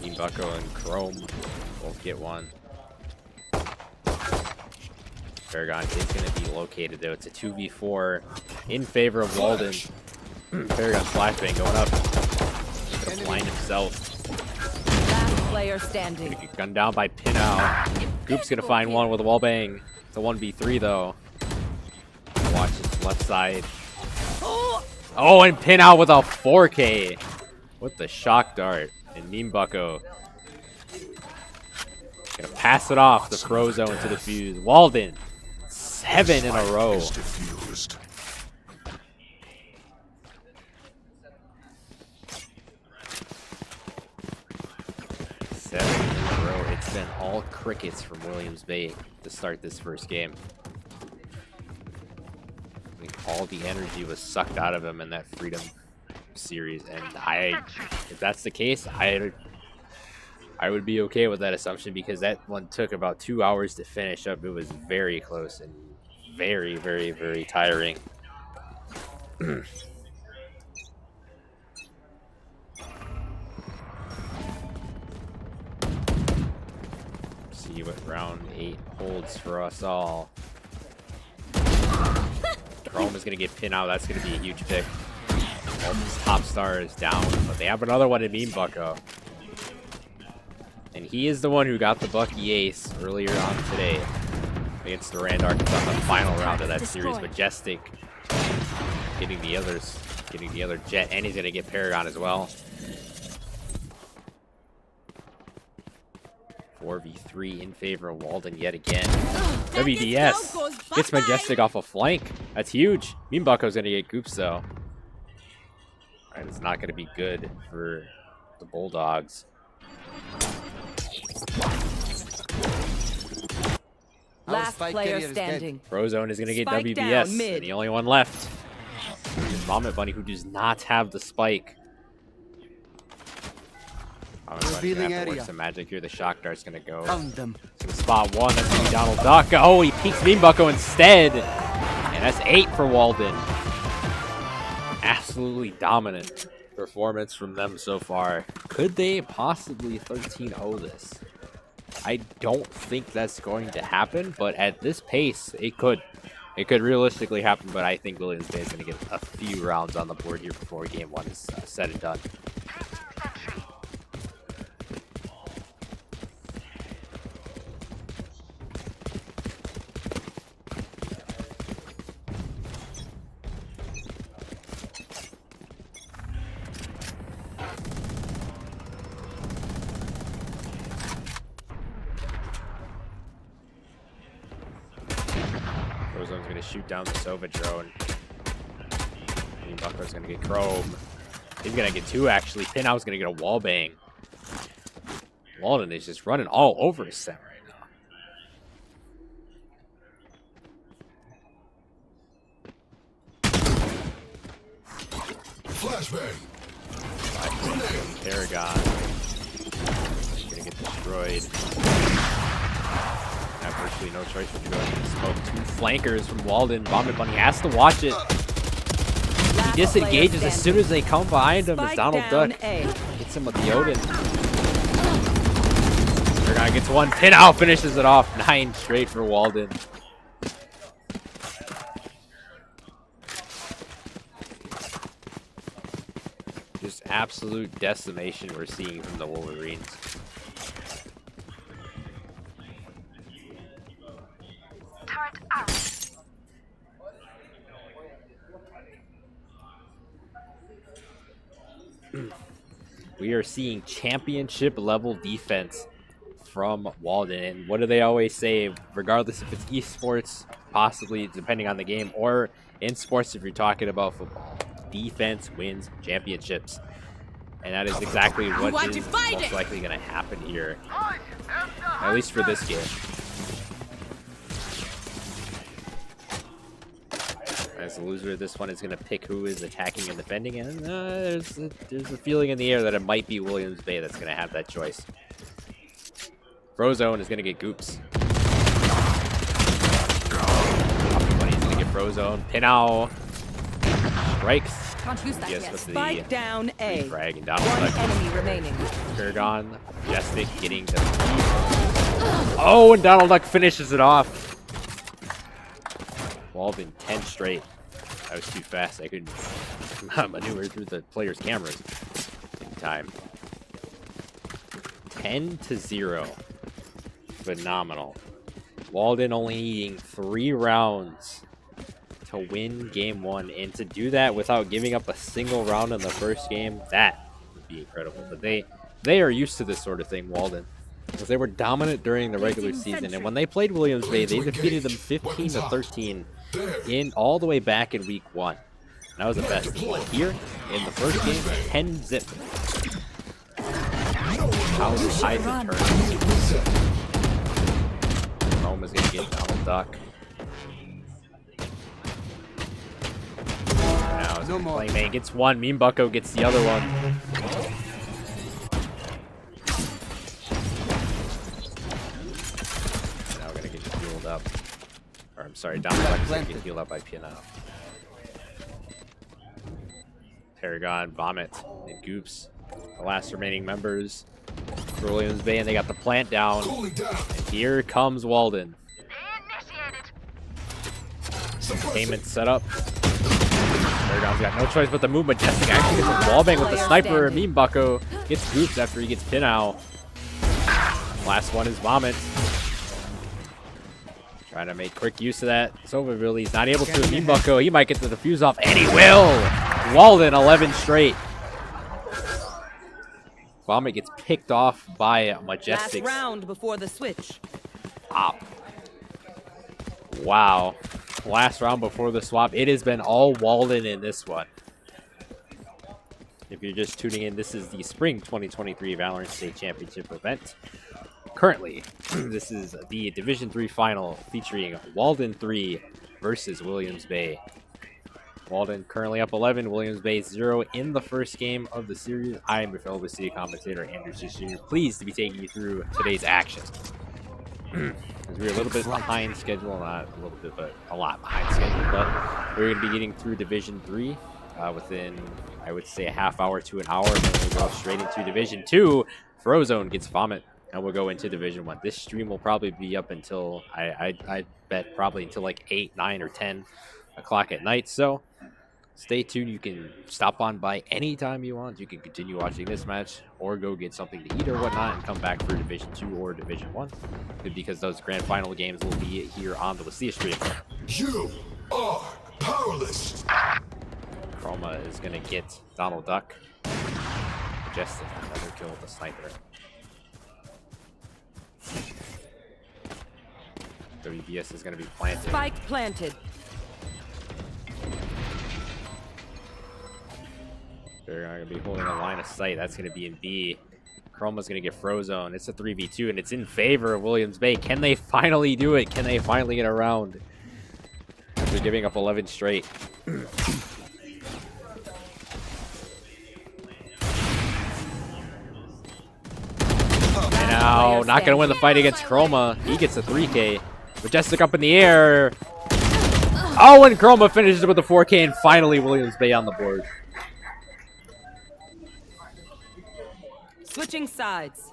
Mean Bucko and Chrome both get one. Paragon is going to be located, though. It's a 2v4 in favor of Walden. Paragon flashbang going up. He's going to blind himself. Last player standing. Gonna get gunned down by Pinow. Goop's going to find one with a wallbang. It's a 1v3, though. Watch his left side. Oh, and Pinow with a 4K. With the shock dart. And Meme Bucko gonna pass it off the Frozone to the fuse. Walden, 7 in a row. 7 in a row. It's been all crickets from Williams Bay to start this first game. I think all the energy was sucked out of him in that Freedom series, and if that's the case, I would be okay with that assumption, because that one took about 2 hours to finish up. It was very close and very, very, very tiring. See what round 8 holds for us all. Chrome is going to get pinned out. That's going to be a huge pick. All these top stars down, but they have another one in Meme Bucko. And he is the one who got the Bucky ace earlier on today against the Rand Arkansas in the final round of that series. Majestic getting the other jet, and he's gonna get Paragon as well. 4v3 in favor of Walden yet again. WDS gets Majestic off a flank. That's huge. Meme Bucko's gonna get Goops though. Alright, it's not gonna be good for the Bulldogs. Last player standing. Frozone is going to get WBS, and the only one left is Vomit Bunny, who does not have the spike. Vomit Bunny's going to have to work some magic here. The shock dart's going to go. Found them. It's going to spot one. That's going to be Donald Duck. Oh, he peeks Meme Bucko instead. And that's 8 for Walden. Absolutely dominant performance from them so far. Could they possibly 13-0 this? I don't think that's going to happen, but at this pace, it could. It could realistically happen, but I think Williams Bay is going to get a few rounds on the board here before game 1 is said and done. Frozone's going to shoot down the Sova drone. Meme Bucko's going to get Chrome. He's going to get 2, actually. Pinow's going to get a wall bang. Walden is just running all over his set right now. Flashbang. Paragon. Going to get destroyed. Have virtually no choice but to go ahead and smoke 2 flankers from Walden. Vomit Bunny has to watch it. He disengages as soon as they come behind him as Donald Duck hits him with the Odin. Paragon gets 1. Pinow finishes it off. 9 straight for Walden. Just absolute decimation we're seeing from the Wolverines. We are seeing championship level defense from Walden. And what do they always say? Regardless if it's esports, possibly depending on the game, or in sports if you're talking about football, defense wins championships. And that is exactly what is most likely going to happen here, at least for this game. As the loser of this one is going to pick who is attacking and defending, and there's a feeling in the air that it might be Williams Bay that's going to have that choice. Frozone is going to get Goops. Bunny's going to get Frozone. Pinow strikes. Can't use that yes, yet. with the Spike down A. Frag and down. 1 enemy remaining. Paragon, Majestic getting to. Oh, and Donald Duck finishes it off. Walden 10 straight. That was too fast. I couldn't maneuver through the players' cameras in time. 10-0. Phenomenal. Walden only needing 3 rounds to win game 1, and to do that without giving up a single round in the first game, that would be incredible. But they are used to this sort of thing, Walden, because they were dominant during the regular season, and when they played Williams Bay, they defeated them 15-13 in all the way back in week 1. And that was the best. But here in the first game, 10-zip. How the tide turn. Roma's gonna get Donald Duck. Now it's Playmate gets one. Mean Bucko gets the other one. Now we're gonna get healed up. Or I'm sorry, Donald Duck's gonna get healed up by Piano. Paragon, Vomit, and Goops, the last remaining members for Williams Bay, and they got the plant down. And here comes Walden. Containment set up. Paragon's got no choice but to move. Majestic actually gets a wallbang with the sniper. Mean Bucko gets Goops after he gets Pinau. Last one is Vomit. Trying to make quick use of that. Sova really is not able to. Mean Bucko, he might get the defuse off, and he will! Walden 11 straight. Vomit gets picked off by Majestic. Last round before the switch. Op. Wow. Last round before the swap. It has been all Walden in this one. If you're just tuning in, this is the Spring 2023 Valorant State Championship event. Currently, this is the Division 3 final featuring Walden 3 versus Williams Bay. Walden currently up 11, Williams Bay 0 in the first game of the series. I am your fellow WIHSEA commentator, Andrew Jr. Pleased to be taking you through today's action. As we're a little bit behind schedule, not a little bit, but a lot behind schedule. But we're going to be getting through Division 3 within, I would say, a half hour to an hour. And then we'll go straight into Division 2. Frozone gets Vomit, and we'll go into Division 1. This stream will probably be up until, I bet, probably until like 8, 9, or 10 o'clock at night. So stay tuned. You can stop on by anytime you want. You can continue watching this match or go get something to eat or whatnot and come back for Division 2 or Division 1, because those grand final games will be here on the WIHSEA stream. You are powerless. Chroma is going to get Donald Duck. Majestic, another kill with the sniper. WBS is going to be planted. Spike planted. They're going to be holding a line of sight. That's going to be in B. Chroma's going to get Frozone. It's a 3v2, and it's in favor of Williams Bay. Can they finally do it? Can they finally get around? After giving up 11 straight. And now, not going to win the fight against Chroma. He gets a 3K. Majestic up in the air. Oh, and Chroma finishes with a 4K, and finally Williams Bay on the board. Switching sides.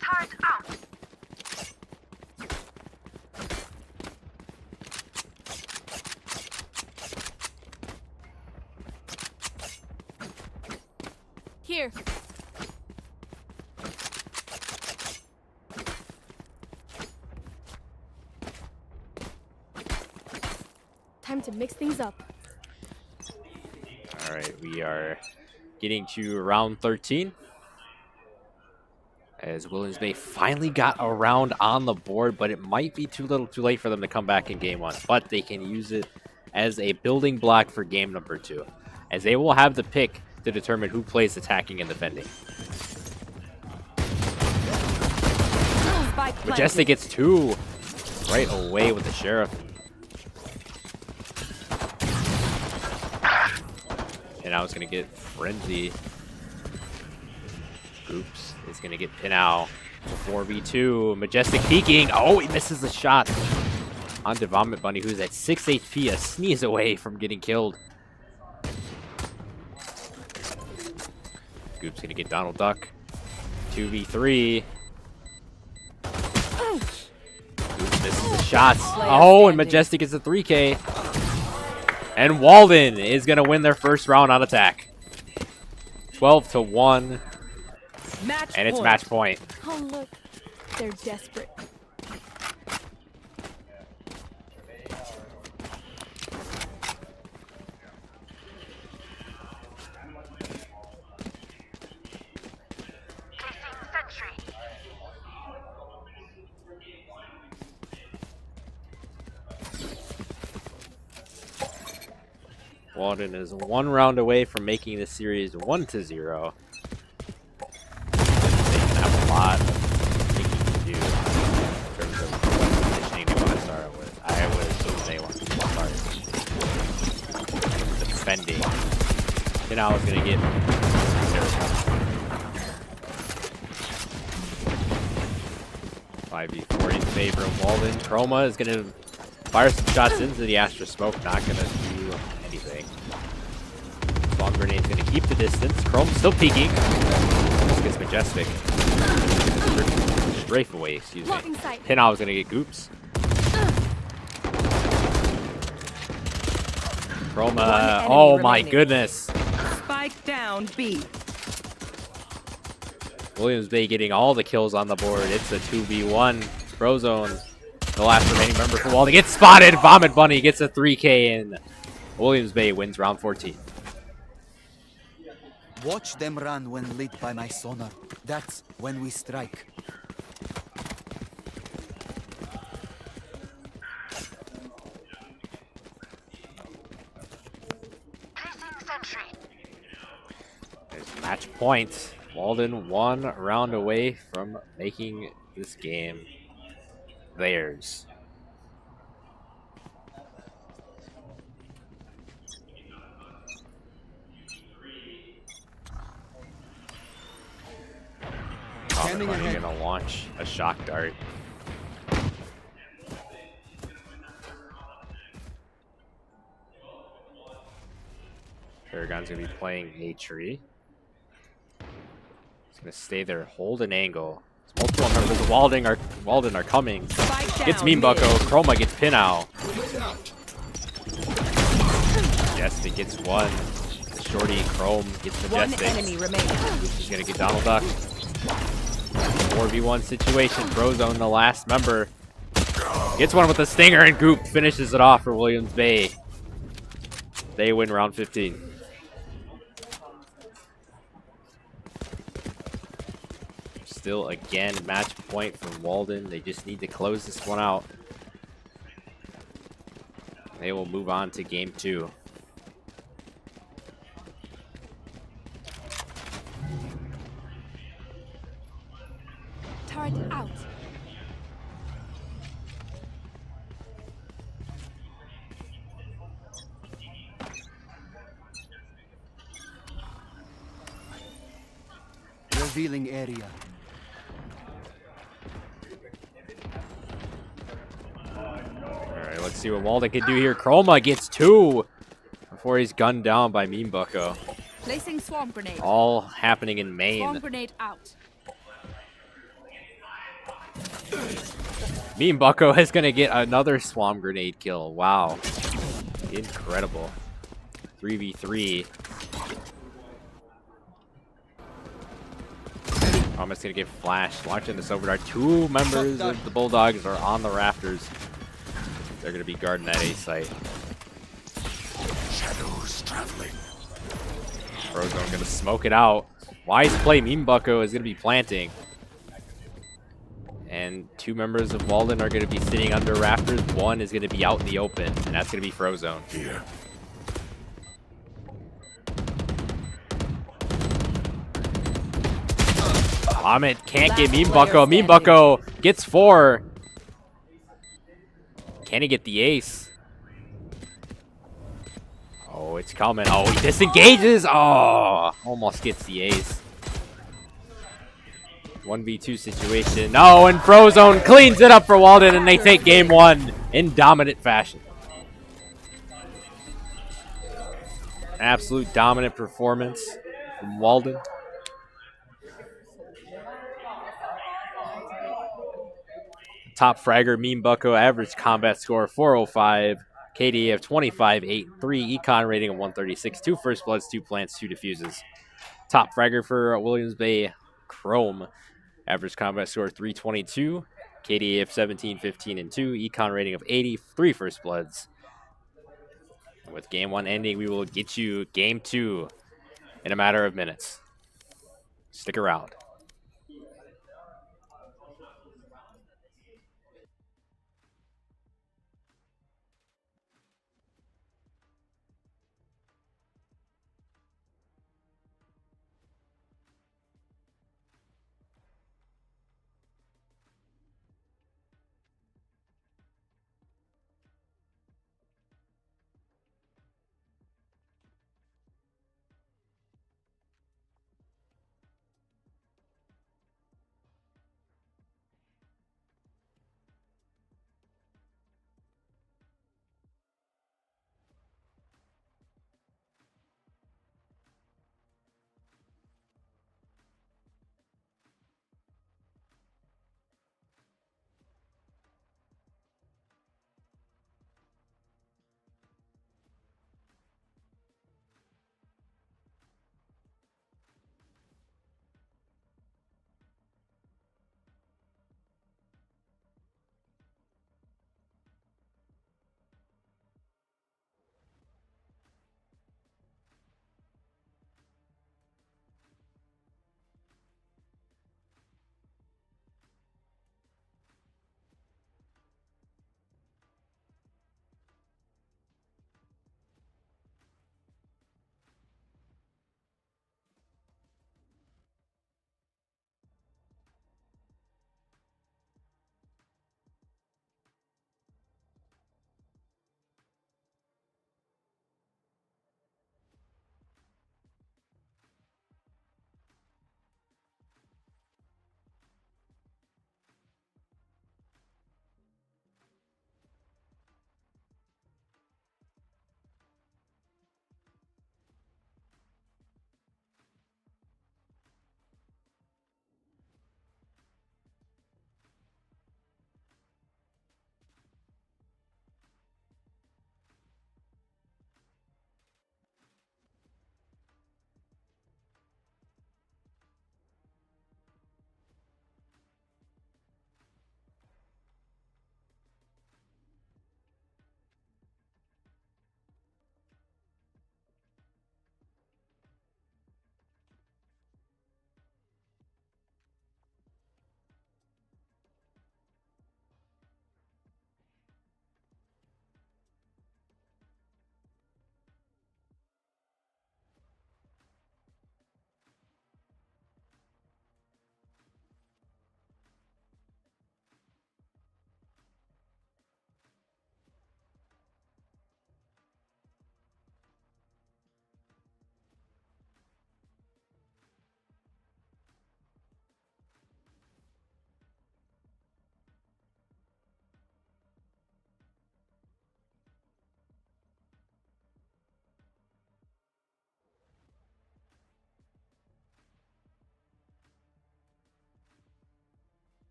Turret out. Here. Time to mix things up. All right, we are getting to round 13. As Williams Bay finally got a round on the board, but it might be too little too late for them to come back in game 1. But they can use it as a building block for game number 2, as they will have the pick to determine who plays attacking and defending. Majestic gets 2 right away with the Sheriff. And now it's going to get Frenzy. Oops, it's going to get Pinau. 4v2. Majestic peeking. Oh, he misses the shot onto Vomit Bunny, who's at 6 HP, a sneeze away from getting killed. Goop's gonna get Donald Duck. 2v3. Goop misses the shots. Oh, and Majestic is a 3K. And Walden is gonna win their first round on attack. 12-1. And it's match point. Oh, look. They're desperate. Walden is 1 round away from making the series 1-0. They have a lot of thinking to do in terms of what positioning they want to start with. I would assume they want to start defending. Now is going to get 5v4 in favor of Walden. Chroma is going to fire some shots into the Astra Smoke, not going to do anything. Bomb Grenade's going to keep the distance. Chrome's still peeking. Just gets Majestic. Strafe away, excuse me. Pinau is going to get Goops. Chroma, oh my goodness. Spike down B. Williams Bay getting all the kills on the board. It's a 2v1. Frozone, the last remaining member for Walden, gets spotted. Vomit Bunny gets a 3K, and Williams Bay wins round 14. Watch them run when lit by my sonar. That's when we strike. There's match point. Walden 1 round away from making this game theirs. Vomit Bunny gonna launch a shock dart. Paragon's gonna be playing a tree. He's gonna stay there, hold an angle. Multiple members of Walden are coming. Gets Mean Bucko. Chroma gets Pinau. Majestic gets one. Shorty Chrome gets Majestic. One enemy remaining. He's gonna get Donald Duck. 4v1 situation. Frozone, the last member. Gets one with a stinger, and Goop finishes it off for Williams Bay. They win round 15. Still, again, match point from Walden. They just need to close this one out. They will move on to game 2. Turret out. Revealing area. Alright, let's see what Walden can do here. Chroma gets 2 before he's gunned down by Mean Bucko. Placing swarm grenade. All happening in Maine. Swarm grenade out. Mean Bucko is going to get another Swarm Grenade kill. Wow. Incredible. 3v3. Almost going to get flashed. Launching this over. Our 2 members of the Bulldogs are on the rafters. They're going to be guarding that A site. Shadows traveling. Frozone going to smoke it out. Wise play. Mean Bucko is going to be planting. And 2 members of Walden are going to be sitting under rafters. 1 is going to be out in the open, and that's going to be Frozone. Here. Vomit can't get Mean Bucko. Mean Bucko gets 4. Can he get the ace? Oh, it's coming. Oh, he disengages. Oh, almost gets the ace. 1v2 situation. Oh, and Frozone cleans it up for Walden, and they take game 1 in dominant fashion. Absolute dominant performance from Walden. Top fragger, Mean Bucko, average combat score 405. KDA of 25, 8, 3. Econ rating of 136. 2 first bloods, 2 plants, 2 diffuses. Top fragger for Williams Bay, Chrome. Average combat score 322. KDA of 17, 15, and 2. Econ rating of 80. 3 first bloods. With game 1 ending, we will get you game 2 in a matter of minutes. Stick around.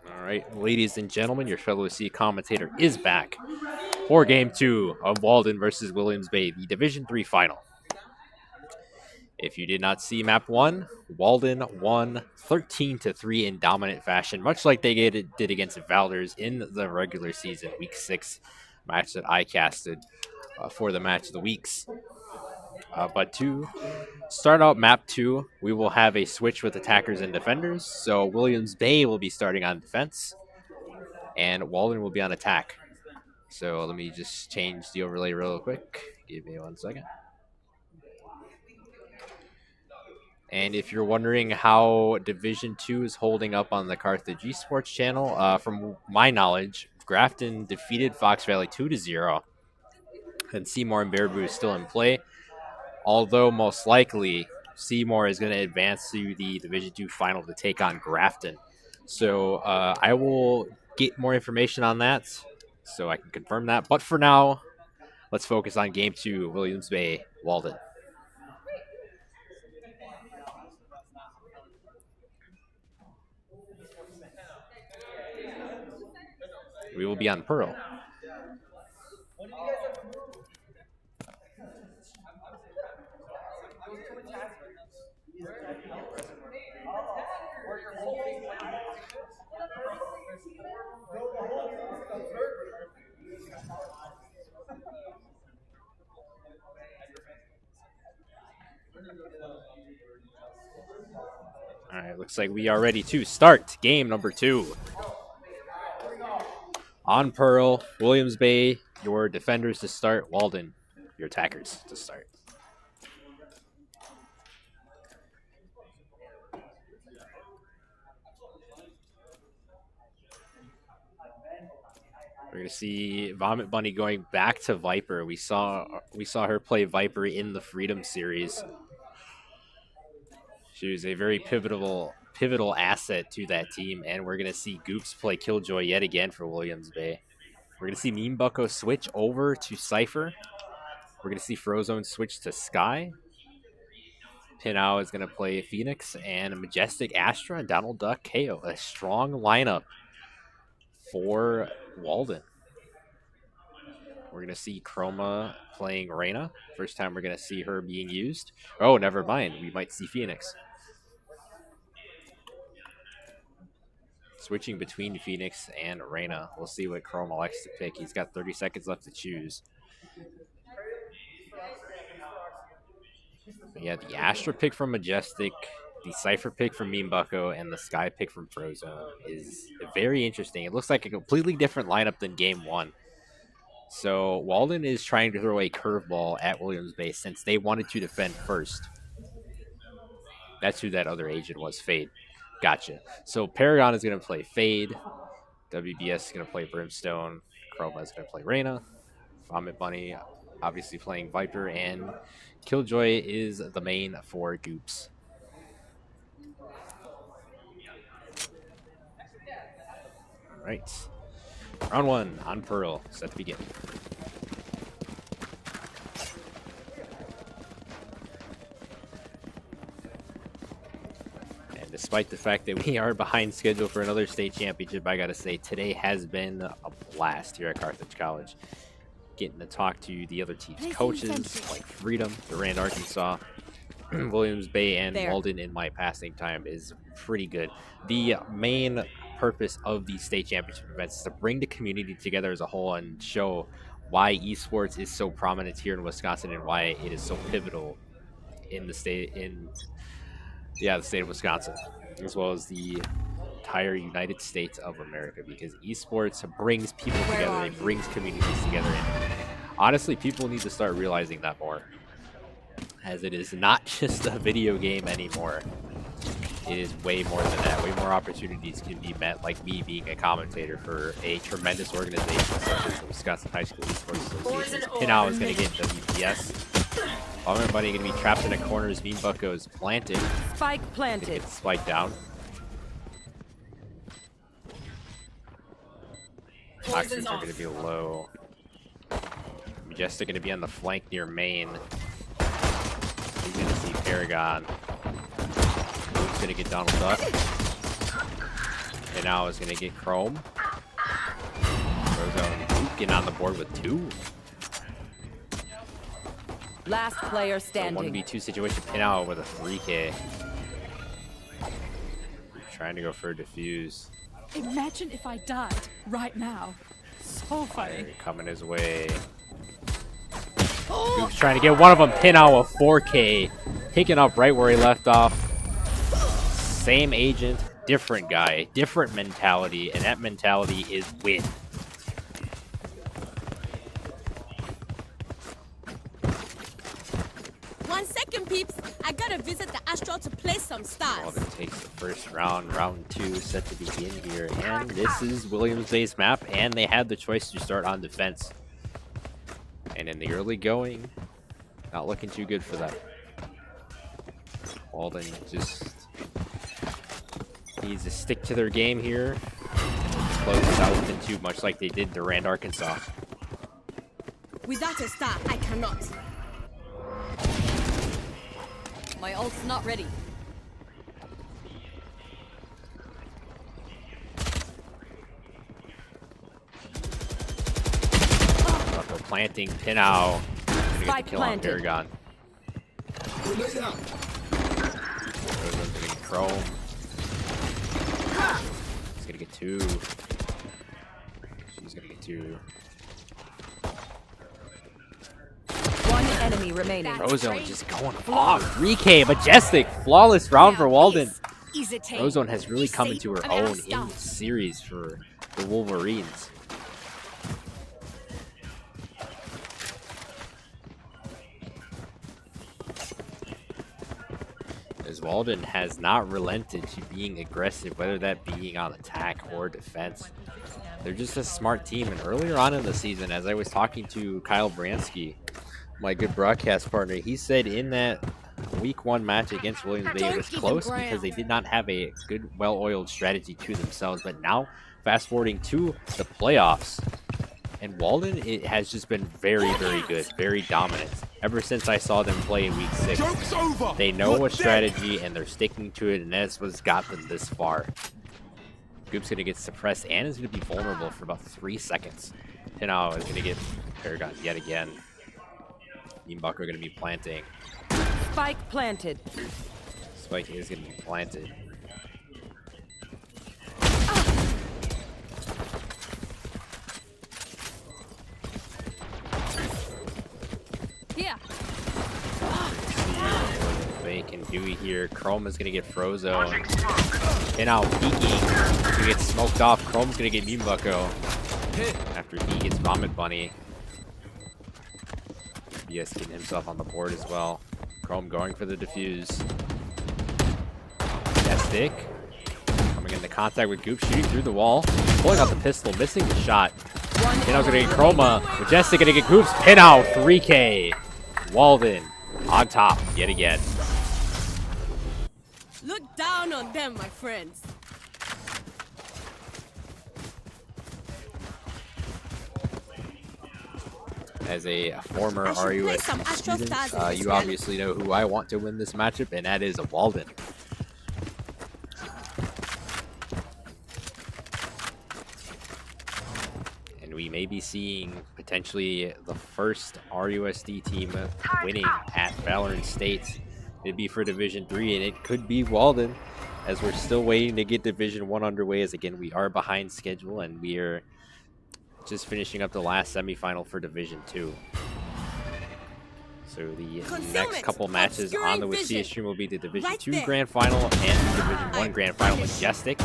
All right, ladies and gentlemen, your fellow C commentator is back for Game 2 of Walden versus Williams Bay, the Division 3 final. If you did not see Map 1, Walden won 13-3 in dominant fashion, much like they did against Valders in the regular season Week 6 match that I casted for the Match of the Weeks. But to start out Map 2, we will have a switch with attackers and defenders. So Williams Bay will be starting on defense, and Walden will be on attack. So let me just change the overlay real quick. Give me 1 second. And if you're wondering how Division 2 is holding up on the Carthage Esports channel, from my knowledge, Grafton defeated Fox Valley 2-0, and Seymour and Baraboo is still in play. Although most likely Seymour is going to advance to the Division 2 final to take on Grafton. So I will get more information on that so I can confirm that. But for now, let's focus on Game 2, Williams Bay, Walden. We will be on Pearl. All right, looks like we are ready to start game number 2. On Pearl, Williams Bay, your defenders to start. Walden, your attackers to start. We're going to see Vomit Bunny going back to Viper. We saw her play Viper in the Freedom Series. She was a very pivotal asset to that team, and we're going to see Goops play Killjoy yet again for Williams Bay. We're going to see Meme Bucko switch over to Cypher. We're going to see Frozone switch to Sky. Pinau is going to play Phoenix, and Majestic Astra and Donald Duck KO. A strong lineup for Walden. We're going to see Chroma playing Reyna. First time we're going to see her being used. Oh, never mind. We might see Phoenix. Switching between Phoenix and Reyna. We'll see what Chroma likes to pick. He's got 30 seconds left to choose. Yeah, the Astra pick from Majestic, the Cypher pick from Meme Bucko, and the Sky pick from Frozone is very interesting. It looks like a completely different lineup than Game 1. So Walden is trying to throw a curveball at Williams Bay since they wanted to defend first. That's who that other agent was, Fade. Gotcha. So Paragon is going to play Fade. WBS is going to play Brimstone. Chroma is going to play Reyna. Vomit Bunny obviously playing Viper. And Killjoy is the main for Goops. All right. Round 1 on Pearl. Set to begin. Despite the fact that we are behind schedule for another state championship, I gotta say, today has been a blast here at Carthage College. Getting to talk to the other team's coaches, like Freedom, Durand, Arkansas, Williams Bay, and Walden in my passing time is pretty good. The main purpose of these state championship events is to bring the community together as a whole and show why esports is so prominent here in Wisconsin and why it is so pivotal in the state, the state of Wisconsin, as well as the entire United States of America, because esports brings people together, it brings communities together, and honestly, people need to start realizing that more, as it is not just a video game anymore. It is way more than that. Way more opportunities can be met, like me being a commentator for a tremendous organization such as the Wisconsin High School Esports Association. Pinau is going to get WPS. Vomit Bunny going to be trapped in a corner as Meme Bucko is planted. Spike planted. Get the spike down. Toxins are going to be low. Majestic going to be on the flank near main. He's going to see Paragon. He's going to get Donald Duck. And now is going to get Chrome. Frozone getting on the board with 2. Last player standing. 1v2 situation. Pinao with a 3K. Trying to go for a defuse. Imagine if I died right now. So funny. Coming his way. Goop's trying to get one of them. Pinao a 4K. Picking up right where he left off. Same agent, different guy, different mentality, and that mentality is win. One second, peeps. I gotta visit the Astral to play some stars. Walden takes the first round. Round 2 set to begin here. And this is Williams Bay's map, and they had the choice to start on defense. And in the early going, not looking too good for them. Walden just needs to stick to their game here. Close this out within 2, much like they did Durand, Arkansas. Without a star, I cannot. My ult's not ready. Bucko planting, Pinao. Gonna get the kill on Paragon. Chrome. He's gonna get 2. She's gonna get 2. One enemy remaining. Frozone just going off. 3K, Majestic, flawless round for Walden. Frozone has really come into her own in this series for the Wolverines. As Walden has not relented to being aggressive, whether that being on attack or defense. They're just a smart team, and earlier on in the season, as I was talking to Kyle Bransky, my good broadcast partner, he said in that week 1 match against Williams Bay, it was close because they did not have a good, well-oiled strategy to themselves. But now, fast forwarding to the playoffs, and Walden, it has just been very, very good, very dominant. Ever since I saw them play in week 6, they know a strategy and they're sticking to it, and that's what's got them this far. Goop's gonna get suppressed and is gonna be vulnerable for about 3 seconds. Pinao is gonna get Paragon yet again. Bucko gonna be planting. Spike planted. Spike is gonna be planted. Yeah. Bacon Dewey here. Chrome is gonna get Frozone. Pinao peeking. He gets smoked off. Chrome's gonna get Bucko after he gets Vomit Bunny. BS getting himself on the board as well. Chrome going for the defuse. Majestic coming into contact with Goop, shooting through the wall, pulling out the pistol, missing the shot. Pinau's gonna get Chroma. Majestic gonna get Goops. Pinau 3K. Walden on top yet again. Look down on them, my friends. As a former RUSD student, you obviously know who I want to win this matchup, and that is Walden. And we may be seeing potentially the first RUSD team winning at Valorant State. It'd be for Division 3, and it could be Walden, as we're still waiting to get Division 1 underway, as again, we are behind schedule, and we are just finishing up the last semifinal for Division 2. So the next couple matches on the WIHSEA stream will be the Division 2 Grand Final and the Division 1 Grand Final. Majestic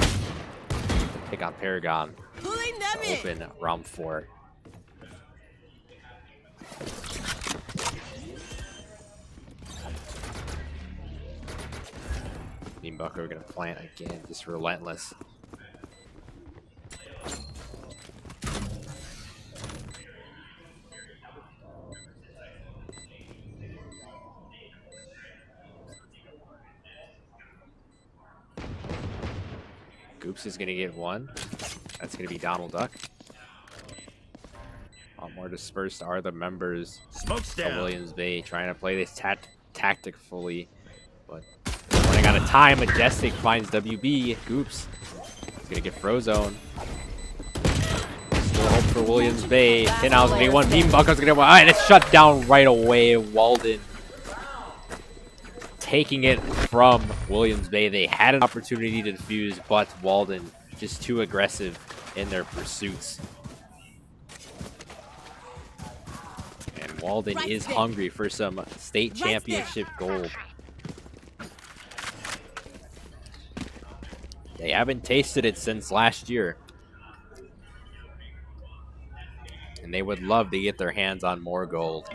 pick on Paragon. Open round 4. Bucko are going to plant again, just relentless. Goops is going to get 1. That's going to be Donald Duck. A lot more dispersed are the members of Williams Bay, trying to play this tactically, but running out of time. Majestic finds WB. Goops He's gonna get Frozone. Still hope for Williams Bay. Pinau's gonna get one. Meme Bucko's gonna get one. Alright, it's shut down right away. Walden taking it from Williams Bay. They had an opportunity to defuse, but Walden just too aggressive in their pursuits. And Walden is hungry for some state championship gold. They haven't tasted it since last year. And they would love to get their hands on more gold.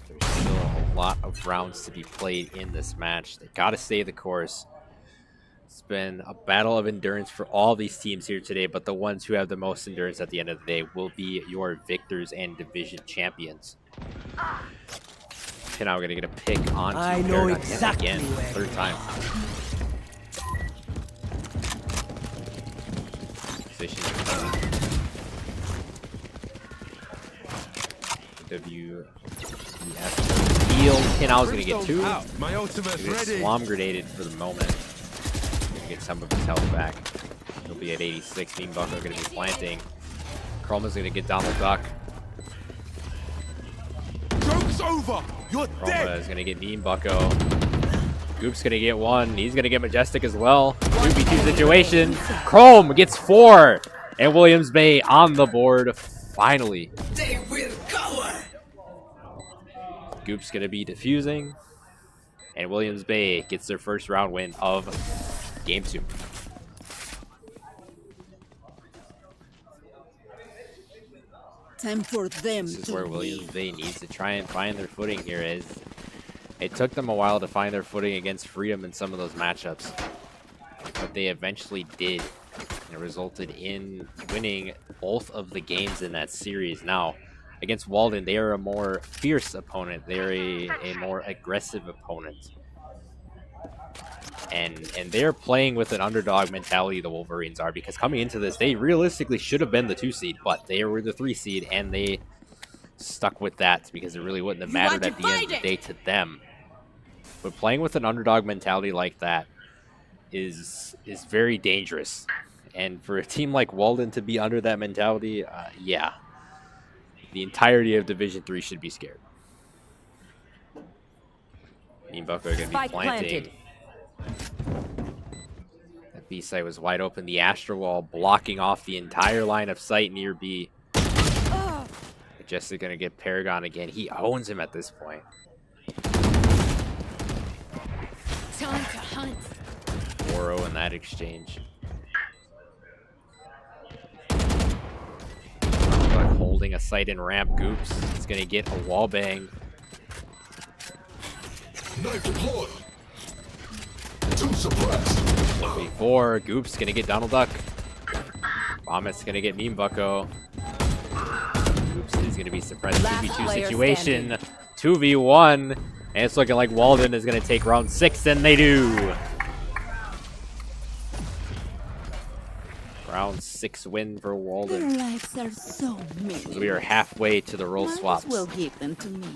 There's still a lot of rounds to be played in this match. They gotta stay the course. It's been a battle of endurance for all these teams here today, but the ones who have the most endurance at the end of the day will be your victors and division champions. And now we're gonna get a pick on I know exactly again, third time. Position WEF heal. Pinau's gonna get 2. My ultimate's ready. Swam grenaded for the moment. Gonna get some of his health back. He'll be at 86. Meme Bucko gonna be planting. Chroma's gonna get Donald Duck. Joke's over. You're dead. Chroma is gonna get Meme Bucko. Goop's gonna get 1. He's gonna get Majestic as well. 2v2 situation. Chrome gets 4. And Williams Bay on the board finally. They will cover. Goop's gonna be defusing. And Williams Bay gets their first round win of game 2. Time for them. This is where Williams Bay needs to try and find their footing here. It took them a while to find their footing against Freedom in some of those matchups, but they eventually did. It resulted in winning both of the games in that series. Now, against Walden, they are a more fierce opponent. They're a more aggressive opponent. And they're playing with an underdog mentality, the Wolverines are, because coming into this, they realistically should have been the 2 seed, but they were the 3 seed, and they stuck with that because it really wouldn't have mattered at the end of the day to them. But playing with an underdog mentality like that is very dangerous. And for a team like Walden to be under that mentality, yeah. The entirety of Division 3 should be scared. Meme Bucko are going to be planting. That B site was wide open. The Astra Wall blocking off the entire line of sight near B. Majestic going to get Paragon again. He owns him at this point. Time to hunt. 4-0 in that exchange. Holding a sight in ramp. Goops is going to get a wall bang. Knife deployed. 2 suppressed. Before Goops going to get Donald Duck. Vomit's going to get Meme Bucko. Goops is going to be suppressed. 2v2 situation. 2v1. And it's looking like Walden is going to take round 6, and they do. Round 6 win for Walden. Their lives are so many. We are halfway to the role swaps. Might as well give them to me.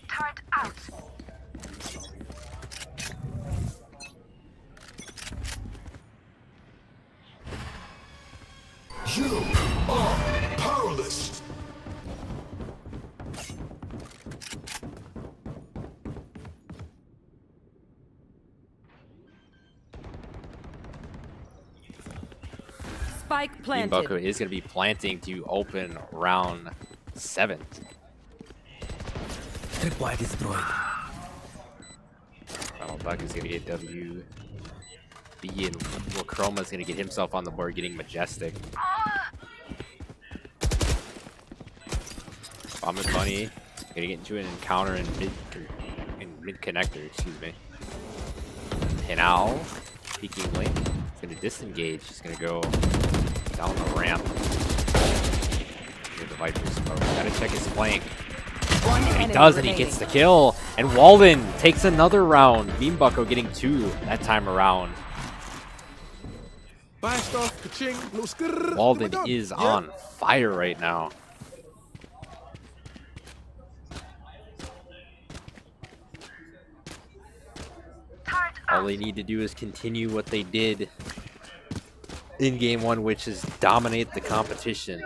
Turret out. You are powerless. Spike Meme planted. Bucko is going to be planting to open round 7. Tripwire destroyed. Donald Duck is going to get W. B, and Will Chroma is going to get himself on the board, getting Majestic. Vomit Bunny going to get into an encounter in mid connector, excuse me. Pinau peeking link. He's going to disengage. He's going to go down the ramp. Get the Viper smoke. Got to check his flank. One He enemy does, and he remaining. gets the kill. And Walden takes another round. Mean Bucko getting 2 that time around. Buy stuff, ka-ching, little skr. Walden is on fire right now. All they need to do is continue what they did in game 1, which is dominate the competition.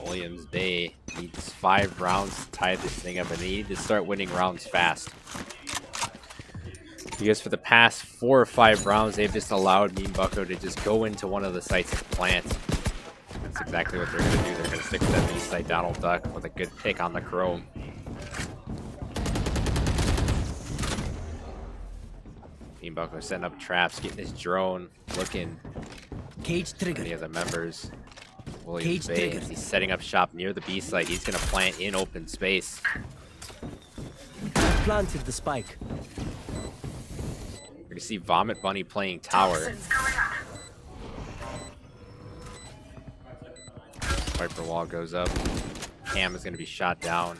Williams Bay needs 5 rounds to tie this thing up, and they need to start winning rounds fast. Because for the past 4 or 5 rounds, they've just allowed Mean Bucko to just go into one of the sites and plant. That's exactly what they're going to do. They're going to stick to that B site Donald Duck with a good pick on the Chrome. Mean Bucko setting up traps, getting his drone, looking. Cage trigger. Any of the members. Williams Cage Bay, trigger. he's setting up shop near the B site. He's going to plant in open space. Planted the spike. We're going to see Vomit Bunny playing tower. Viper wall goes up. Cam is going to be shot down.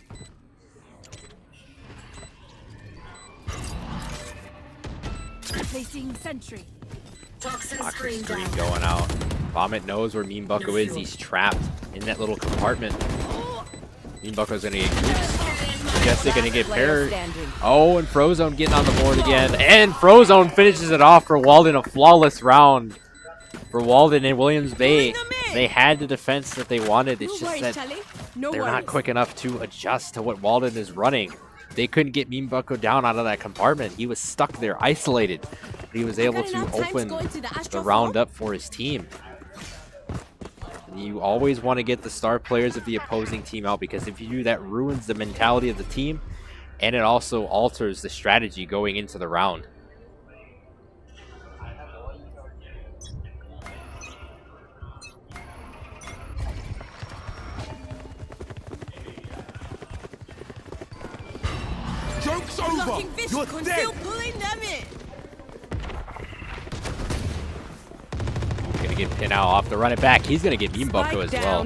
Placing sentry. Toxic screen going out. Vomit knows where Mean Bucko is. He's trapped in that little compartment. Mean Bucko's going to get groups. Jesse going to get paired. Oh, and Frozone getting on the board again. And Frozone finishes it off for Walden. A flawless round for Walden and Williams Bay. They had the defense that they wanted. It's just that they're not quick enough to adjust to what Walden is running. They couldn't get Mean Bucko down out of that compartment. He was stuck there, isolated. He was able to open the round up for his team. You always want to get the star players of the opposing team out, because if you do, that ruins the mentality of the team, and it also alters the strategy going into the round. Joke's over! You're dead! Gonna get Pinau off the run it back. He's gonna get Mean Bucko as well.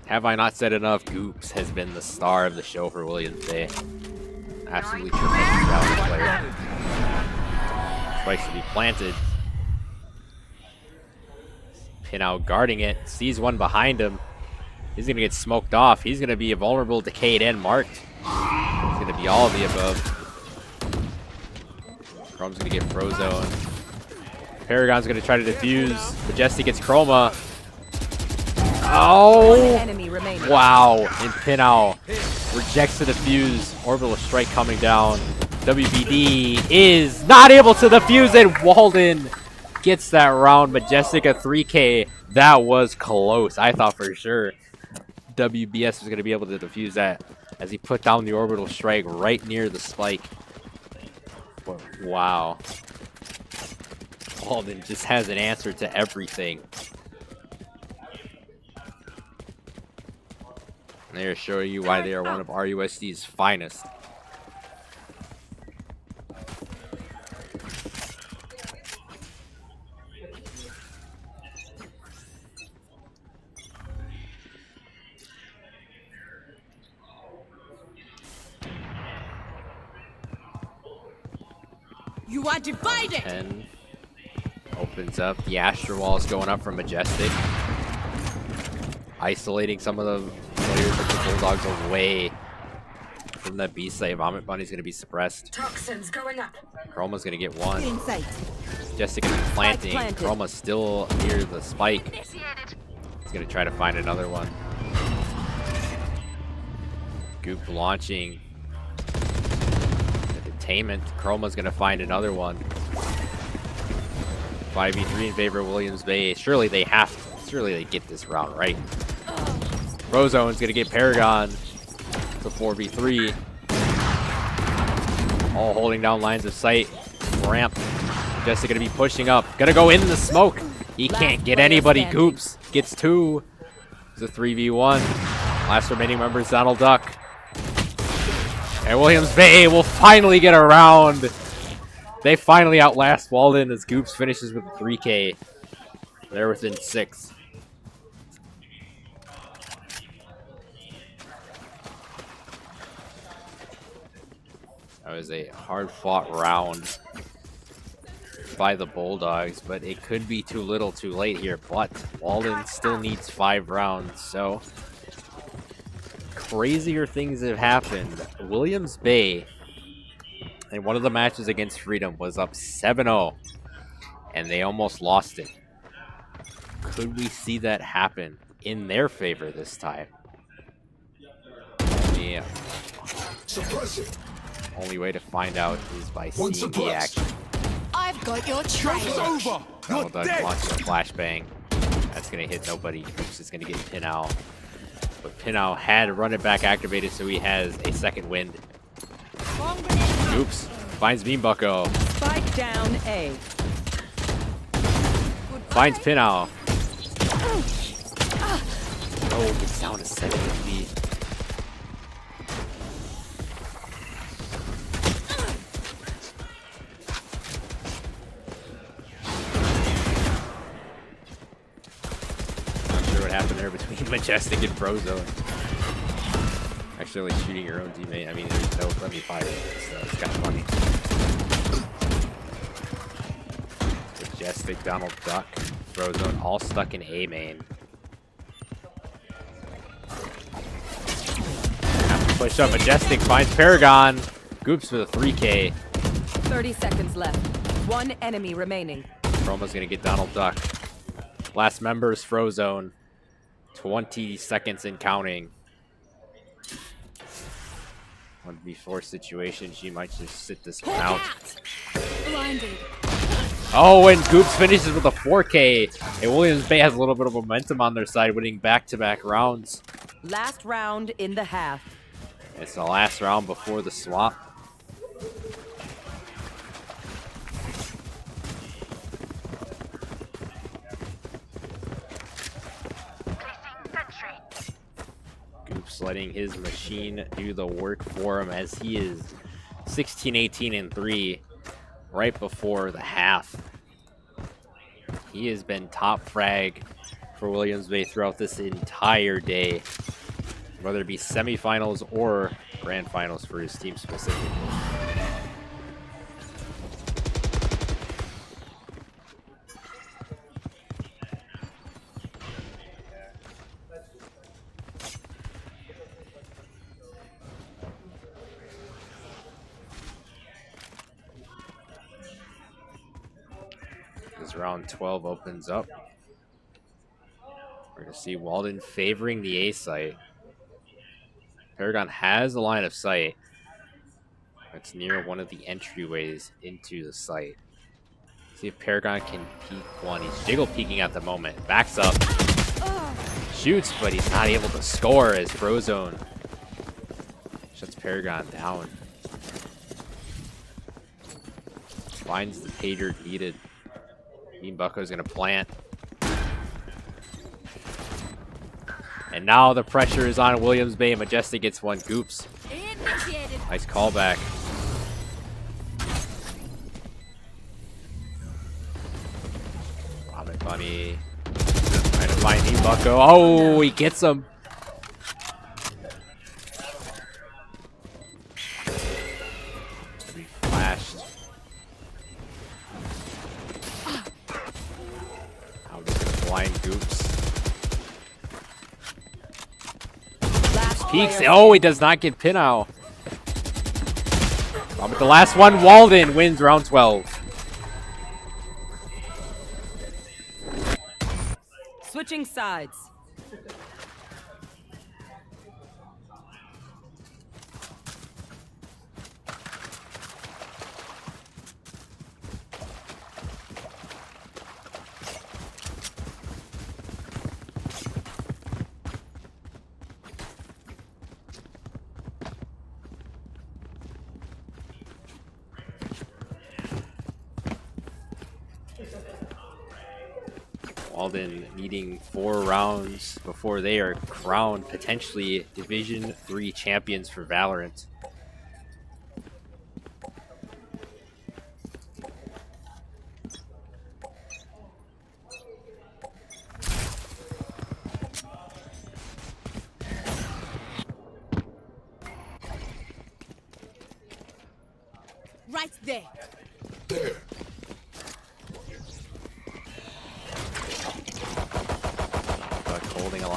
Have I not said enough? Goops has been the star of the show for Williams Bay. Absolutely tremendous Valorant player. Spikes to be planted. Pinau guarding it. Sees one behind him. He's gonna get smoked off. He's gonna be vulnerable, decayed, and marked. He's gonna be all of the above. Chrome's gonna get Frozone. Paragon's gonna try to defuse. Majestic gets Chroma. Oh! Wow. And Pinau rejects the defuse. Orbital strike coming down. WBD is not able to defuse it. Walden gets that round. Majestic a 3K. That was close. I thought for sure WBS was going to be able to defuse that as he put down the orbital strike right near the spike. But wow. Walden just has an answer to everything. They're showing you why they are one of RUSD's finest. You are divided. 10 opens up. The Astro Wall is going up from Majestic, isolating some of the players of the Bulldogs away from that B site. Vomit Bunny's going to be suppressed. Toxins going up. Chroma's going to get one. Insight. Majestic going to be planting. Chroma's still near the spike. He's going to try to find another one. Goop launching. Entertainment. Chroma's going to find another one. 5v3 in favor of Williams Bay. Surely they get this round right. Frozone's going to get Paragon to 4v3. All holding down lines of sight. Ramp. Majestic going to be pushing up. Going to go in the smoke. He can't get anybody. Goops gets 2. It's a 3v1. Last remaining member is Donald Duck. And Williams Bay will finally get a round. They finally outlast Walden as Goops finishes with a 3K. They're within 6. That was a hard-fought round by the Bulldogs, but it could be too little too late here. But Walden still needs 5 rounds, so crazier things have happened. Williams Bay in one of the matches against Freedom was up 7-0, and they almost lost it. Could we see that happen in their favor this time? Yeah. Only way to find out is by seeing the action. I've got your trail. Over. You're dead. Launching a flashbang. That's going to hit nobody. Goops is going to get Pinau. But Pinau had run it back activated, so he has a second wind. Goops finds Bean Bucko. Spike down A. Finds Pinau. Oh, gets down to 7 HP. What happened there between Majestic and Frozone. Actually shooting your own teammate. I mean, there's no friendly fire, so it's kind of funny. Majestic, Donald Duck, Frozone, all stuck in A main. Have to push up. Majestic finds Paragon. Goops with a 3K. 30 seconds left. 1 enemy remaining. Chroma's gonna get Donald Duck. Last member is Frozone. 20 seconds and counting. 1v4 situation. She might just sit this one out. Blinded. Oh, and Goops finishes with a 4K. And Williams Bay has a little bit of momentum on their side, winning back-to-back rounds. Last round in the half. It's the last round before the swap. Goops letting his machine do the work for him as he is 16-18-3 right before the half. He has been top frag for Williams Bay throughout this entire day, whether it be semifinals or grand finals for his team specifically. As round 12 opens up, we're going to see Walden favoring the A site. Paragon has a line of sight. It's near one of the entryways into the site. See if Paragon can peek one. He's jiggle peeking at the moment. Backs up. Shoots, but he's not able to score as Frozone shuts Paragon down. Finds the pager needed. Bean Bucko's going to plant. And now the pressure is on Williams Bay. Majestic gets one. Goops. Nice callback. Vomit Bunny. Trying to find Bean Bucko. Oh, he gets him. He flashed. Now just gonna blind Goops. Peeks. Oh, he does not get Pinau. But the last one, Walden wins round 12. Switching sides. Walden needing 4 rounds before they are crowned potentially Division 3 champions for Valorant.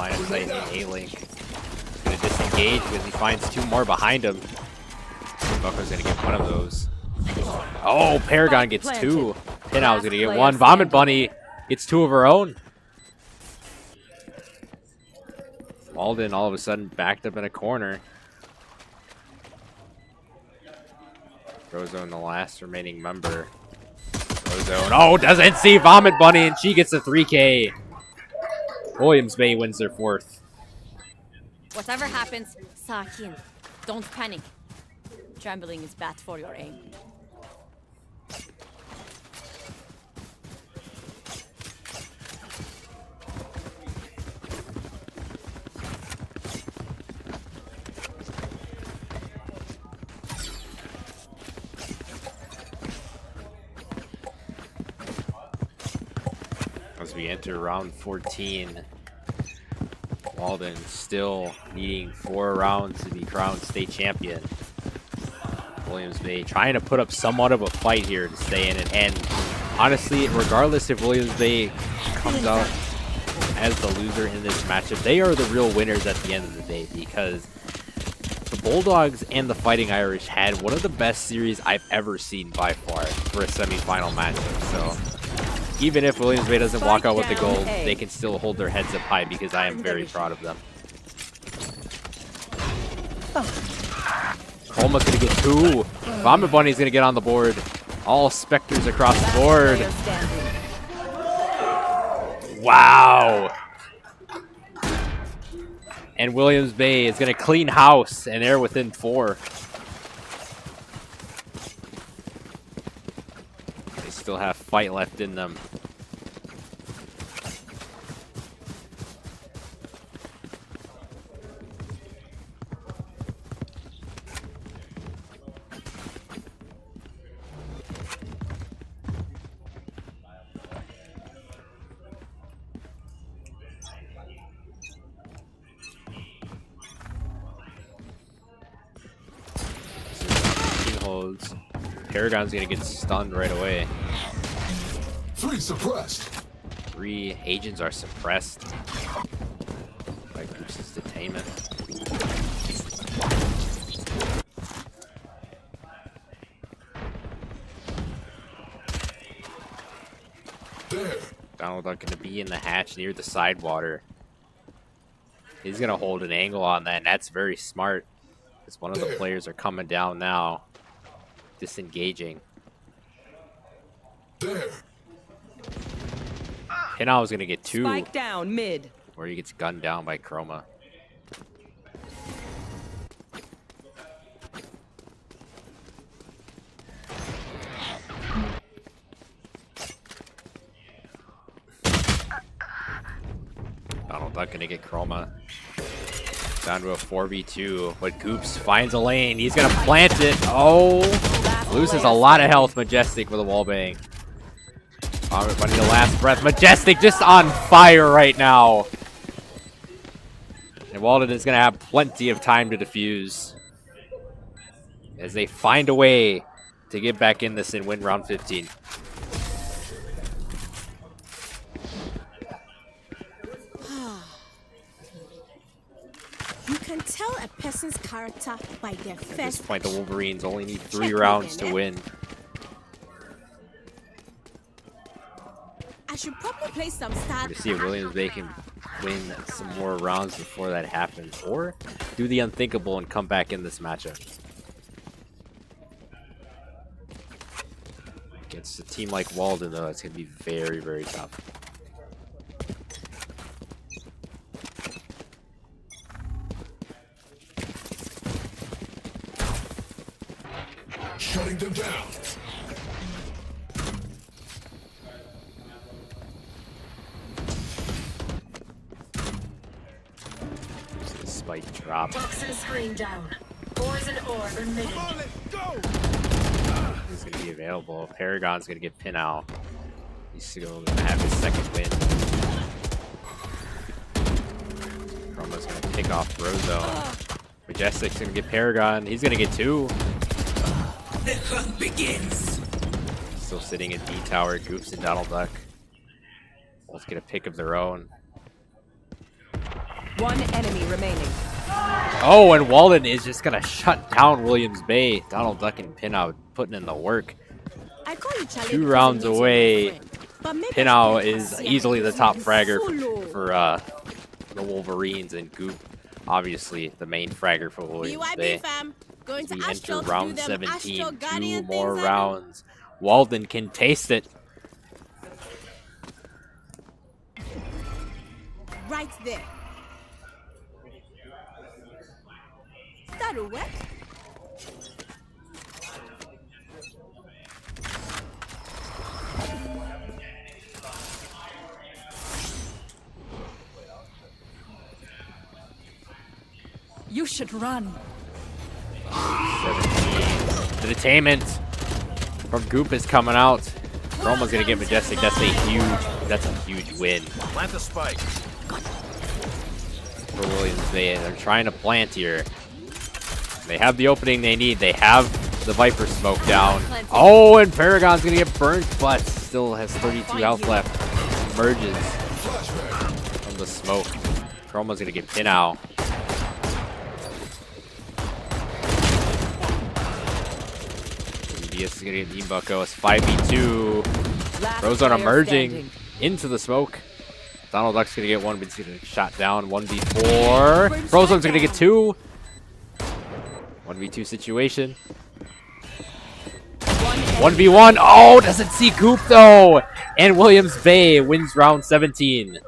line of sight in A-Link. He's going to disengage because he finds 2 more behind him. Bucko's going to get one of those. Oh, Paragon gets 2. Pinow's going to get 1. Vomit Bunny gets 2 of her own. Walden all of a sudden backed up in a corner. Frozone, the last remaining member. Frozone, oh, doesn't see Vomit Bunny, and she gets a 3K. Williams Bay wins their 4th. Whatever happens, Sakin, don't panic. Trembling is bad for your aim. As we enter round 14, Walden still needing 4 rounds to be crowned state champion. Williams Bay trying to put up somewhat of a fight here to stay in it. And honestly, regardless if Williams Bay comes out as the loser in this matchup, they are the real winners at the end of the day, because the Bulldogs and the Fighting Irish had one of the best series I've ever seen by far for a semifinal matchup. So even if Williams Bay doesn't walk out with the gold, they can still hold their heads up high, because I am very proud of them. Colma's going to get 2. Vomit Bunny's going to get on the board. All Spectres across the board. Wow. And Williams Bay is going to clean house, and they're within 4. They still have fight left in them. Paragon's gonna get stunned right away. 3 suppressed. 3 agents are suppressed by Goops's detainment. There. Donald Duck gonna be in the hatch near the sidewater. He's gonna hold an angle on that, and that's very smart, because one of the players are coming down now. Disengaging. There. Pinow's gonna get 2. Spike down mid. Where he gets gunned down by Chroma. Donald Duck gonna get Chroma. Down to a 4v2, but Goops finds a lane. He's gonna plant it. Oh, loses a lot of health. Majestic with a wallbang. Vomit Bunny the last breath. Majestic just on fire right now. And Walden is gonna have plenty of time to defuse as they find a way to get back in this and win round 15. You can tell a person's character by their first. At this point, the Wolverines only need 3 rounds to win. I should probably play some start. To see if Williams Bay can win some more rounds before that happens, or do the unthinkable and come back in this matchup. Against a team like Walden, though, it's going to be very, very tough. Shutting them down. Spike drop. Toxin screen down. Poison orb emitted. Come on, let's go. He's going to be available. Paragon's going to get Pinow. He's still going to have his second win. Chroma's going to pick off Frozone. Majestic's going to get Paragon. He's going to get 2. The hunt begins. Still sitting at D Tower. Goops and Donald Duck both get a pick of their own. One enemy remaining. Oh, and Walden is just going to shut down Williams Bay. Donald Duck and Pinow putting in the work. 2 rounds away. Pinow is easily the top fragger for the Wolverines, and Goop, obviously, the main fragger for Williams Bay. As we enter round 17, 2 more rounds. Walden can taste it. Right there. That a wet? You should run. 17. The detainment from Goop is coming out. Chroma's gonna get Majestic. That's a huge win. Plant the spike. For Williams Bay. They're trying to plant here. They have the opening they need. They have the Viper smoke down. Oh, and Paragon's gonna get burnt, but still has 32 health left. Emerges from the smoke. Chroma's gonna get Pinow. DBS is gonna get Imbucko. It's 5v2. Frozone emerging into the smoke. Donald Duck's gonna get one, but he's gonna get shot down. 1v4. Frozone's gonna get 2. 1v2 situation. 1v1. Oh, doesn't see Goop though. And Williams Bay wins round 17.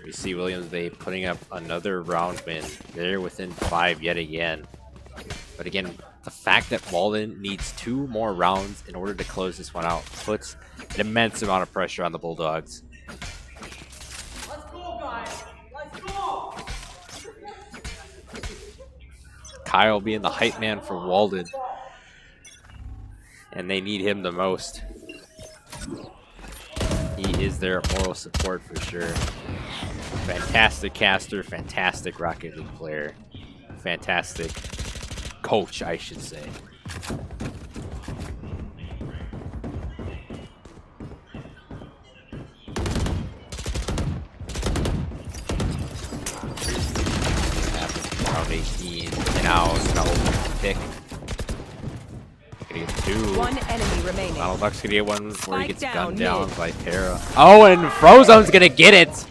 We see Williams Bay putting up another round win. They're within 5 yet again. But again, the fact that Walden needs 2 more rounds in order to close this one out puts an immense amount of pressure on the Bulldogs. Let's go, guys. Let's go. Kyle being the hype man for Walden. And they need him the most. He is their moral support for sure. Fantastic caster, fantastic Rocket League player. Fantastic coach, I should say. Round 18, and now it's gonna open the pick. Gonna get 2. One enemy remaining. Donald Duck's gonna get one before he gets Spike gunned down down by Para. Oh, and Frozone's gonna get it!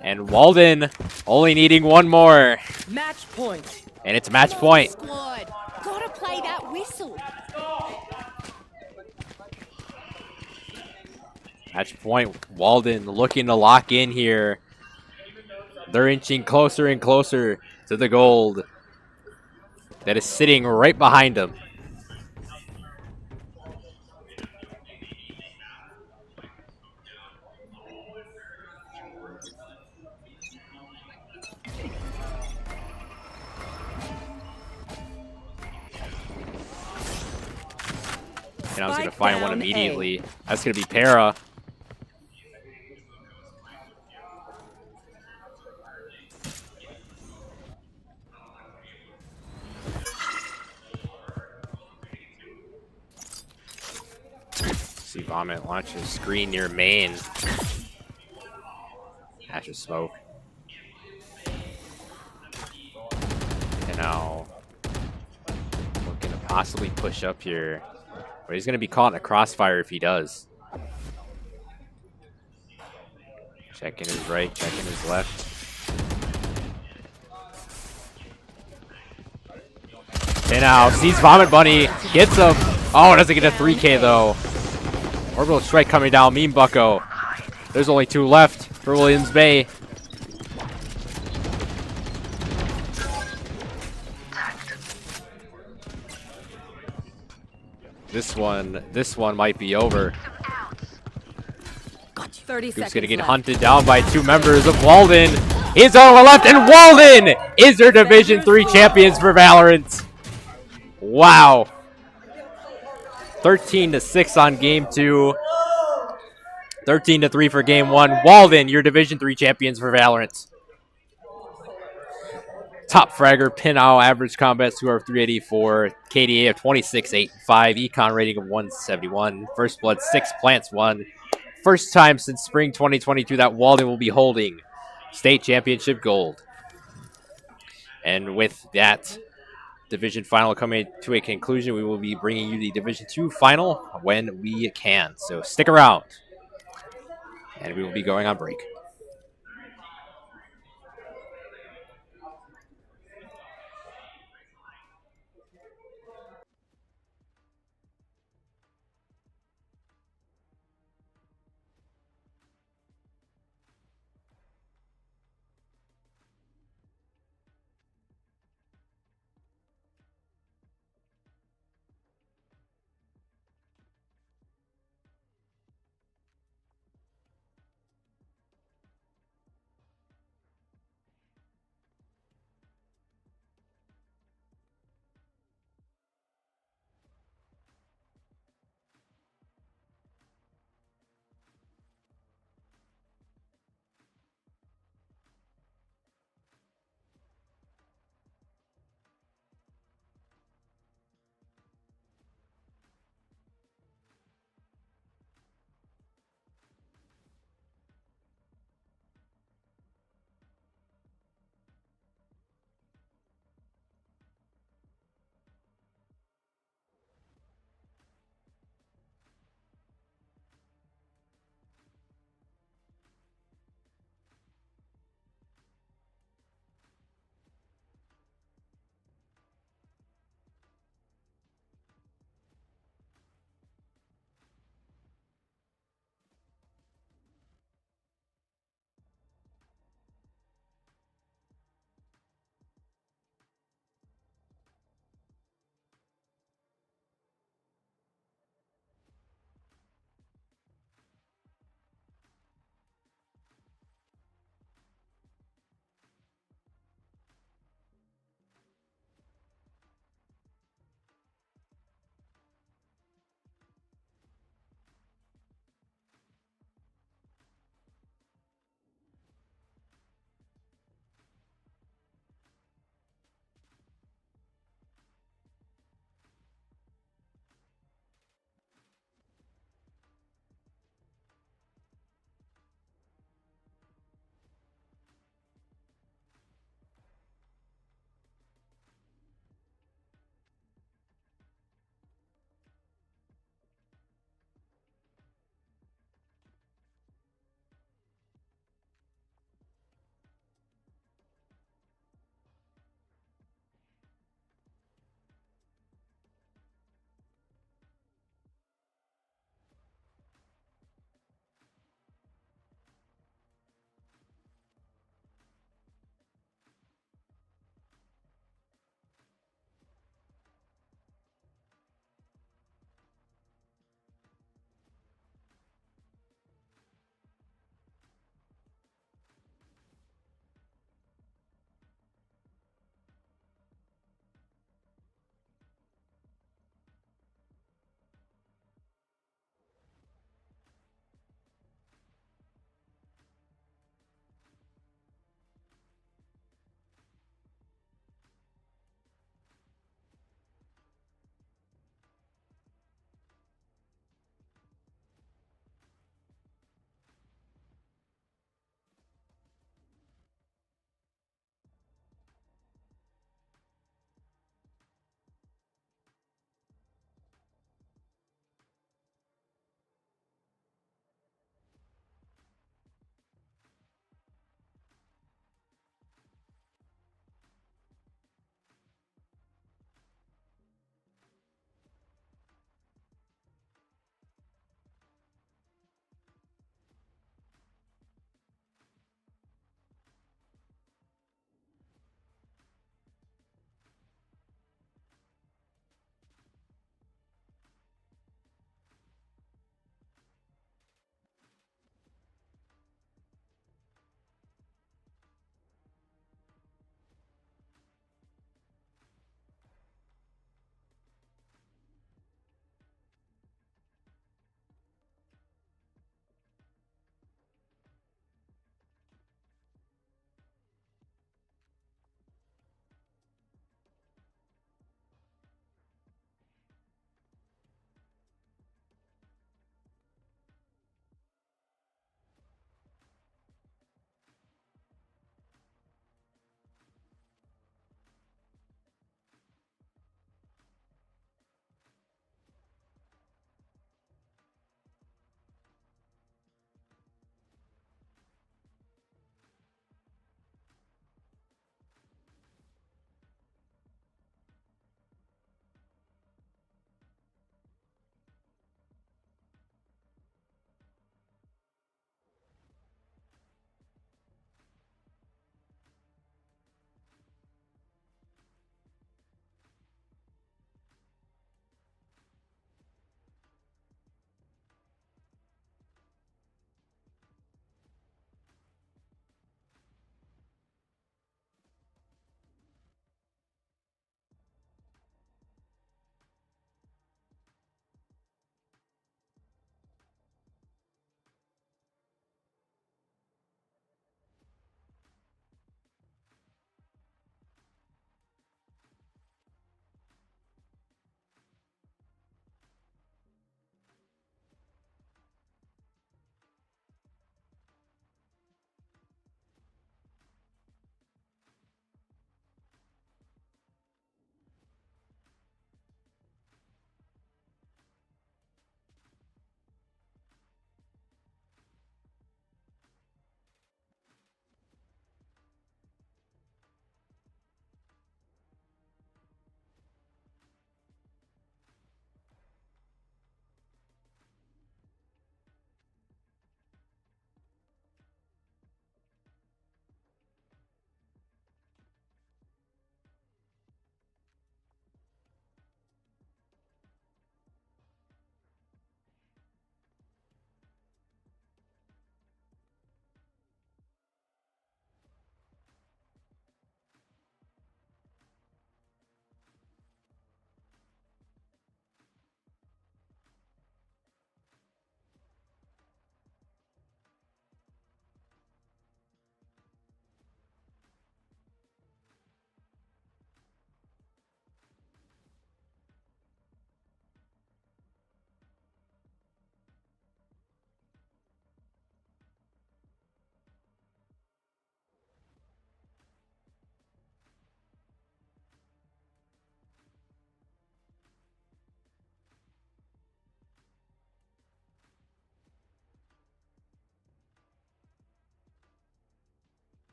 And Walden only needing 1 more. Match point. And it's match point. Squad, gotta play that whistle. Match point. Walden looking to lock in here. They're inching closer and closer to the gold that is sitting right behind them. And I was going to find one immediately. That's going to be Para. See Vomit launches screen near main. Ashes smoke. And now looking to possibly push up here. But he's going to be caught in a crossfire if he does. Checking his right, checking his left. And now sees Vomit Bunny, gets him. Oh, doesn't get a 3K though. Orbital strike coming down, Meme Bucko. There's only 2 left for Williams Bay. This one might be over. 30 Goop's seconds gonna get left. hunted down by 2 members of Walden. He's on the left, and Walden is their Division 3 champions for Valorant. Wow. 13-6 on game 2. 13-3 for game 1. Walden, your Division 3 champions for Valorant. Top fragger, Pinau, average combat score of 384, KDA of 26.85, econ rating of 171, first blood 6, plants 1. First time since spring 2022 that Walden will be holding state championship gold. And with that division final coming to a conclusion, we will be bringing you the Division 2 final when we can. So stick around, and we will be going on break.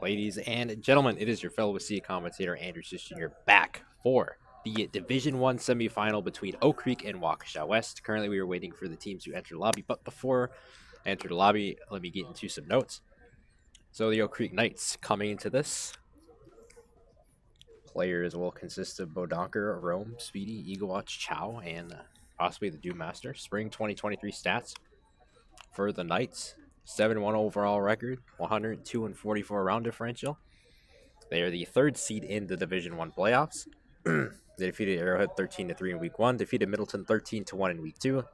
Ladies and gentlemen, it is your fellow WIHSEA commentator Andrew Jr. back for the Division 1 semifinal between Oak Creek and WIHSEA West. Currently, we are waiting for the teams to enter the lobby, but before I enter the lobby, let me get into some notes. So the Oak Creek Knights coming into this. Players will consist of Bodonker, Rome, Speedy, Eaglewatch, Chow, and possibly the Doom Master. Spring 2023 stats for the Knights. 7-1 overall record, 102 and 44 round differential. They are the third seed in the Division 1 playoffs. They defeated Arrowhead 13-3 in week 1, defeated Middleton 13-1 in week 2,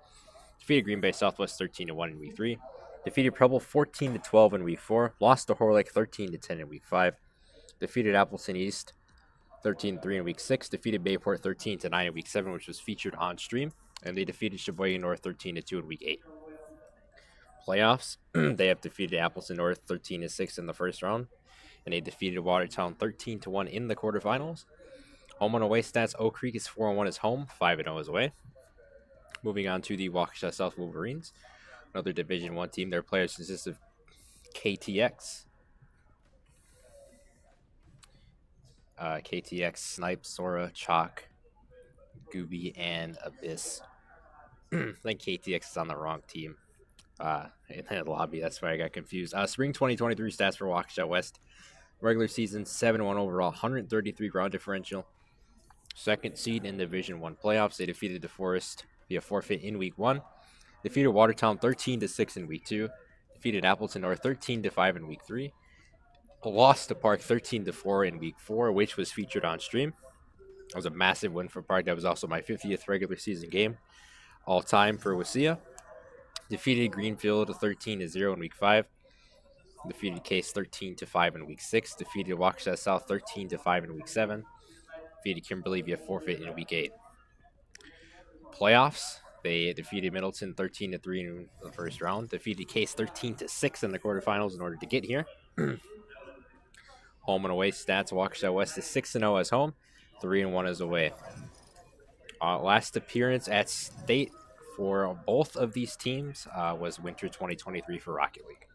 defeated Green Bay Southwest 13-1 in week 3, defeated Preble 14-12 in week 4, lost to Horlick 13-10 in week 5, defeated Appleton East 13-3 in week 6, defeated Bayport 13-9 in week 7, which was featured on stream, and they defeated Sheboygan North 13-2 in week 8. Playoffs, they have defeated Appleton North 13-6 in the first round, and they defeated Watertown 13-1 in the quarterfinals. Home and away stats: Oak Creek is 4-1 as home, 5-0 as away. Moving on to the WIHSEA South Wolverines, another Division 1 team. Their players consist of KTX, Snipe, Sora, Chalk, Gooby, and Abyss. I think KTX is on the wrong team in the lobby. That's why I got confused. Spring 2023 stats for WIHSEA West. Regular season, 7-1 overall, 133 ground differential. Second seed in Division 1 playoffs. They defeated DeForest via forfeit in week 1. Defeated Watertown 13-6 in week 2. Defeated Appleton North 13-5 in week 3. Lost to Park 13-4 in week 4, which was featured on stream. That was a massive win for Park. That was also my 50th regular season game all time for WIHSEA. Defeated Greenfield 13-0 in week 5. Defeated Case 13-5 in week 6. Defeated WIHSEA South 13-5 in week 7. Defeated Kimberly via forfeit in week 8. Playoffs, they defeated Middleton 13-3 in the first round. Defeated Case 13-6 in the quarterfinals in order to get here. Home and away stats: WIHSEA West is 6-0 as home, 3-1 as away. Last appearance at state for both of these teams was winter 2023 for Rocket League.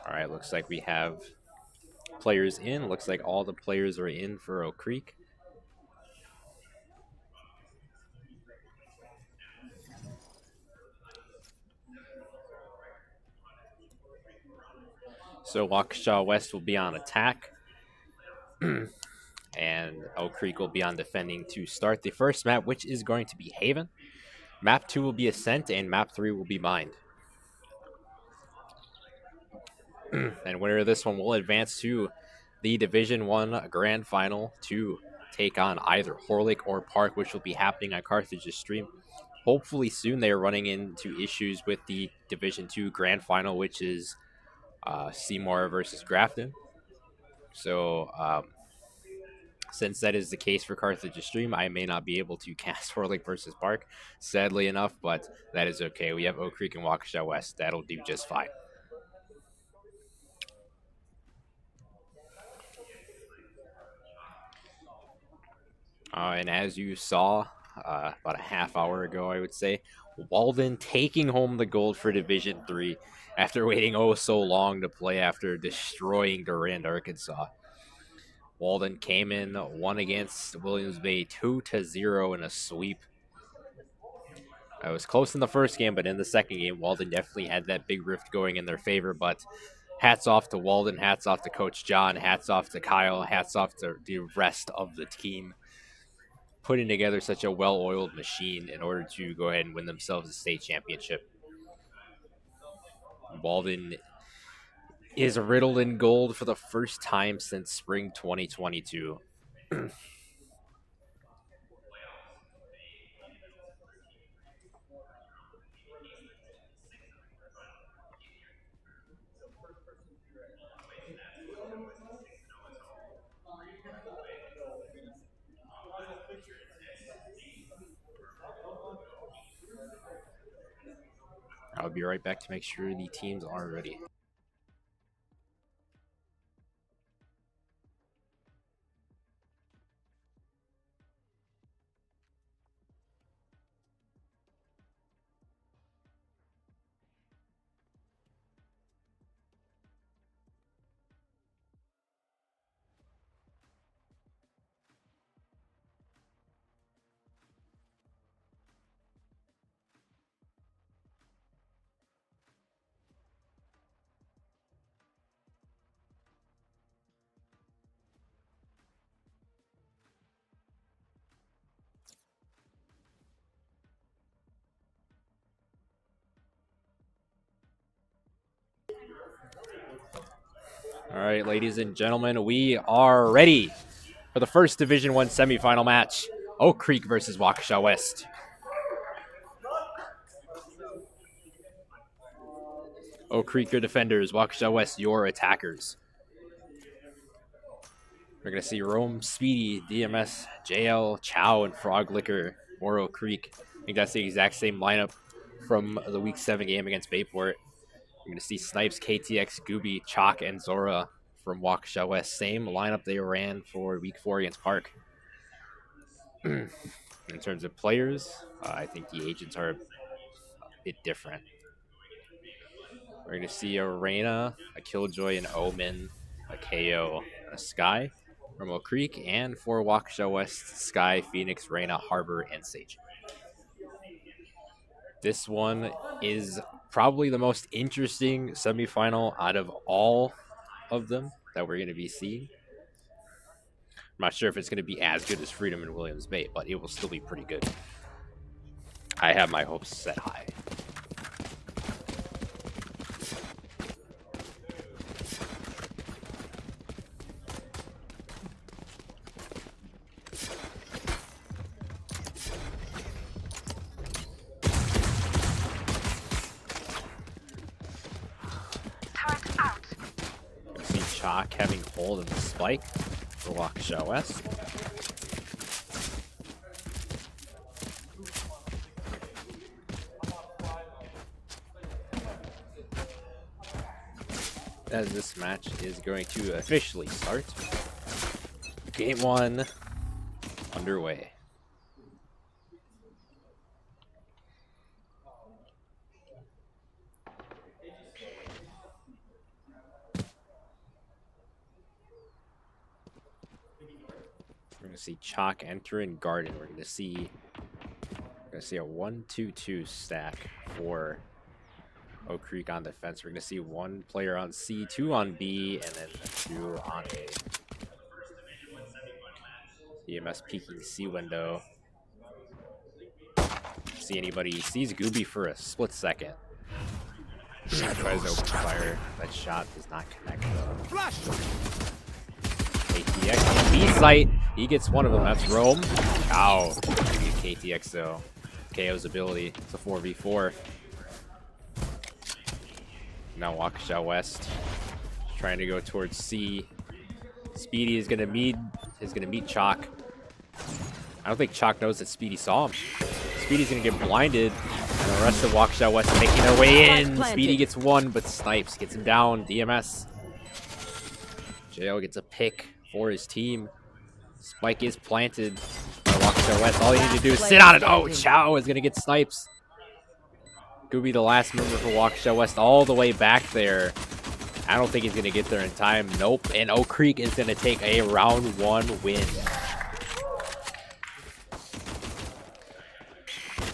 All right, looks like we have players in. Looks like all the players are in for Oak Creek. So WIHSEA West will be on attack. And Oak Creek will be on defending to start the first map, which is going to be Haven. Map 2 will be Ascent, and Map 3 will be Mind. And winner of this one will advance to the Division 1 Grand Final to take on either Horlick or Park, which will be happening on Carthage's stream. Hopefully soon. They are running into issues with the Division 2 Grand Final, which is Seymour versus Grafton. So since that is the case for Carthage's stream, I may not be able to cast Horlick versus Park, sadly enough, but that is okay. We have Oak Creek and WIHSEA West. That'll do just fine. And as you saw about a half hour ago, I would say, Walden taking home the gold for Division 3 after waiting oh so long to play after destroying Durand, Arkansas. Walden came in, won against Williams Bay 2-0 in a sweep. It was close in the first game, but in the second game, Walden definitely had that big rift going in their favor. But hats off to Walden, hats off to Coach John, hats off to Kyle, hats off to the rest of the team, putting together such a well-oiled machine in order to go ahead and win themselves a state championship. Walden is riddled in gold for the first time since spring 2022. I'll be right back to make sure the teams are ready. All right, ladies and gentlemen, we are ready for the first Division 1 semifinal match. Oak Creek versus Waukesha West. Oak Creek, your defenders. Waukesha West, your attackers. We're going to see Rome, Speedy, DMS, JL, Chow, and Frog Liquor, or Oak Creek. I think that's the exact same lineup from the Week 7 game against Bayport. We're going to see Snipes, KTX, Gooby, Chalk, and Zora from Waukesha West. Same lineup they ran for Week 4 against Park. In terms of players, I think the agents are a bit different. We're going to see a Reyna, a Killjoy, an Omen, a KO, and a Sky from Oak Creek, and for Waukesha West, Sky, Phoenix, Reyna, Harbor, and Sage. This one is probably the most interesting semifinal out of all of them that we're going to be seeing. I'm not sure if it's going to be as good as Freedom and Williams Bay, but it will still be pretty good. I have my hopes set high. See Chalk having hold of the spike for Waukesha West. As this match is going to officially start. Game 1 underway. We're going to see Chalk enter in Garden. We're going to see a 1-2-2 stack for Oak Creek on defense. We're going to see one player on C, two on B, and then two on A. EMS peeking C window. See anybody? He sees Gooby for a split second. Tries to open fire. That shot does not connect though. KTX B site. He gets one of them. That's Rome. Ow. KTX though. KO's ability. It's a 4v4. Now Waukesha West trying to go towards C. Speedy is gonna meet Chalk. I don't think Chalk knows that Speedy saw him. Speedy's gonna get blinded, and the rest of Waukesha West making their way in. Speedy gets one, but Snipes gets him down. DMS. JL gets a pick for his team. Spike is planted by Waukesha West. All you need to do is sit on it. Oh, Chow is gonna get Snipes. Gooby, the last member for Waukesha West, all the way back there. I don't think he's going to get there in time. Nope. And Oak Creek is going to take a round 1 win.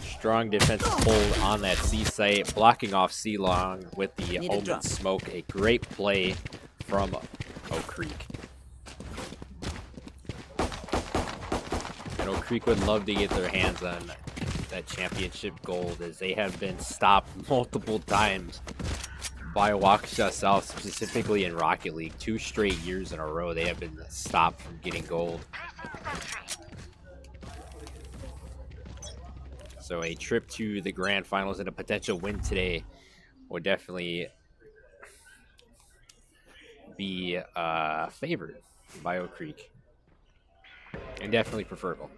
Strong defensive hold on that C site, blocking off C long with the Omen smoke. A great play from Oak Creek. And Oak Creek would love to get their hands on that championship gold, as they have been stopped multiple times by Waukesha South, specifically in Rocket League. 2 straight years in a row they have been stopped from getting gold. So a trip to the grand finals and a potential win today would definitely be favored by Oak Creek, and definitely preferable.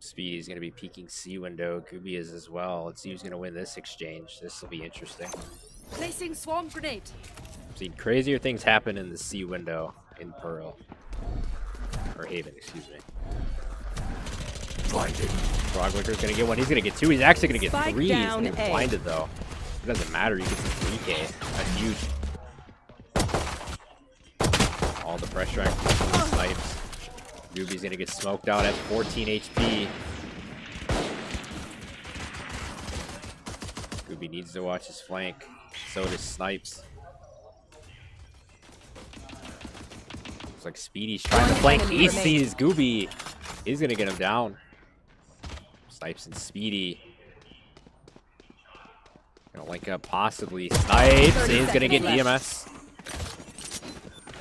Speedy is going to be peeking C window. Gooby is as well. Let's see who's going to win this exchange. This will be interesting. Placing swarm grenade. I've seen crazier things happen in the C window in Pearl. Or Haven, excuse me. Blinded. Frogwicker's going to get one. He's going to get 2. He's actually going to get 3. He's going to get blinded, though. It doesn't matter. He gets a 3K. That's huge. All the pressure on Snipes. Gooby's going to get smoked out at 14 HP. Gooby needs to watch his flank. So does Snipes. Looks like Speedy's trying to flank. He sees Gooby. He's going to get him down. Snipes and Speedy. Gonna link up possibly. Snipes is gonna get DMS.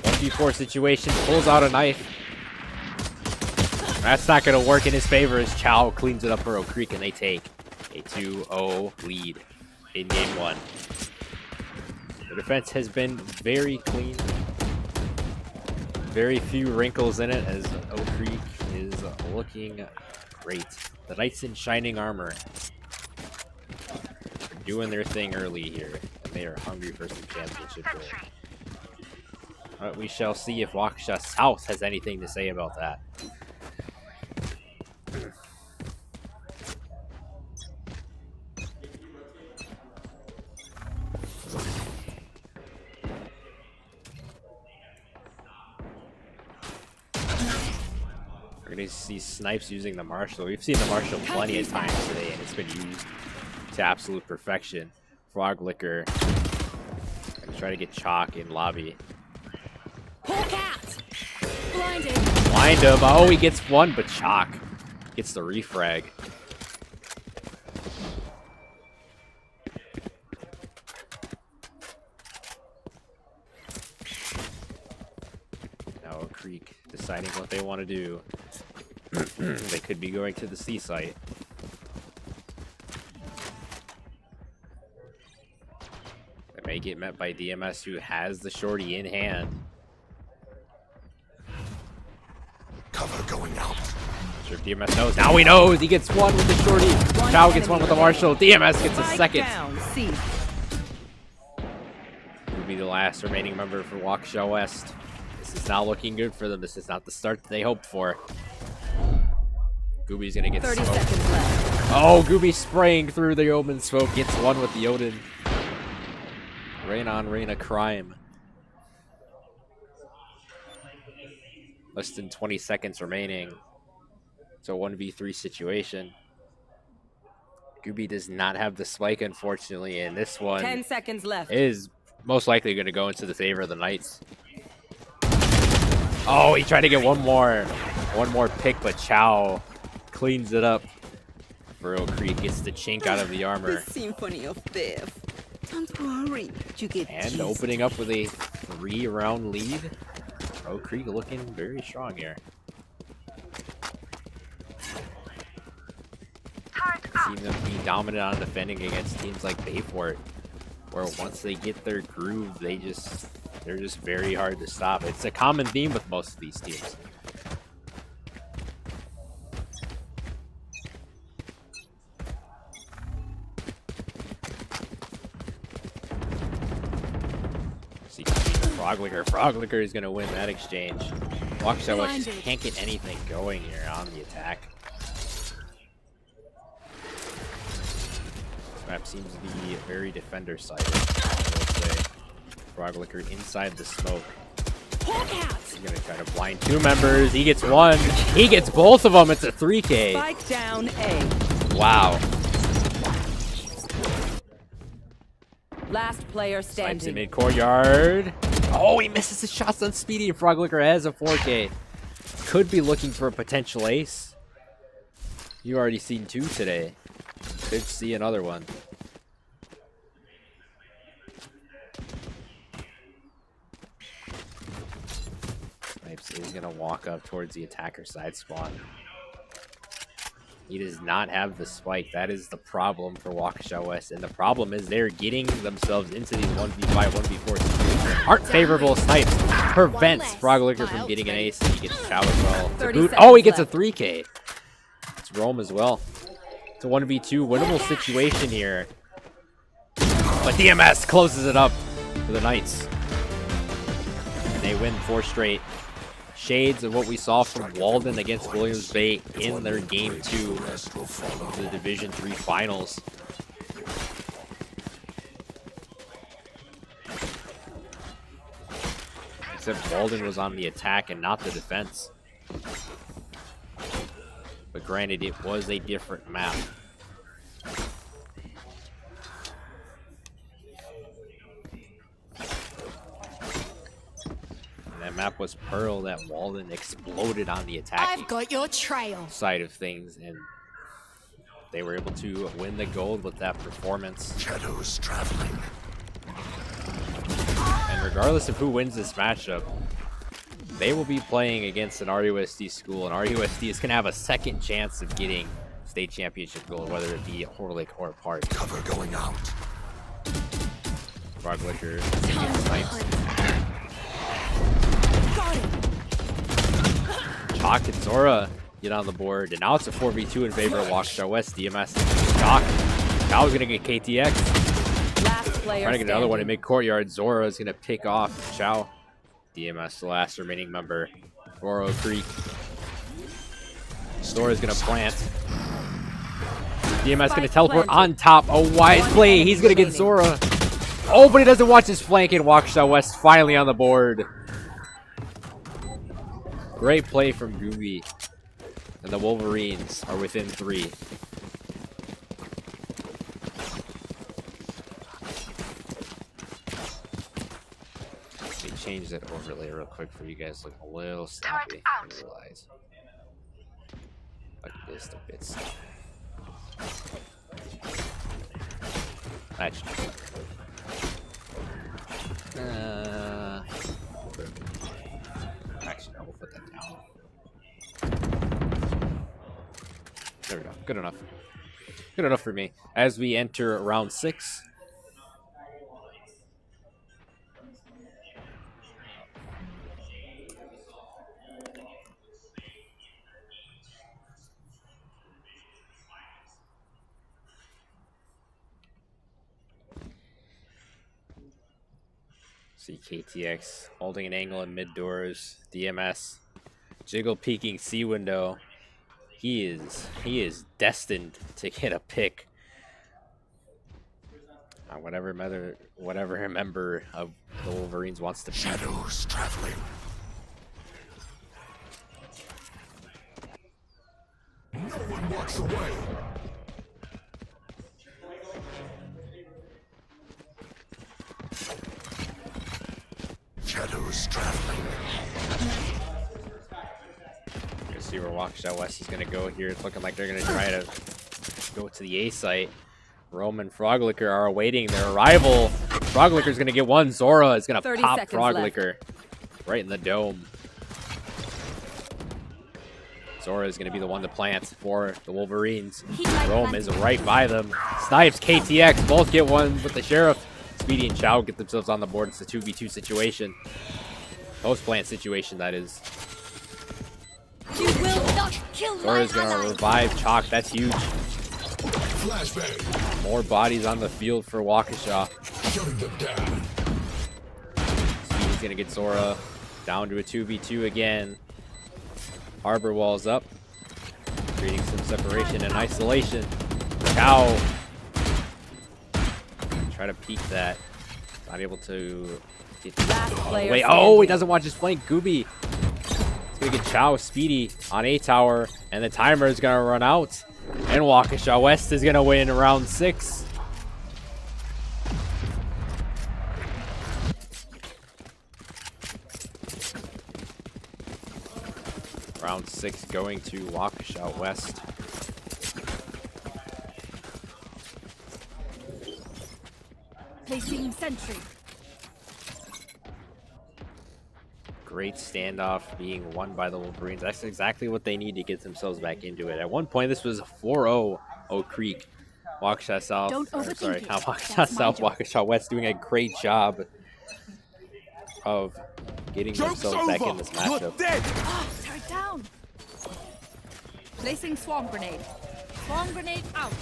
1v4 situation, pulls out a knife. That's not gonna work in his favor as Chow cleans it up for Oak Creek and they take a 2-0 lead in game 1. The defense has been very clean. Very few wrinkles in it as Oak Creek is looking great. The Knights in shining armor are doing their thing early here, and they are hungry for some championship gold. But we shall see if WIHSEA South has anything to say about that. We're going to see Snipes using the Marshall. We've seen the Marshall plenty of times today, and it's been used to absolute perfection. Frog Liquor. Going to try to get Chalk in lobby. Blinded. Blind him. Oh, he gets one, but Chalk gets the refrag. Now Oak Creek deciding what they want to do. They could be going to the C site. They may get met by DMS, who has the shorty in hand. Cover going out. Sure if DMS knows. Now he knows. He gets one with the shorty. Chow gets one with the Marshall. DMS gets a second. Will be the last remaining member for WIHSEA West. This is not looking good for them. This is not the start that they hoped for. Gooby's gonna get 30 smoked. seconds left. Oh, Gooby spraying through the Omen smoke. Gets one with the Odin. Rain on Rain, a crime. Less than 20 seconds remaining. It's a 1v3 situation. Gooby does not have the spike, unfortunately, and this one 10 seconds left. is most likely going to go into the favor of the Knights. Oh, he tried to get one more pick, but Chow cleans it up. For Oak Creek, gets the chink out of the armor. The symphony of death. Don't worry, you get And cheese. opening up with a 3-round lead. Oak Creek looking very strong here. Seeing them be dominant on defending against teams like Bayport, where once they get their groove, they're just very hard to stop. It's a common theme with most of these teams. See, Frog Liquor is going to win that exchange. WIHSEA West just can't get anything going here on the attack. This map seems to be very defender-sided, I will say. Frog Liquor inside the smoke. He's going to try to blind 2 members. He gets one. He gets both of them. It's a 3K. Spike down A. Wow. Last player Snipes standing. in mid-courtyard. Oh, he misses his shots on Speedy, and Frog Liquor has a 4K. Could be looking for a potential ace. You already seen 2 today. Could see another one. Snipes is going to walk up towards the attacker side spawn. He does not have the spike. That is the problem for WIHSEA West. And the problem is they're getting themselves into these 1v5, 1v4 situations. Aren't favorable. Snipes prevents Frog Liquor from getting an ace, and he gets Chow as well. Oh, he gets a 3K. It's Rome as well. It's a 1v2 winnable situation here. But DMS closes it up for the Knights. And they win 4 straight. Shades of what we saw from Walden against Williams Bay in their game 2 of the Division 3 finals. Except Walden was on the attack and not the defense. But granted, it was a different map. That map was Pearl that Walden exploded on the attacking I've got your trail side of things, and they were able to win the gold with that performance. Shadows traveling. And regardless of who wins this matchup, they will be playing against an RUSD school, and RUSD is going to have a second chance of getting state championship gold, whether it be Horlick or Park. Cover going out. Froglicker snipes. Chalk and Zora get on the board, and now it's a 4v2 in favor of Waukesha West. DMS Chalk. Chow's going to get KTX. Last player Trying to get another one in mid-courtyard. Zora is going to pick off Chow. DMS, the last remaining member. Oro Creek. Zora's going to plant. DMS going to teleport on top. A wise play. He's going to get Zora. Oh, but he doesn't watch his flank, and Waukesha West finally on the board. Great play from Gooby. And the Wolverines are within 3. Let me change that overlay real quick for you guys. Look a little sloppy. I realize. Like this, a bit sloppy. Actually. Actually, no, we'll put that down. There we go. Good enough. Good enough for me. As we enter round 6. See KTX holding an angle in mid doors. DMS jiggle peeking C window. He is destined to get a pick. Whatever member of the Wolverines wants to pick. Shadows traveling. No one walks away. Shadows traveling. Let's see where Waukesha West is going to go here. It's looking like they're going to try to go to the A site. Rome and Froglicker are awaiting their arrival. Froglicker's going to get one. Zora is going to pop Froglicker right in the dome. Zora is going to be the one to plant for the Wolverines. Rome is right by them. Snipes, KTX, both get one with the Sheriff. Speedy and Chow get themselves on the board. It's a 2v2 situation. Post-plant situation, that is. You will not kill Zora's going to revive Chalk. That's huge. Flashbang. More bodies on the field for Waukesha. Shutting them down. Speedy's going to get Zora down to a 2v2 again. Harbor walls up. Creating some separation and isolation. Chow. Try to peek that. Not able to get away. Oh, he doesn't watch his flank. Gooby. He's going to get Chow Speedy on A tower. And the timer is going to run out. And Waukesha West is going to win round 6. Round 6 going to Waukesha West. Placing sentry. Great standoff being won by the Wolverines. That's exactly what they need to get themselves back into it. At one point, this was 4-0 Oak Creek. Waukesha South, sorry, not Waukesha South, Waukesha West doing a great job of getting themselves back in this matchup. Turret down. Placing swarm grenade. Swarm grenade out.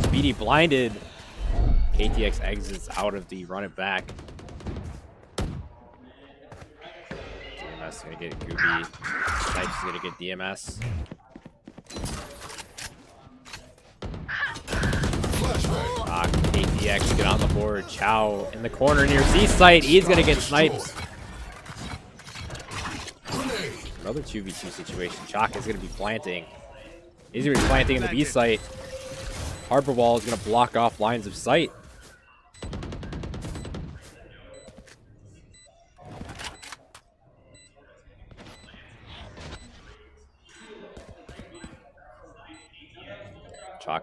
Speedy blinded. KTX exits out of the run it back. DMS is going to get Gooby. Snipes is going to get DMS. KTX get on the board. Chow in the corner near C site. He's going to get snipes. Another 2v2 situation. Chalk is going to be planting. He's going to be planting in the B site. Harbor wall is going to block off lines of sight.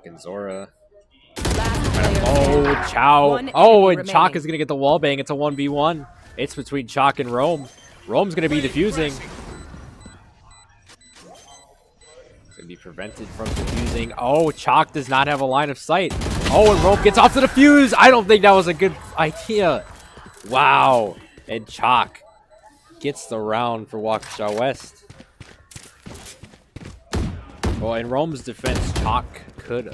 Chalk and Zora. Oh, Chow. Oh, and Chalk is going to get the wall bang. It's a 1v1. It's between Chalk and Rome. Rome's going to be defusing. It's going to be prevented from defusing. Oh, Chalk does not have a line of sight. Oh, and Rome gets off the defuse. I don't think that was a good idea. Wow. And Chalk gets the round for Waukesha West. Well, in Rome's defense, Chalk could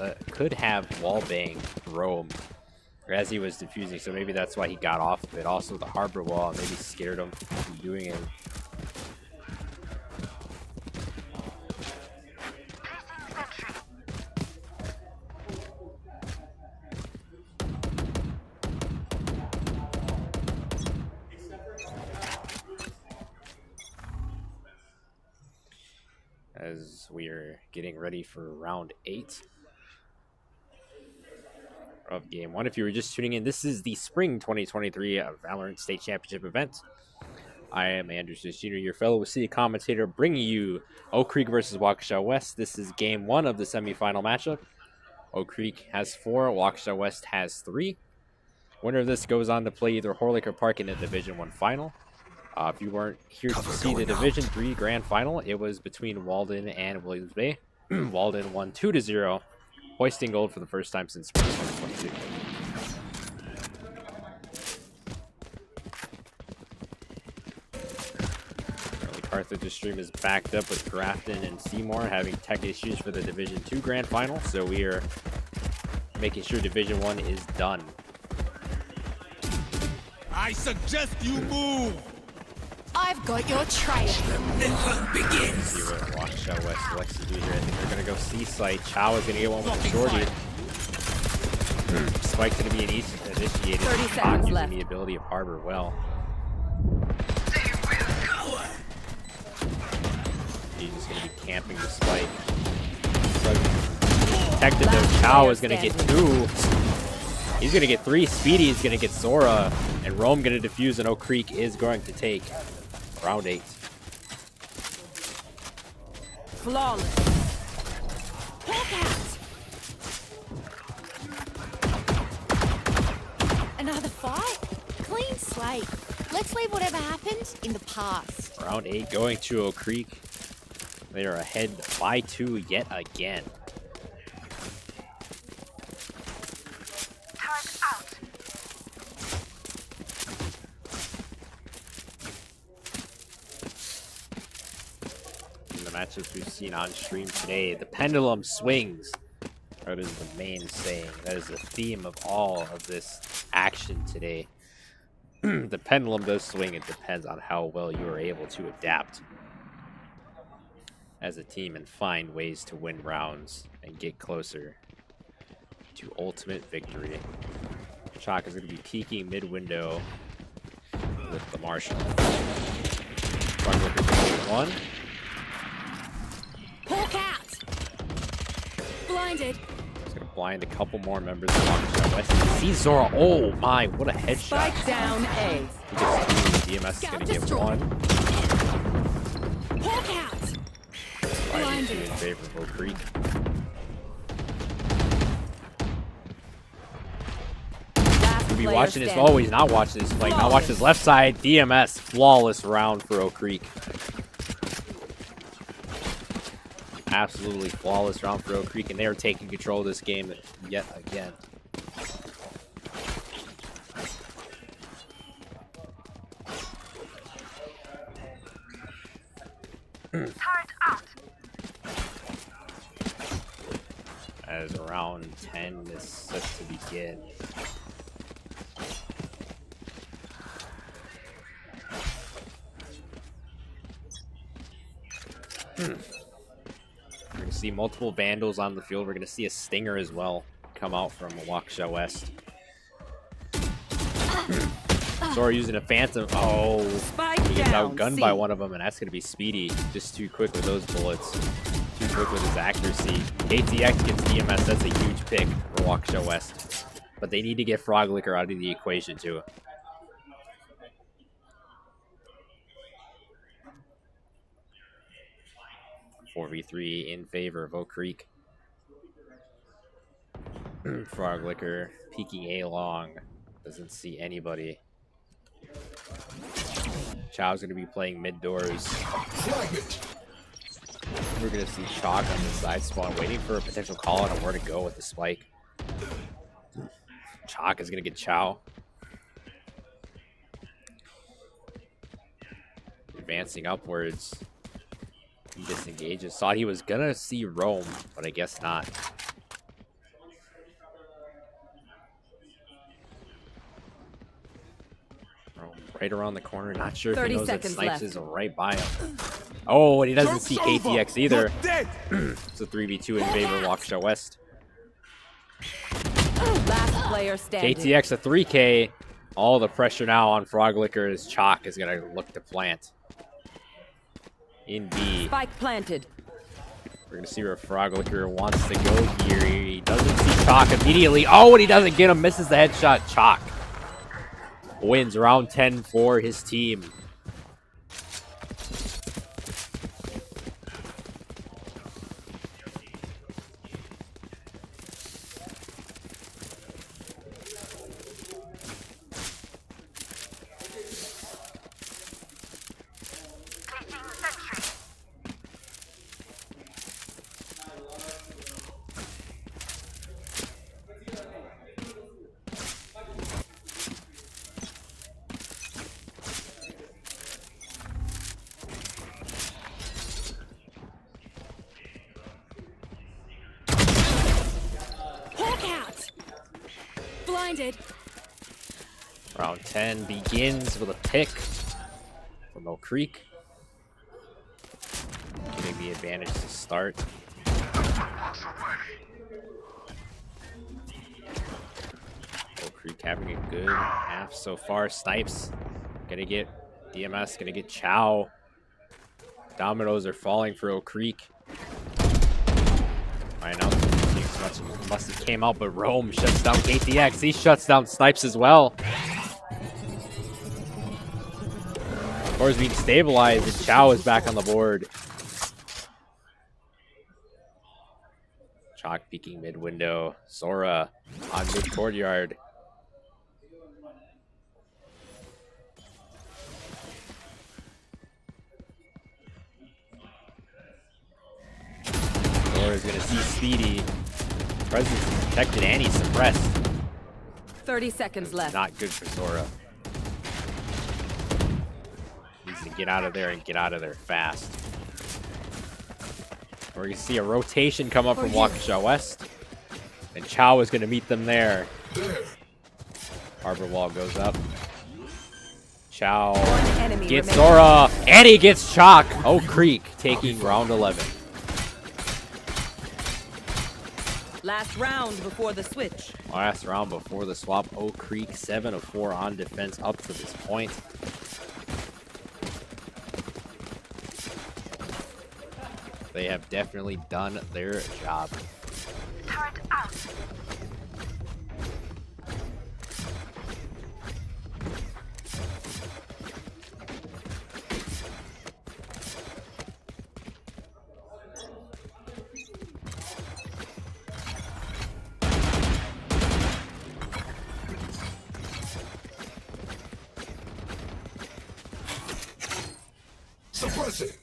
have wallbanged Rome as he was defusing, so maybe that's why he got off of it. Also, the harbor wall maybe scared him from doing it. As we are getting ready for round 8 of game 1. If you were just tuning in, this is the spring 2023 Valorant State Championship event. I am Andrew Jr., your fellow WIHSEA commentator, bringing you Oak Creek versus Waukesha West. This is game 1 of the semifinal matchup. Oak Creek has 4, Waukesha West has 3. Winner of this goes on to play either Horlick or Park in the Division 1 final. If you weren't here to see the Division 3 Grand Final, it was between Walden and Williams Bay. Walden won 2-0, hoisting gold for the first time since spring 2022. Carthage's stream is backed up with Grafton and Seymour having tech issues for the Division 2 Grand Final, so we are making sure Division 1 is done. I suggest you move. I've got your trail. The hunt begins. See what Waukesha West elects to do here. I think they're going to go C-site. Chow is going to get one with the shorty. Spike's going to be initiated. 30 seconds using left. the ability of Harbor well. He's just going to be camping the spike. So, detected though, Chow is going to get 2. He's going to get 3. Speedy is going to get Zora. And Rome going to defuse, and Oak Creek is going to take round 8. Flawless. Another fight? Clean slate. Let's leave whatever happened in the past. Round 8 going to Oak Creek. They are ahead by 2 yet again. Matchups we've seen on stream today, the pendulum swings. That is the main saying. That is the theme of all of this action today. The pendulum does swing. It depends on how well you are able to adapt as a team and find ways to win rounds and get closer to ultimate victory. Chalk is going to be peeking mid-window with the Marshall. One. Hawk out! Blinded. He's gonna blind a couple more members of Waukesha West. See Zora. Oh my, what a headshot. Spike down A. He gets 2. DMS is gonna get 1. Hawk out! Blinded in favor of Oak Creek. We'll be watching this. Oh, he's not watching this play. Not watching his left side. DMS. Flawless round for Oak Creek. Absolutely flawless round for Oak Creek, and they are taking control of this game yet again. As round 10 is set to begin. We're going to see multiple Vandals on the field. We're going to see a Stinger as well come out from Waukesha West. Zora using a Phantom. Oh, he gets outgunned by one of them, and that's going to be Speedy. Just too quick with those bullets. Too quick with his accuracy. KTX gets DMS. That's a huge pick for Waukesha West. But they need to get Frog Licker out of the equation, too. .4v3 in favor of Oak Creek. Frog Liquor peeking A long. Doesn't see anybody. Chow's going to be playing mid doors. We're going to see Chalk on the side spawn, waiting for a potential call on where to go with the spike. Chalk is going to get Chow. Advancing upwards. He disengages. Thought he was going to see Roam, but I guess not. Roam right around the corner. Not sure if he knows that Snipes is right by him. Oh, and he doesn't see KTX either. It's a 3v2 in favor of WIHSEA West. Last player standing. KTX a 3K. All the pressure now on Frog Liquor as Chalk is going to look to plant. In B. Spike planted. We're going to see where Frog Liquor wants to go here. He doesn't see Chalk immediately. Oh, and he doesn't get him. Misses the headshot. Chalk wins round 10 for his team. Blinded. Round 10 begins with a pick from Oak Creek. Getting the advantage to start. Oak Creek having a good half so far. Snipes gonna get DMS, gonna get Chow. Dominoes are falling for Oak Creek. Right now, must have came out, but Rome shuts down KTX. He shuts down Snipes as well. Or is being stabilized, and Chow is back on the board. Chalk peeking mid window. Zora on mid courtyard. Zora's gonna see Speedy. Presence is protected and he's suppressed. 30 seconds left. Not good for Zora. Needs to get out of there and get out of there fast. We're going to see a rotation come up from WIHSEA West. And Chow is going to meet them there. Harbor wall goes up. Chow gets Zora. And he gets Chalk. Oak Creek taking round 11. Last round before the switch. Last round before the swap. Oak Creek 7 of 4 on defense up to this point. They have definitely done their job. Turret out. Suppress it.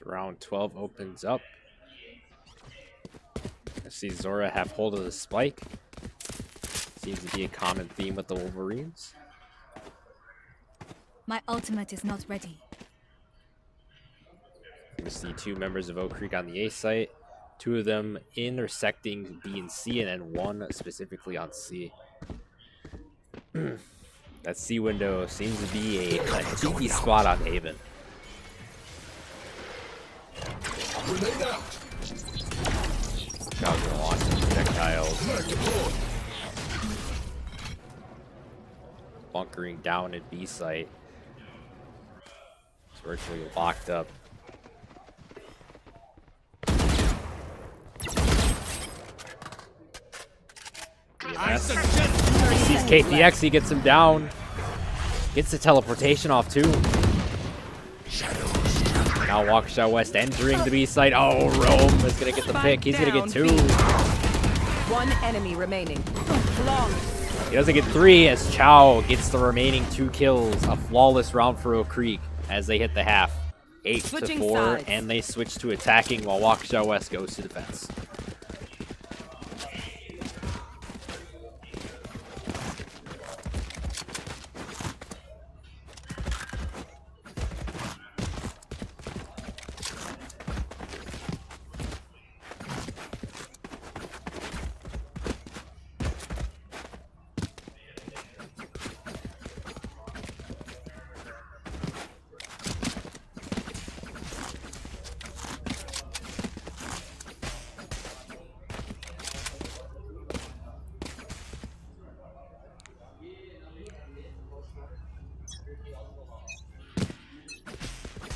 Round 12 opens up. I see Zora have hold of the spike. Seems to be a common theme with the Wolverines. My ultimate is not ready. We see 2 members of Oak Creek on the A site. 2 of them intersecting B and C, and then 1 specifically on C. That C window seems to be a cheeky spot on Haven. Grenade out. Now gonna launch some projectiles. Bunkering down at B site. It's virtually locked up. He sees KTX, he gets him down. Gets the teleportation off too. Shadows Now Waukesha West entering the B site. Oh, Rome is going to get the pick. He's going to get 2. One enemy remaining. Long. He doesn't get 3 as Chow gets the remaining 2 kills. A flawless round for Oak Creek as they hit the half. 8-4, and they switch to attacking while Waukesha West goes to defense.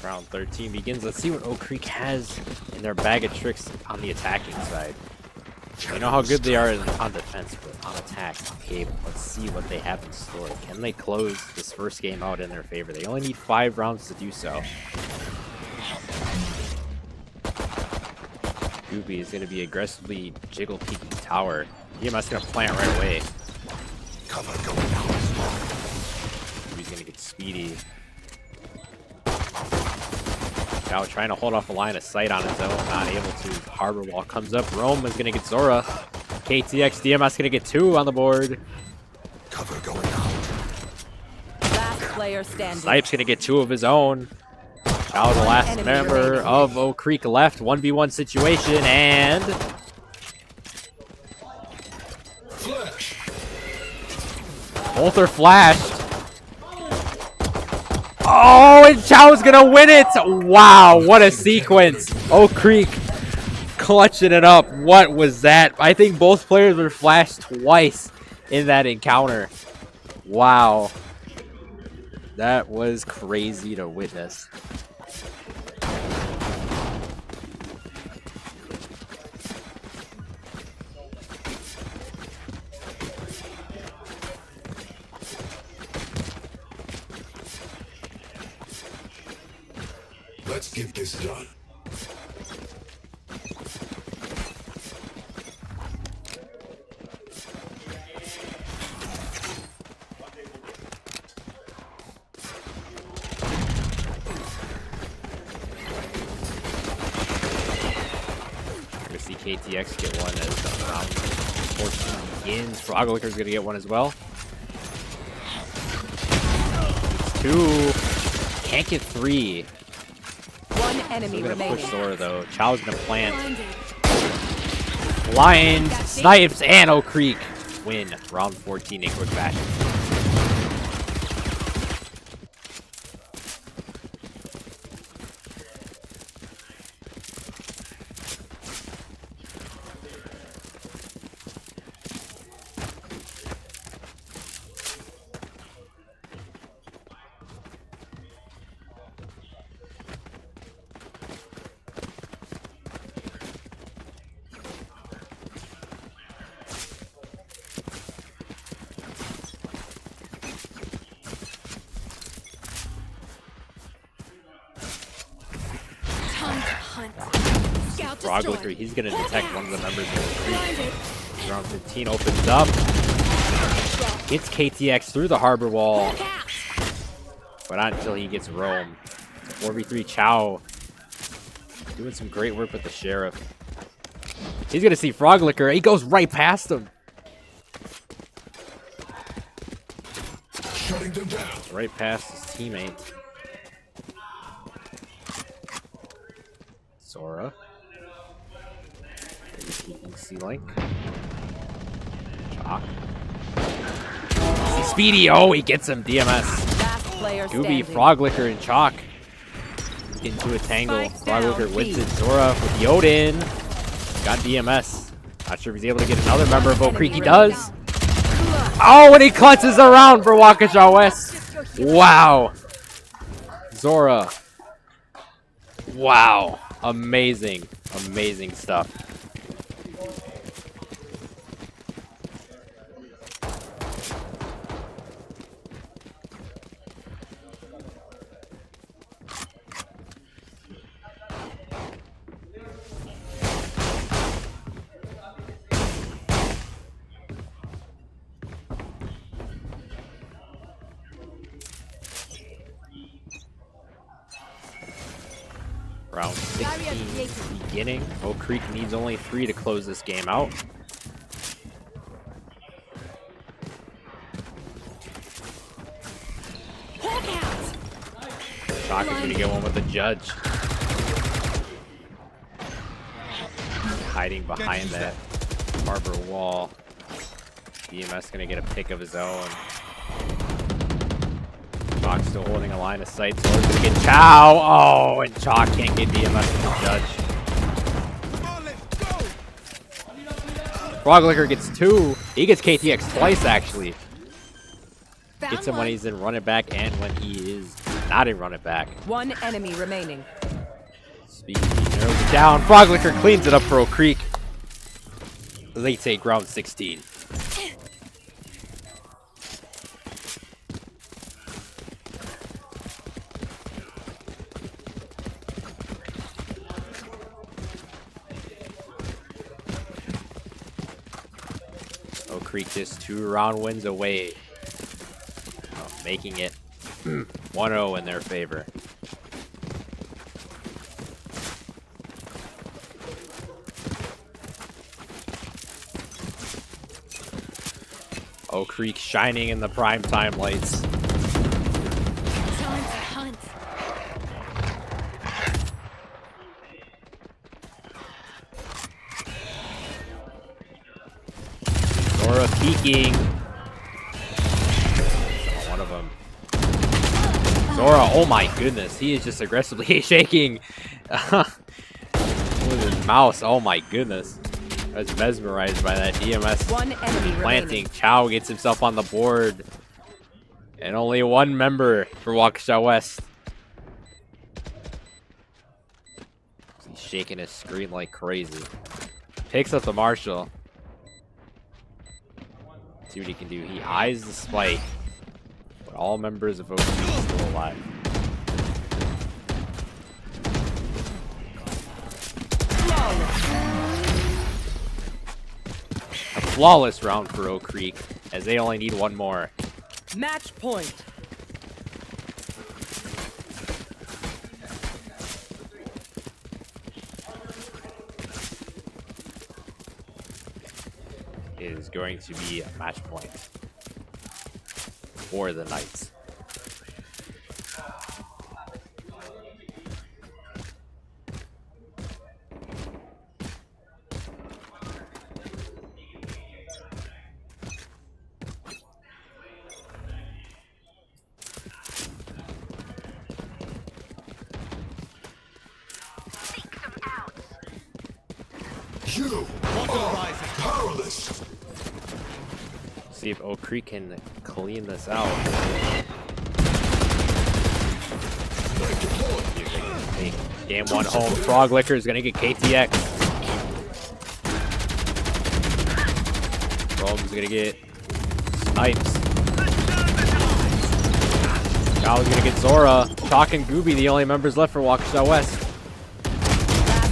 Round 13 begins. Let's see what Oak Creek has in their bag of tricks on the attacking side. We know how good they are on defense, but on attack, okay, let's see what they have in store. Can they close this first game out in their favor? They only need 5 rounds to do so. Goopy is going to be aggressively jiggle peeking tower. EMS going to plant right away. Cover going out. He's going to get speedy. Now trying to hold off a line of sight on his own, not able to. Harbor wall comes up. Rome is going to get Zora. KTX DMS going to get 2 on the board. Cover going out. Last player standing. Snipes going to get 2 of his own. Now the last member of Oak Creek left. 1v1 situation, and Flash. both are flashed. Oh, and Chow's gonna win it! Wow, what a sequence! Oak Creek clutching it up. What was that? I think both players were flashed twice in that encounter. Wow. That was crazy to witness. Let's get this done. We're gonna see KTX get one as round 14 begins. Froglicker's gonna get one as well. It's 2. Can't get 3. One enemy We're gonna remaining. push Zora though. Chow's gonna plant. Blind, Snipes, and Oak Creek win round 14 in quick fashion. Froglickery, he's going to detect one of the members of the creek. Round 15 opens up. Gets KTX through the harbor wall. But not until he gets Rome. 4v3 Chow. Doing some great work with the Sheriff. He's going to see Froglickery. He goes right past him. Shutting them down. Right past his teammate. Zora. C-Link. Chalk. Speedy. Oh, he gets him. DMS. Gooby, Froglicker, and Chalk into a tangle. Froglicker wins it. Zora with the Odin. Got DMS. Not sure if he's able to get another member of Oak Creek. He does. Oh, and he clutches around for Waukesha West. Wow. Zora. Wow. Amazing. Amazing stuff. Round 16 beginning. Oak Creek needs only 3 to close this game out. Shock is going to get one with the judge. Hiding behind that harbor wall. BMS going to get a pick of his own. Chalk still holding a line of sight. So he's going to get Chow. Oh, and Chalk can't get BMS from the judge. Froglicker gets 2. He gets KTX twice, actually. Gets him when he's in run it back and when he is not in run it back. One enemy remaining. Speed narrows it down. Froglicker cleans it up for Oak Creek. Late take round 16. Oak Creek just 2 round wins away. Making it 1-0 in their favor. Oak Creek shining in the primetime lights. Time to hunt. Zora peeking. One of them. Zora, oh my goodness, he is just aggressively shaking with his mouse. Oh my goodness. I was mesmerized by that DMS One enemy planting. remaining. Chow gets himself on the board. And only 1 member for WIHSEA West. He's shaking his screen like crazy. Picks up the Marshall. See what he can do. He eyes the spike. But all members of OC are still alive. A flawless round for Oak Creek, as they only need 1 more. Match point. It is going to be a match point for the Knights. You are powerless. See if Oak Creek can clean this out. Take game 1 home. Froglicker is going to get KTX. Rome's going to get Snipes. Chow's going to get Zora. Chalk and Gooby, the only members left for WIHSEA West.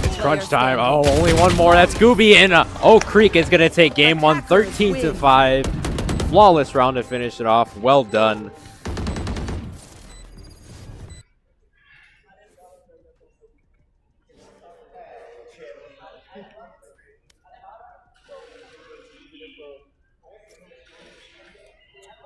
It's crunch time. Oh, only 1 more. That's Gooby, and Oak Creek is going to take game 1, 13-5. Flawless round to finish it off. Well done.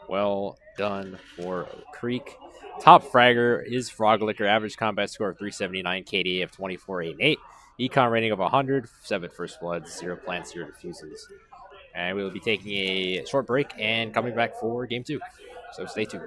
Well done for Oak Creek. Top fragger is Froglicker. Average combat score of 379, KDA of 24.88. Econ rating of 100, 7 first bloods, 0 plants, 0 diffuses. And we will be taking a short break and coming back for game 2. So stay tuned.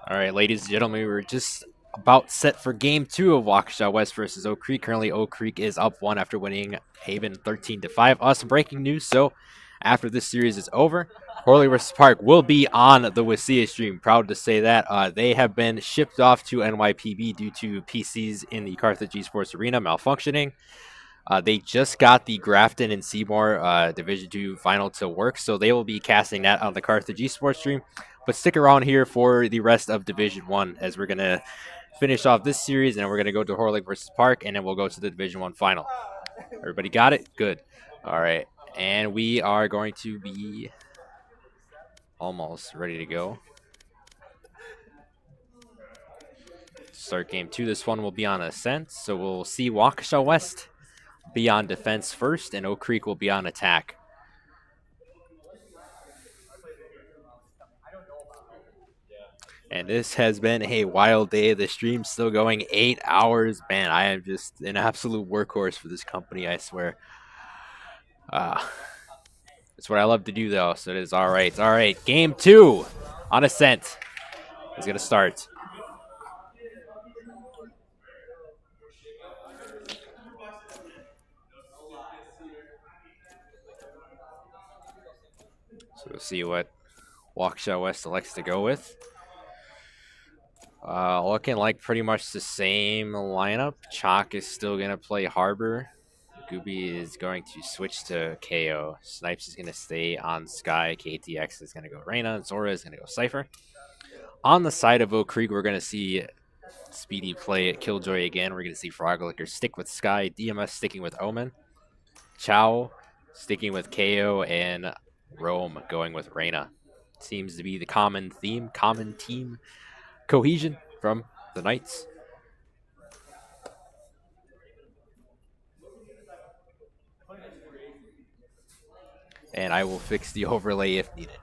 All right, ladies and gentlemen, we're just about set for game 2 of Waukesha West versus Oak Creek. Currently, Oak Creek is up 1 after winning Haven 13-5. Awesome breaking news. So, after this series is over, Horley vs. Park will be on the WIHSEA stream. Proud to say that. They have been shipped off to NYPB due to PCs in the Carthage Esports Arena malfunctioning. They just got the Grafton and Seymour Division 2 final to work, so they will be casting that on the Carthage Esports stream. But stick around here for the rest of Division 1 as we're going to finish off this series, and then we're going to go to Horlick versus Park, and then we'll go to the Division 1 final. Everybody got it? Good. All right. And we are going to be almost ready to go. Start game 2. This one will be on Ascent, so we'll see Waukesha West be on defense first, and Oak Creek will be on attack. And this has been a wild day. The stream's still going 8 hours. Man, I am just an absolute workhorse for this company, I swear. It's what I love to do, though, so it is all right. All right, game 2 on Ascent is going to start. So we'll see what Waukesha West elects to go with. Looking like pretty much the same lineup. Chalk is still going to play Harbor. Gooby is going to switch to KO. Snipes is going to stay on Sky. KTX is going to go Reyna. Zora is going to go Cypher. On the side of Oak Creek, we're going to see Speedy play at Killjoy again. We're going to see Froglicker stick with Sky. DMS sticking with Omen. Chow sticking with KO. And Rome going with Reyna. Seems to be the common theme, common team cohesion from the Knights. And I will fix the overlay if needed.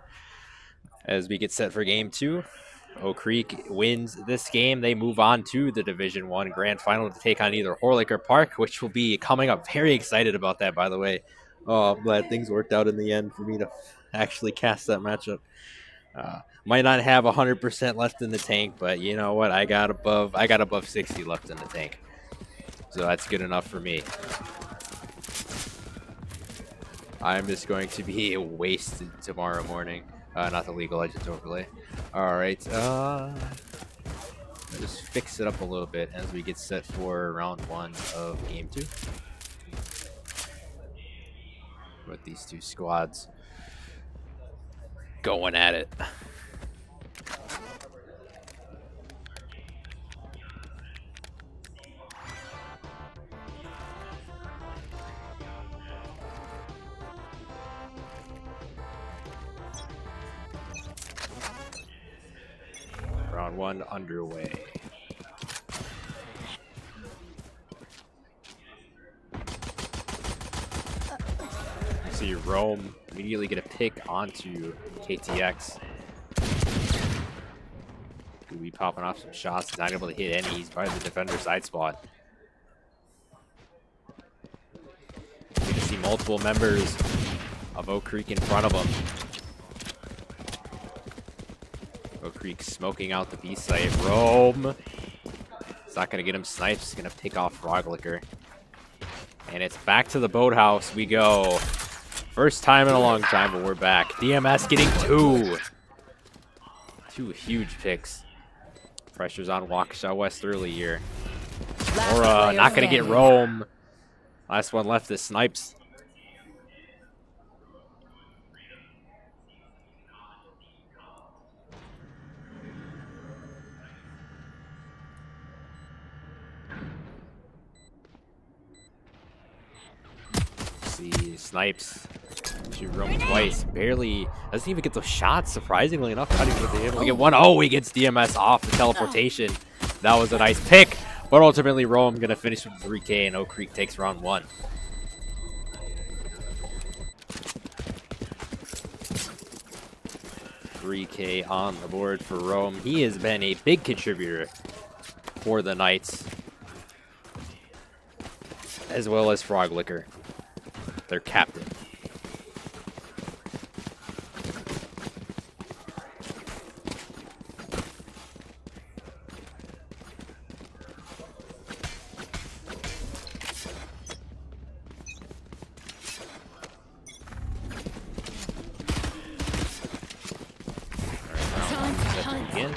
As we get set for game 2, Oak Creek wins this game. They move on to the Division 1 Grand Final to take on either Horlick or Park, which will be coming up. Very excited about that, by the way. Oh, I'm glad things worked out in the end for me to actually cast that matchup. Might not have 100% left in the tank, but you know what? I got above 60 left in the tank. So that's good enough for me. I'm just going to be wasted tomorrow morning. Not the League of Legends overlay. Alright, just fix it up a little bit as we get set for round 1 of game 2. With these two squads going at it. Round 1 underway. See Rome immediately get a pick onto KTX. Gooby popping off some shots. He's not able to hit any. He's by the defender side spot. You can see multiple members of Oak Creek in front of him. Oak Creek smoking out the B site. Rome. It's not going to get him sniped. He's going to pick off Froglicker. And it's back to the boathouse we go. First time in a long time, but we're back. DMS getting 2. 2 huge picks. Pressure's on Waukesha West early here. Or not going to get Rome. Last one left is Snipes. See, Snipes. Shoot Rome twice. Barely. Doesn't even get those shots, surprisingly enough. Not even able to get one. Oh, he gets DMS off the teleportation. That was a nice pick. But ultimately, Rome going to finish with 3K, and Oak Creek takes round 1. $3K on the board for Rome. He has been a big contributor for the Knights, as well as Froglicker, their captain. in.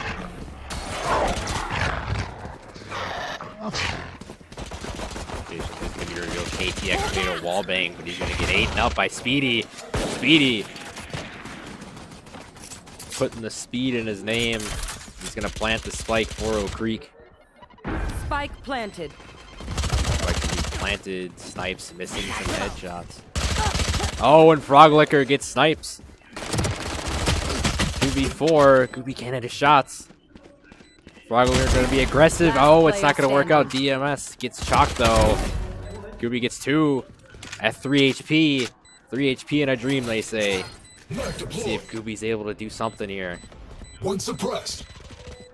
He's going to be a real KTX made a wall bang, but he's going to get eaten up by Speedy. Speedy putting the speed in his name. He's going to plant the spike for Oak Creek. Spike planted. Spike planted. Snipes missing some headshots. Oh, and Frog Licker gets snipes. 2v4. Gooby can't hit his shots. Frog Licker going to be aggressive. Oh, it's not going to work out. DMS gets chalked though. Gooby gets 2 at 3 HP. 3 HP in a dream, they say. Let's see if Gooby's able to do something here. One suppressed.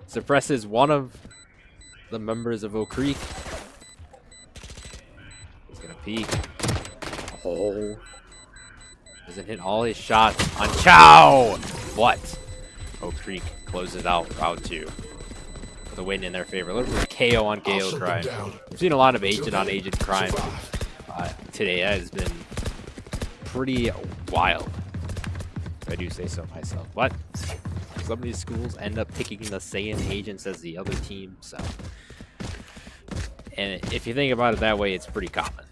Suppresses one of the members of Oak Creek. He's gonna peek. Oh. Doesn't hit all his shots on Chow. What? Oak Creek closes out round 2. The win in their favor. A little bit of KO on KO crime. We've seen a lot of agent on agent crime today. That has been pretty wild, if I do say so myself. But some of these schools end up picking the same agents as the other team, so. And if you think about it that way, it's pretty common.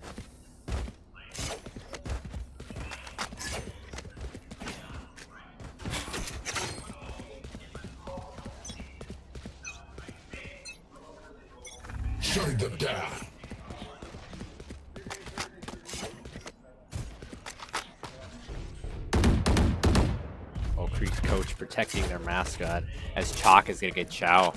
Shutting them down. Oak Creek's coach protecting their mascot as Chalk is going to get Chow.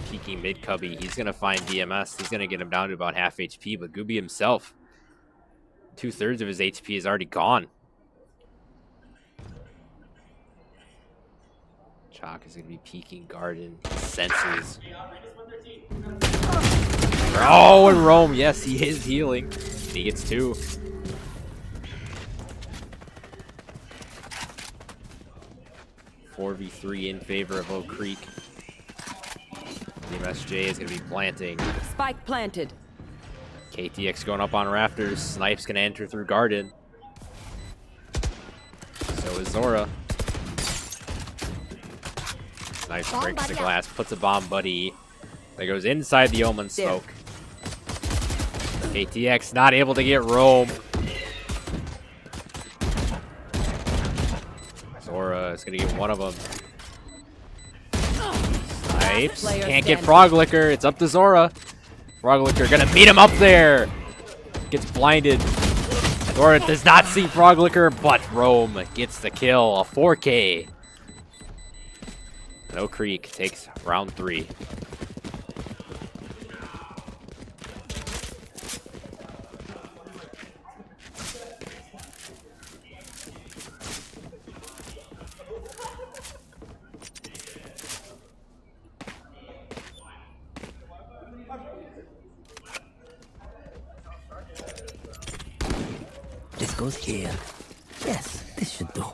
Peeking mid cubby. He's going to find DMS. He's going to get him down to about half HP, but Gooby himself, 2/3 of his HP is already gone. Chalk is going to be peeking garden. Senses. Oh, and Rome. Yes, he is healing. He gets 2. (4v3) in favor of Oak Creek. The MSJ is going to be planting. Spike planted. KTX going up on rafters. Snipe's going to enter through garden. So is Zora. Snipes breaks the glass, puts a bomb buddy that goes inside the Omen smoke. KTX not able to get Rome. Zora is going to get one of them. Snipes can't get Frog Licker. It's up to Zora. Frog Licker going to meet him up there. Gets blinded. Zora does not see Frog Licker, but Rome gets the kill. A 4K. And Oak Creek takes round 3. This goes here. Yes, this should do.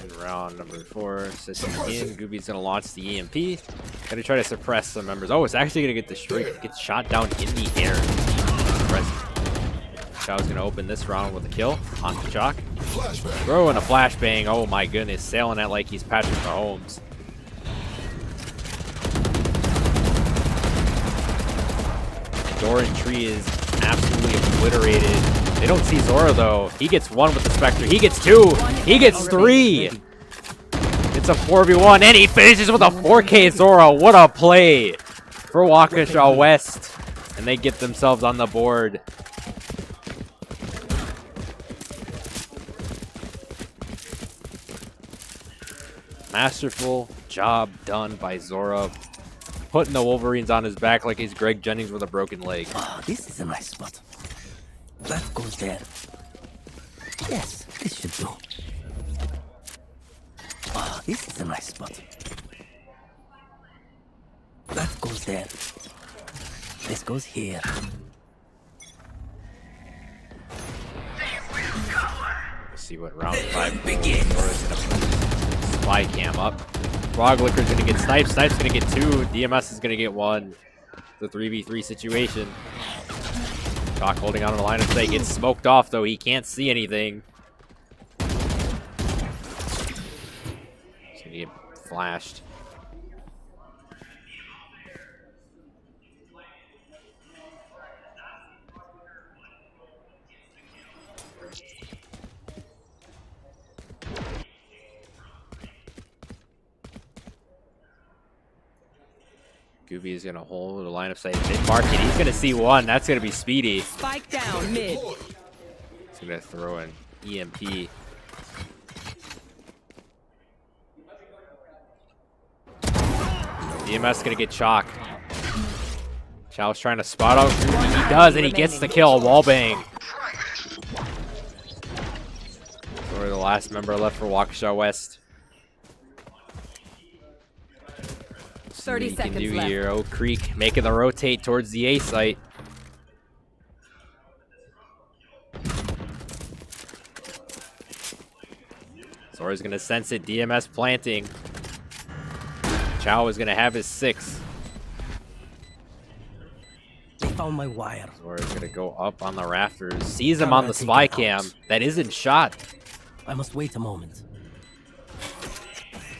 And round number 4, system in. Gooby's gonna launch the EMP. Gonna try to suppress some members. Oh, it's actually gonna get destroyed. It gets shot down in the air. Chow's gonna open this round with a kill on the Chalk. Throwing a flashbang. Oh my goodness, sailing it like he's Patrick Mahomes. Doran Tree is absolutely obliterated. They don't see Zora though. He gets 1 with the Spectre. He gets 2. He gets 3. It's a 4v1 and he finishes with a 4K Zora. What a play for Waukesha West. And they get themselves on the board. Masterful job done by Zora. Putting the Wolverines on his back like he's Greg Jennings with a broken leg. Oh, this is a nice spot. That goes there. Yes, this should do. Oh, this is a nice spot. That goes there. This goes here. Let's see what round 5 begins. Spy cam up. Frog Licker's gonna get sniped. Snipe's gonna get 2. DMS is gonna get 1. It's a 3v3 situation. Chalk holding on to the line of sight. Gets smoked off, though. He can't see anything. He's going to get flashed. Gooby is going to hold the line of sight mid-market. He's going to see one. That's going to be Speedy. Spike down mid. He's going to throw an EMP. DMS going to get Chalk. Chow's trying to spot out. He does, and he gets the kill. Wallbang. So we're the last member left for WIHSEA West. 30 seconds left. Here. Oak Creek making the rotate towards the A site. Zora's going to sense it. DMS planting. Chow is going to have his 6. They found my wire. Zora's going to go up on the rafters. Sees him on the spy cam. That isn't shot. I must wait a moment.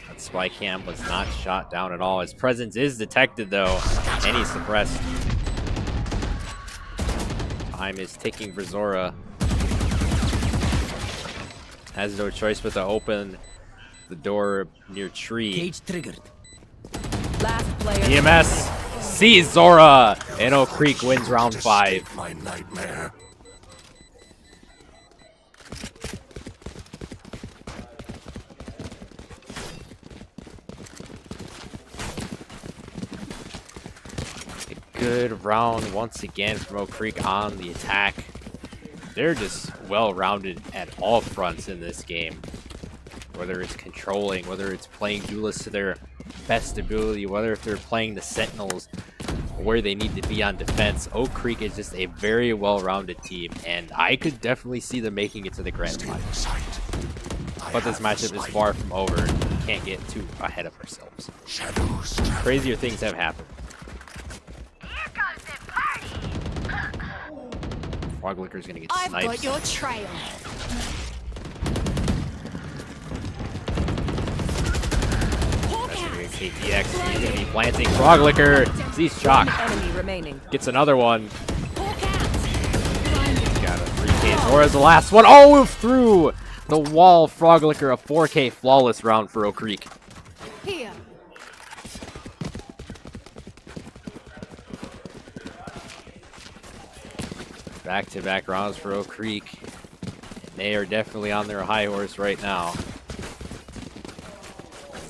That spy cam was not shot down at all. His presence is detected, though, and he's suppressed. Time is ticking for Zora. Has no choice but to open the door near tree. Cage triggered. Last player. DMS sees Zora, and Oak Creek wins round 5. My nightmare. A good round once again from Oak Creek on the attack. They're just well-rounded at all fronts in this game. Whether it's controlling, whether it's playing duelists to their best ability, whether if they're playing the Sentinels where they need to be on defense. Oak Creek is just a very well-rounded team, and I could definitely see them making it to the grand final. But this matchup is far from over. Can't get too ahead of ourselves. Crazier things have happened. Froglicker's gonna get sniped. I've got your trail. That's gonna be a KTX. He's gonna be planting. Froglicker sees Chalk. Enemy remaining. Gets another one. Got a 3K. Zora's the last one. Oh, through the wall. Froglicker, a 4K flawless round for Oak Creek. Here. Back-to-back rounds for Oak Creek. They are definitely on their high horse right now.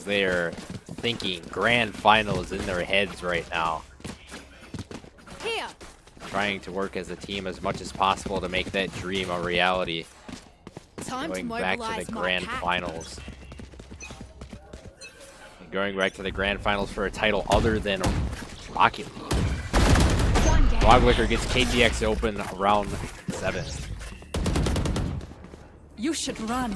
They are thinking grand finals in their heads right now. Here. Trying to work as a team as much as possible to make that dream a reality. Time Going to back mobilize to the my grand pack. finals. Going back to the grand finals for a title other than Rocket League. Froglicker gets KTX open around 7. You should run.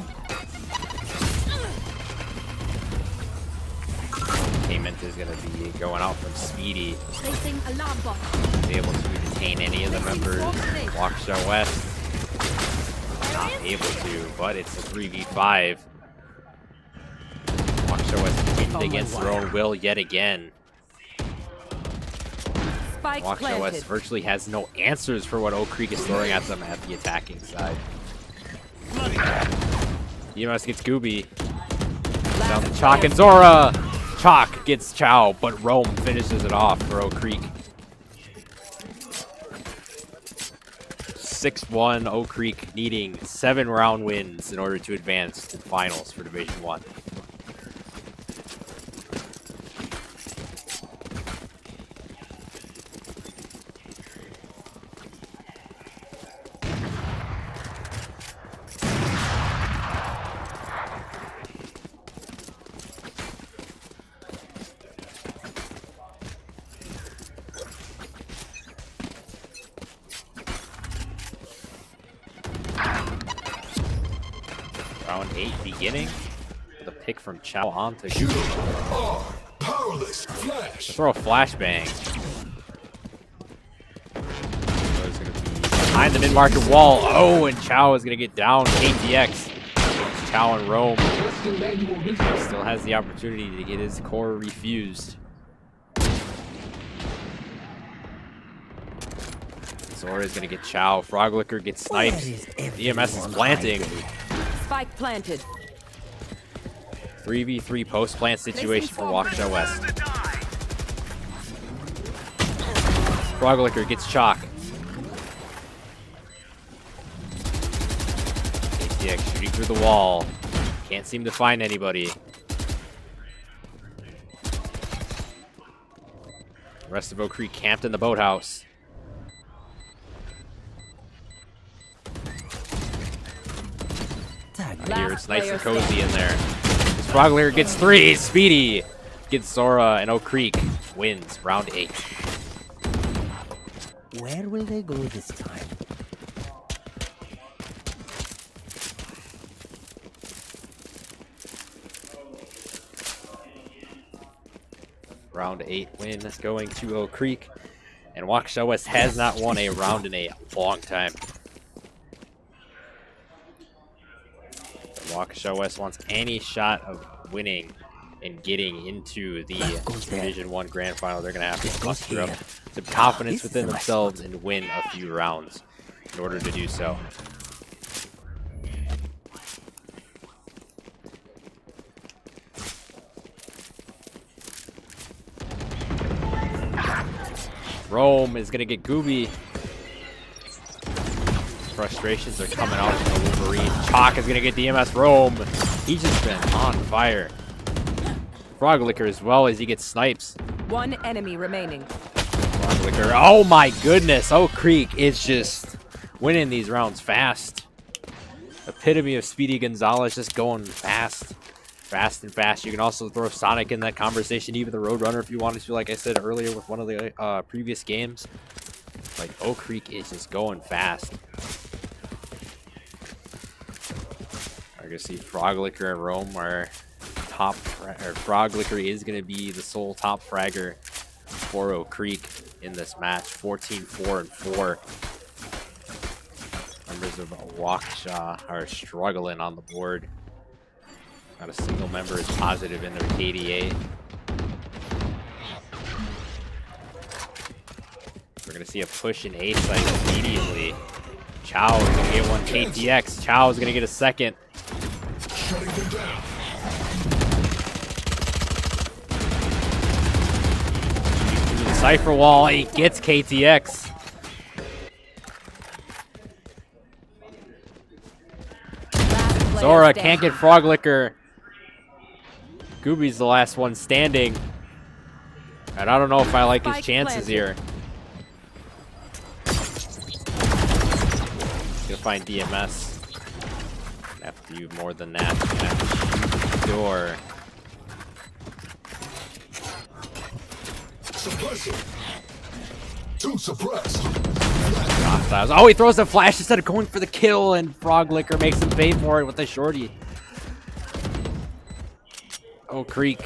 Payment is going to be going out from Speedy. Placing alarm bot. Be able to detain any of the members. WIHSEA West not able to, but it's a 3v5. WIHSEA West pinned against their own will yet again. WIHSEA West virtually has no answers for what Oak Creek is throwing at them at the attacking side. EMS gets Gooby. Down to Chalk and Zora. Chalk gets Chow, but Rome finishes it off for Oak Creek. 6-1 Oak Creek needing 7 round wins in order to advance to the finals for Division 1. Round 8 beginning with a pick from Chow on to Gooby. Powerless flash. Throw a flashbang. So it's going to be behind the mid-market wall. Oh, and Chow is going to get down. KTX. Chow and Rome. Still has the opportunity to get his core refused. Zora is going to get Chow. Froglicker gets sniped. DMS is planting. Spike planted. 3v3 post-plant situation for Waukesha West. Froglicker gets Chalk. KTX shooting through the wall. Can't seem to find anybody. The rest of Oak Creek camped in the boathouse. Here it's nice and cozy in there. Froglicker gets 3. Speedy gets Zora, and Oak Creek wins round 8. Where will they go this time? Round 8 win going to Oak Creek, and Waukesha West has not won a round in a long time. Waukesha West wants any shot of winning and getting into the Division 1 Grand Final. They're going to have to muster up some confidence within themselves and win a few rounds in order to do so. Rome is going to get Gooby. Frustrations are coming out from the Wolverine. Chalk is going to get DMS. Rome. He's just been on fire. Froglicker as well as he gets snipes. One enemy remaining. Froglicker. Oh my goodness. Oak Creek is just winning these rounds fast. Epitome of Speedy Gonzalez, just going fast. Fast and fast. You can also throw Sonic in that conversation, even the Roadrunner if you wanted to, like I said earlier with one of the previous games. Like, Oak Creek is just going fast. I can see Froglicker and Rome are top, or Froglicker is going to be the sole top fragger for Oak Creek in this match. 14-4-4. Members of Waukesha are struggling on the board. Not a single member is positive in their KDA. We're going to see a push in A site immediately. Chow is going to get one KTX. Chow is going to get a second. Through the Cypher wall, he gets KTX. Zora can't get Froglicker. Gooby's the last one standing. And I don't know if I like his chances here. Gonna find DMS. Gonna have to do more than that. Gonna have to shoot the door. Suppressor. Two suppressed. Oh, he throws a flash instead of going for the kill, and Froglicker makes him pay for it with a shorty. Oak Creek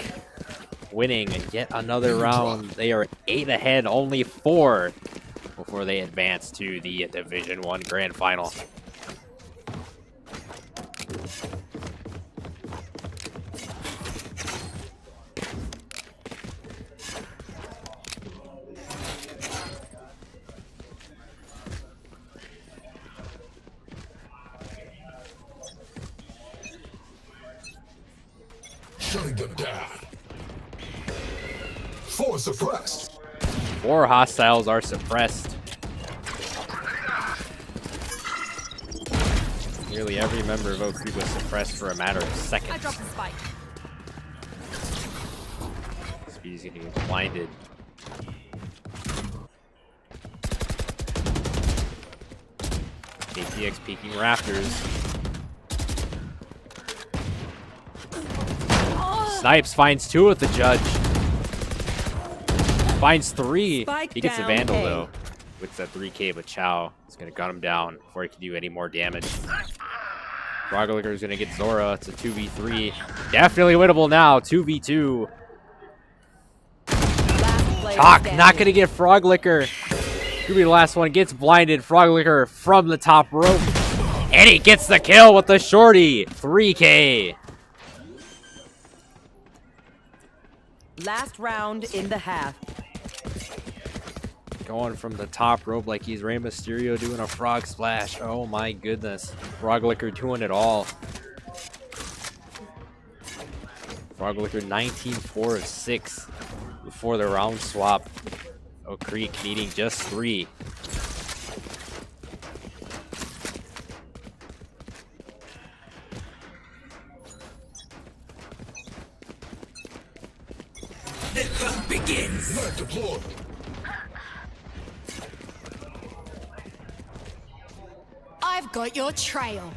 winning yet another round. They are 8 ahead, only 4 before they advance to the Division 1 Grand Final. Shutting them down. 4 suppressed. 4 hostiles are suppressed. Nearly every member of Oak Creek was suppressed for a matter of seconds. I dropped the spike. Speedy's gonna get blinded. KTX peeking rafters. Snipes finds 2 with the judge. Finds 3. Spike He gets a down vandal A. though. With that 3K, but Chow is gonna gun him down before he can do any more damage. Froglicker is gonna get Zora. It's a 2v3. Definitely winnable now. 2v2. Chalk not gonna get Froglicker. Scooby, the last one, gets blinded. Froglicker from the top rope. And he gets the kill with the shorty. 3K. Last round in the half. Going from the top rope like he's Rey Mysterio doing a frog splash. Oh my goodness. Froglicker doing it all. Froglicker 19-4 of 6 before the round swap. Oak Creek needing just 3. The hunt begins. Not deployed. I've got your trail.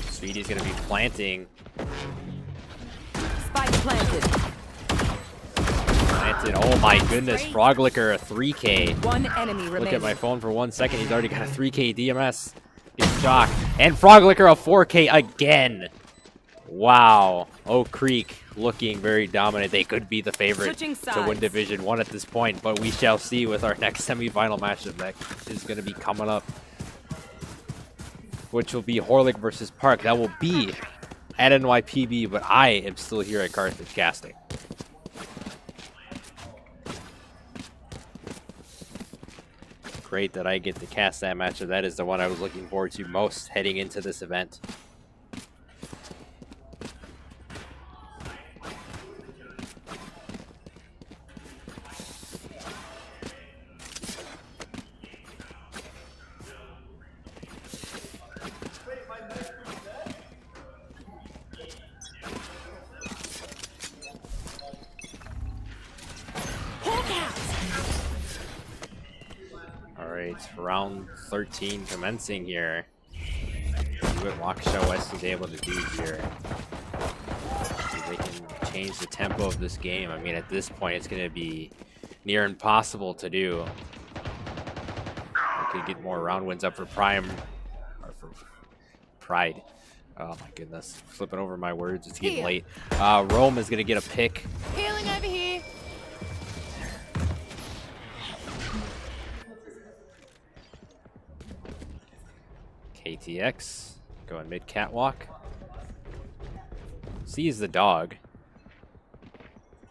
Speedy's gonna be planting. Spike planted. Planted. Oh my goodness. Froglicker, a 3K. One enemy remaining. Look at my phone for 1 second. He's already got a 3K DMS. Gets shocked. And Froglicker, a 4K again. Wow. Oak Creek looking very dominant. They could be the favorite to win Division 1 at this point, but we shall see with our next semifinal matchup that is going to be coming up, which will be Horlick versus Park. That will be at NYPB, but I am still here at Carthage Casting. Great that I get to cast that matchup. That is the one I was looking forward to most heading into this event. Round 13 commencing here. See what WIHSEA West is able to do here. See if they can change the tempo of this game. I mean, at this point, it's going to be near impossible to do. They could get more round wins up for Prime or for Pride. Oh my goodness, flipping over my words. It's getting late. Rome is going to get a pick. Healing over here. KTX going mid catwalk. Sees the dog.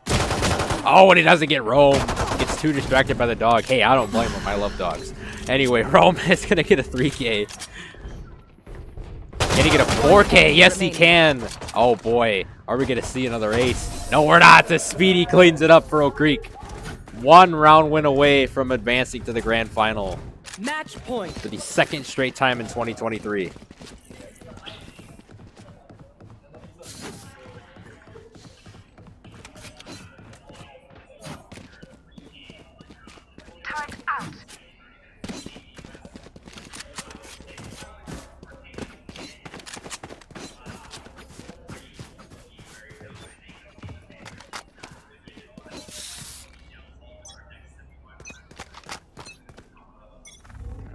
Oh, and he doesn't get Rome. Gets too distracted by the dog. Hey, I don't blame him. I love dogs. Anyway, Rome is going to get a 3K. Can he get a 4K? Yes, he can. Oh, boy. Are we going to see another ace? No, we're not. The Speedy cleans it up for Oak Creek. 1 round win away from advancing to the grand final. Match point. For the second straight time in 2023. Turret out.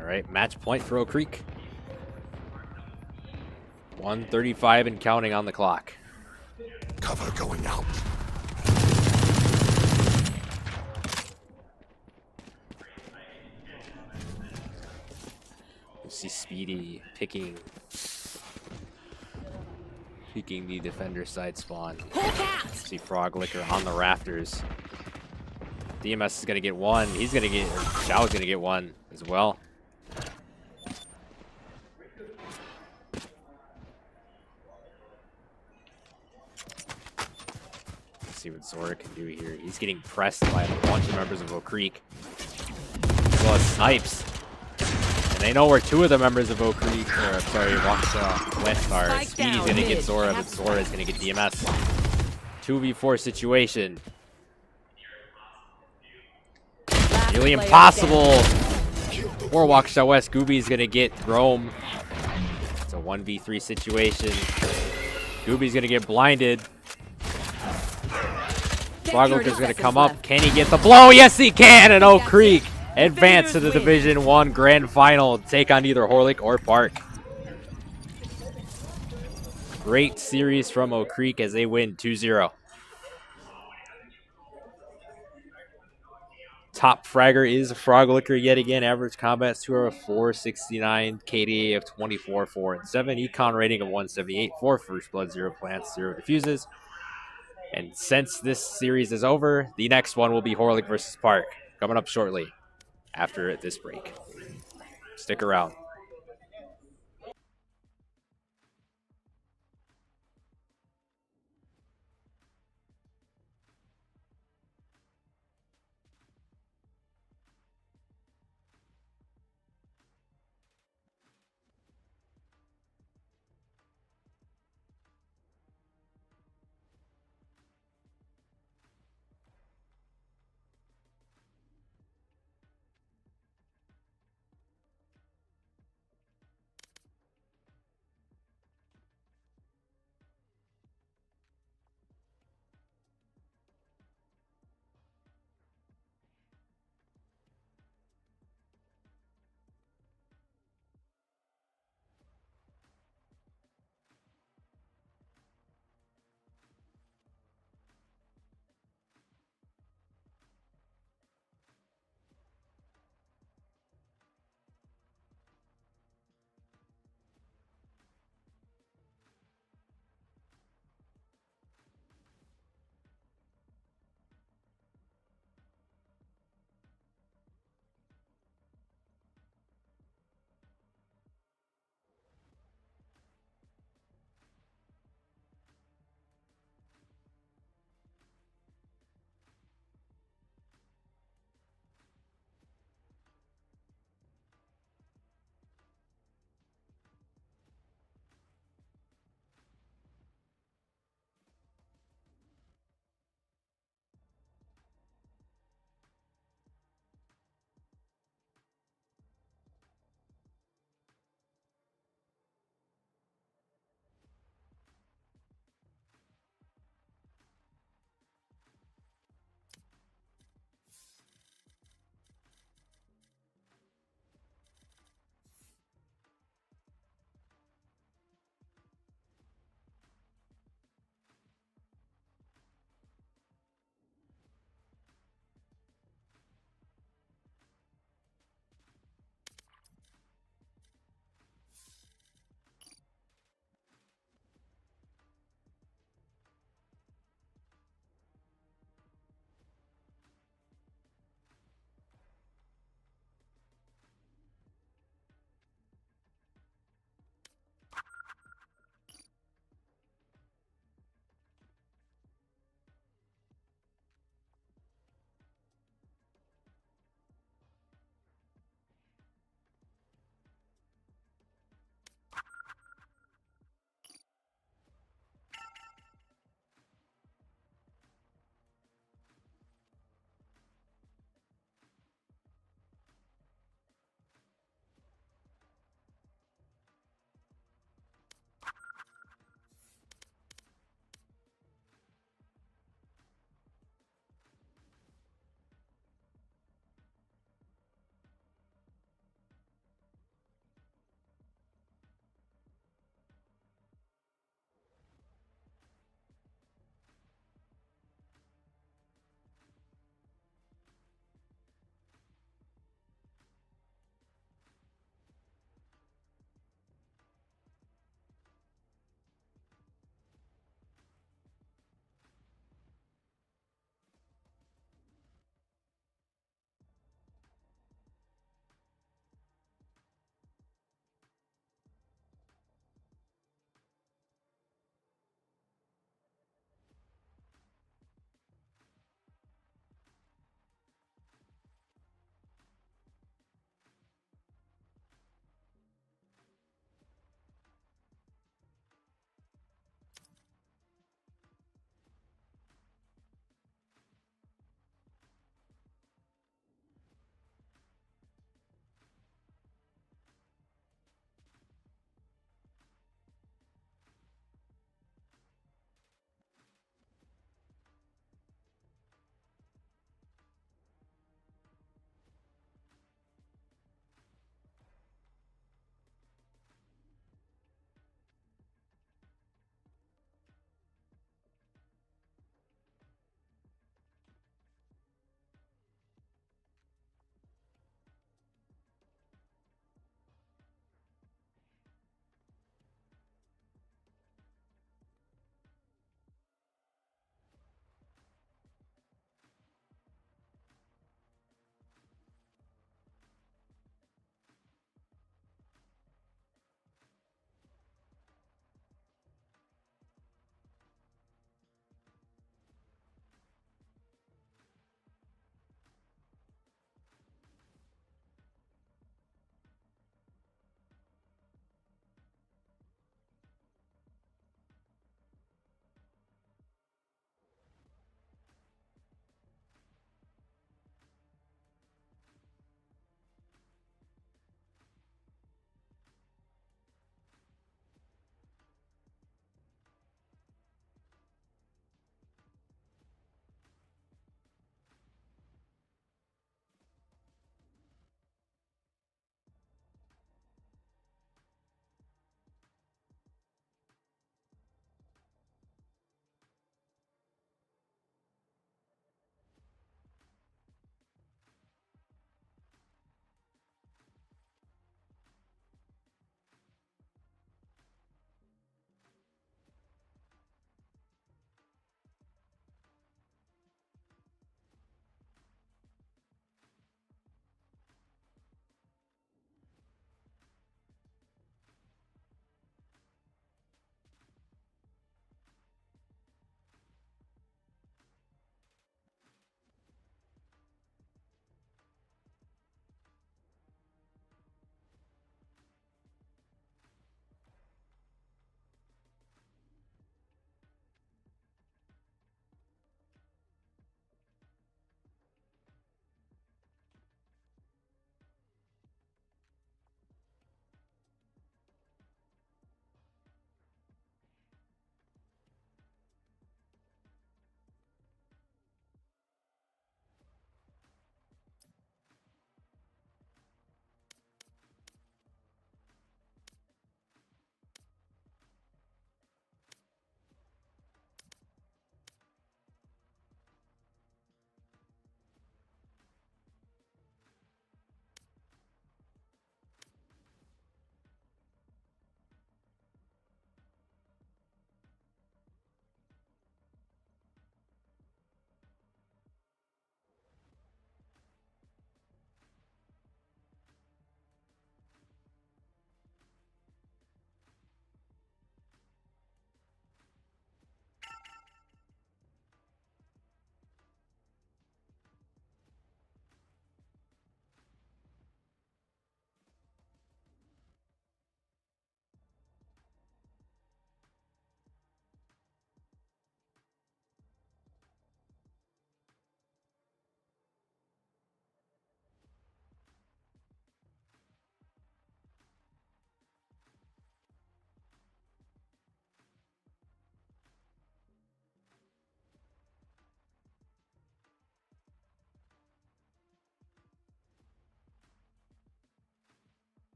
Alright, match point for Oak Creek. 1:35 and counting on the clock. Cover going out. You see Speedy picking the defender side spawn. See Froglicker on the rafters. DMS is gonna get 1. He's gonna get, or Xiao's gonna get 1 as well. See what Zora can do here. He's getting pressed by a bunch of members of Oak Creek, as well as Snipes. And they know where 2 of the members of Oak Creek, or sorry, WIHSEA West are. Speedy's gonna get Zora, but Zora is gonna get DMS. 2v4 situation. Nearly impossible for WIHSEA West. Gooby's gonna get Rome. It's a 1v3 situation. Gooby's gonna get blinded. Froglicker's gonna come up. Can he get the blow? Yes, he can! And Oak Creek advance to the Division 1 Grand Final to take on either Horlick or Park. Great series from Oak Creek as they win 2-0. Top fragger is Frog Liquor yet again. Average combat score of 469, KDA of 24, 4 and 7, econ rating of 178, 4 first blood, 0 plants, 0 diffuses. And since this series is over, the next one will be Horlick versus Park coming up shortly after this break. Stick around.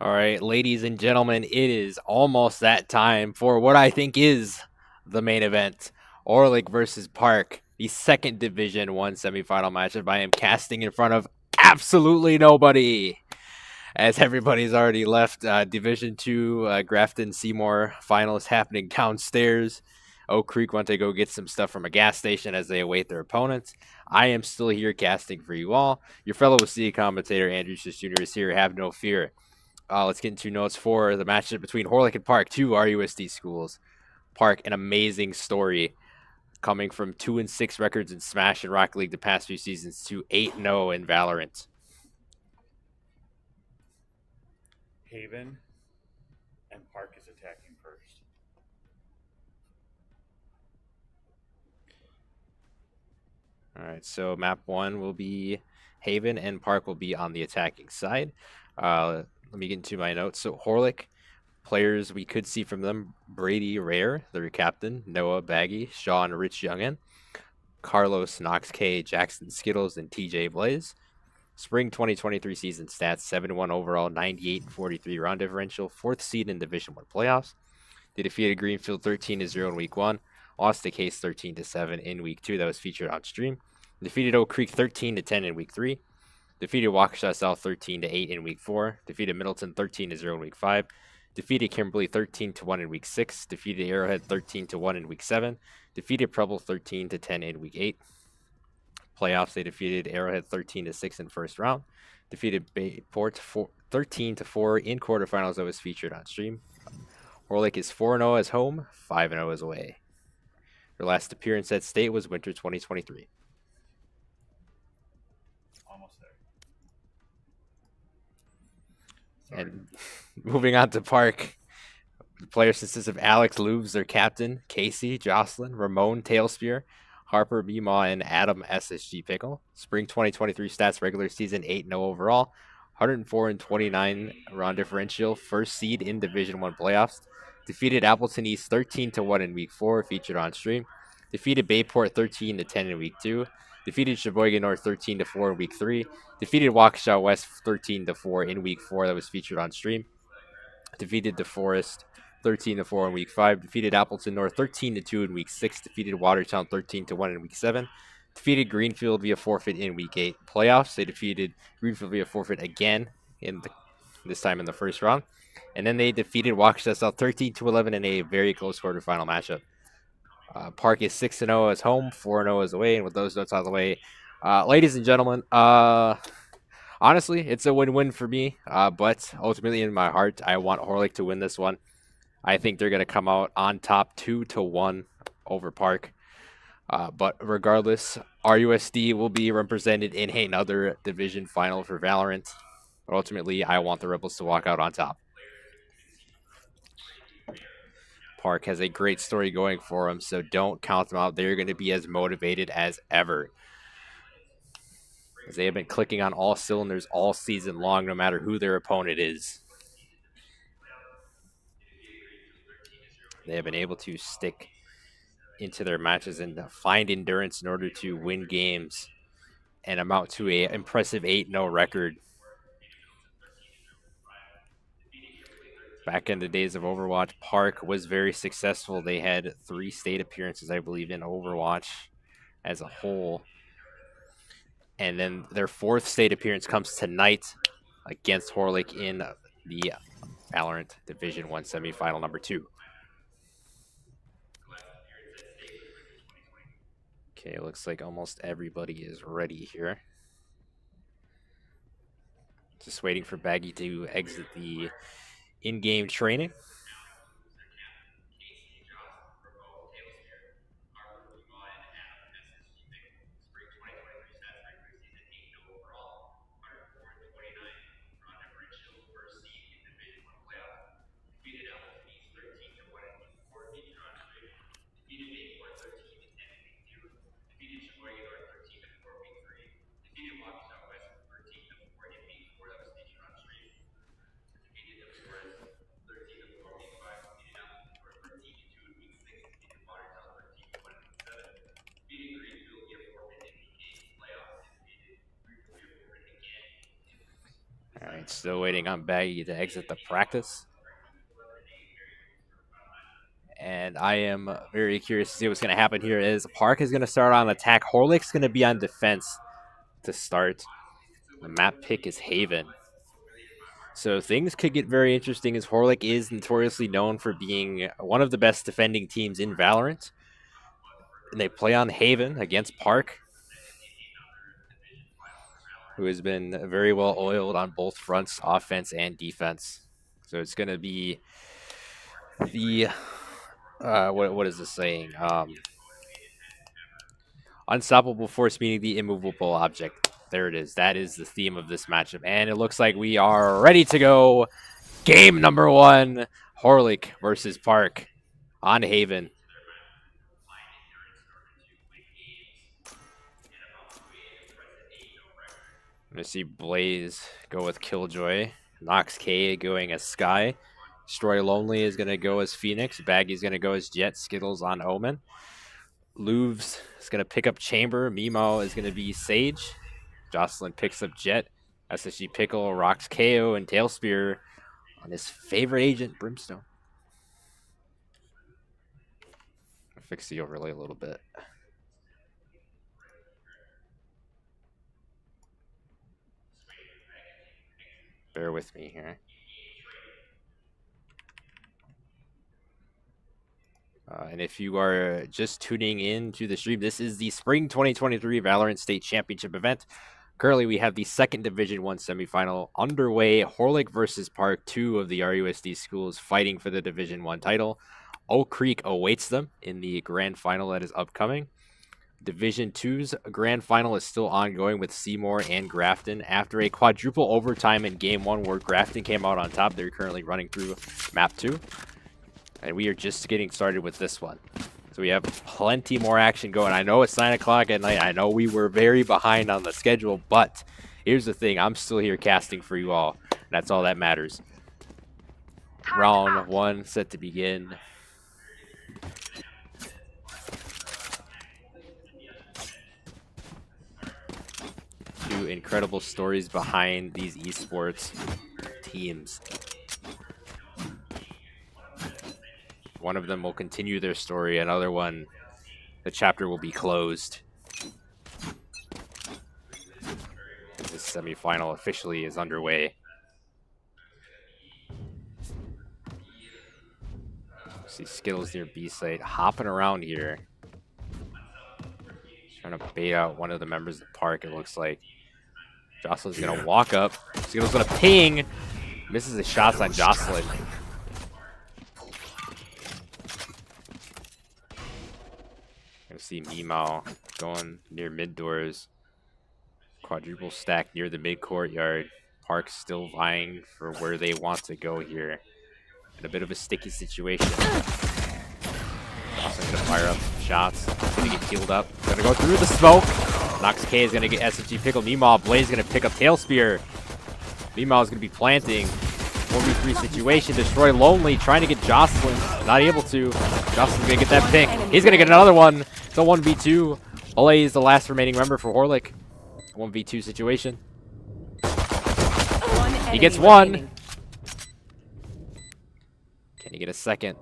All right, ladies and gentlemen, it is almost that time for what I think is the main event. Orlik versus Park, the second Division 1 semifinal matchup. I am casting in front of absolutely nobody, as everybody's already left. Division 2 Grafton Seymour final is happening downstairs. Oak Creek went to go get some stuff from a gas station as they await their opponents. I am still here casting for you all. Your fellow WIHSEA commentator, Andrew Schiss Jr. is here. Have no fear. Let's get into notes for the matchup between Orlik and Park, two RUSD schools. Park, an amazing story, coming from 2-6 records in Smash and Rocket League the past few seasons to 8-0 in Valorant. Haven and Park is attacking first. All right, so map 1 will be Haven and Park will be on the attacking side. Let me get into my notes. So Orlik, players we could see from them: Brady Rare, their captain; Noah Baggy; Sean Rich Youngin; Carlos Knox K, Jackson Skittles, and TJ Blaze. Spring 2023 season stats: 7-1 overall, 98-43 round differential, 4th seed in Division 1 playoffs. They defeated Greenfield 13-0 in week 1, lost to Case 13-7 in week 2. That was featured on stream. Defeated Oak Creek 13-10 in week 3. Defeated Waukesha South 13-8 in week 4. Defeated Middleton 13-0 in week 5. Defeated Kimberly 13-1 in week 6. Defeated Arrowhead 13-1 in week 7. Defeated Preble 13-10 in week 8. Playoffs, they defeated Arrowhead 13-6 in first round. Defeated Bayport 13-4 in quarterfinals. That was featured on stream. Orlik is 4-0 as home, 5-0 as away. Their last appearance at state was winter 2023. Almost there. And moving on to Park, the players consist of Alex Louvs, their captain; Casey, Jocelyn, Ramon, Tailspear; Harper, Bima, and Adam, SSG Pickle. Spring 2023 stats: regular season 8-0 overall, 104-29 round differential, 1st seed in Division 1 playoffs. Defeated Appleton East 13-1 in week 4, featured on stream. Defeated Bayport 13-10 in week 2. Defeated Sheboygan North 13-4 in week 3. Defeated Waukesha West 13-4 in week 4. That was featured on stream. Defeated DeForest 13-4 in week 5. Defeated Appleton North 13-2 in week 6. Defeated Watertown 13-1 in week 7. Defeated Greenfield via forfeit in week 8. Playoffs, they defeated Greenfield via forfeit again this time in the first round. And then they defeated Waukesha South 13-11 in a very close quarterfinal matchup. Park is 6-0 as home, 4-0 as away. And with those notes out of the way, ladies and gentlemen, honestly, it's a win-win for me. But ultimately, in my heart, I want Orlik to win this one. I think they're going to come out on top 2-1 over Park. But regardless, RUSD will be represented in another division final for Valorant. But ultimately, I want the Rebels to walk out on top. Park has a great story going for them, so don't count them out. They're going to be as motivated as ever, as they have been clicking on all cylinders all season long, no matter who their opponent is. They have been able to stick into their matches and find endurance in order to win games and amount to an impressive 8-0 record. Back in the days of Overwatch, Park was very successful. They had 3 state appearances, I believe, in Overwatch as a whole. And then their 4th state appearance comes tonight against Orlik in the Valorant Division 1 semifinal number 2. Okay, it looks like almost everybody is ready here. Just waiting for Baggy to exit the in-game training. All right, still waiting on Baggy to exit the practice. And I am very curious to see what's going to happen here. Is Park is going to start on attack. Horlick's going to be on defense to start. The map pick is Haven. So things could get very interesting as Horlick is notoriously known for being one of the best defending teams in Valorant. And they play on Haven against Park, who has been very well oiled on both fronts, offense and defense. So it's going to be the, what is this saying? Unstoppable force meeting the immovable object. There it is. That is the theme of this matchup. And it looks like we are ready to go. Game number 1, Horlick versus Park on Haven. I'm going to see Blaze go with Killjoy. Nox K going as Sky. Destroy Lonely is going to go as Phoenix. Baggy's going to go as Jet. Skittles on Omen. Louvs is going to pick up Chamber. Mimo is going to be Sage. Jocelyn picks up Jet. SSG Pickle rocks KO and Tailspear on his favorite agent, Brimstone. I'll fix the overlay a little bit. Bear with me here. And if you are just tuning in to the stream, this is the Spring 2023 Valorant State Championship event. Currently, we have the second Division 1 semifinal underway. Horlick versus Park, 2 of the RUSD schools fighting for the Division 1 title. Oak Creek awaits them in the grand final that is upcoming. Division 2's grand final is still ongoing with Seymour and Grafton. After a quadruple overtime in Game 1 where Grafton came out on top, they're currently running through Map 2. And we are just getting started with this one. So we have plenty more action going. I know it's 9 o'clock at night. I know we were very behind on the schedule, but here's the thing. I'm still here casting for you all. And that's all that matters. Round 1 set to begin. Two incredible stories behind these esports teams. One of them will continue their story. Another one, the chapter will be closed. This semifinal officially is underway. See Skittles near B site hopping around here. Trying to bait out one of the members of the Park, it looks like. Jocelyn's going to walk up. Skittles going to ping. Misses the shots on Jocelyn. Gonna see Mimo going near mid doors. Quadruple stack near the mid courtyard. Park still vying for where they want to go here. In a bit of a sticky situation. Also gonna fire up shots. Gonna get healed up. Gonna go through the smoke. Nox K is gonna get SSG Pickle. Mimo Blaze is gonna pick up Tailspear. Mimo is gonna be planting. 4v3 situation. Destroy Lonely trying to get Jocelyn. Not able to. Jocelyn's gonna get that pick. He's gonna get another one. It's a 1v2. Blaze is the last remaining member for Horlick. 1v2 situation. He gets one. Can he get a second?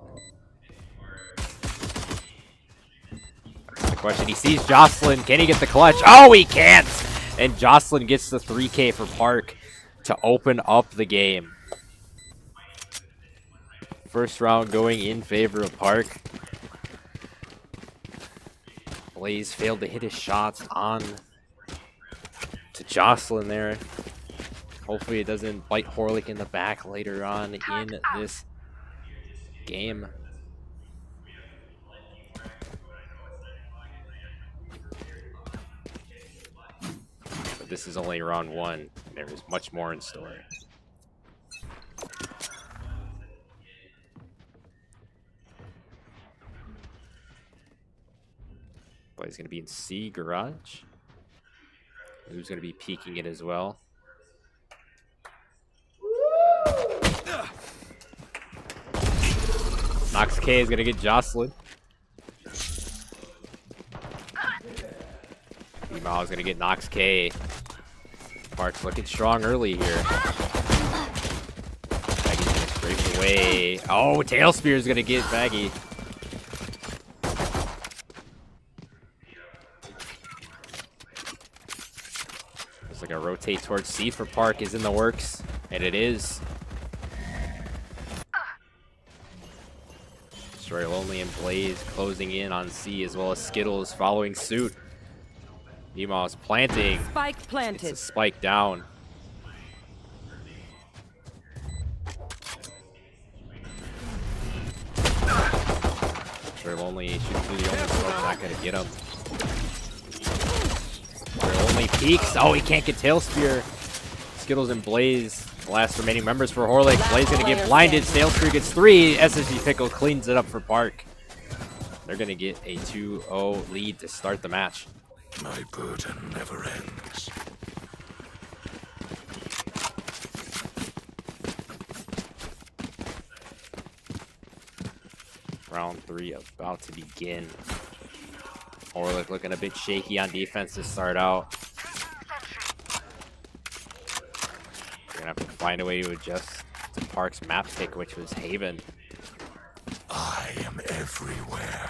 That's the question. He sees Jocelyn. Can he get the clutch? Oh, he can't! And Jocelyn gets the 3K for Park to open up the game. First round going in favor of Park. Blaze failed to hit his shots on to Jocelyn there. Hopefully it doesn't bite Horlick in the back later on in this game. But this is only round 1, and there is much more in store. He's going to be in C garage. Who's going to be peeking it as well. Nox K is going to get Jocelyn. Mimo is going to get Nox K. Park's looking strong early here. Baggy's gonna scrape away. Oh, Tail Spear is gonna get Baggy. Looks like a rotate towards C for Park is in the works, and it is. Destroy Lonely and Blaze closing in on C, as well as Skittles following suit. Nemo's planting. Spike planted. It's a spike down. Destroy Lonely shoots through the only smoke, not gonna get him. Destroy Lonely peeks. Oh, he can't get Tail Spear. Skittles and Blaze, the last remaining members for Horlick. Blaze gonna get blinded. Tail Spear gets 3. SSG Pickle cleans it up for Park. They're gonna get a 2-0 lead to start the match. My burden never ends. Round 3 about to begin. Horlick looking a bit shaky on defense to start out. We're gonna have to find a way to adjust to Park's map pick, which was Haven. I am everywhere.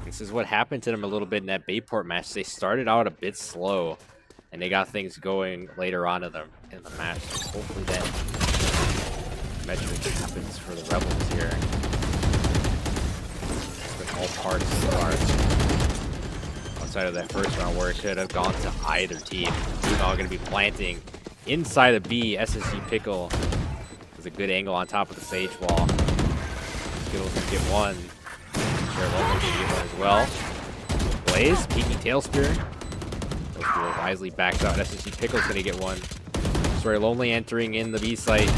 This is what happened to them a little bit in that Bayport match. They started out a bit slow, and they got things going later on in the match. Hopefully that metric happens for the Rebels here. It's been all Park's start. Outside of that first round where it could have gone to either team. All going to be planting inside the B. SSG Pickle is a good angle on top of the Sage wall. Skittles can get one. Sure, Lonely can get one as well. Blaze peeking Tail Spear. Tail Spear wisely backs out. SSG Pickle's going to get one. Sorry, Lonely entering in the B site.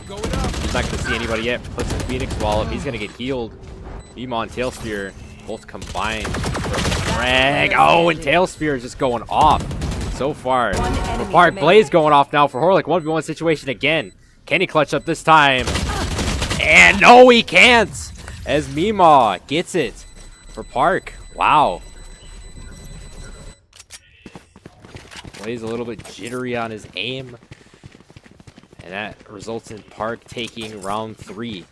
He's not going to see anybody yet. Puts the Phoenix Wall up. He's going to get healed. Beema and Tail Spear both combined for the frag. Oh, and Tail Spear is just going off so far. For Park, Blaze going off now for Horlick. 1v1 situation again. Can he clutch up this time? And no, he can't. As Meemaw gets it for Park. Wow. Blaze a little bit jittery on his aim. And that results in Park taking round 3.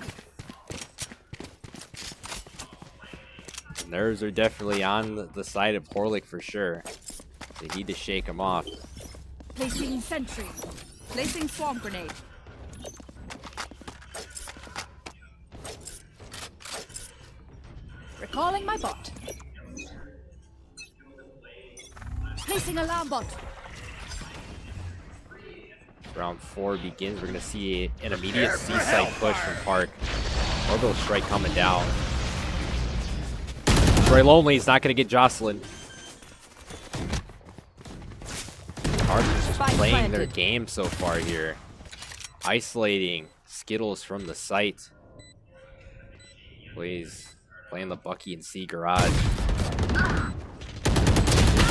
Nerves are definitely on the side of Horlick for sure. They need to shake him off. Placing sentry. Placing swarm grenade. Recalling my bot. Placing alarm bot. Round 4 begins. We're going to see an immediate C-side push from Park. Orbital strike coming down. Troy Lonely is not going to get Jocelyn. Park is just playing their game so far here. Isolating Skittles from the site. Blaze playing the Bucky and C garage.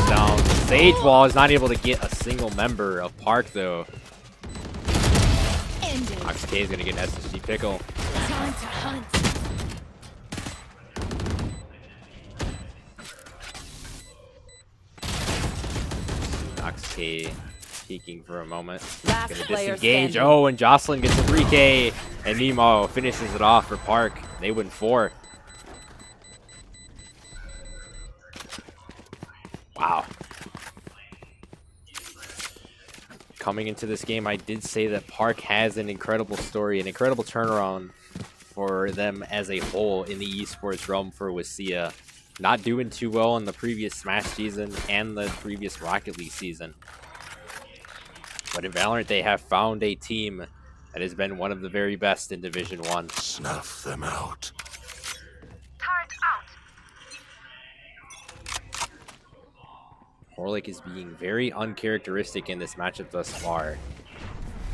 Down. Sage Wall is not able to get a single member of Park though. Ox K is going to get an SSG Pickle. Time to hunt. Ox K peeking for a moment. Last Gonna player disengage. standing. Oh, and Jocelyn gets a 3K. And Nemo finishes it off for Park. They win 4. Wow. Coming into this game, I did say that Park has an incredible story, an incredible turnaround for them as a whole in the esports realm for WIHSEA. Not doing too well in the previous Smash season and the previous Rocket League season. But in Valorant, they have found a team that has been one of the very best in Division 1. Snuff them out. Horlick is being very uncharacteristic in this matchup thus far.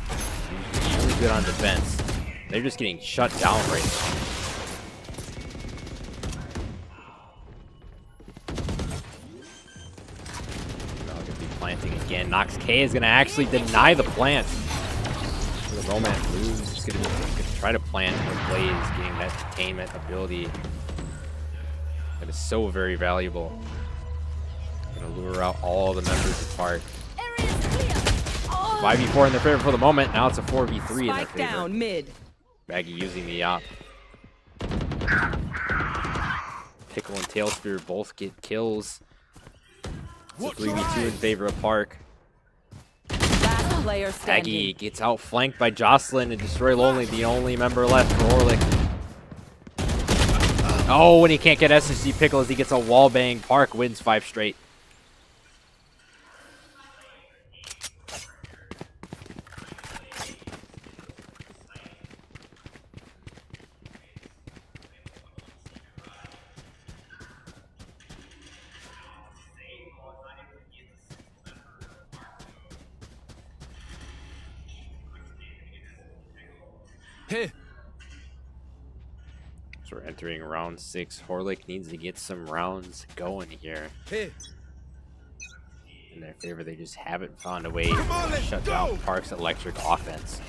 He's really good on defense. They're just getting shut down right now. Going to be planting again. Nox K is going to actually deny the plant. For the moment, Lou's just going to try to plant with Blaze, getting that detainment ability that is so very valuable. Gonna lure out all the members of Park. 5v4 in their favor for the moment. Now it's a 4v3 in their Spike favor. down mid. Baggy using the op. Pickle and Tailspear both get kills. It's a 3v2 in favor of Park. Last player standing. Baggy gets outflanked by Jocelyn and Destroy Lonely, the only member left for Orlick. Oh, and he can't get SSG Pickle as he gets a wall bang. Park wins 5 straight. Hey. So we're entering round 6. Horlick needs to get some rounds going here. Hey. In their favor, they just haven't found a way to shut down Park's electric offense.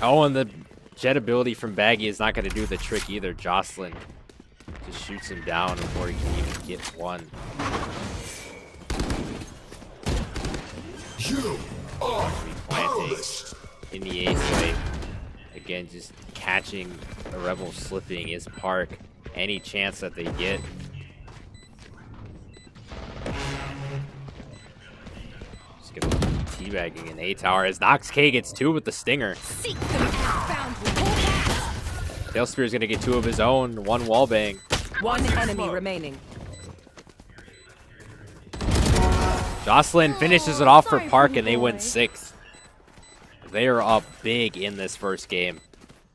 Oh, and the jet ability from Baggy is not going to do the trick either. Jocelyn just shoots him down before he can even get one. You are planting in the A site. Again, just catching the Rebels slipping is Park. Any chance that they get. Just get a teabagging in A tower as Nox K gets 2 with the stinger. Tailspear is going to get 2 of his own. 1 wall bang. 1 enemy remaining. Jocelyn finishes it off for Park and they win 6th. They are up big in this first game.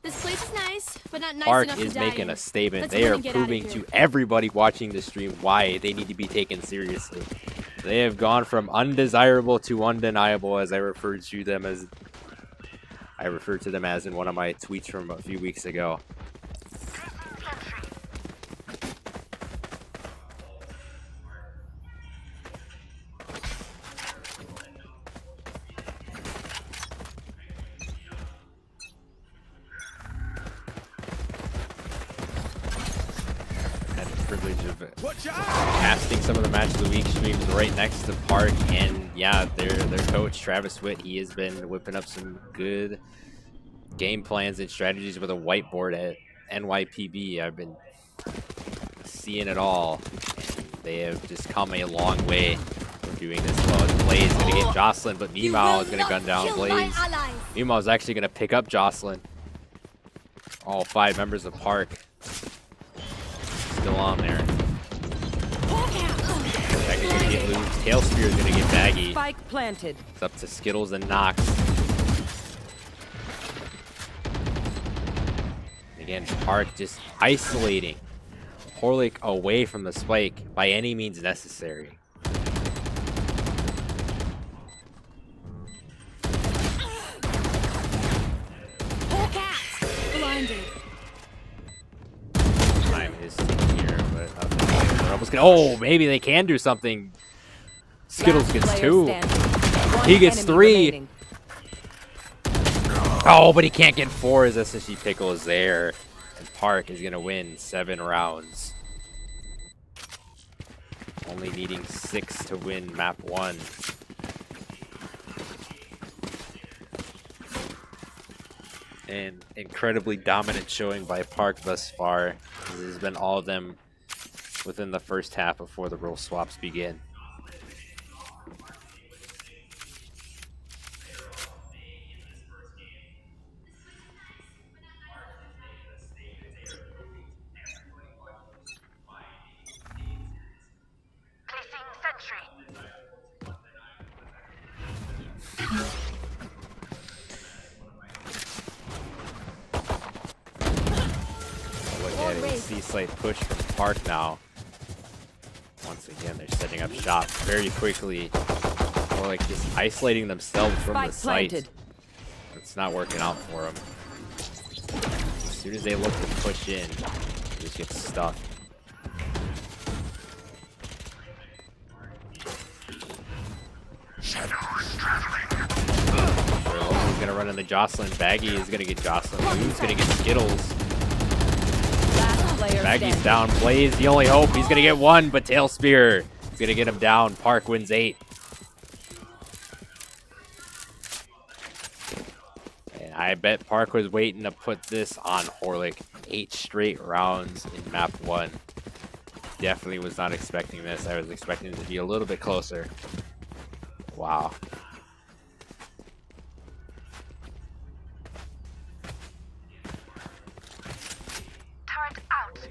This place is nice, but not nice Park enough is to die making in. a statement. Let's They go are and get outta proving here. to everybody watching the stream why they need to be taken seriously. They have gone from undesirable to undeniable, as I referred to them as in one of my tweets from a few weeks ago. Privilege of casting some of the Match of the Week streams right next to Park, and yeah, their coach Travis Witt, he has been whipping up some good game plans and strategies with a whiteboard at NYPB. I've been seeing it all, and they have just come a long way from doing this well. Blaze is going to get Jocelyn, but Meemaw is going to gun down Blaze. Meemaw is actually going to pick up Jocelyn. All 5 members of Park still on there. Baggy's gonna get loose. Tailspear is gonna get Baggy. Spike planted. It's up to Skittles and Nox. Again, Park just isolating Horlick away from the spike by any means necessary. Blinded. Time is ticking here, but nothing. Oh, maybe they can do something. Skittles gets 2. He gets 3. Oh, but he can't get 4 as SSG Pickle is there. And Park is going to win 7 rounds. Only needing 6 to win map 1. An incredibly dominant showing by Park thus far. This has been all of them within the first half before the role swaps begin. Placing sentry. Look at it, C-Slate push from Park now. Once again, they're setting up shop very quickly. Or like just isolating themselves from the site. It's not working out for them. As soon as they look to push in, they just get stuck. Shadows traveling. He's gonna run into Jocelyn. Baggy is gonna get Jocelyn. Who's gonna get Skittles? player Baggy's standing. down. Blaze, the only hope. He's going to get one, but Tail Spear is going to get him down. Park wins 8. And I bet Park was waiting to put this on Horlick. 8 straight rounds in map 1. Definitely was not expecting this. I was expecting it to be a little bit closer. Wow. Turret out.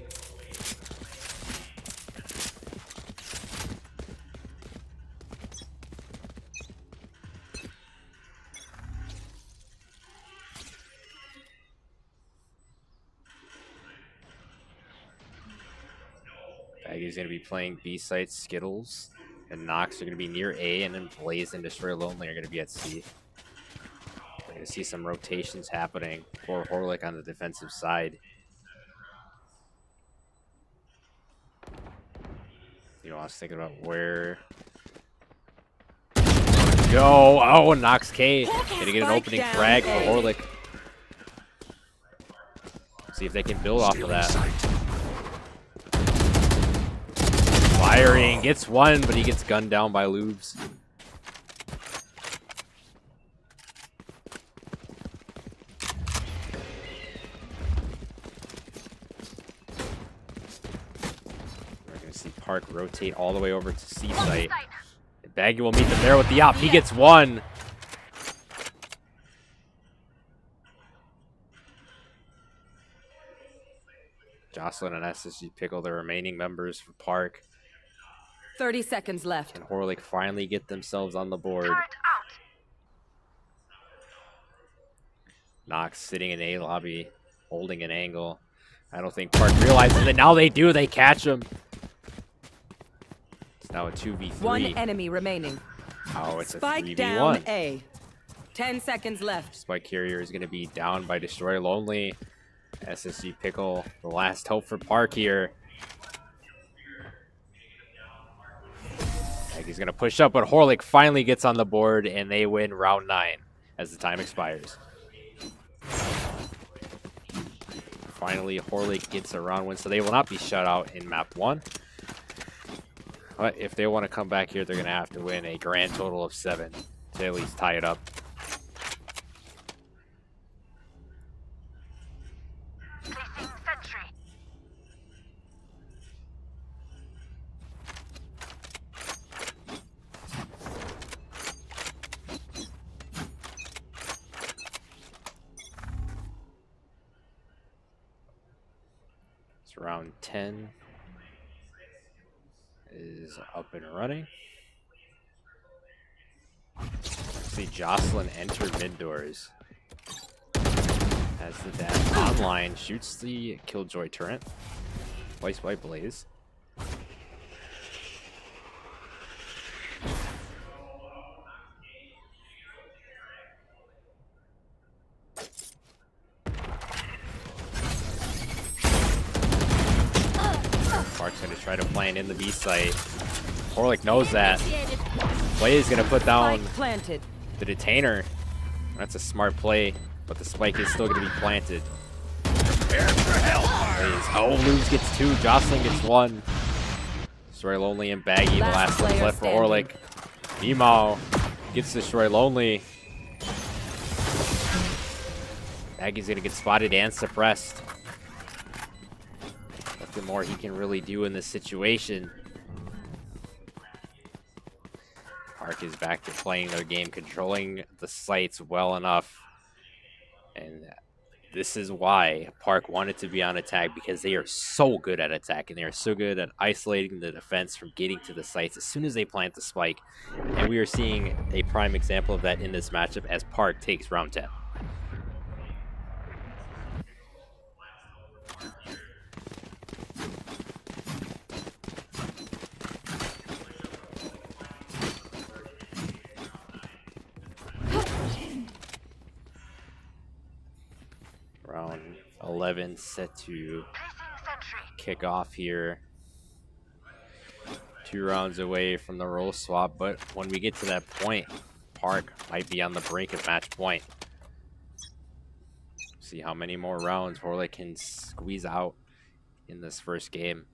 Baggy's going to be playing B site. Skittles and Nox are going to be near A, and then Blaze and Destroy Lonely are going to be at C. We're going to see some rotations happening for Horlick on the defensive side. You know, I was thinking about where go. Oh, Nox K going to get an opening frag for Horlick. See if they can build off of that. Firing, gets one, but he gets gunned down by Lubes. We're going to see Park rotate all the way over to C site. Baggy will meet them there with the op. He gets one. Jocelyn and SSG Pickle, the remaining members for Park. 30 seconds left. Can Horlick finally get themselves on the board? Nox sitting in A lobby, holding an angle. I don't think Park realizes that. Now they do. They catch him. It's now a 2v3. One enemy remaining. Oh, it's Spike a 3v1. down A. 10 seconds left. Spike Carrier is going to be down by Destroy Lonely. SSG Pickle, the last hope for Park here. He's going to push up, but Horlick finally gets on the board, and they win round 9 as the time expires. Finally, Horlick gets a round win, so they will not be shut out in map 1. But if they want to come back here, they're going to have to win a grand total of 7 to at least tie it up. Round 10 is up and running. See Jocelyn enter mid doors as the dash online shoots the Killjoy turret. Twice by Blaze. Park's going to try to plant in the B site. Horlick knows that. Blaze is going to put down the detainer. That's a smart play, but the spike is still going to be planted. Oh, Lubes gets 2. Jocelyn gets 1. Destroy Lonely and Baggy, the last one's left for Horlick. Emo gets Destroy Lonely. Baggy's going to get spotted and suppressed. Nothing more he can really do in this situation. Park is back to playing their game, controlling the sites well enough. And this is why Park wanted to be on attack, because they are so good at attack, and they are so good at isolating the defense from getting to the sites as soon as they plant the spike. And we are seeing a prime example of that in this matchup as Park takes round 10. Round 11 set to kick off here. 2 rounds away from the role swap, but when we get to that point, Park might be on the brink of match point. See how many more rounds Horlick can squeeze out in this first game.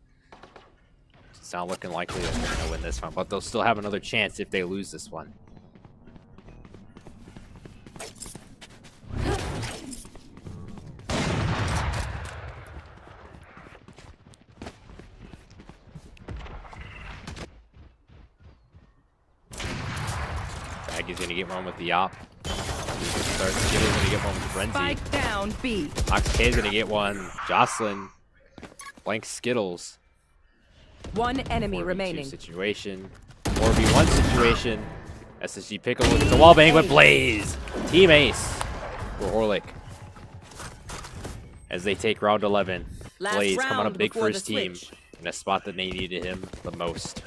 It's not looking likely that they're going to win this one, but they'll still have another chance if they lose this one. Baggy's going to get one with the op. Skittles going to get one with Frenzy. Spike down B. Ox K is going to get one. Jocelyn blank Skittles. One enemy 4v2 remaining. Situation. 4v1 situation. SSG Pickle gets the wall bang with Blaze. Team ace for Orlick. As they take round 11. Last Blaze coming round up big before for the his team. switch. In a spot that they needed him the most.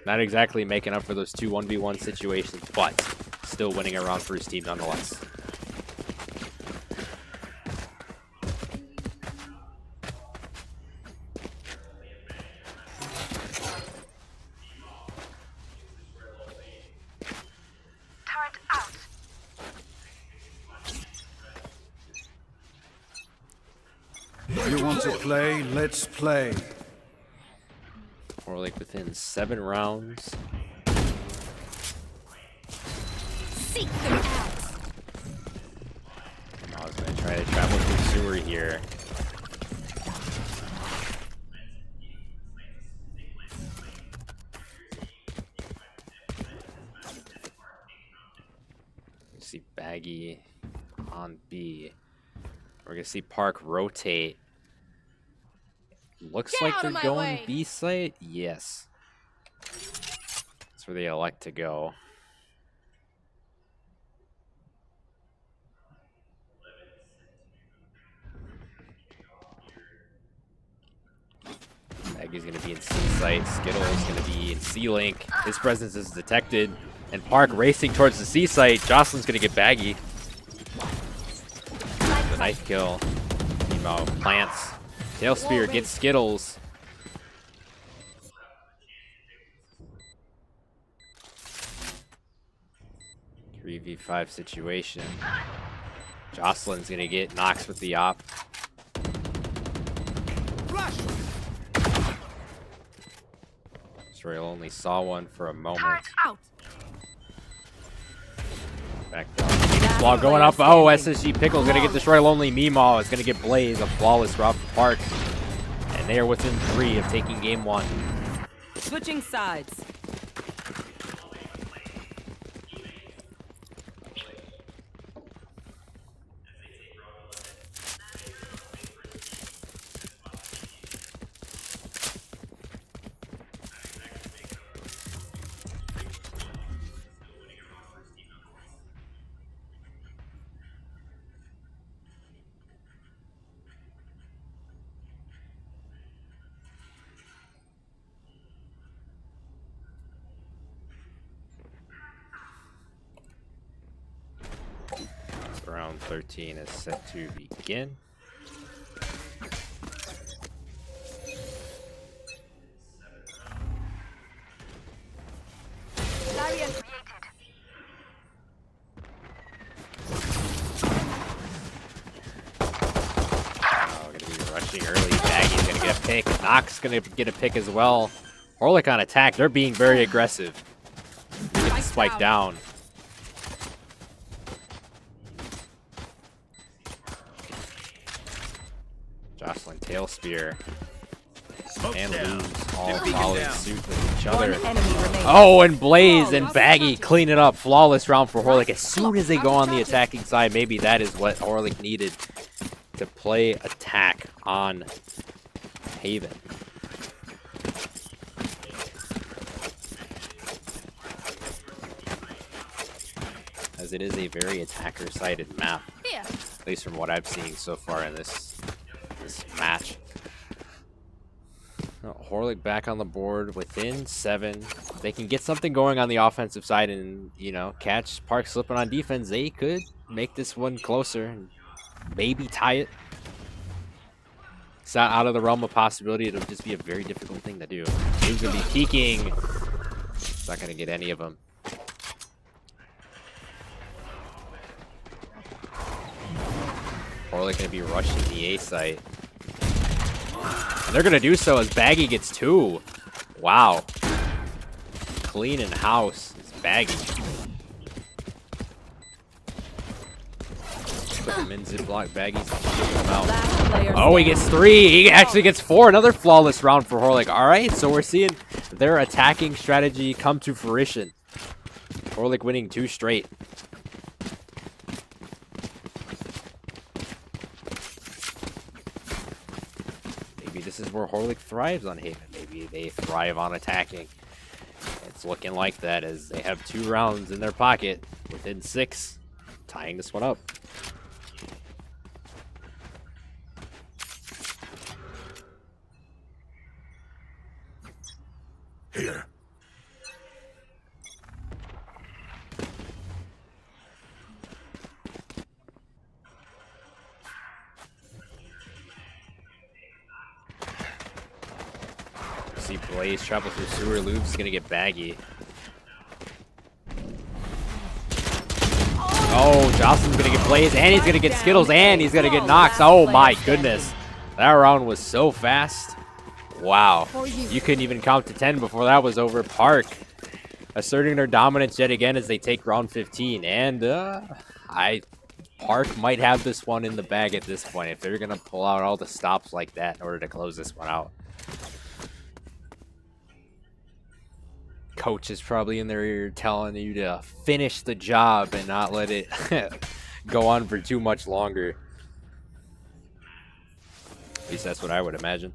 Not exactly making up for those two 1v1 situations, but still winning a round for his team nonetheless. Turret out. You want to play? Let's play. Orlick within 7 rounds. Seek them out. I was going to try to travel through sewer here. See Baggy on B. We're going to see Park rotate. Looks Get like out they're of my going way. B site. Yes. That's where they elect to go. Baggy's going to be in C site. Skittle is going to be in C link. His presence is detected. And Park racing towards the C site. Jocelyn's going to get Baggy. The knife kill. Nemo plants. Tail Spear gets Skittles. Three v 5 situation. Jocelyn's gonna get Nox with the op. Israel only saw one for a moment. Out. Back down. While going up, oh, SSG Pickle's gonna get destroyed. Lonely Meemaw is gonna get Blaze, a flawless route for Park. And they are within 3 of taking game 1. Switching sides. Round 13 is set to begin. Oh, gonna be rushing early. Baggy's gonna get a pick. Nox gonna get a pick as well. Orlick on attack. They're being very aggressive. They get the spike down. Jocelyn Tail Spear and lose all following suit with each other. Oh, and Blaze and Baggy clean it up. Flawless round for Orlick. As soon as they go on the attacking side, maybe that is what Orlick needed to play attack on Haven. As it is a very attacker-sided map, at least from what I've seen so far in this match. Orlick back on the board within 7. They can get something going on the offensive side and, you know, catch Park slipping on defense. They could make this one closer and maybe tie it. It's not out of the realm of possibility. It'll just be a very difficult thing to do. He's going to be peeking. It's not going to get any of them. Orlick going to be rushing the A site. And they're going to do so as Baggy gets 2. Wow. Clean in house is Baggy. Put him in zip block. Baggy's kicking him out. Oh, he gets 3. He actually gets 4. Another flawless round for Horlick. All right, so we're seeing their attacking strategy come to fruition. Horlick winning 2 straight. Maybe this is where Horlick thrives on Haven. Maybe they thrive on attacking. It's looking like that as they have 2 rounds in their pocket within 6, tying this one up. Here. See Blaze travel through sewer loops, gonna get Baggy. Oh, Jocelyn's gonna get Blaze, and he's gonna get Skittles, and he's gonna get Nox. Oh my goodness. That round was so fast. Wow. You couldn't even count to 10 before that was over. Park asserting their dominance yet again as they take round 15. And Park might have this one in the bag at this point if they're gonna pull out all the stops like that in order to close this one out. Coach is probably in their ear telling you to finish the job and not let it go on for too much longer. At least that's what I would imagine.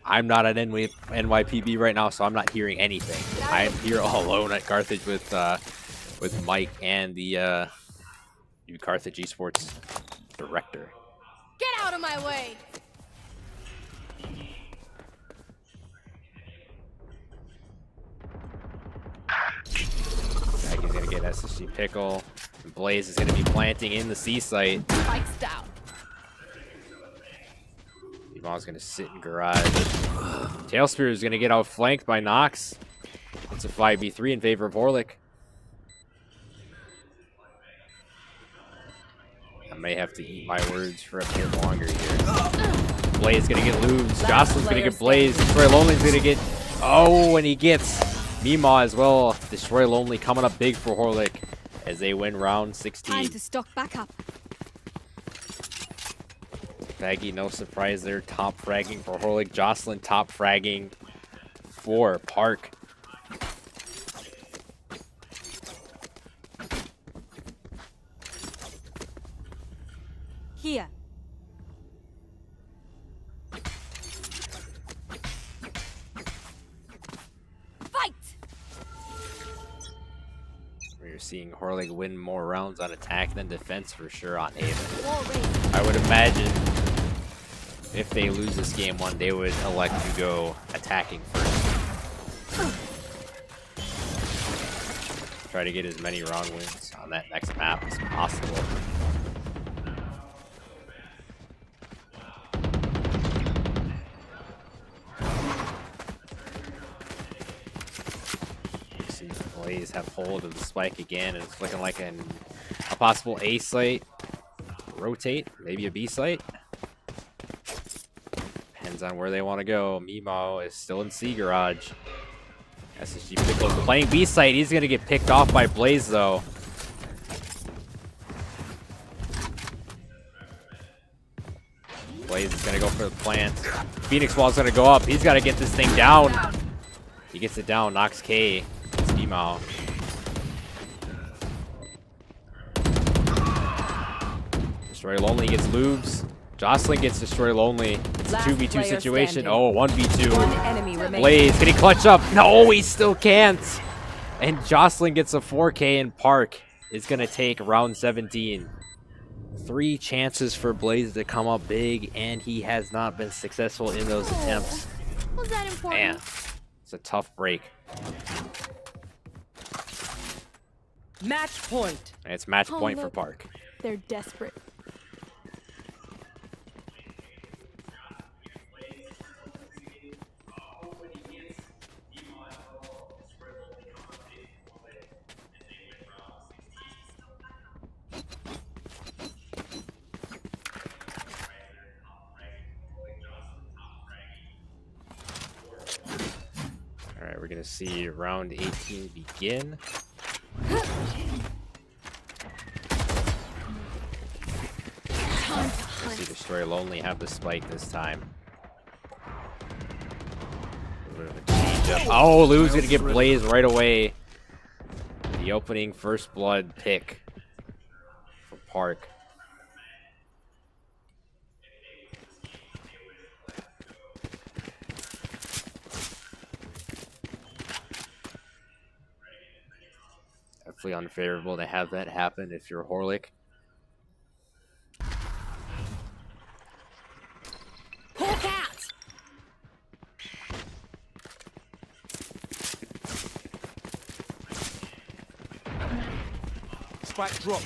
I'm not at NYPB right now, so I'm not hearing anything. I am here all alone at Carthage with Mike and the new Carthage Esports director. Get out of my way! Baggy's gonna get SSG Pickle. And Blaze is gonna be planting in the C site. Spikes down. Mom's gonna sit in garage. Tailspear is gonna get outflanked by Nox. It's a 5v3 in favor of Horlick. I may have to eat my words for a bit longer here. Blaze gonna get Lubes. Jocelyn's gonna get Blaze. Destroy Lonely's gonna get. Oh, and he gets Mima as well. Destroy Lonely coming up big for Horlick as they win round 16. Time to stock back up. Baggy, no surprise there, top fragging for Horlick. Jocelyn top fragging for Park. Here. Fight! We're seeing Horlick win more rounds on attack than defense for sure on Haven. I would imagine if they lose this game one, they would elect to go attacking first. Try to get as many round wins on that next map as possible. See Blaze have hold of the spike again, and it's looking like a possible A site. Rotate, maybe a B site. Depends on where they want to go. Mimo is still in C garage. SSG Pickle playing B site. He's going to get picked off by Blaze, though. Blaze is going to go for the plant. Phoenix Wall's going to go up. He's got to get this thing down. He gets it down. Knocks K. It's Mimo. Destroy Lonely gets Lubes. Jocelyn gets Destroy Lonely. It's a 2v2 situation. Oh, 1v2. Blaze, can he clutch up? No, he still can't. And Jocelyn gets a 4K, and Park is going to take round 17. 3 chances for Blaze to come up big, and he has not been successful in those attempts. Was that important? Man, it's a tough break. Match point. And it's match point for Park. They're desperate. Alright, we're going to see round 18 begin. We'll see Destroy Lonely have the spike this time. A bit of a change up. Oh, Lou's going to get Blaze right away. The opening first blood pick for Park. Definitely unfavorable to have that happen if you're Horlick. Hawk out! Spike drop.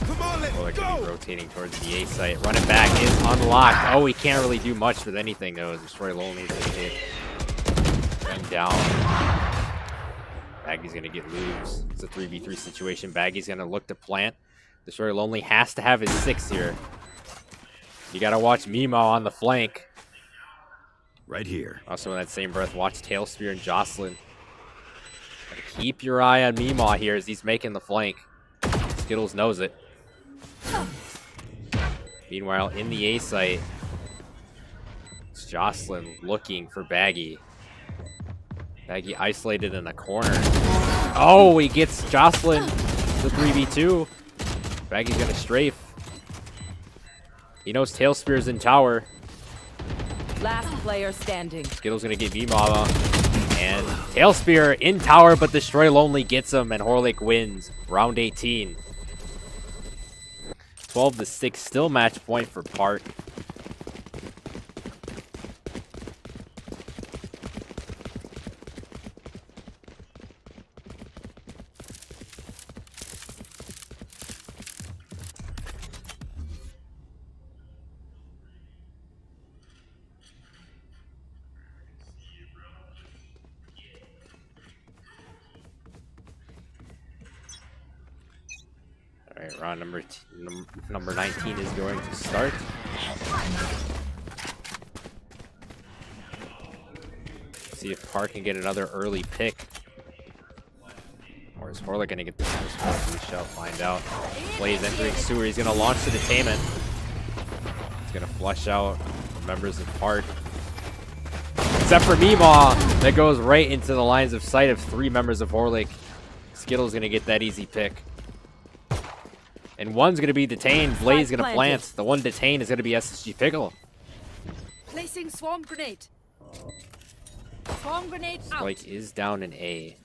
Come on, let's Horlick go! gonna be rotating towards the A site. Running back is unlocked. Oh, he can't really do much with anything though. Destroy Lonely's gonna hit. Run down. Baggy's gonna get loose. It's a 3v3 situation. Baggy's gonna look to plant. Destroy Lonely has to have his 6 here. You gotta watch Mimo on the flank. Right here. Also in that same breath, watch Tailspear and Jocelyn. Gotta keep your eye on Mimo here as he's making the flank. Skittles knows it. Meanwhile, in the A site, it's Jocelyn looking for Baggy. Baggy isolated in the corner. Oh, he gets Jocelyn the 3v2. Baggy's gonna strafe. He knows Tailspear's in tower. Last player standing. Skittles gonna get V-Mama. And Tailspear in tower, but Destroy Lonely gets him, and Horlick wins. Round 18. 12-6, still match point for Park. All right, round number 19 is going to start. See if Park can get another early pick. Or is Horlick going to get the first one? We shall find out. Blaze entering sewer. He's going to launch the detainment. He's going to flush out the members of Park. Except for Meemaw, that goes right into the lines of sight of 3 members of Horlick. Skittle's going to get that easy pick. And one's going to be detained. Blaze going to plant. The one detained is going to be SSG Pickle. Placing swarm grenade. Swarm grenade out. Spike is down in A.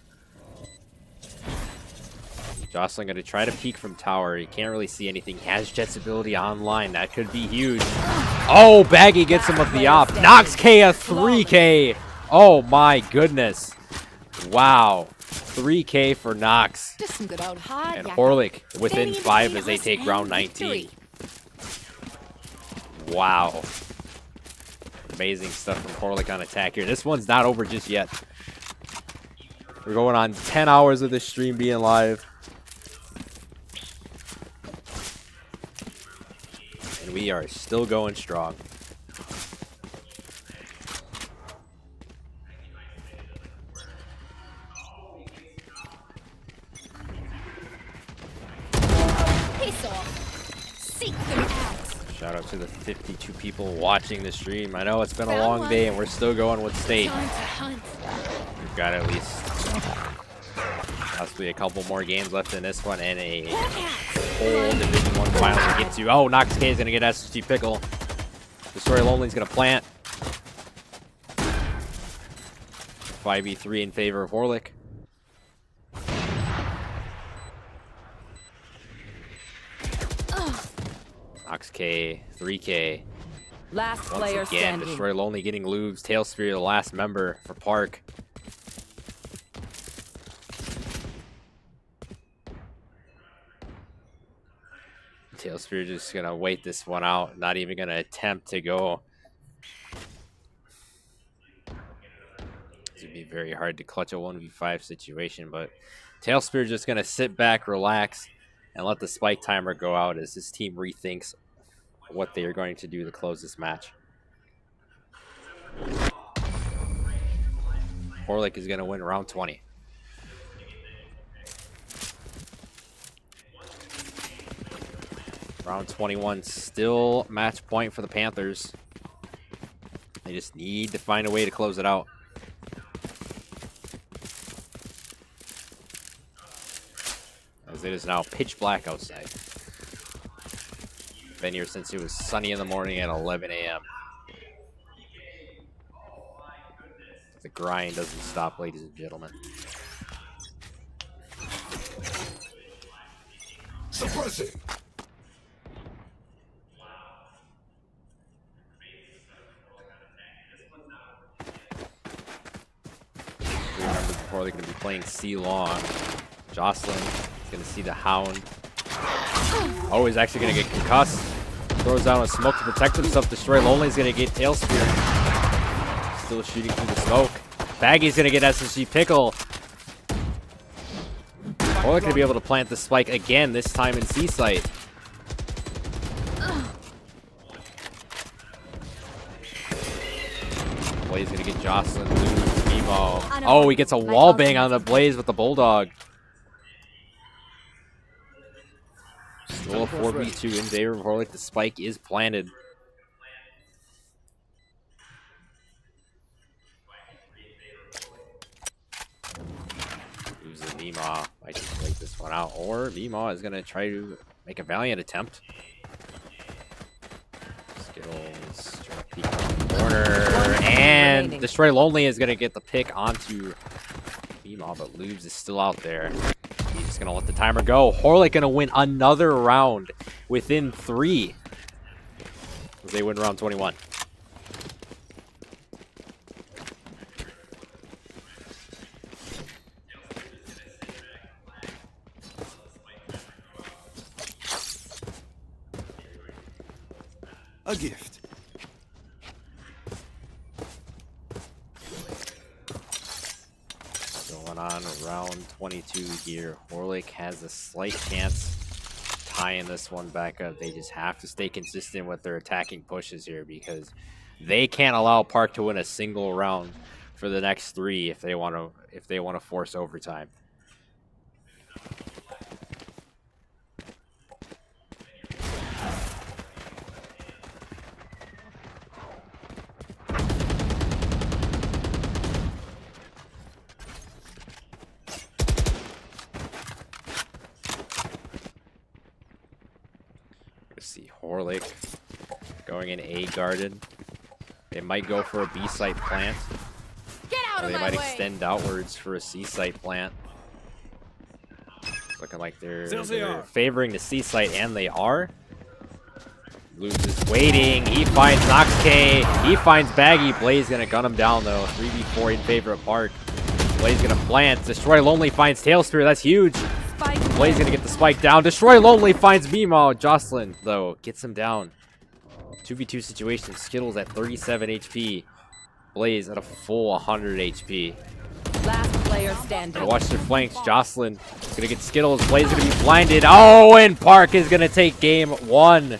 Jocelyn going to try to peek from tower. He can't really see anything. Has Jet's ability online. That could be huge. Oh, Baggy gets him with the op. Nox K a 3K. Oh my goodness. Wow. 3K for Nox. Just some good old hard And yakka. Horlick within Defending 5 as they the take round 19. Wow. Amazing stuff from Horlick on attack here. This one's not over just yet. We're going on 10 hours of this stream being live. And we are still going strong. Piss off. Seek them out. Shout out to the 52 people watching the stream. I know it's been a long day and we're still going with state. Time to hunt. We've got at least possibly a couple more games left in this one and a whole Division 1 final to get to. Oh, Nox K is going to get SSG Pickle. Destroy Lonely's going to plant. 5v3 in favor of Horlick. Nox K, 3K. Last player Once again, standing. Destroy Lonely getting lubes. Tailspear, the last member for Park. Tailspear just going to wait this one out. Not even going to attempt to go. It would be very hard to clutch a 1v5 situation, but Tailspear just going to sit back, relax, and let the spike timer go out as his team rethinks what they are going to do to close this match. Horlick is going to win round 20. Round 21, still match point for the Panthers. They just need to find a way to close it out. As it is now pitch black outside. Been here since it was sunny in the morning at 11 a.m. The grind doesn't stop, ladies and gentlemen. Suppressing. Remember, before they're going to be playing C long. Jocelyn is going to see the Hound. Oh, he's actually going to get concussed. Throws down a smoke to protect himself. Destroy Lonely is going to get Tail Spear. Still shooting through the smoke. Baggy's going to get SSG Pickle. Or they're going to be able to plant the spike again, this time in C site. Blaze going to get Jocelyn, lose Mimo. Oh, he gets a wall bang on the Blaze with the Bulldog. Still a 4v2 in favor of Horlick. The spike is planted. Loses Mima. Might just break this one out. Or Mima is going to try to make a valiant attempt. Skittles trying to peek around the corner. And Destroy Lonely is going to get the pick onto Mima, but Lubes is still out there. He's just going to let the timer go. Horlick going to win another round within 3. As they win round 21. A gift. Going on round 22 here. Horlick has a slight chance tying this one back up. They just have to stay consistent with their attacking pushes here because they can't allow Park to win a single round for the next 3 if they want to force overtime. See Horlick going in A guarded. They might go for a B site plant. Get out or of they my might way. extend outwards for a C site plant. It's looking like they're favoring the C site, and they are. Lubes is waiting. He finds Nox K. He finds Baggy. Blaze gonna gun him down though. 3v4 in favor of Park. Blaze gonna plant. Destroy Lonely finds Tail Spear. That's huge. Blaze gonna get the spike down. Destroy Lonely finds Mimo. Jocelyn, though, gets him down. 2v2 situation. Skittles at 37 HP. Blaze at a full 100 HP. Last player standing. Gonna watch their flanks. Jocelyn gonna get Skittles. Blaze gonna be blinded. Oh, and Park is gonna take game 1.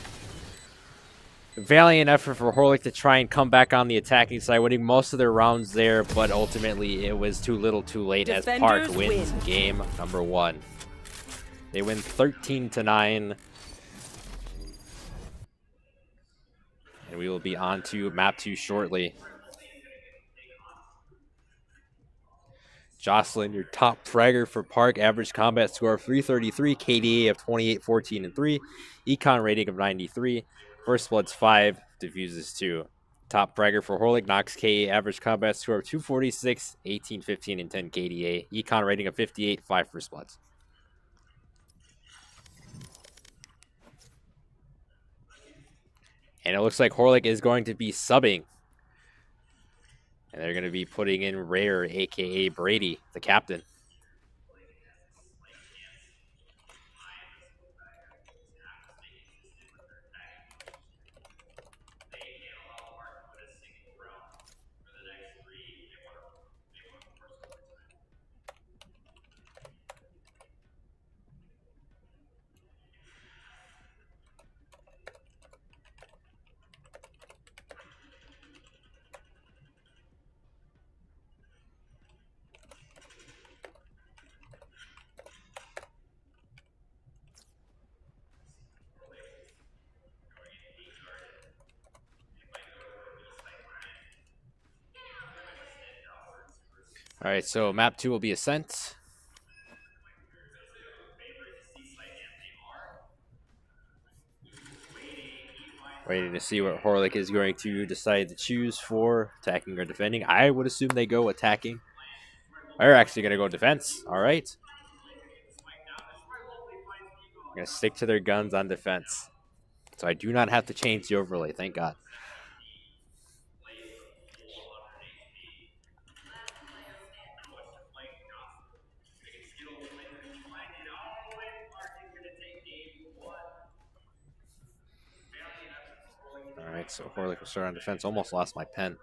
Valiant effort for Horlick to try and come back on the attacking side, winning most of their rounds there, but ultimately it was too little too late as Park wins game number 1. They win 13-9. And we will be on to map 2 shortly. Jocelyn, your top fragger for Park, average combat score of 333, KDA of 28, 14, and 3, econ rating of 93, First Blood's 5, Diffuses 2. Top fragger for Horlick, Nox K, average combat score of 246, 18, 15, and 10 KDA, econ rating of 58, 5 First Bloods. And it looks like Horlick is going to be subbing. And they're going to be putting in Rare, a.k.a. Brady, the captain. All right, so map 2 will be Ascent. Waiting to see what Horlick is going to decide to choose for attacking or defending. I would assume they go attacking. They're actually going to go defense. All right. Going to stick to their guns on defense. So I do not have to change the overlay. Thank God. All right, so Horlick will start on defense. Almost lost my pen.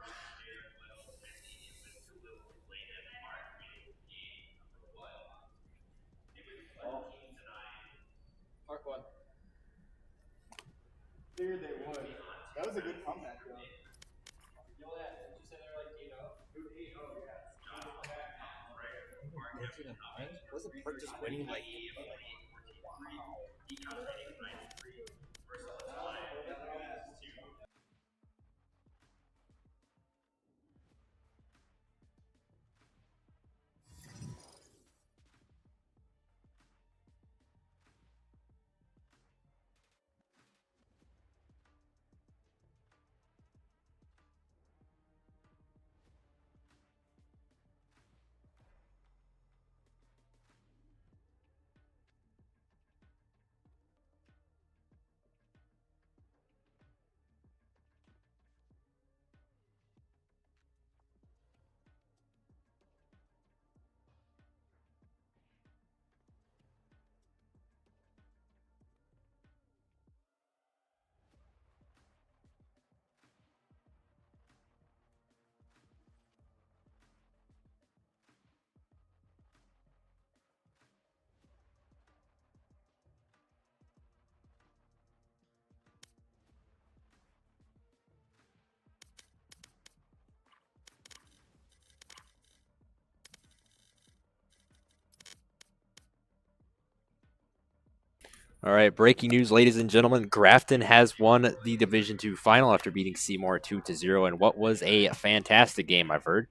Mark one. Figured they would. That was a good comeback, though. Wasn't Perk just winning like? All right, breaking news, ladies and gentlemen. Grafton has won the Division II final after beating Seymour 2-0 in what was a fantastic game, I've heard.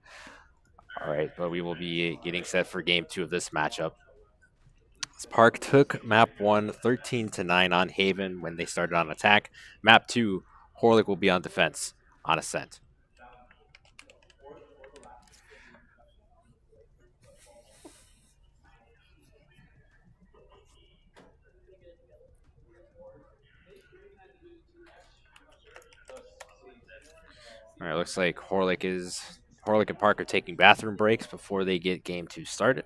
All right, but we will be getting set for game 2 of this matchup. Park took map 1 13-9 on Haven when they started on attack. Map 2, Horlick will be on defense on Ascent. All right, looks like Horlick and Park are taking bathroom breaks before they get game 2 started.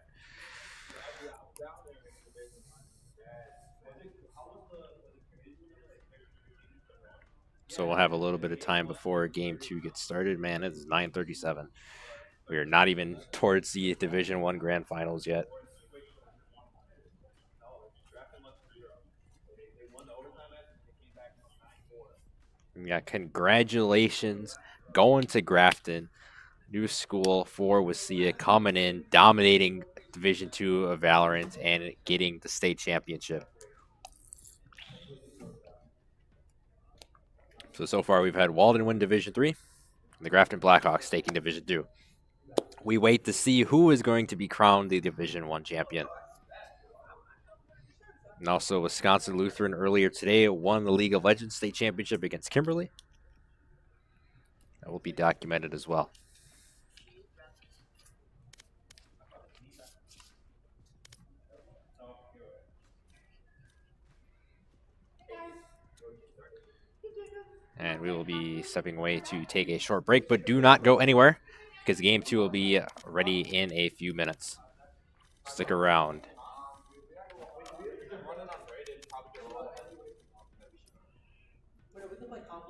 So we'll have a little bit of time before game 2 gets started. Man, it is 9:37. We are not even towards the Division 1 Grand Finals yet. Yeah, congratulations going to Grafton. New school for WIHSEA coming in, dominating Division 2 of Valorant and getting the state championship. So far we've had Walden win Division 3 and the Grafton Blackhawks taking Division 2. We wait to see who is going to be crowned the Division 1 champion. And also Wisconsin Lutheran earlier today won the League of Legends state championship against Kimberly. That will be documented as well. And we will be stepping away to take a short break, but do not go anywhere because game 2 will be ready in a few minutes. Stick around.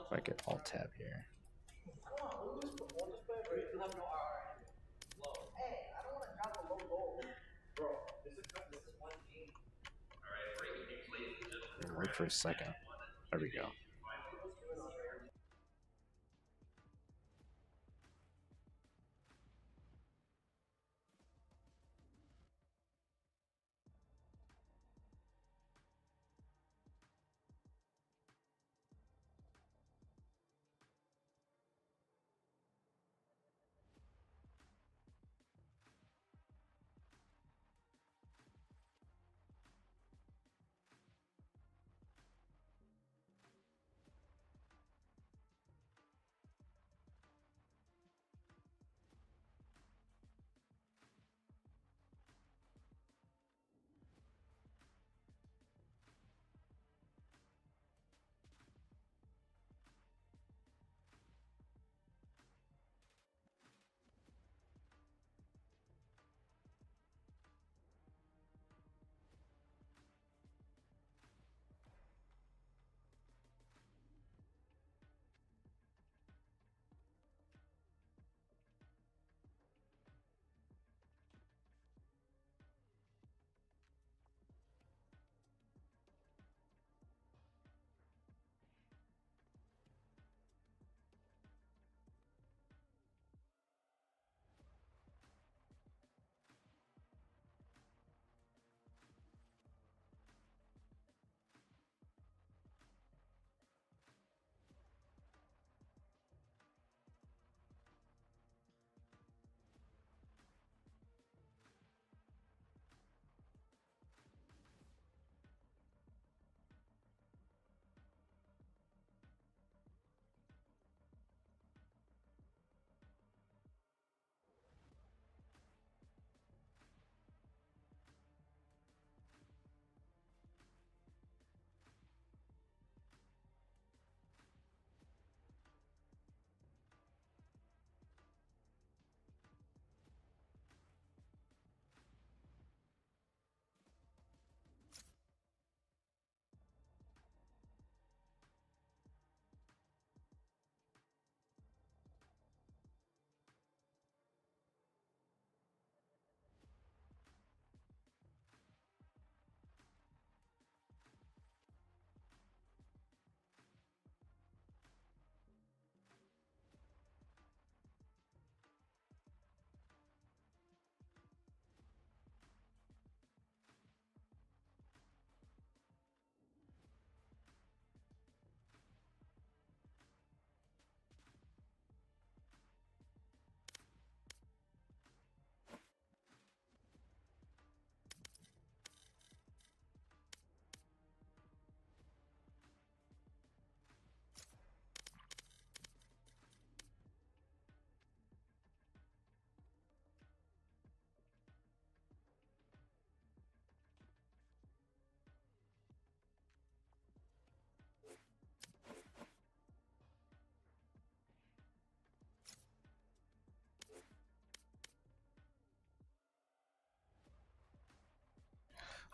If I could alt tab here. Wait for a second. There we go.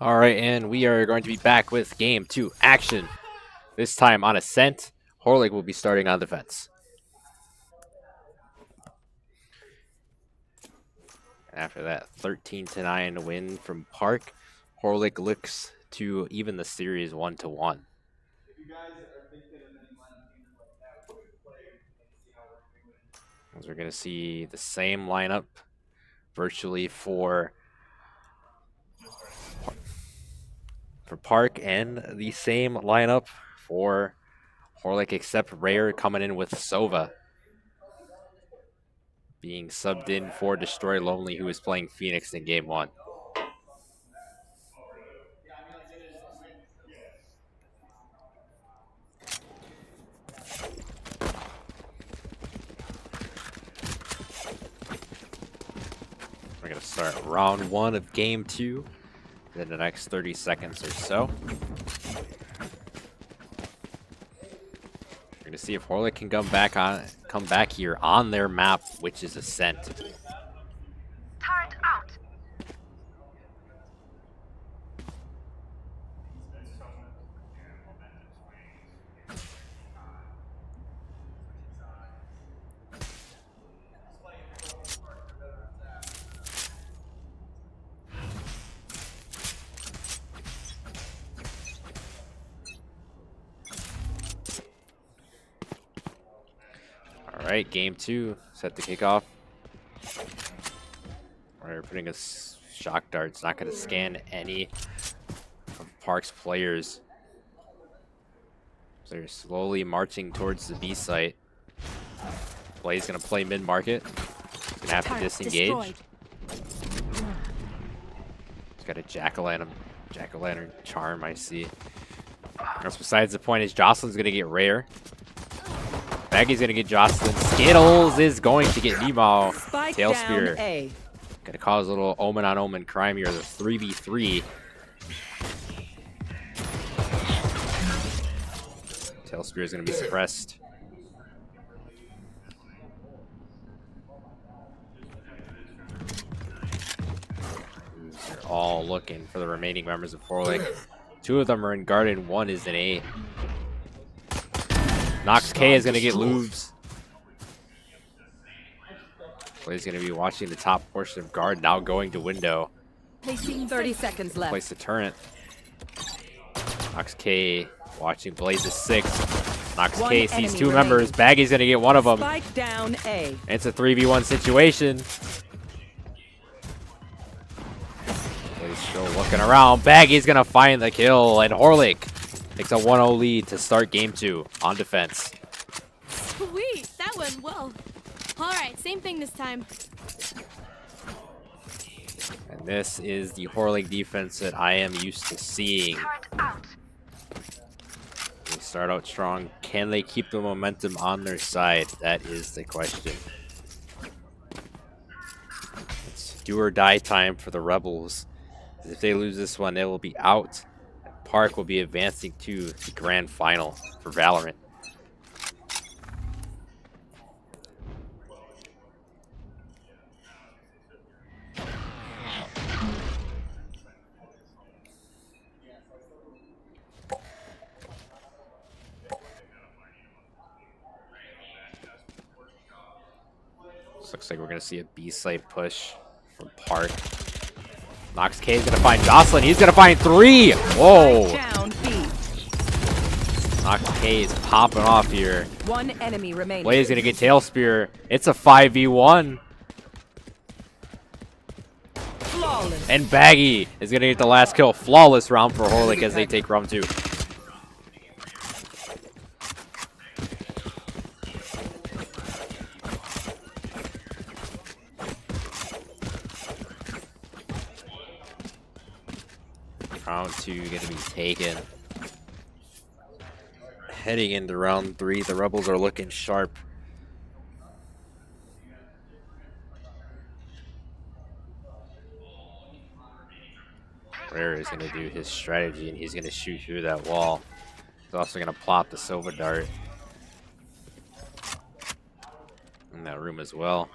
All right, and we are going to be back with game 2 action. This time on Ascent. Horlick will be starting on defense. After that 13-9 win from Park, Horlick looks to even the series 1-1. As we're going to see the same lineup virtually for Park and the same lineup for Horlick, except Rare coming in with Sova being subbed in for Destroy Lonely, who is playing Phoenix in game 1. We're going to start round 1 of game 2 in the next 30 seconds or so. We're going to see if Horlick can come back here on their map, which is Ascent. Turret out. All right, game 2 set to kick off. We're putting a shock dart. It's not going to scan any of Park's players. So they're slowly marching towards the B site. Blaze going to play mid-market. He's going to have to disengage. He's got a jack-o'-lantern charm, I see. That's besides the point is Jocelyn's going to get Rare. Baggy's going to get Jocelyn. Skittles is going to get Nemo. Tail Spear. Going to cause a little omen-on-omen crime here. The 3v3. Tail Spear is going to be suppressed. They're all looking for the remaining members of Horlick. 2 of them are in Garden, 1 is in A. Nox K is going to get Lubes. Blaze is going to be watching the top portion of Guard, now going to window. 30 seconds left. Place the turret. Nox K watching Blaze's 6. Nox K sees 2 members. Baggy's going to get one of them. Spike down A. It's a 3v1 situation. Blaze still looking around. Baggy's going to find the kill, and Horlick takes a 1-0 lead to start game 2 on defense. Sweet, that went well. All right, same thing this time. And this is the Horlick defense that I am used to seeing. They start out strong. Can they keep the momentum on their side? That is the question. It's do or die time for the Rebels. If they lose this one, they will be out. Park will be advancing to the grand final for Valorant. Looks like we're going to see a B-site push from Park. Nox K is going to find Jocelyn. He's going to find 3. Whoa. Nox K is popping off here. 1 enemy remaining. Blaze is going to get Tail Spear. It's a 5v1. Flawless. And Baggy is going to get the last kill. Flawless round for Horlick as they take round 2. Round 2 going to be taken. Heading into round 3, the Rebels are looking sharp. Rare is going to do his strategy, and he's going to shoot through that wall. He's also going to plop the Sova Dart in that room as well.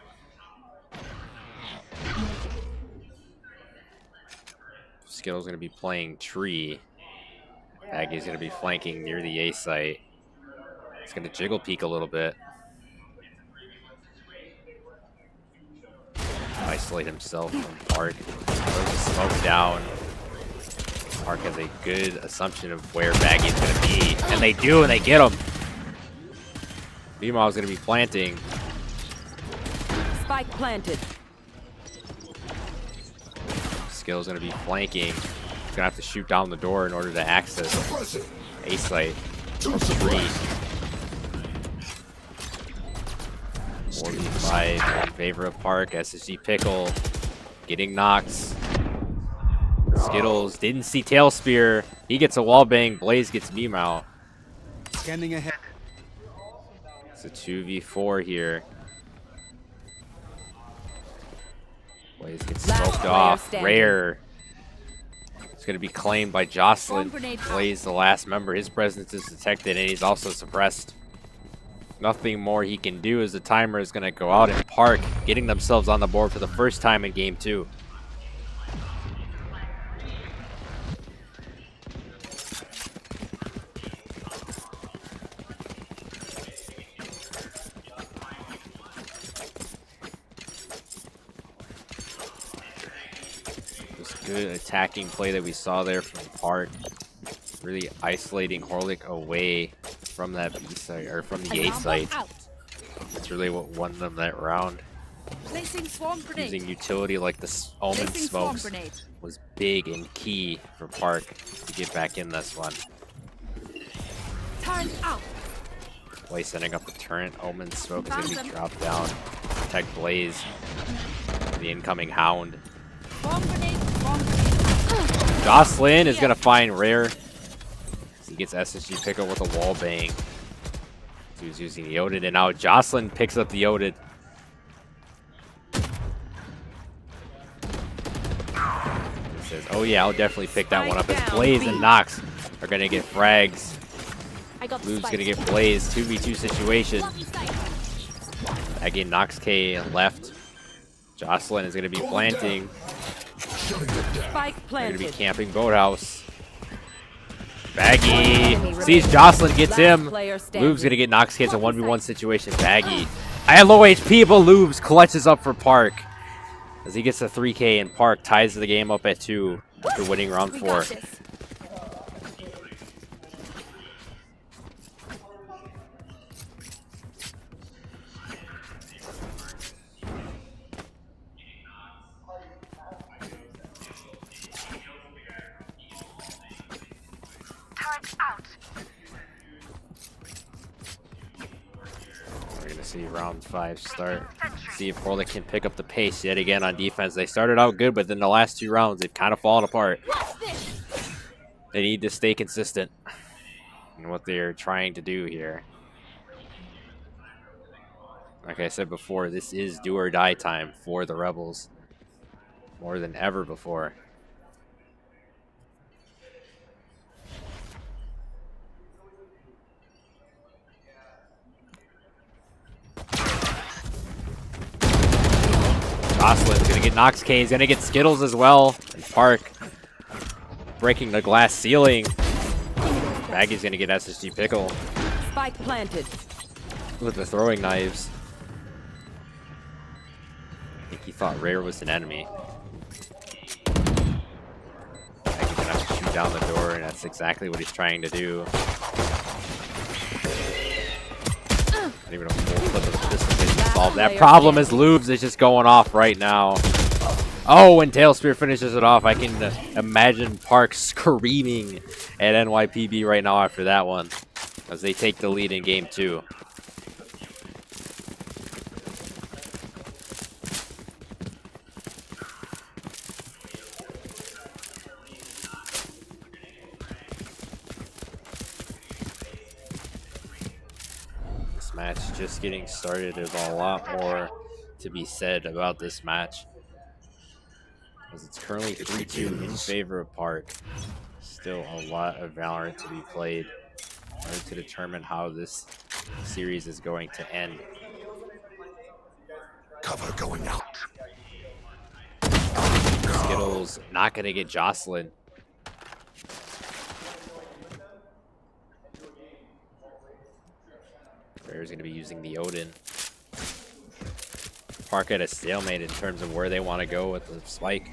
Skittle's going to be playing tree. Baggy's going to be flanking near the A site. He's going to jiggle peek a little bit. Isolate himself from Park. Throws the smoke down. Park has a good assumption of where Baggy's going to be. And they do, and they get him. Meanwhile, is going to be planting. Spike planted. Skill's going to be flanking. He's going to have to shoot down the door in order to access A site from 3. 45 in favor of Park. SSG Pickle getting knocked. Skittles didn't see Tail Spear. He gets a wall bang. Blaze gets meme out. Scanning ahead. It's a 2v4 here. Blaze gets smoked off. Rare. It's going to be claimed by Jocelyn. Blaze, the last member. His presence is detected, and he's also suppressed. Nothing more he can do as the timer is going to go out and Park, getting themselves on the board for the first time in game 2. Good attacking play that we saw there from Park, really isolating Horlick away from that B site or from the A site. That's really what won them that round. Placing swarm grenade. Using utility like the Omen smokes was big and key for Park to get back in this one. Turn out. Blaze setting up the turret. Omen smoke is going to be dropped down. Protect Blaze. The incoming Hound. Swarm grenade. Jocelyn is going to find Rare. He gets SSG Pickle with a wall bang. He was using the Odin, and now Jocelyn picks up the Odin. He says, oh yeah, I'll definitely pick that one up. As Blaze and Nox are going to get frags. Blue's going to get Blaze. 2v2 situation. Again, Nox K left. Jocelyn is going to be planting. Spike planted. They're going to be camping Boathouse. Baggy sees Jocelyn, gets him. Louv's going to get Nox K. It's a 1v1 situation. Baggy. I had low HP, but Louv's clutches up for Park as he gets a 3K, and Park ties the game up at 2 after winning round 4. We're going to see round 5 start. See if Horlick can pick up the pace yet again on defense. They started out good, but then the last 2 rounds, they've kind of fallen apart. They need to stay consistent in what they're trying to do here. Like I said before, this is do or die time for the Rebels. More than ever before. Jocelyn's going to get Nox K. He's going to get Skittles as well. And Park breaking the glass ceiling. Baggy's going to get SSG Pickle. Spike planted. With the throwing knives. I think he thought Rare was an enemy. Baggy's going to have to shoot down the door, and that's exactly what he's trying to do. Not even a full clip of this can solve that problem as Louv's is just going off right now. Oh, when Tailspear finishes it off, I can imagine Park screaming at NYPB right now after that one as they take the lead in game 2. Match just getting started. There's a lot more to be said about this match, as it's currently 3-2 in favor of Park. Still a lot of Valorant to be played in order to determine how this series is going to end. Cover going out. Skittles not going to get Jocelyn. Bear's going to be using the Odin. Park at a stalemate in terms of where they want to go with the spike.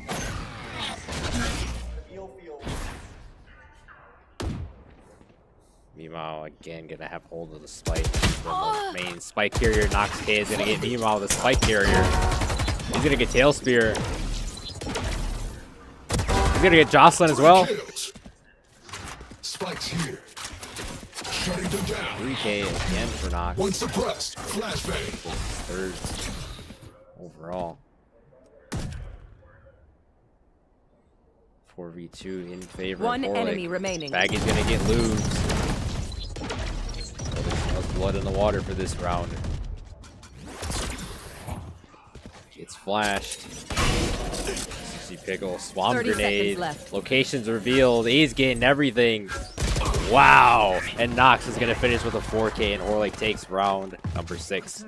Meanwhile, again, going to have hold of the spike. The main spike carrier. Nox K is going to get Meanwhile the spike carrier. He's going to get Tail Spear. He's going to get Jocelyn as well. Spikes here. Shutting them down. 3K again for Nox. One suppressed. Flashbang. Third overall. 4v2 in favor One of Orlick. enemy remaining. Baggy's gonna get lubes. There's blood in the water for this round. Gets flashed. See Pickle. Swamp grenade. Locations revealed. He's getting everything. Wow. And Nox is gonna finish with a 4K, and Orlick takes round number 6.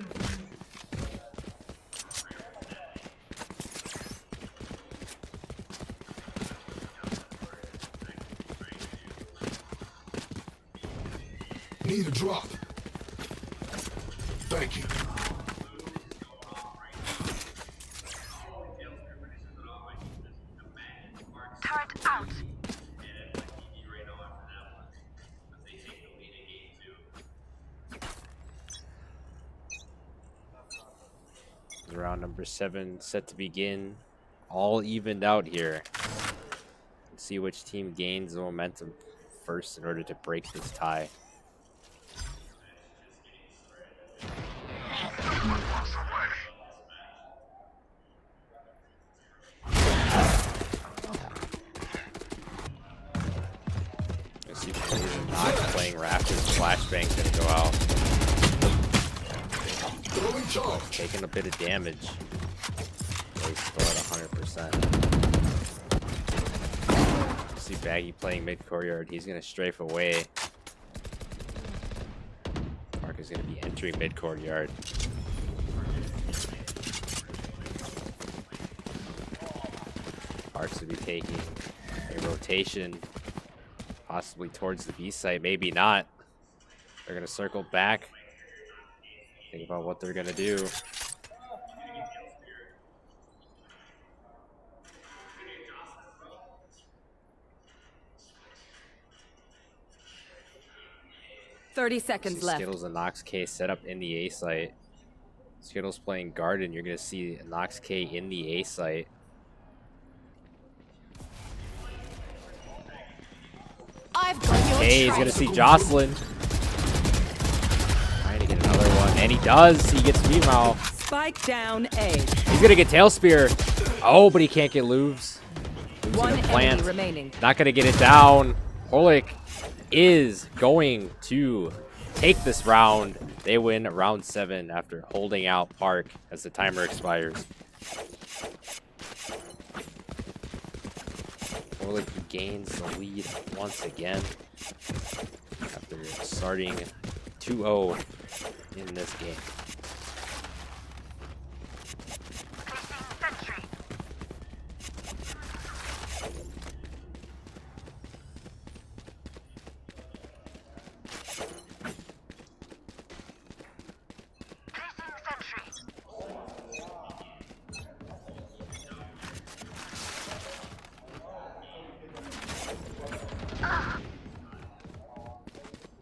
Need a drop. Thank you. Turret out. Round number 7 set to begin. All evened out here. Let's see which team gains the momentum first in order to break this tie. I see not playing Raptors. Flashbang's gonna go out. Taking a bit of damage. He's still at 100%. See Baggy playing mid courtyard. He's gonna strafe away. Park is gonna be entering mid courtyard. Park's gonna be taking a rotation, possibly towards the B site. Maybe not. They're gonna circle back. Think about what they're gonna do. Left. Skittles and Nox K set up in the A site. Skittles playing Garden. You're gonna see Nox K in the A site. I've got your K is gonna see Jocelyn. Trying to get another one, and he does. He gets Meemaw. Spike down A. He's gonna get Tail Spear. Oh, but he can't get Lubes. Lubes One in the plant. enemy remaining. Not gonna get it down. Orlick is going to take this round. They win round 7 after holding out Park as the timer expires. Orlick gains the lead once again after starting 2-0 in this game.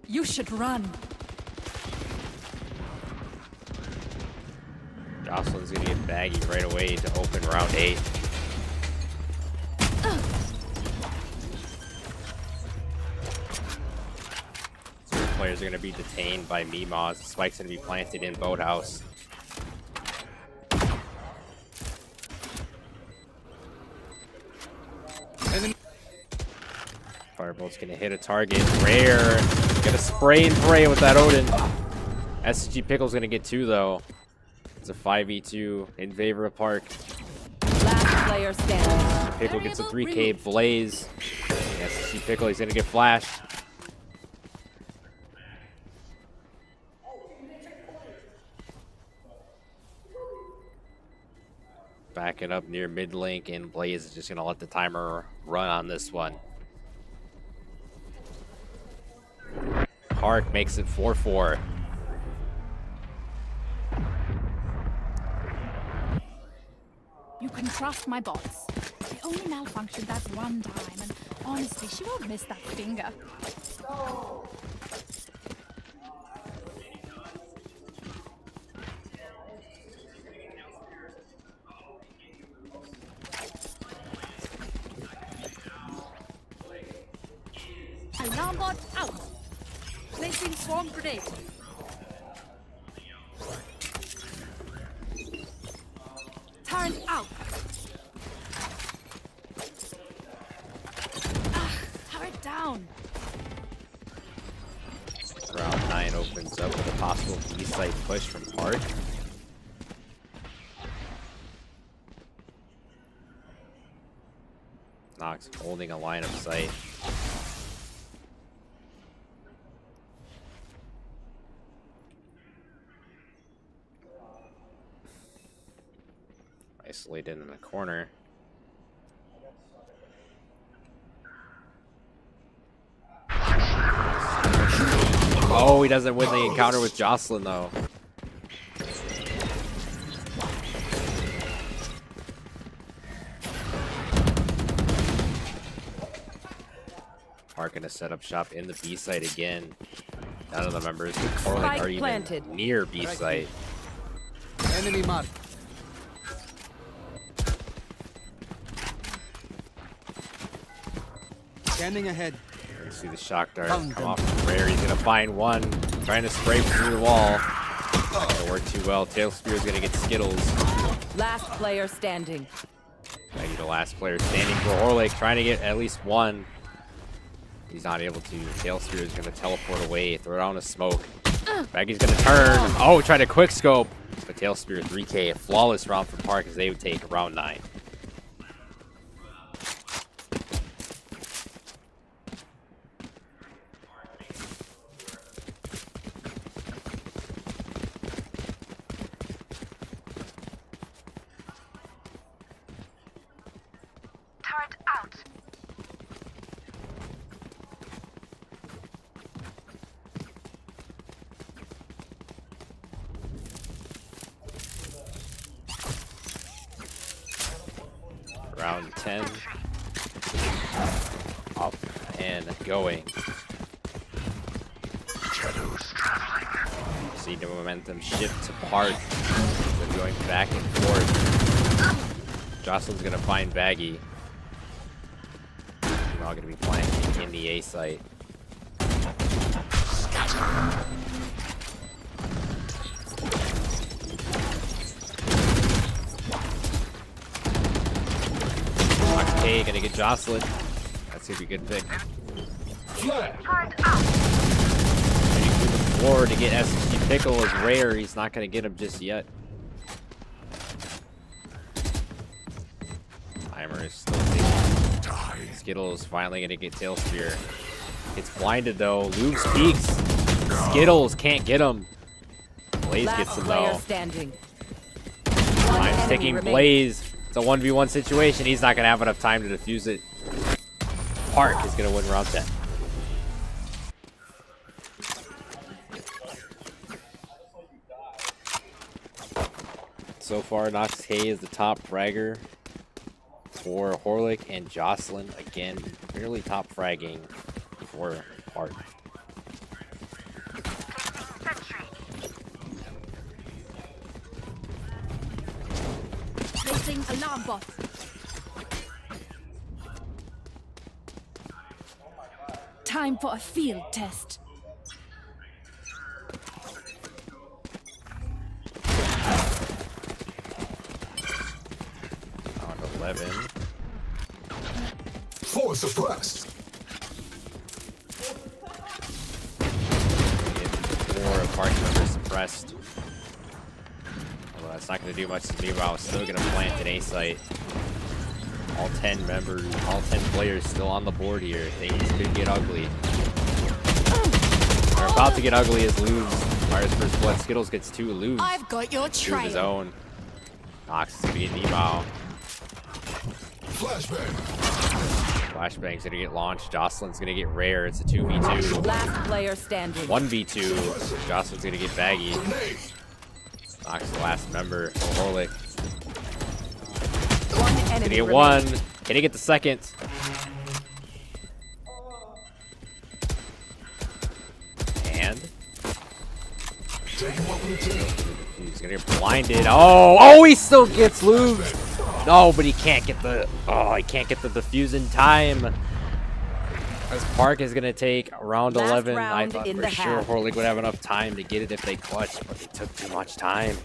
You should run. Jocelyn's gonna get Baggy right away to open round 8. Three players are gonna be detained by Meemaw. The spike's gonna be planted in Boathouse. Firebolt's gonna hit a target. Rare. Gonna spray and pray with that Odin. SG Pickle's gonna get 2 though. It's a 5v2 in favor of Park. Last player standing. Pickle gets a 3K Blaze. SG Pickle, he's gonna get flashed. backing up near mid link, and Blaze is just gonna let the timer run on this one. Park makes it 4-4. You can trust my bots. They only malfunctioned that one time, and honestly, she won't miss that finger. Alarm bot out. Placing swarm grenade. Turret out. Turret down. Round 9 opens up with a possible B-site push from Park. Nox holding a line of sight. Isolated in the corner. Oh, he doesn't win the encounter with Jocelyn though. Park gonna set up shop in the B site again. None of the members of Corlick are even near B site. Enemy mark. Standing ahead. You see the shock dart come off from Rare. He's gonna find one, trying to spray through the wall. Not gonna work too well. Tail Spear's gonna get Skittles. Last player standing. Maybe the last player standing for Orlake, trying to get at least one. He's not able to. Tail Spear is gonna teleport away, throw down a smoke. Baggy's gonna turn. Oh, try to quick scope. But Tail Spear 3K, a flawless round for Park as they would take round 9. Turret out. Round 10. Up and going. See the momentum shift to Park. They're going back and forth. Jocelyn's gonna find Baggy. They're all gonna be playing in the A site. K gonna get Jocelyn. That's gonna be a good pick. Maybe through the floor to get SSG Pickle is Rare. He's not gonna get him just yet. Timer is still ticking. Skittles finally gonna get Tail Spear. It's blinded though. Luke's peeks. Skittles can't get him. Blaze gets him though. Time's ticking. Blaze. It's a 1v1 situation. He's not going to have enough time to defuse it. Park is going to win round 10. So far, Nox K is the top fragger for Horlick, and Jocelyn, again, nearly top fragging for Park. Placing alarm bot. Time for a field test. On 11. Force suppressed. More Park members suppressed. Although that's not going to do much to me, but I was still going to plant an A site. All 10 members, all 10 players still on the board here. Things could get ugly. They're about to get ugly as Lubes fires first blood. Skittles gets 2. Lubes I've got your to his trail. own. Nox is gonna get Nemo. Flashbang. Flashbang's gonna get launched. Jocelyn's gonna get Rare. It's a 2v2. Last player standing. 1v2. Jocelyn's gonna get Baggy. Nox the last member. Horlick. One enemy Gonna get remaining. one. Can he get the second? And he's gonna get blinded. Oh, he still gets lubed. No, but he can't get the. Oh, he can't get the defuse in time. As Park is gonna take round Last 11. I round thought in for the sure half. Horlick would have enough time to get it if they clutched, but they took too much time.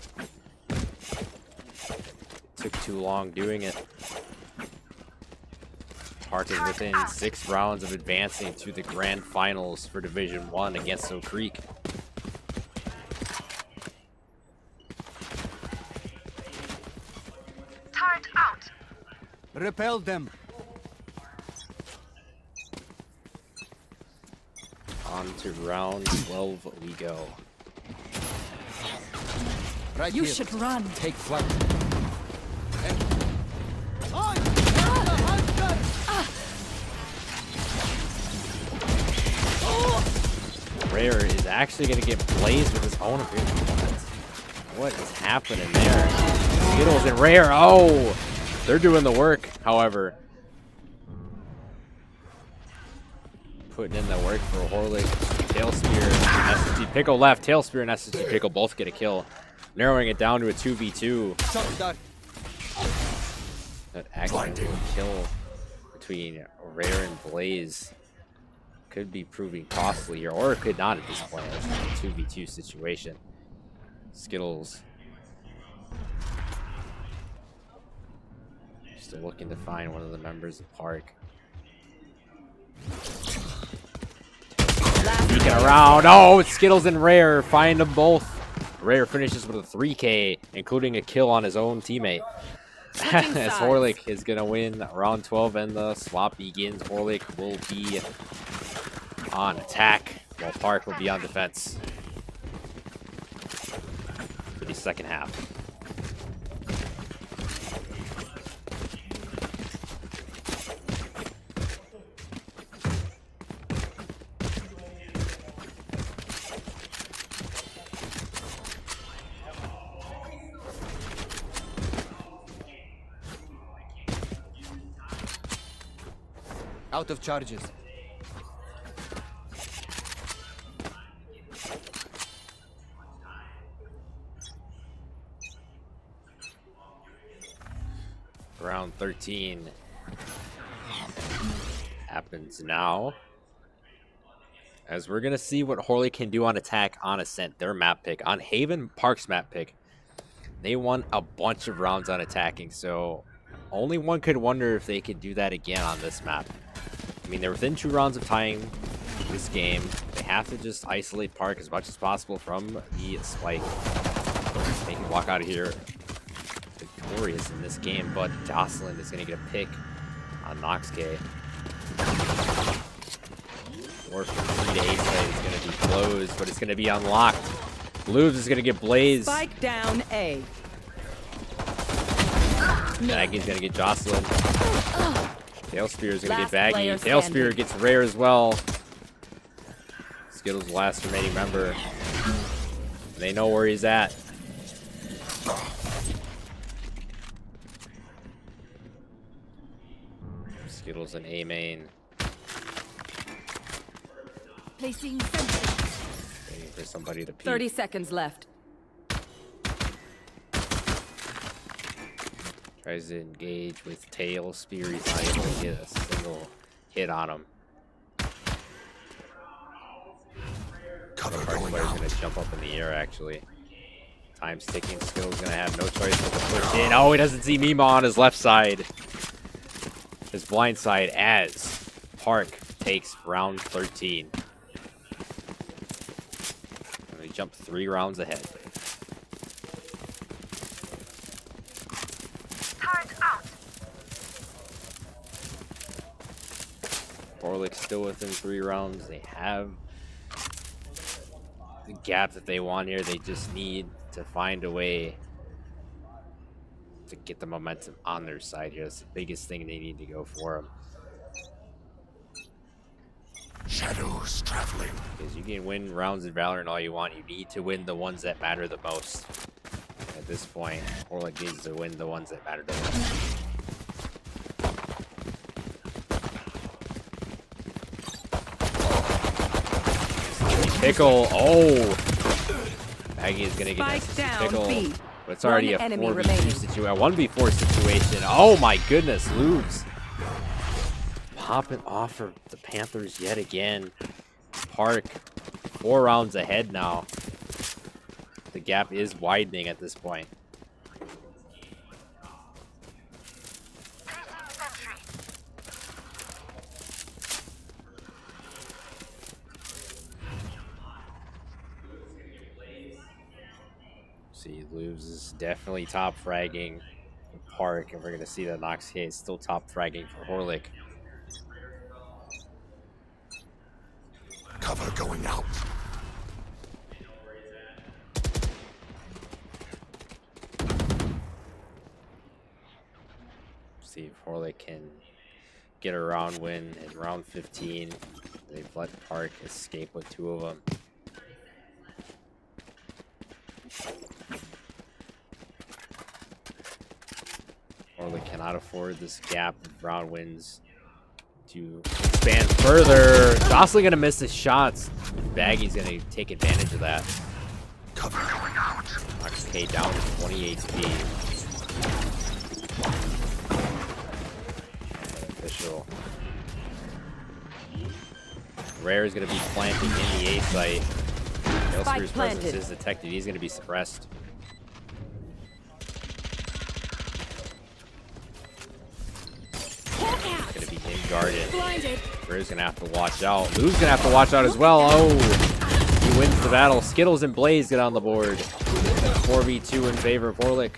Took too long doing it. Park is within 6 rounds of advancing to the grand finals for Division 1 against Oak Creek. Turret out. Repel them. On to round 12 we go. Right You here. should run. Take flight. Rare is actually going to get blazed with his own ability. What is happening there? Skittles and Rare. Oh, they're doing the work, however. Putting in the work for Horlick. Tail Spear and SSG Pickle left. Tail Spear and SSG Pickle both get a kill. Narrowing it down to a 2v2. That accidental kill between Rare and Blaze could be proving costly here, or it could not at this point. It's a 2v2 situation. Skittles still looking to find one of the members of Park. Sneaking around. Oh, it's Skittles and Rare. Find them both. Rare finishes with a 3K, including a kill on his own teammate. As Horlick is going to win round 12 and the swap begins. Horlick will be on attack, while Park will be on defense for the second half. Out of charges. Round 13 happens now, as we're gonna see what Horley can do on attack on Ascent, their map pick. On Haven, Park's map pick, they won a bunch of rounds on attacking, so only one could wonder if they could do that again on this map. I mean, they're within 2 rounds of tying this game. They have to just isolate Park as much as possible from the spike. They can walk out of here victorious in this game, but Jocelyn is going to get a pick on Nox K. 4 from 3 to 8 site is going to be closed, but it's going to be unlocked. Blues is going to get blazed. Spike down A. Baggy's going to get Jocelyn. Tail Spear is going to get Last Baggy. player Tail standing. Spear gets Rare as well. Skittles' last remaining member. They know where he's at. Skittles and A main. Placing sentry. Waiting for somebody to peek. 30 seconds left. Tries to engage with Tail Spear. He's not able to get a single hit on him. Cover Park going player's out. gonna jump up in the air actually. Time's ticking. Skittles gonna have no choice but to push in. Oh, he doesn't see Mima on his left side. His blind side as Park takes round 13. And they jump 3 rounds ahead. Turret out. Horlick's still within 3 rounds. They have the gap that they want here. They just need to find a way to get the momentum on their side here. That's the biggest thing they need to go for them. Shadows traveling. Because you can win rounds in Valorant all you want. You need to win the ones that matter the most. At this point, Horlick needs to win the ones that matter the most. Pickle. Oh! Maggie is going to get that pickle. B. But it's already a 4v2 situation. A 1v4 situation. Oh my goodness, Lubes. Popping off for the Panthers yet again. Park, 4 rounds ahead now. The gap is widening at this point. See, Lubes is definitely top fragging Park, and we're going to see that Nox K is still top fragging for Horlick. Cover going out. See if Horlick can get a round win in round 15. They've let Park escape with 2 of them. Horlick cannot afford this gap of round wins to expand further. Jocelyn gonna miss his shots. Baggy's gonna take advantage of that. Cover going out. Nox K down to 20 HP. Official. Rare is gonna be planting in the A site. Elsewhere's presence is detected. He's gonna be suppressed. Gonna be in garden. Rare's gonna have to watch out. Lou's gonna have to watch out as well. Oh, he wins the battle. Skittles and Blaze get on the board. 4v2 in favor of Horlick.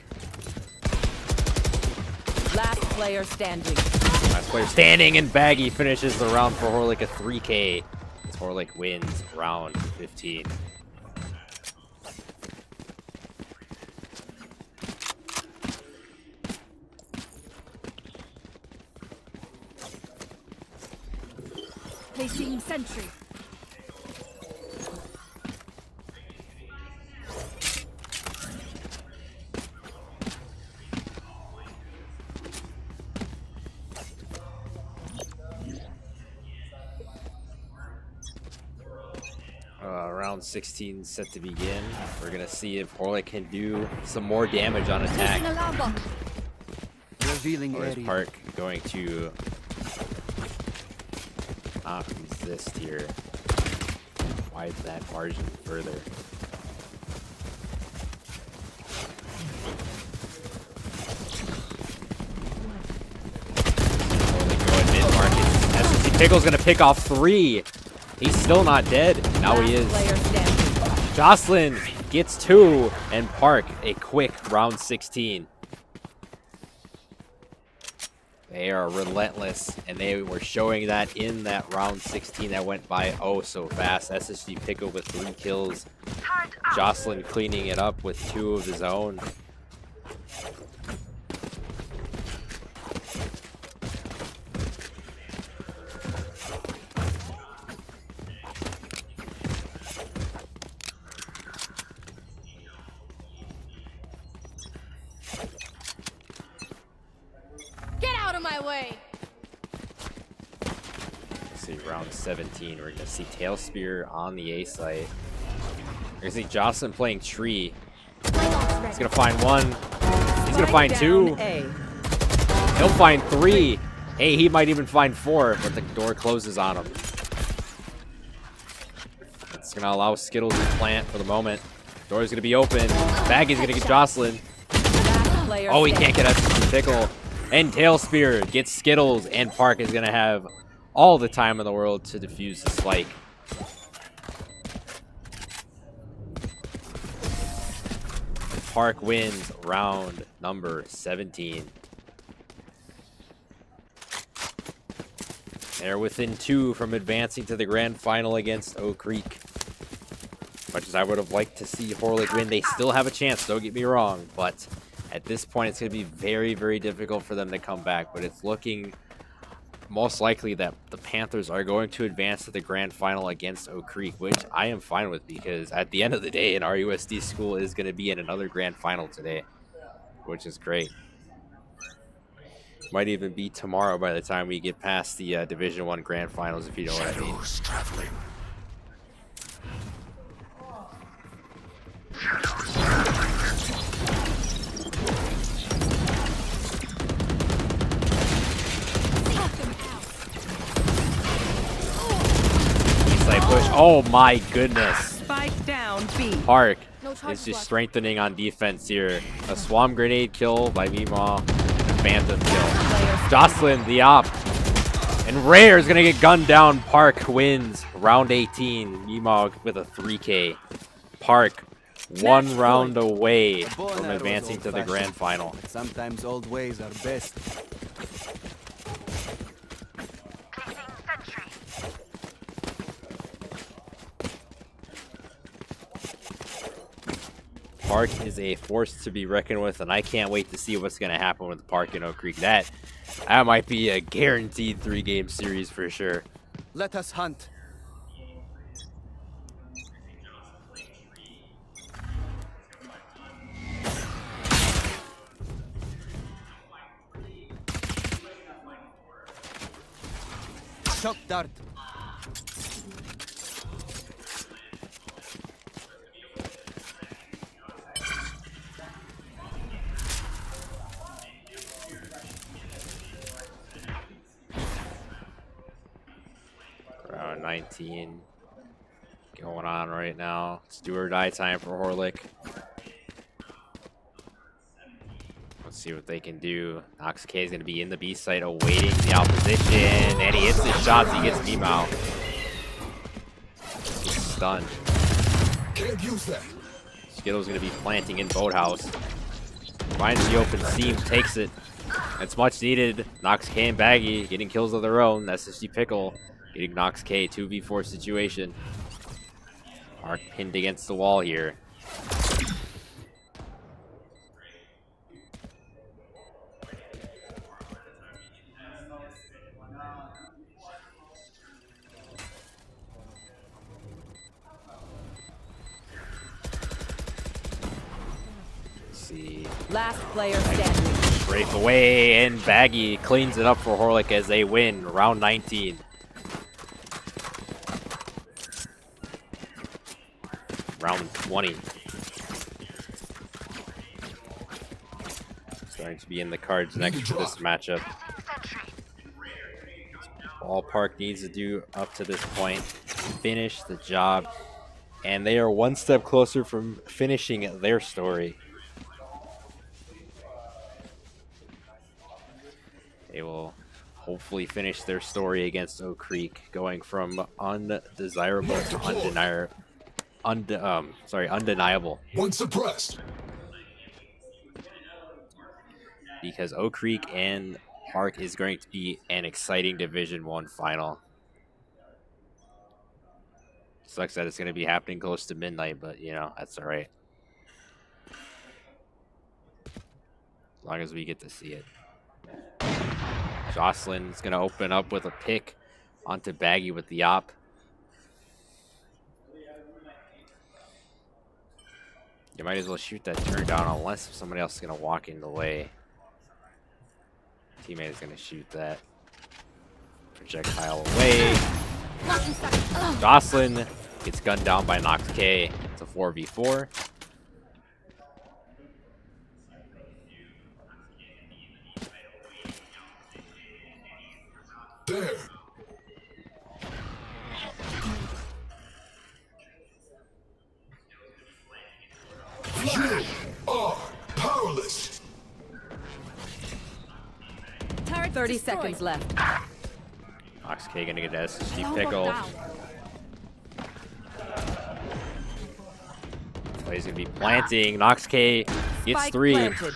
Last player standing. Last player standing, and Baggy finishes the round for Horlick at 3K. As Horlick wins round 15. Placing sentry. Round 16 set to begin. We're gonna see if Horlick can do some more damage on attack. Revealing Or is area. Park going to not resist here? Widen that margin further. Horlick going mid-market. SMC Pickle's gonna pick off 3. He's still not dead. Now he is. Jocelyn gets 2, and Park a quick round 16. They are relentless, and they were showing that in that round 16 that went by oh so fast. SSG Pickle with 3 kills. Jocelyn cleaning it up with 2 of his own. Get out of my way! See, round 17, we're gonna see Tail Spear on the A site. We're gonna see Jocelyn playing Tree. He's gonna find 1. He's gonna find 2. He'll find 3. Hey, he might even find 4, but the door closes on him. It's gonna allow Skittles to plant for the moment. Door's gonna be open. Baggy's gonna get Jocelyn. Oh, he can't get a Pickle. And Tail Spear gets Skittles, and Park is gonna have all the time in the world to defuse the spike. Park wins round number 17. They're within 2 from advancing to the grand final against Oak Creek. Much as I would have liked to see Horlick win, they still have a chance, don't get me wrong, but at this point, it's going to be very, very difficult for them to come back. But it's looking most likely that the Panthers are going to advance to the grand final against Oak Creek, which I am fine with because at the end of the day, an RUSD school is going to be in another grand final today, which is great. Might even be tomorrow by the time we get past the Division I grand finals, if you know what I mean. Traveling. Push. Oh my goodness. Spike down B. Park is just strengthening on defense here. A swarm grenade kill by Meemaw. Phantom kill. Jocelyn, the op. And Rare is going to get gunned down. Park wins round 18. Meemaw with a 3K. Park one round away from advancing to the grand final. Sometimes old ways are best. Park is a force to be reckoned with, and I can't wait to see what's going to happen with Park and Oak Creek. That might be a guaranteed 3-game series for sure. Let us hunt. Shock dart. Round 19 going on right now. It's do or die time for Horlick. Let's see what they can do. Nox K is going to be in the B site awaiting the opposition, and he hits his shots. He gets Meemaw. He's stunned. Can't use that. Skittle's going to be planting in Boathouse. Finds the open seam, takes it. It's much needed. Nox K and Baggy getting kills of their own. That's just Pickle. Getting Nox K, 2v4 situation. Park pinned against the wall here. Let's see. Last player standing. Break away, and Baggy cleans it up for Horlick as they win round 19. Round 20. Starting to be in the cards next to this matchup. All Park needs to do up to this point, finish the job, and they are one step closer from finishing their story. They will hopefully finish their story against Oak Creek, going from undesirable to undeniable. One suppressed. Because Oak Creek and Park is going to be an exciting Division I final. Sucks that it's going to be happening close to midnight, but you know, that's all right. As long as we get to see it. Jocelyn's going to open up with a pick onto Baggy with the op. You might as well shoot that turn down unless somebody else is going to walk in the way. Teammate is going to shoot that projectile away. Jocelyn gets gunned down by Nox K. It's a 4v4. There. You are powerless. 30 seconds left. Nox K gonna get that SSG pickle. Play's gonna be planting. Nox K gets Spike 3. planted.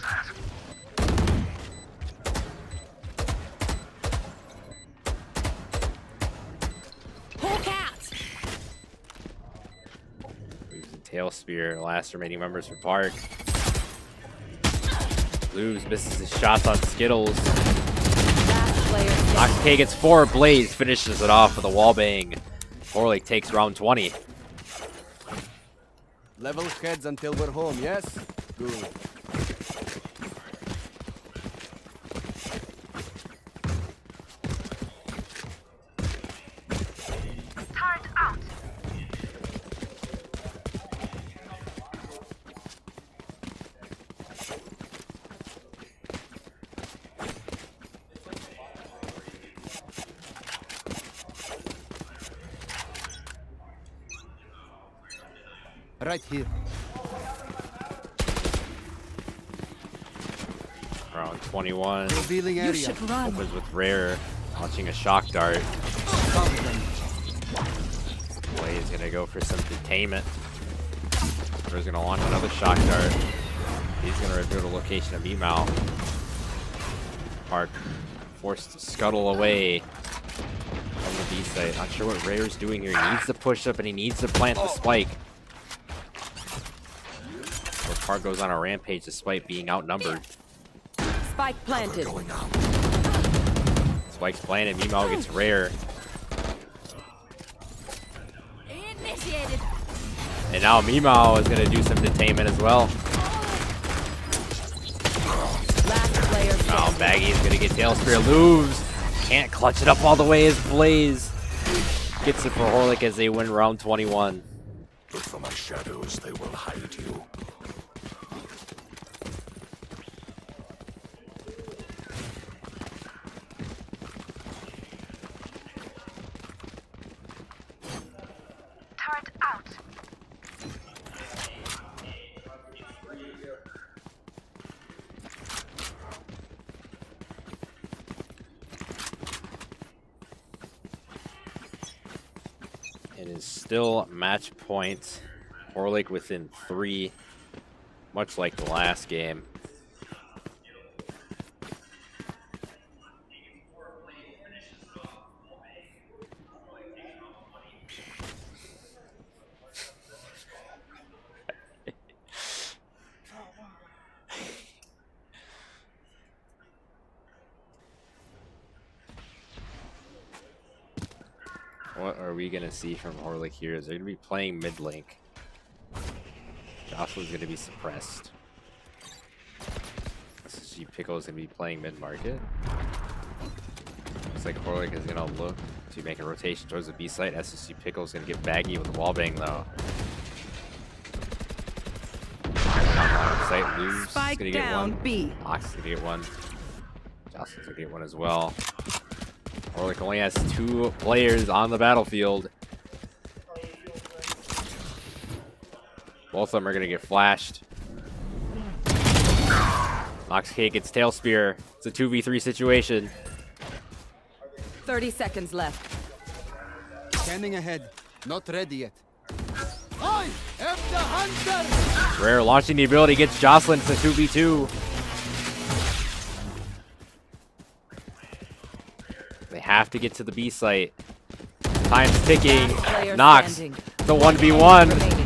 Tail Spear, last remaining members for Park. Lubes misses his shots on Skittles. Last player standing. Nox K gets 4. Blaze finishes it off with a wallbang. Horlick takes round 20. Level heads until we're home, yes? Good. Turret out. Right here. Round 21. Revealing area. You should run. Opens with Rare launching a shock dart. Blaze gonna go for some detainment. Rare's gonna launch another shock dart. He's gonna reveal the location of Emao. Park forced to scuttle away from the B site. Not sure what Rare's doing here. He needs to push up and he needs to plant the spike. Or Park goes on a rampage despite being outnumbered. Spike planted. Spike's planted. Emao gets Rare. Initiated. And now Emao is going to do some detainment as well. Last player Now standing. Baggy is going to get Tail Spear. Lubes can't clutch it up all the way as Blaze gets it for Horlick as they win round 21. Look for my shadows, they will hide you. Turret out. It is still match point. Horlick within 3, much like the last game. What are we going to see from Horlick here? Is they're going to be playing mid link. Joshua's going to be suppressed. SSG Pickle is going to be playing mid market. Looks like Horlick is going to look to make a rotation towards the B site. SSG Pickle is going to get Baggy with a wallbang though. Site lose. Spike Going to get down one. B. Ox is going to get one. Jocelyn's going to get one as well. Horlick only has 2 players on the battlefield. Both of them are going to get flashed. Nox K gets Tail Spear. It's a 2v3 situation. 30 seconds left. Scanning ahead. Not ready yet. I am the hunter! Rare launching the ability gets Jocelyn. It's a 2v2. They have to get to the B site. Time's ticking. Nox, the 1v1.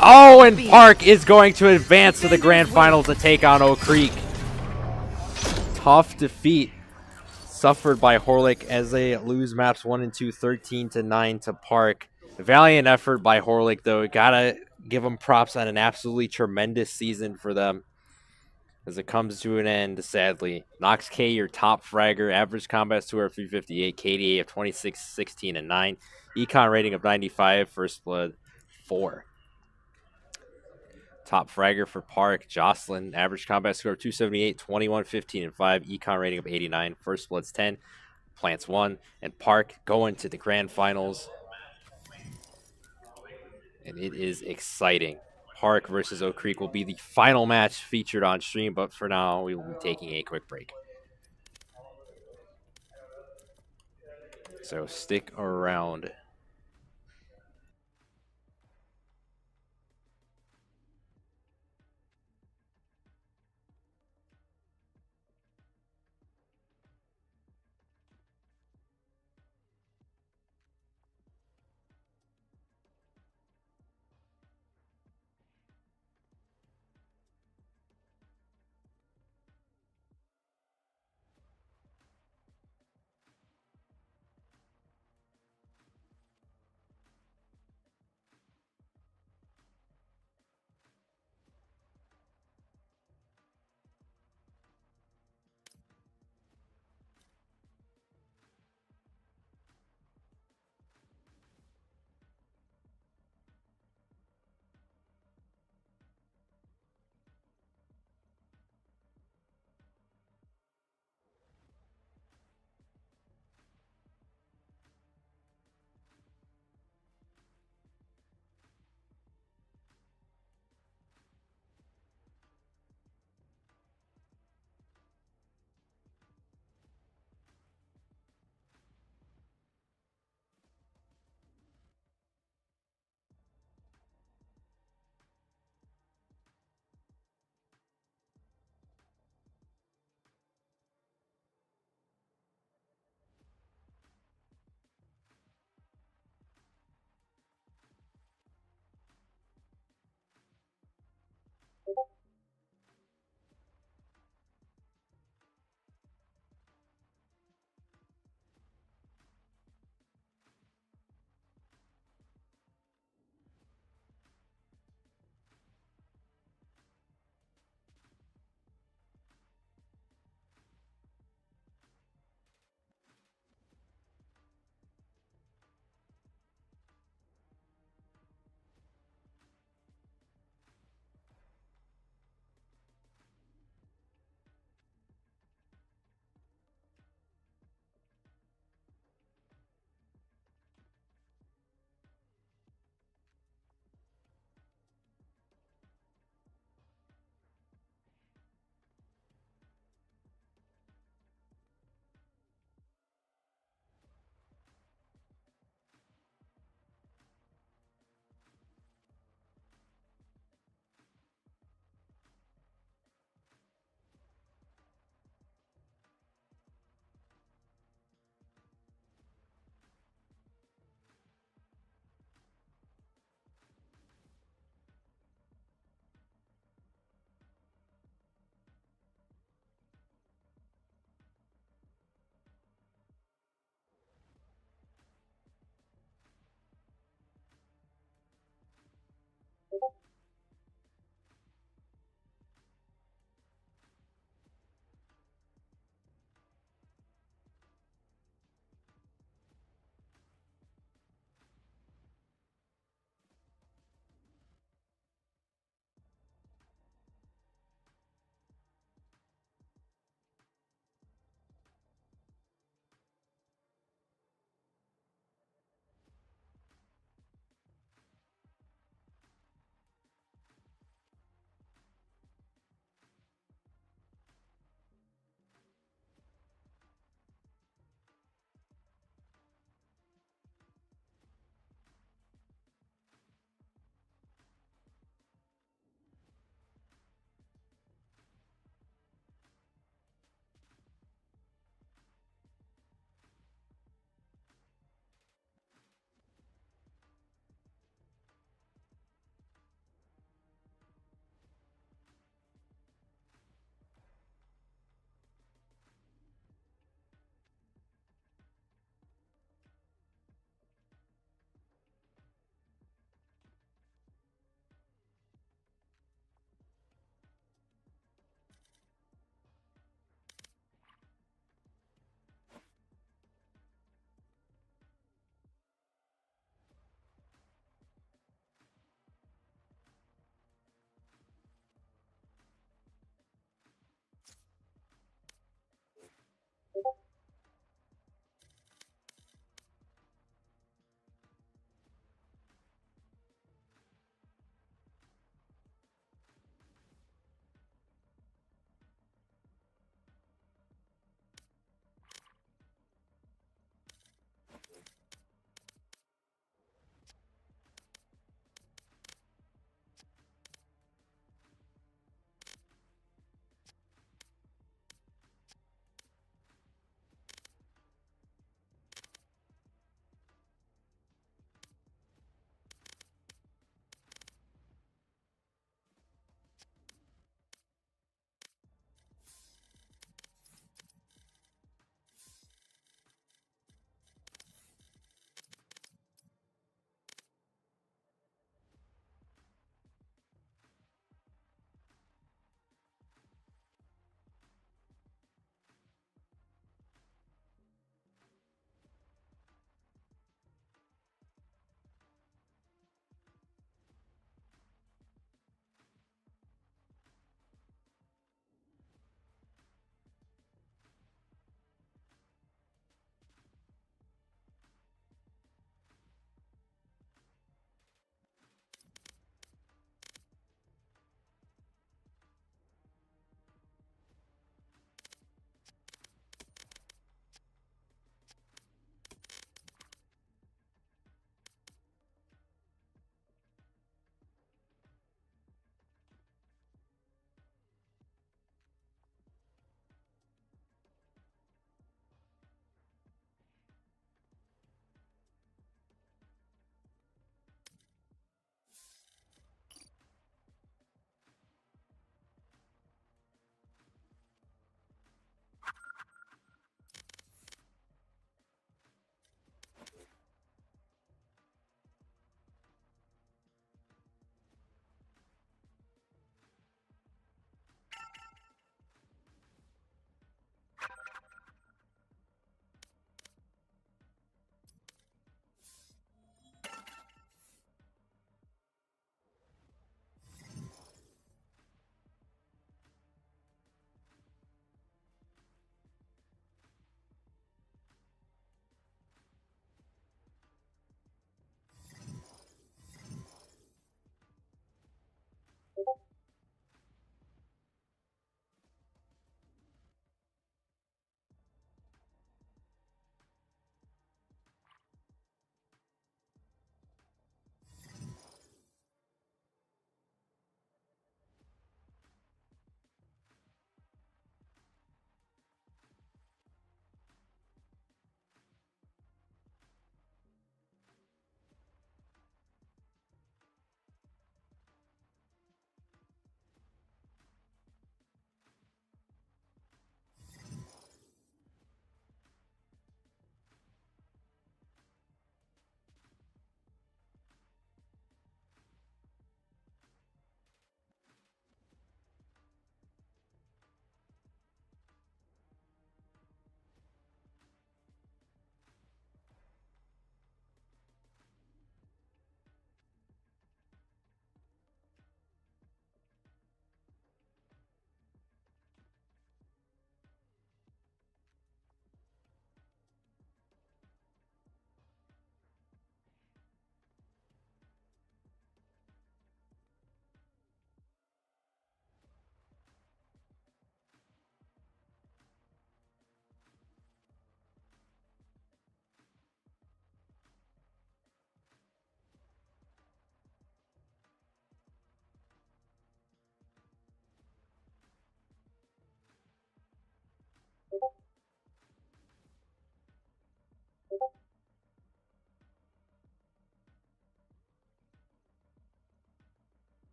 Oh, and Park is going to advance to the grand finals to take on Oak Creek. Tough defeat suffered by Horlick as they lose maps 1 and 2, 13-9 to Park. Valiant effort by Horlick, though. Gotta give them props on an absolutely tremendous season for them as it comes to an end, sadly. Nox K, your top fragger, average combat score of 358, KDA of 26, 16, and 9, econ rating of 95, first blood 4. Top fragger for Park, Jocelyn, average combat score of 278, 21, 15, and 5, econ rating of 89, first blood's 10, plants 1, and Park going to the grand finals. And it is exciting. Park versus Oak Creek will be the final match featured on stream, but for now, we will be taking a quick break. So stick around.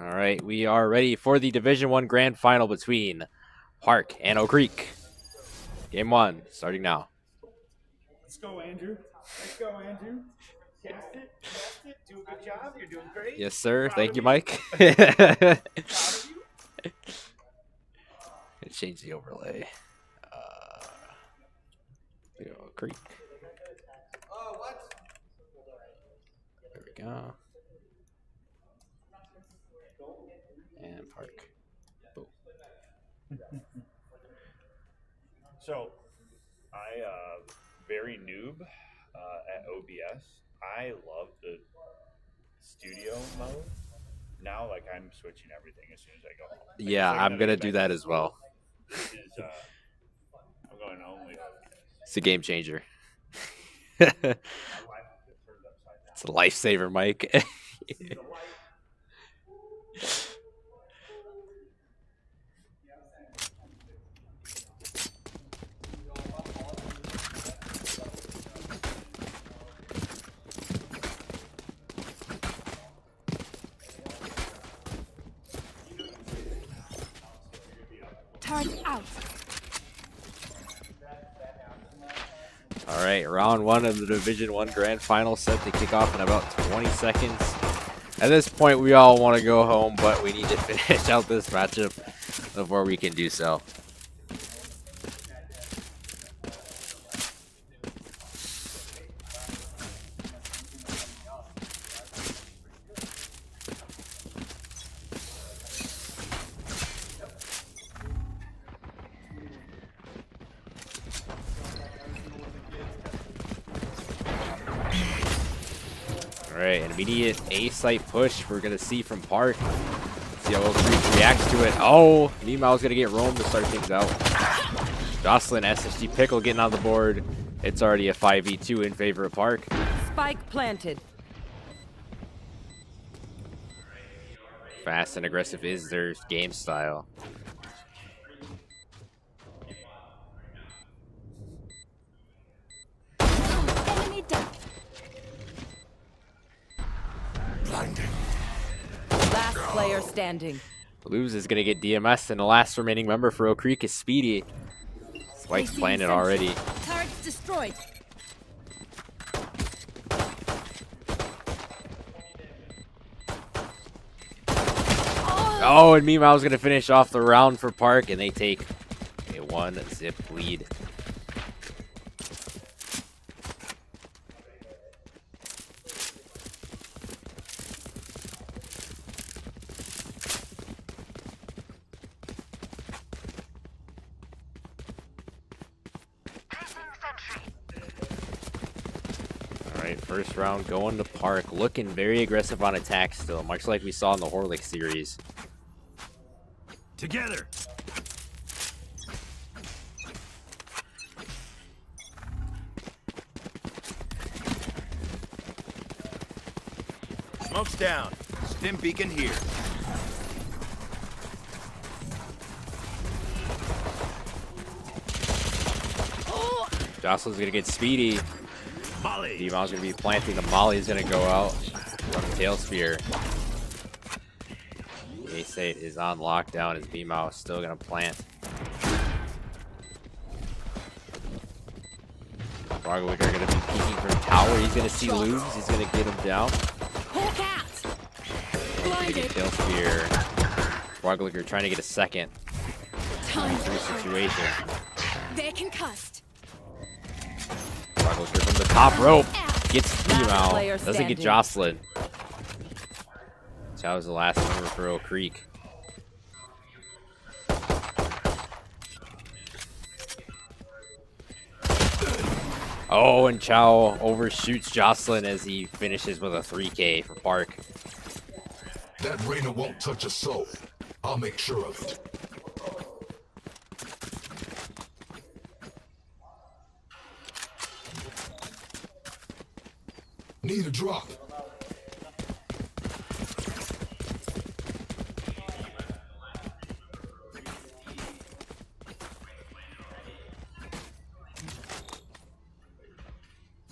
All right, we are ready for the Division 1 Grand Final between Park and Oak Creek. Game 1, starting now. Let's go, Andrew. Let's go, Andrew. Cast it. Do a good job. You're doing great. Yes, sir. Thank you, Mike. Change the overlay. Oak Creek. There we go. And Park. Boom. So, I very noob at OBS. I love the studio mode. Now, like, I'm switching everything as soon as I go home. Like, Yeah, I'm gonna do that as well. This is, I'm going only OBS. It's a game changer. It's a lifesaver, Mike. Turret out. All right, round 1 of the Division 1 Grand Final set to kick off in about 20 seconds. At this point, we all want to go home, but we need to finish out this matchup before we can do so. Alright, an immediate A-site push we're going to see from Park. See how Oak Creek reacts to it. Oh, Meemaw's going to get roamed to start things out. Jocelyn, SSG Pickle getting on the board. It's already a 5v2 in favor of Park. Spike planted. Fast and aggressive is their game style. Enemy down. Blinding. Last player standing. Lose is going to get DMS, and the last remaining member for Oak Creek is Speedy. Spike's planted already. Turret's destroyed. Oh, and Meemaw's going to finish off the round for Park, and they take a 1-zip lead. Alright, first round going to Park. Looking very aggressive on attack still, much like we saw in the Horlick series. Together. Smoke's down. Stim beacon here. Jocelyn's gonna get Speedy. Molly. Devon's gonna be planting. The Molly's gonna go out from the tail spear. A-State is on lockdown as Beamow is still gonna plant. Frogwicker gonna be peeking from tower. He's gonna see Lubes. He's gonna get him down. Hawk out. Blinded. Tail spear. Frogwicker trying to get a second. Time for the situation. They're concussed. Frogwicker from the top rope. Gets Beamow. player Doesn't standing. get Jocelyn. That was the last member for Oak Creek. Oh, and Chow overshoots Jocelyn as he finishes with a 3K for Park. That Reyna won't touch a soul. I'll make sure of it. Need a drop.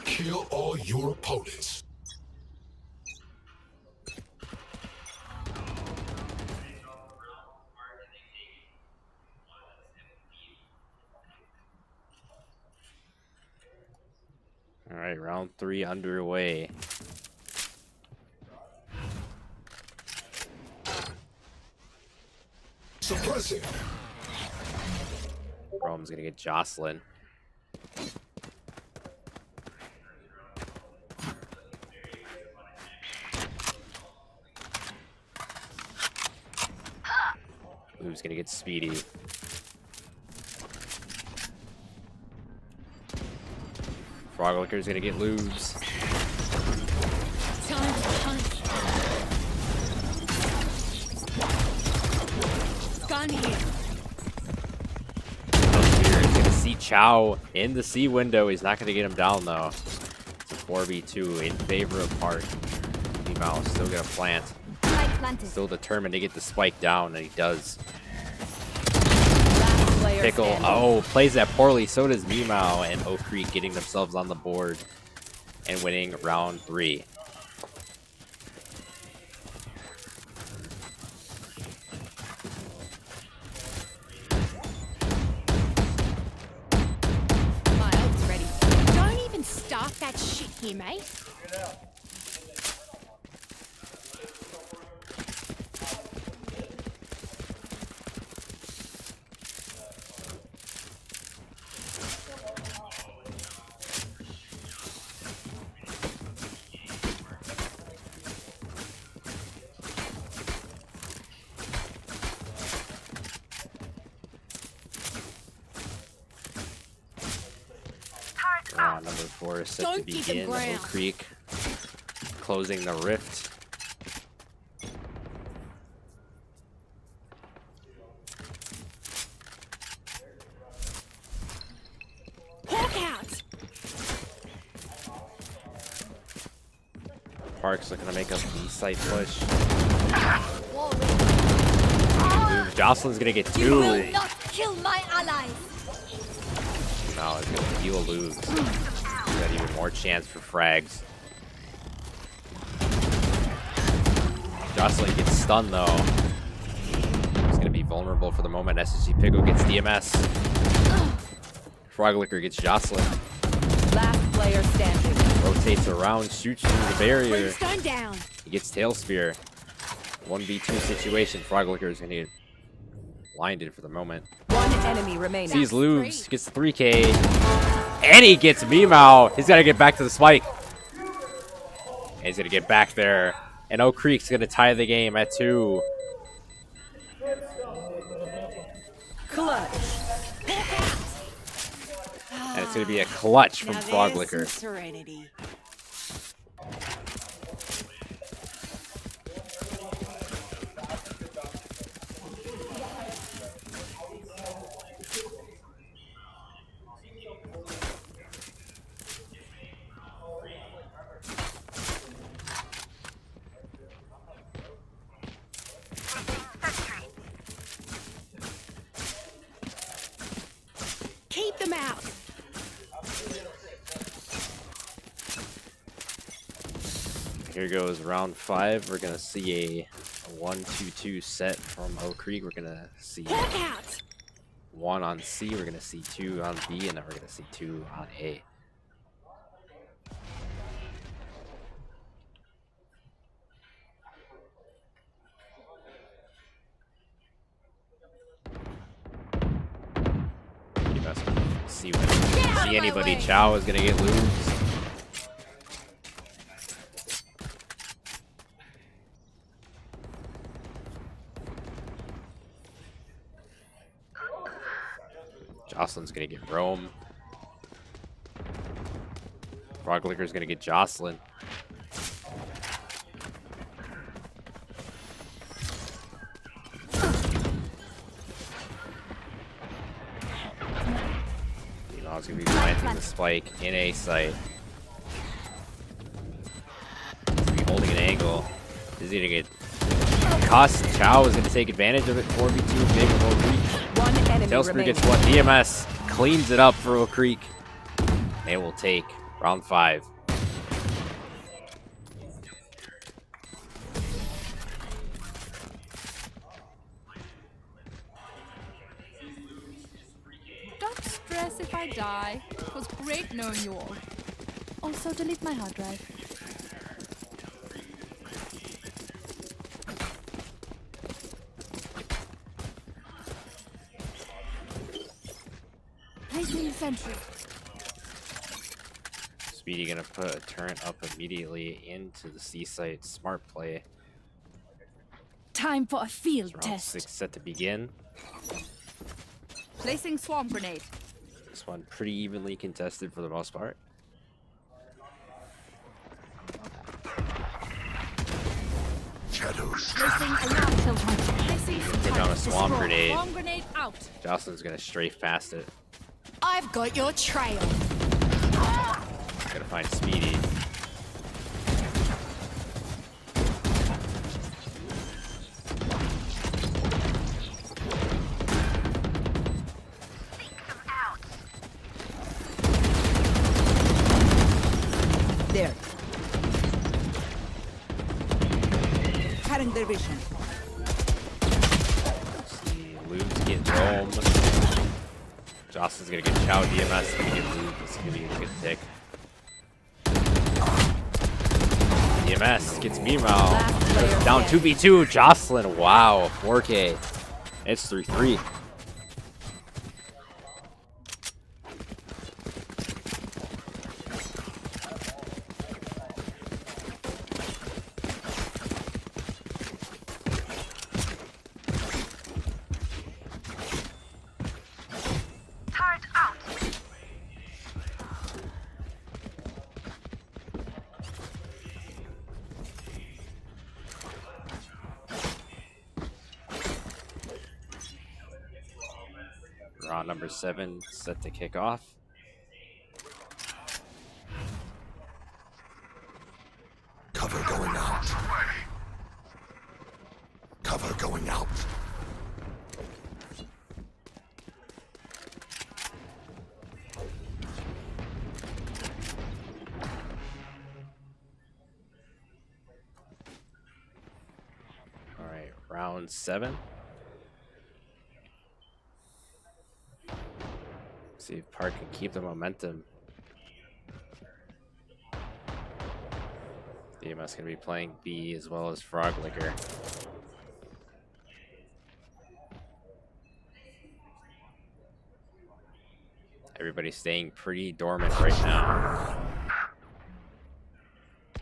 Kill all your opponents. All right, round 3 underway. Suppressing. Rome's gonna get Jocelyn. Lou's gonna get Speedy. Froglicker's gonna get Lubes. Time to punch. Gun here. He's gonna see Chow in the C window. He's not gonna get him down though. It's a 4v2 in favor of Park. Mouse still gonna plant. Still determined to get the spike down, and he does. Pickle, oh, plays that poorly. So does Meow, and Oak Creek getting themselves on the board and winning round 3. My ult's ready. Don't even start that shit here, mate. Number 4 is set to begin. Oak Creek closing the rift. Hawk out. Park's looking to make a B-site push. Jocelyn's gonna get 2. You will not kill my allies. Now it's gonna heal Lubes. Got even more chance for frags. Jocelyn gets stunned though. He's gonna be vulnerable for the moment. SSG Pickle gets DMS. Froglicker gets Jocelyn. Last player standing. Rotates around, shoots through the barrier. Stone down. He gets Tail Spear. 1v2 situation. Froglicker is gonna get blinded for the moment. One enemy remaining. Sees Lubes, gets the 3K, and he gets Meow. He's got to get back to the spike. And he's going to get back there. And Oak Creek's going to tie the game at 2. Clutch. And it's going to be a clutch from Froglicker. Serenity. Keep them out. Here goes round 5. We're going to see a 1-2-2 set from Oak Creek. We're going to see 1 on C. We're going to see 2 on B. And then we're going to see 2 on A. See anybody. Chow is gonna get loose. Jocelyn's gonna get Rome. Froglicker's gonna get Jocelyn. He's going to be planting the spike in A site. He's going to be holding an angle. Is he going to get cussed? Chow is going to take advantage of it. 4v2 big of Oak Creek. One enemy Tailspur gets 1. DMS cleans it up for Oak Creek. They will take round 5. Don't stress if I die. It was great knowing you all. Also, delete my hard drive. Placing sentry. Speedy gonna put a turret up immediately into the C site. Smart play. Time for a field Round test. 6 set to begin. Placing swarm grenade. This one pretty evenly contested for the most part. Shadows. Placing alarm filter. Placing Take down a swamp grenade. Swarm grenade out. Jocelyn's gonna strafe past it. I've got your trail. Gotta find Speedy. There. Cutting their vision. See, Lude's getting roam. Jocelyn's gonna get Chow. DMS is gonna get Lude. This is gonna be a good pick. DMS gets Meemaw. Down 2v2. Jocelyn, wow. 4K. It's 3-3. Turret out. Round number 7 set to kick off. Cover going out. Cover going out. All right, round 7. See if Park can keep the momentum. DMS gonna be playing B as well as Frog Licker. Everybody's staying pretty dormant right now.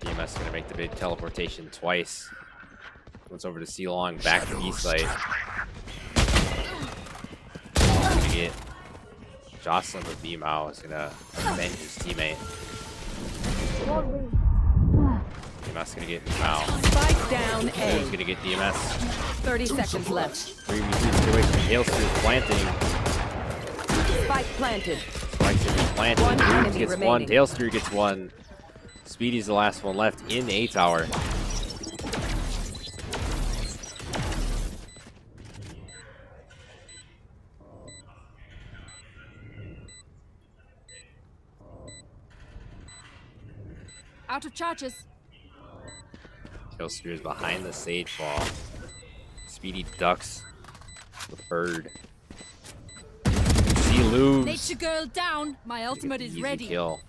DMS gonna make the big teleportation twice. Once over to C Long, back to B site. Gonna get Jocelyn with B-Mao is gonna avenge his teammate. DMS gonna get Mao. Spike down A. He's gonna get DMS. 30 seconds left. 3v2 situation. Hailspear planting. Spike planted. Spike's gonna be planted. One Lude enemy gets remaining. one. Hailspear gets one. Speedy's the last one left in A tower. Out of charges. Hailspear's behind the sage ball. Speedy ducks with Bird. See lose. Nature girl down. My ultimate is Easy ready. kill.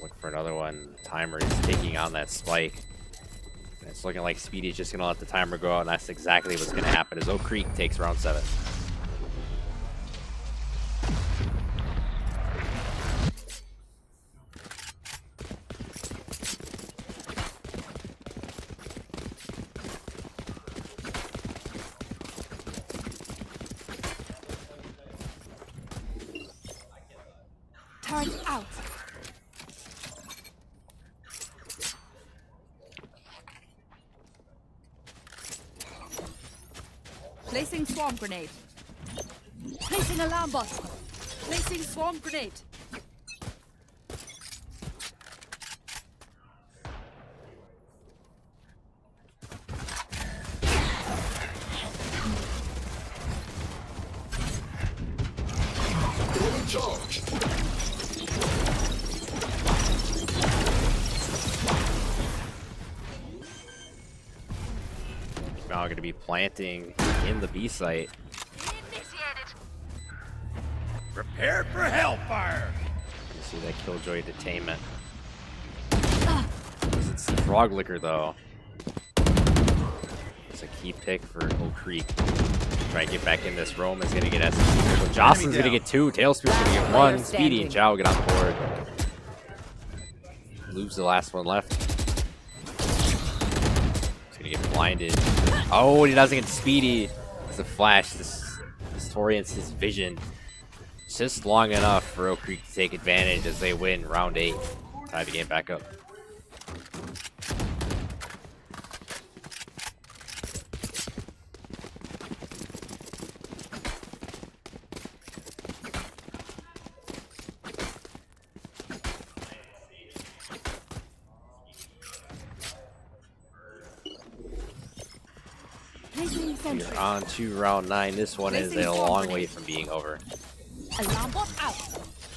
Look for another one. Timer is taking on that spike. And it's looking like Speedy's just gonna let the timer go out, and that's exactly what's gonna happen as Oak Creek takes round 7. Turret out. Placing swarm grenade. Placing alarm bot. Placing swarm grenade. Charge. Now going to be planting in the B site. Initiated. Prepare for hellfire. You see that Killjoy detainment. Doesn't see Frog Licker though. It's a key pick for Oak Creek. Try and get back in this. Rome is gonna get SSC. Jocelyn's gonna get 2. Tailspear's gonna get 1. Speedy and Chow get on the board. Lose the last one left. He's gonna get blinded. Oh, he doesn't get Speedy. It's a flash. This orients his vision just long enough for Oak Creek to take advantage as they win round 8. Tie the game back up. We're on to round 9. This one is a long way from being over. Alarm bot out.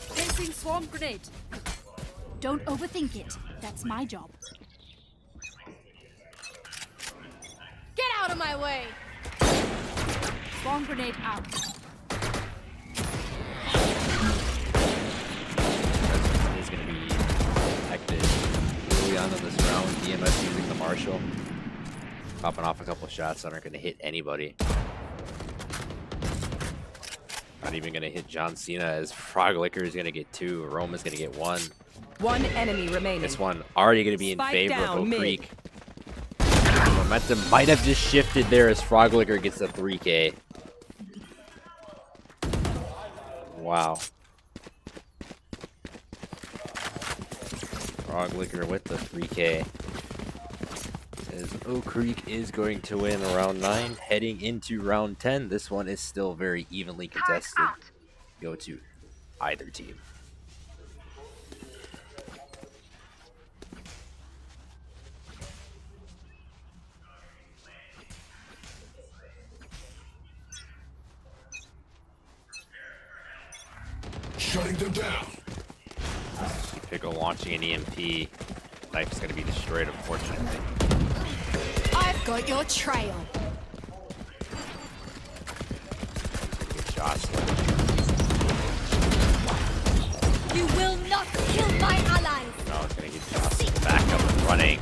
Placing swarm grenade. Don't overthink it. That's my job. Get out of my way! Swarm grenade out. Is going to be hectic early on in this round. DMS using the Marshall. Popping off a couple shots that aren't going to hit anybody. Not even going to hit John Cena as Frog Licker is going to get 2. Rome is going to get 1. One enemy remaining. This one already going to be in Spike favor down, of Oak mid. Creek. Momentum might have just shifted there as Frog Licker gets the 3K. Wow. Frog Licker with the 3K. As Oak Creek is going to win round 9, heading into round 10. This one is still very evenly contested. Go to either team. Shutting them down. Pickle launching an EMP. Knife's going to be destroyed, unfortunately. I've got your trail. Jocelyn. You will not kill my allies! No, it's going to get Jocelyn back up and running.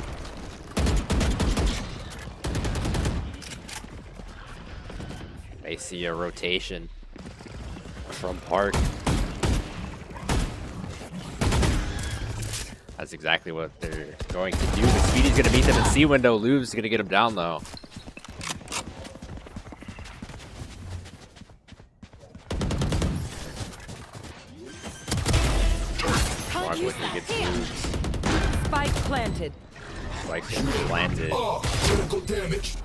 May see a rotation from Park. That's exactly what they're going to do. The Speedy's going to beat them in C window. Luve's going to get him down, though. Gets Luve's. Spike planted. Spike's going to be planted. Critical damage.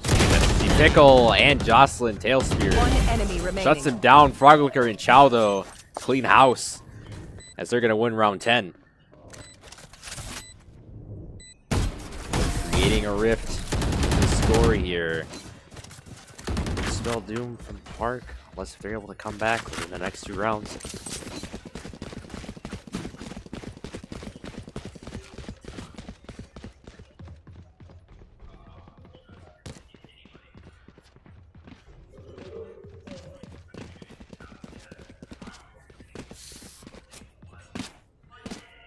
Pickle and Jocelyn tail spear. One enemy remaining. Shuts him down. Frog Licker and Chow, though. Clean house. As they're going to win round 10. Creating a rift in the score here. Spell doom from Park, unless they're able to come back within the next 2 rounds.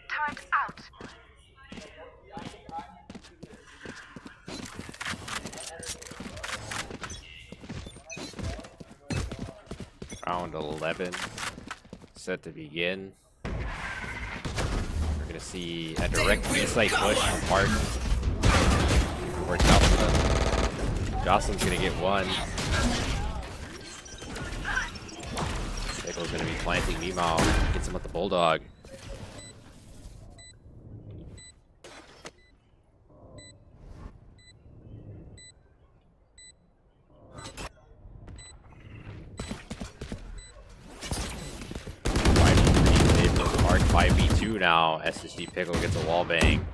Turret out. Round 11 set to begin. We're gonna see a direct B-site push from Park. Works out for them. Jocelyn's gonna get 1. Pickle's gonna be planting Meemaw. Gets him with the Bulldog. Park 5v2 now. SSG Pickle gets a wall bang.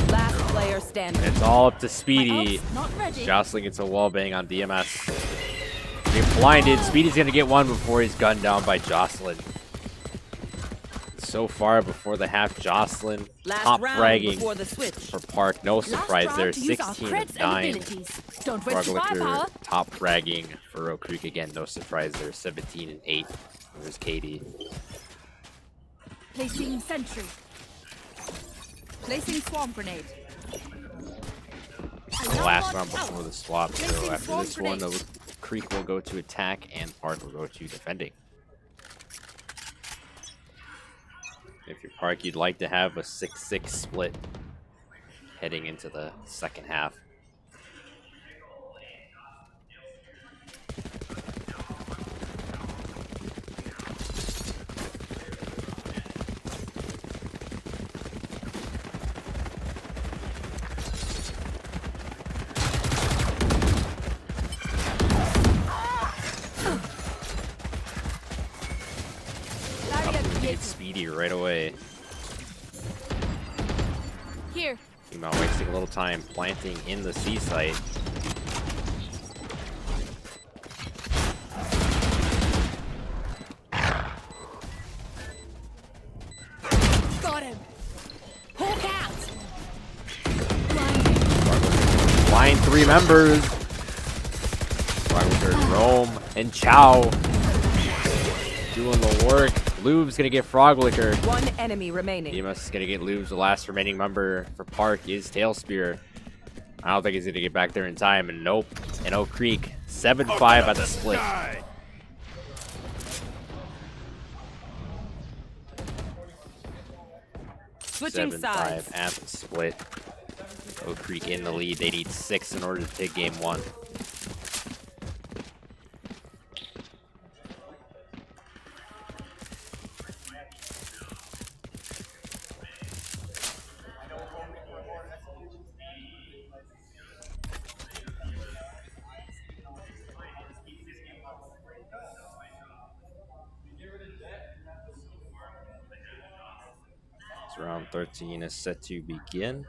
Last player standing. It's all up to Speedy. Not ready. Jocelyn gets a wall bang on DMS. Get blinded. Speedy's gonna get 1 before he's gunned down by Jocelyn. So far before the half, Jocelyn Last top round bragging before the switch. for Park. No surprise Last there. round to use our 16 creds of 9. and abilities. Don't waste Frog your Licker firepower. top bragging for Oak Creek again. No surprise there. 17 and 8. There's Katie. Placing sentry. Placing swarm grenade. The last round before the swap, so Placing after swarm this one, grenade. the Creek will go to attack and Park will go to defending. If you're Park, you'd like to have a 6-6 split heading into the second half. Speedy right away. Here. Meanwhile, wasting a little time planting in the C site. Got him. Hulk out. Blind 3 members. Rome and Chow doing the work. Lube's gonna get Frog Licker. One enemy remaining. Demas is gonna get Lube's. The last remaining member for Park is Tail Spear. I don't think he's gonna get back there in time, and nope. And Oak Creek, 7-5 at the split. Switching 7-5 sides. at the split. Oak Creek in the lead. They need 6 in order to take game 1. Round 13 is set to begin.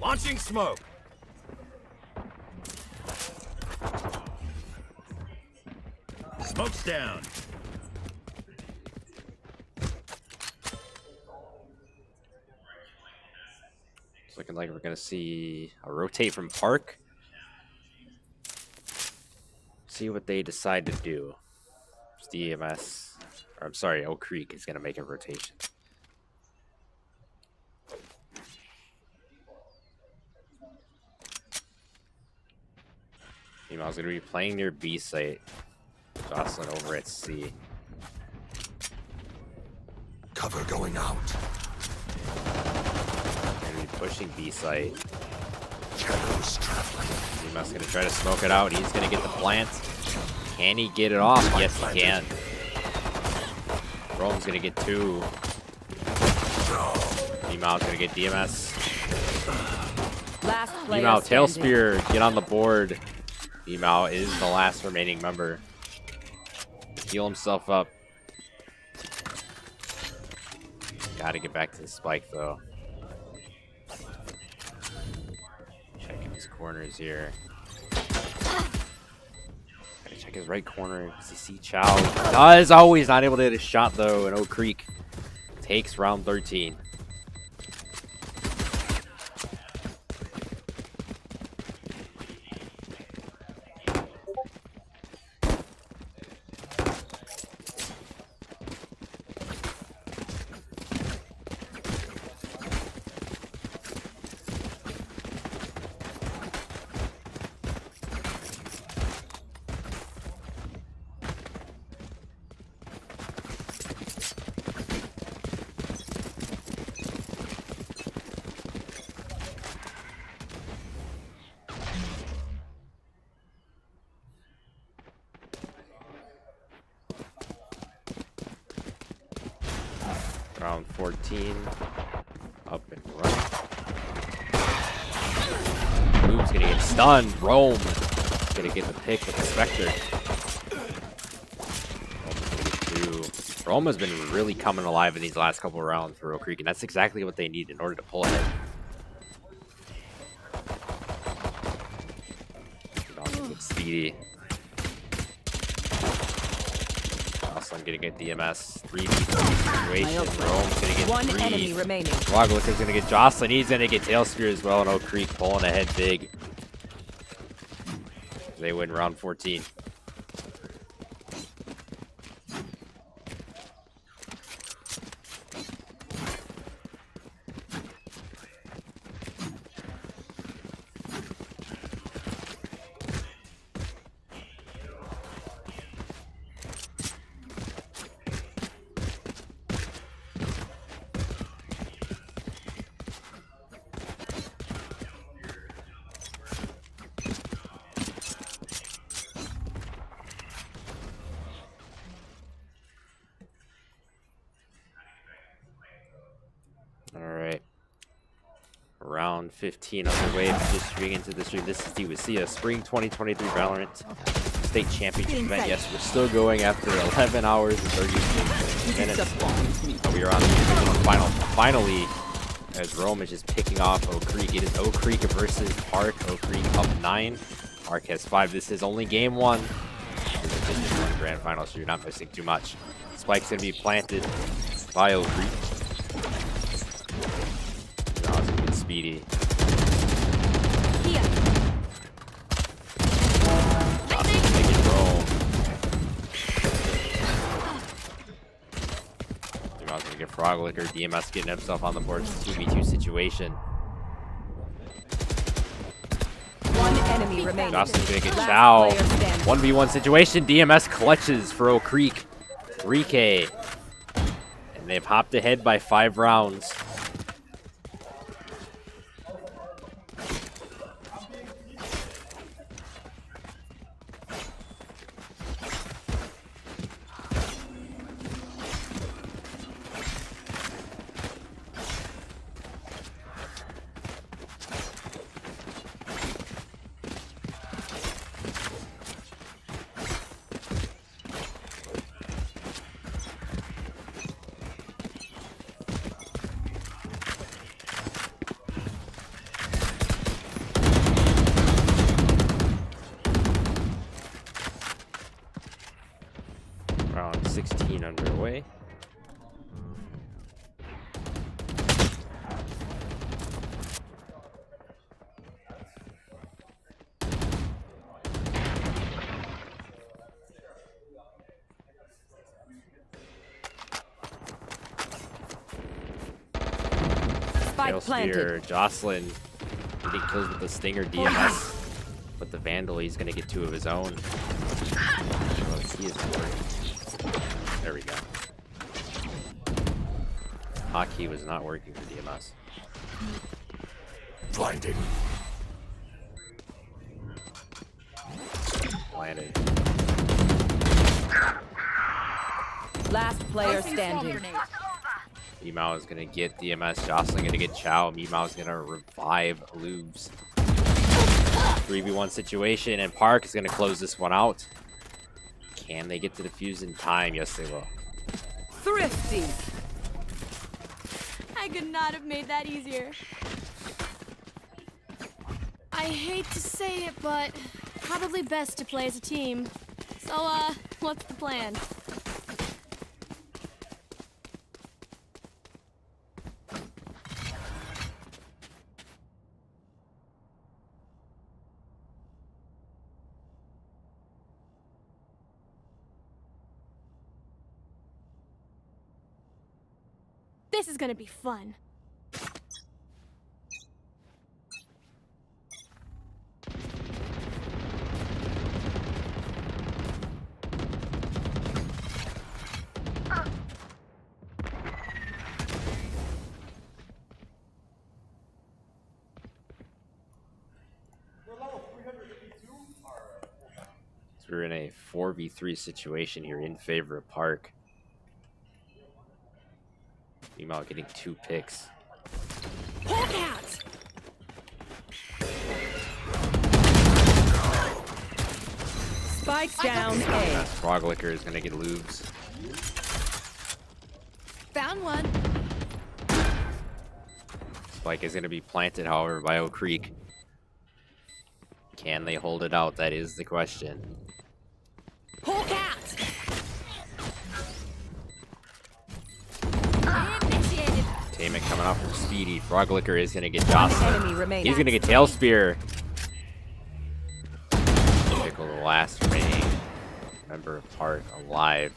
Launching smoke. Smoke's down. It's looking like we're going to see a rotate from Park. See what they decide to do. DMS, or I'm sorry, Oak Creek is going to make a rotation. Meanwhile, going to be playing near B site. Jocelyn over at C. Cover going out. Going to be pushing B site. Shadows traveling. Demas going to try to smoke it out. He's going to get the plant. Can he get it off? Yes, he can. Rome's going to get 2. Demas going to get DMS. Last player Demas, Tail standing. Spear, get on the board. Demas is the last remaining member. Heal himself up. Got to get back to the spike, though. Checking his corners here. Gotta check his right corner. Does he see Chow? Does. Oh, he's not able to hit a shot, though, and Oak Creek takes round 13. Round 14, up and running. Lube's gonna get stunned. Rome gonna get the pick with the Spectre. Rome has been really coming alive in these last couple of rounds for Oak Creek, and that's exactly what they need in order to pull ahead. Speedy. Jocelyn gonna get DMS. 3v3 situation. Rome's gonna get One 3. enemy remaining. Froglicker's gonna get Jocelyn. He's gonna get Tail Spear as well. And Oak Creek pulling ahead big. They win round 14. Alright. Round 15 underway. Just streaming into the stream. This is WIHSEA Spring 2023 Valorant State Championship event. Yes, we're still going after 11 hours and 30 minutes. We are on the division final. Finally, as Rome is just picking off Oak Creek. It is Oak Creek versus Park. Oak Creek up 9. Park has 5. This is only game 1. Division 1 grand final, so you're not missing too much. Spike's gonna be planted by Oak Creek. Speedy. Duval's gonna get Froglicker. DMS getting himself on the board. 2v2 situation. One enemy remaining. Jocelyn's gonna get Chow. 1v1 situation. DMS clutches for Oak Creek. 3K. And they've hopped ahead by 5 rounds. Round 16 underway. Spike planted. Jocelyn getting kills with the Stinger. DMS with the Vandal. He's going to get 2 of his own. He is working. There we go. Hotkey was not working for DMS. Blinding. Landed. Last player standing. Meemaw is going to get DMS. Jocelyn going to get Chow. Meemaw is going to revive Lubes. 3v1 situation, and Park is going to close this one out. Can they get to the fuse in time? Yes, they will. Thrifty. I could not have made that easier. I hate to say it, but probably best to play as a team. So, what's the plan? This is gonna be fun. So we're in a 4v3 situation here in favor of Park. Meemaw getting 2 picks. Spikes down A. Froglicker is going to get Lubes. Found one. Spike is going to be planted, however, by Oak Creek. Can they hold it out? That is the question. Payment coming out from Speedy. Froglicker is going to get Enemy Jocelyn. remaining. He's going to get Tail Spear. Pickle, the last remaining member of Park alive.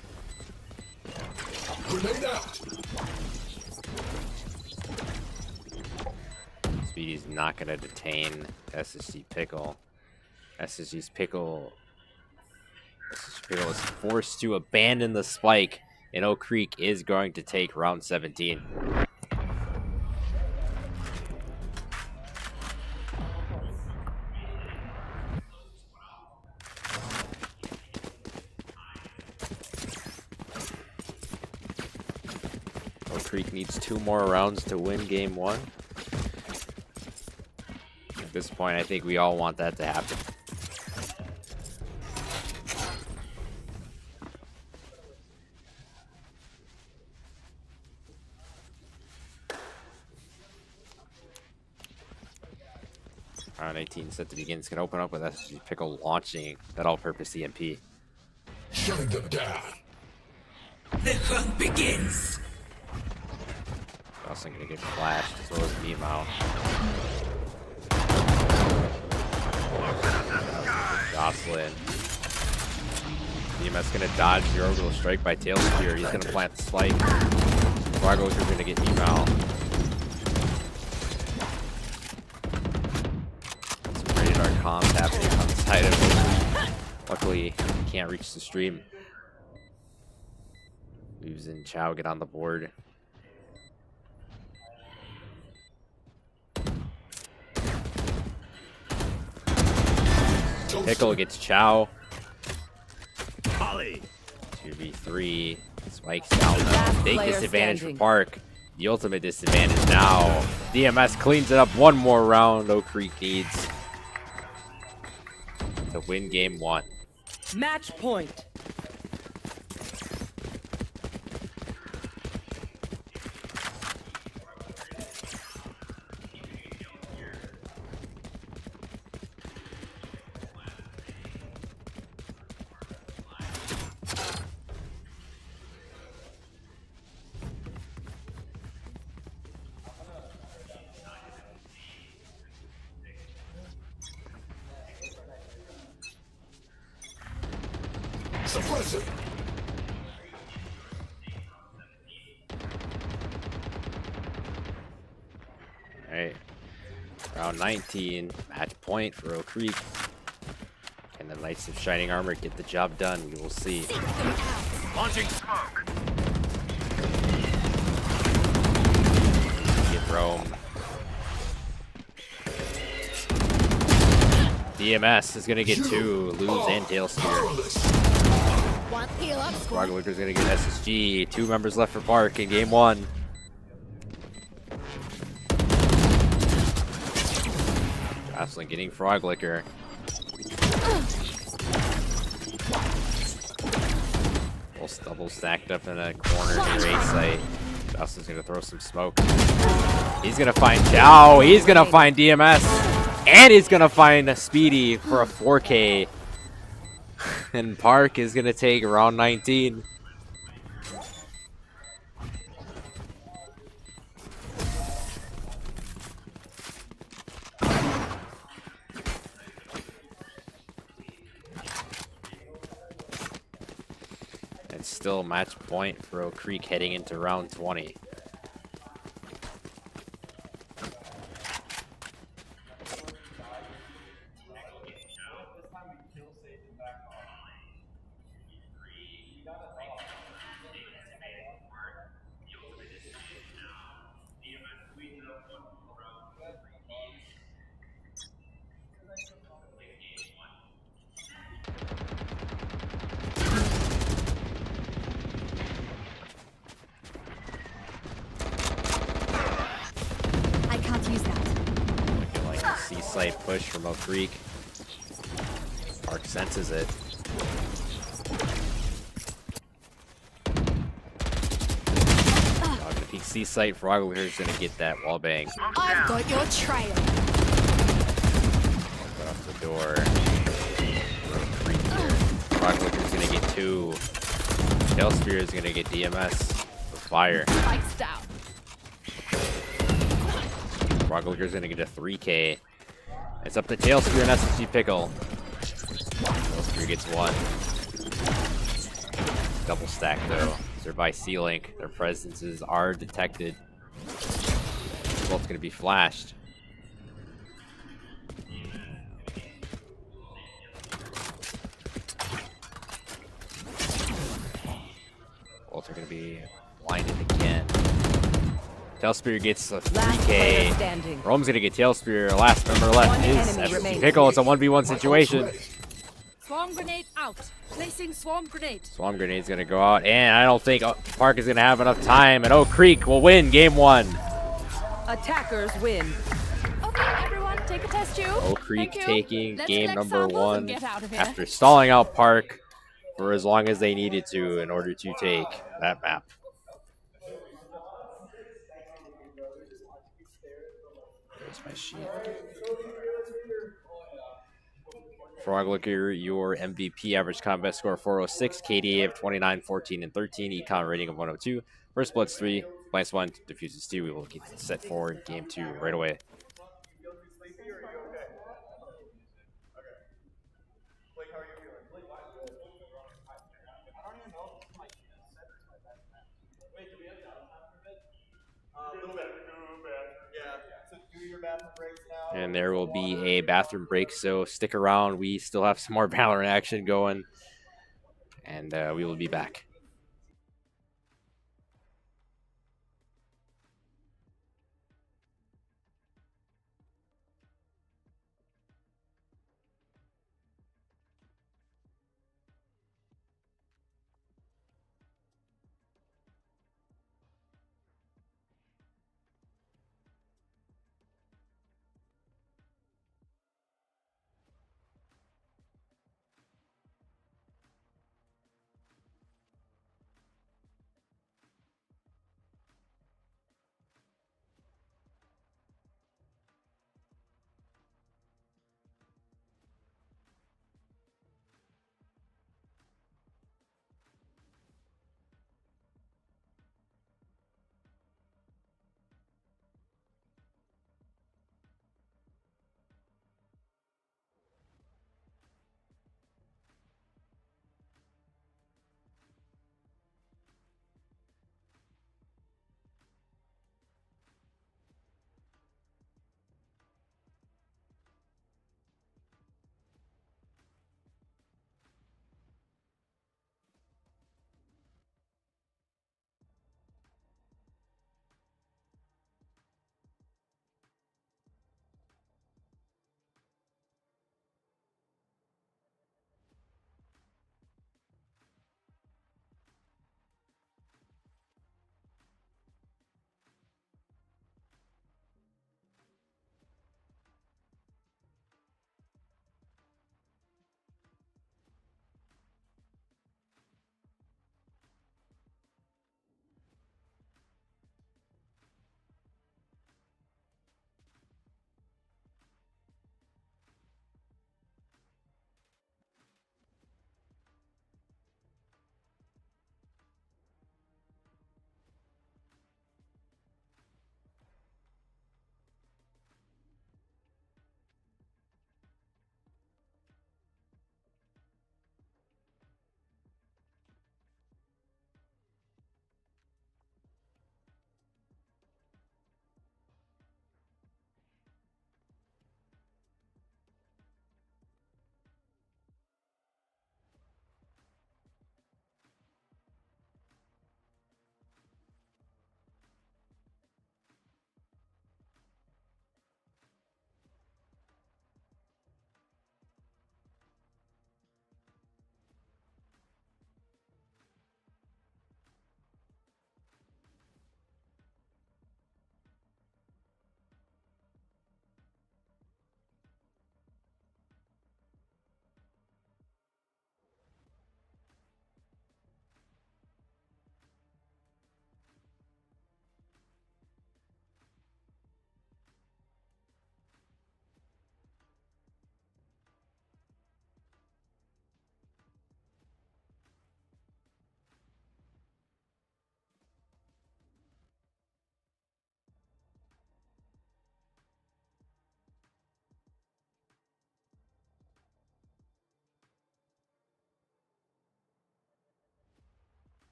Speedy's not going to detain SSG Pickle. SSG's Pickle is forced to abandon the spike, and Oak Creek is going to take round 17. Oak Creek needs 2 more rounds to win game 1. At this point, I think we all want that to happen. Round 18 set to begin. It's going to open up with SSG Pickle launching that all-purpose EMP. Shutting them down. The hunt begins. Also going to get flashed as well as beam out. Jocelyn. DMS going to dodge the orbital strike by Tail Spear. He's going to plant the spike. Frogos are going to get beam out. Comms happening on the side of it. Luckily, he can't reach the stream. Leaves in Chow get on the board. Pickle gets Chow. 2v3. Spikes down the big disadvantage for Park. The ultimate disadvantage now. DMS cleans it up one more round. Oak Creek needs to win game 1. Match point. Suppress it. Alright. Round 19. Match point for Oak Creek. Can the Knights of Shining Armor get the job done? We will see. Launching smoke. Get Rome. DMS is going to get 2. Lose and Tail Spear. One heal up, squad. Froglicker's going to get SSG. 2 members left for Park in game 1. Jocelyn getting Froglicker. Double stacked up in a corner near A site. Jocelyn's going to throw some smoke. He's going to find Chow. He's going to find DMS. And he's going to find Speedy for a 4K. And Park is going to take round 19. And still match point for Oak Creek heading into round 20. Slight push from Oak Creek. Park senses it. Dog the peak C site. Froglicker's gonna get that wall bang. I've got your trail. Put off the door. Froglicker's gonna get 2. Tail Spear is gonna get DMS with fire. Spikes down. Froglicker's going to get a 3K. It's up to Tailspear and SMG Pickle. Tailspear gets 1. Double stack though. They're by C-Link. Their presences are detected. They're both going to be flashed. Both are going to be blinded again. Tailspear gets a 3K. Rome's going to get Tailspear. Last member left is SMG Pickle. It's a 1v1 situation. Swarm grenade out. Placing swarm grenade. Swarm Grenade's going to go out, and I don't think Park is going to have enough time, and Oak Creek will win game 1. Attackers win. Okay, everyone, take a test tube. Oak Creek taking Let's game collect number samples and 1 get out of here. after stalling out Park for as long as they needed to in order to take that map. There's my sheet. Froglicker, your MVP, average combat score 406, KDA of 29, 14, and 13, econ rating of 102. First Blood's 3, Blanks 1, Diffuses 2. We will get set forward game 2 right away. And there will be a bathroom break, so stick around. We still have some more Valorant action going, and we will be back.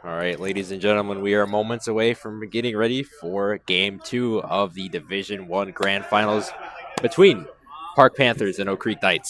All right, ladies and gentlemen, we are moments away from getting ready for Game 2 of the Division 1 Grand Finals between Park Panthers and Oak Creek Knights.